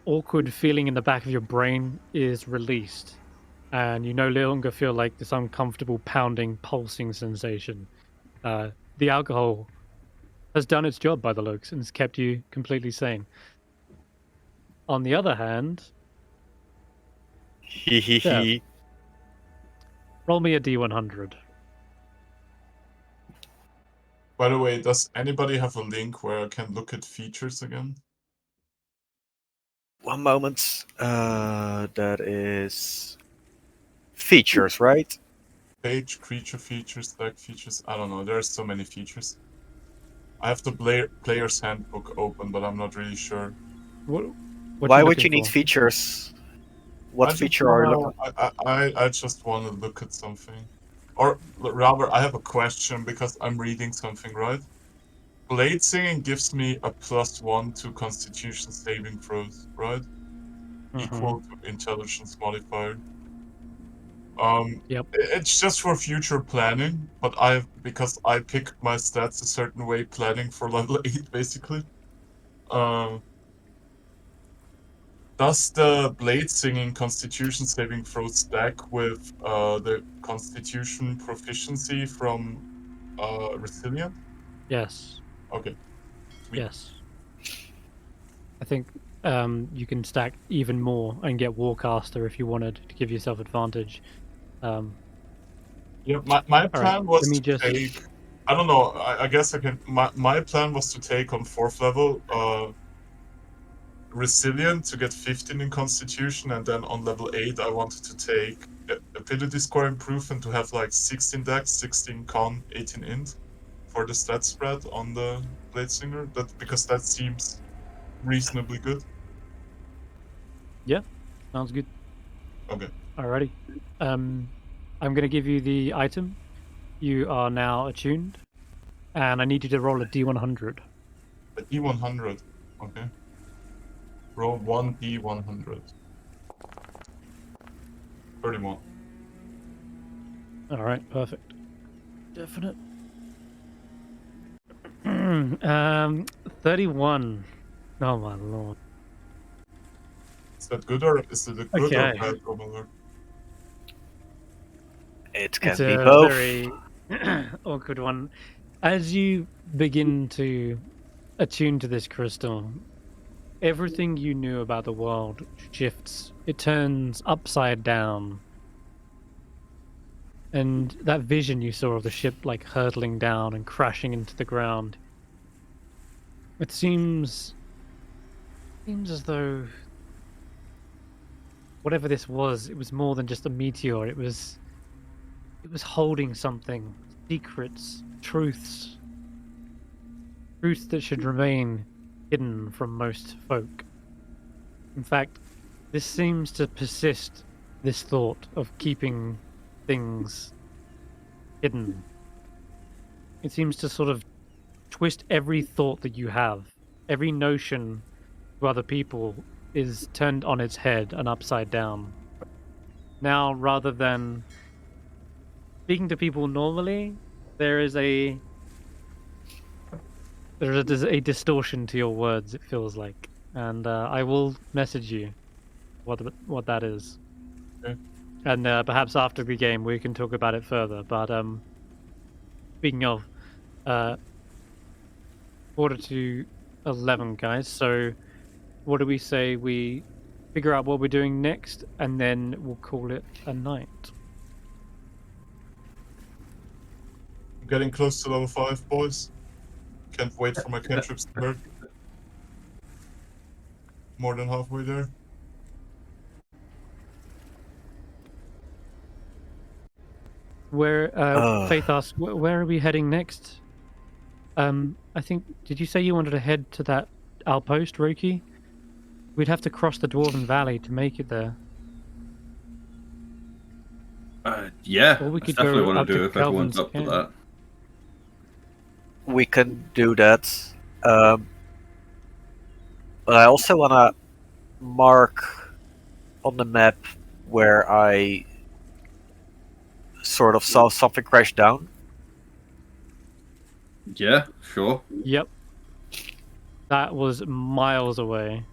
awkward feeling in the back of your brain is released, and you no longer feel like this uncomfortable pounding, pulsing sensation. The alcohol has done its job by the looks and has kept you completely sane. On the other hand, Hee hee Yeah. hee. roll me a D100. By the way, does anybody have a link where I can look at features again? One moment. That is features, right? Page, creature features, stack features. I don't know. There's so many features. I have the player's handbook open, but I'm not really sure. What Why you would you looking need for? features? What I just feature are you looking? I just want to look at something, or rather, I have a question because I'm reading something, right? Blade singing gives me a +1 to Constitution saving throws, right? Equal to intelligence modifier. Yep. It's just for future planning, but because I picked my stats a certain way, planning for level 8 basically. Does the blade singing Constitution saving throw stack with the Constitution proficiency from Resilient? Yes. Okay. Sweet. Yes. I think you can stack even more and get Warcaster if you wanted to give yourself advantage. Yeah, my plan was let me to just- take. I don't know. I guess I can. My plan was to take on 4th level Resilient to get 15 in Constitution, and then on level 8 I wanted to take Ability Score Improvement to have like 16 Dex, 16 Con, 18 Int for the stat spread on the Blade Singer. Because that seems reasonably good. Yeah, sounds good. Okay. Alrighty. I'm gonna give you the item. You are now attuned, and I need you to roll a D100. A D100. Okay. Roll 1D100. 31. All right, perfect. Definite. 31. Oh my lord. Is that good or is it a good or Okay. bad Overlord? It can It's be a both. very awkward one. As you begin to attune to this crystal, everything you knew about the world shifts. It turns upside down. And that vision you saw of the ship like hurtling down and crashing into the ground, it seems as though whatever this was, it was more than just a meteor. It was holding something, secrets, truths that should remain hidden from most folk. In fact, this seems to persist, this thought of keeping things hidden. It seems to sort of twist every thought that you have. Every notion to other people is turned on its head and upside down. Now, rather than speaking to people normally, there is a distortion to your words, it feels like. And I will message you what that is. Okay. And perhaps after the game we can talk about it further. But speaking of, quarter to 11, guys. So what do we say we figure out what we're doing next, and then we'll call it a night? I'm getting close to level 5, boys. Can't wait for my cantrips to work. More than halfway there. Where Faith asks, where are we heading next? I think, did you say you wanted to head to that outpost, Roki? We'd have to cross the Dwarven Valley to make it there. Yeah, Or we that's could definitely go what I up to do if everyone's Kelvin's up for camp. that. We can do that. But I also want to mark on the map where I sort of saw something crash down. Yeah, sure. Yep. That was miles away.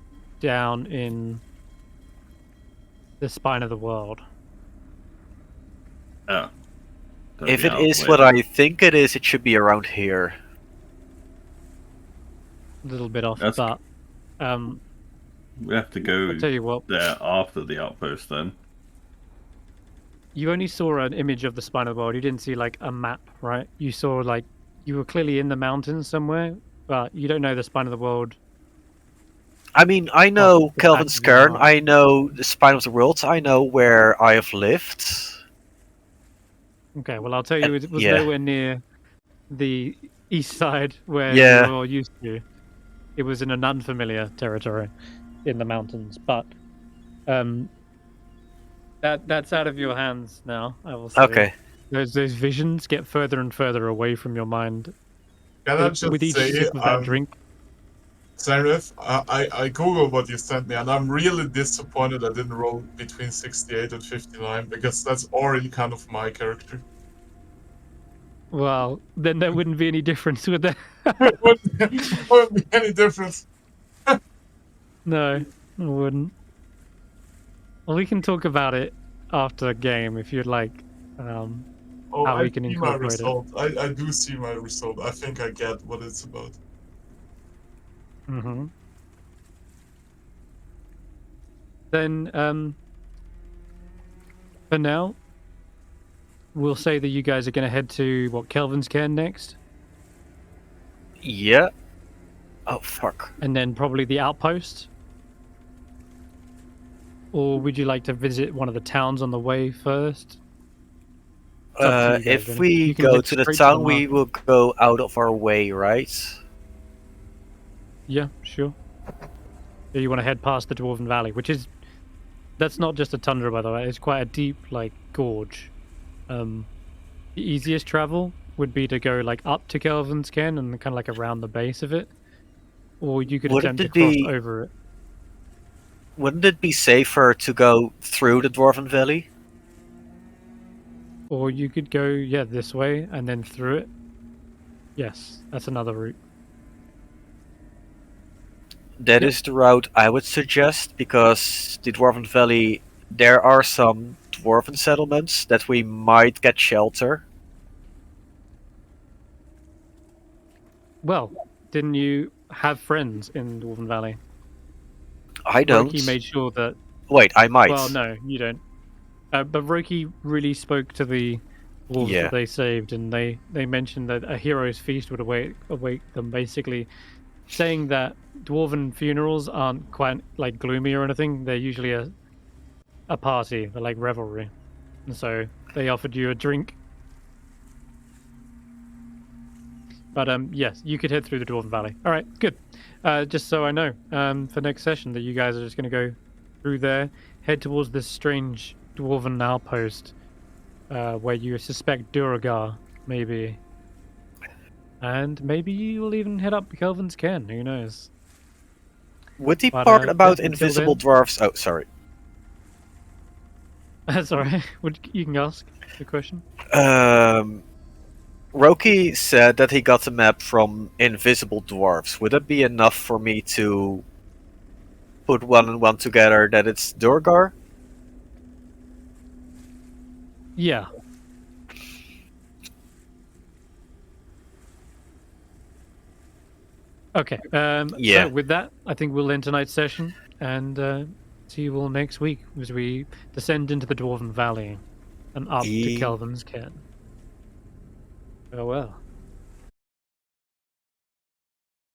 down in the spine of the world. Oh. If it is what I think it is, it should be around here. A little bit off, That's- but we have to go I'll tell you what. there after the outpost then. You only saw an image of the spine of the world. You didn't see like a map, right? You saw like you were clearly in the mountains somewhere, but you don't know the spine of the world. I mean, I know the Kelvin's fact that you're Cairn, not. I know the Spine of the World, I know where I have lived. Okay, well I'll tell you, it was yeah. nowhere near the east side where Yeah. you're all used to. It was in an unfamiliar territory in the mountains, but that's out of your hands now. I will say. Okay. Those visions get further and further away from your mind Can I just with each say, sip of that drink. Senrith, I googled what you sent me, and I'm really disappointed I didn't roll between 68 and 59 because that's already kind of my character. Well, then there wouldn't be any difference with that. Wouldn't be any difference. No, it wouldn't. Well, we can talk about it after the game if you'd like. Oh, How I we can see my incorporate it. result. I do see my result. I think I get what it's about. Mm-hmm. Then, for now, we'll say that you guys are going to head to, what, Kelvin's Cairn next? Yeah. Oh, fuck. And then probably the outpost? Or would you like to visit one of the towns on the way first? It's up to you guys, If really. we You can go head to the straight town, we market. will go out of our way, right? Yeah, sure. So you want to head past the Dwarven Valley, which is... That's not just a tundra, by the way. It's quite a deep, like, gorge. The easiest travel would be to go, like, up to Kelvin's Cairn and kind of, like, around the base of it. Or you could Wouldn't attempt to it cross be- over it. Wouldn't it be safer to go through the Dwarven Valley? Or you could go, yeah, this way and then through it. Yes, that's another route. That Yep. is the route I would suggest, because the Dwarven Valley, there are some Dwarven settlements that we might get shelter. Well, didn't you have friends in Dwarven Valley? I don't. Roki made sure that... Wait, I might. Well, no, you don't. But Roki really spoke to the wolves Yeah. that they saved, and they mentioned that a hero's feast would await them, basically saying that dwarven funerals aren't quite like gloomy or anything. They're usually a party, they're like revelry, and so they offered you a drink. But yes, you could head through the Dwarven Valley. All right, good. Just so I know, for next session, that you guys are just going to go through there, head towards this strange dwarven outpost, where you suspect Duragar, maybe. And maybe you will even head up Kelvin's Cairn, who knows? Would the But, part yeah, about until invisible then- dwarfs... Oh, sorry. That's alright. You can ask the question. Roki said that he got the map from invisible dwarfs. Would it be enough for me to put one and one together that it's Durgar? Yeah. Okay. Yeah. So with that, I think we'll end tonight's session and see you all next week as we descend into the Dwarven Valley and up to Kelvin's Cairn. Farewell.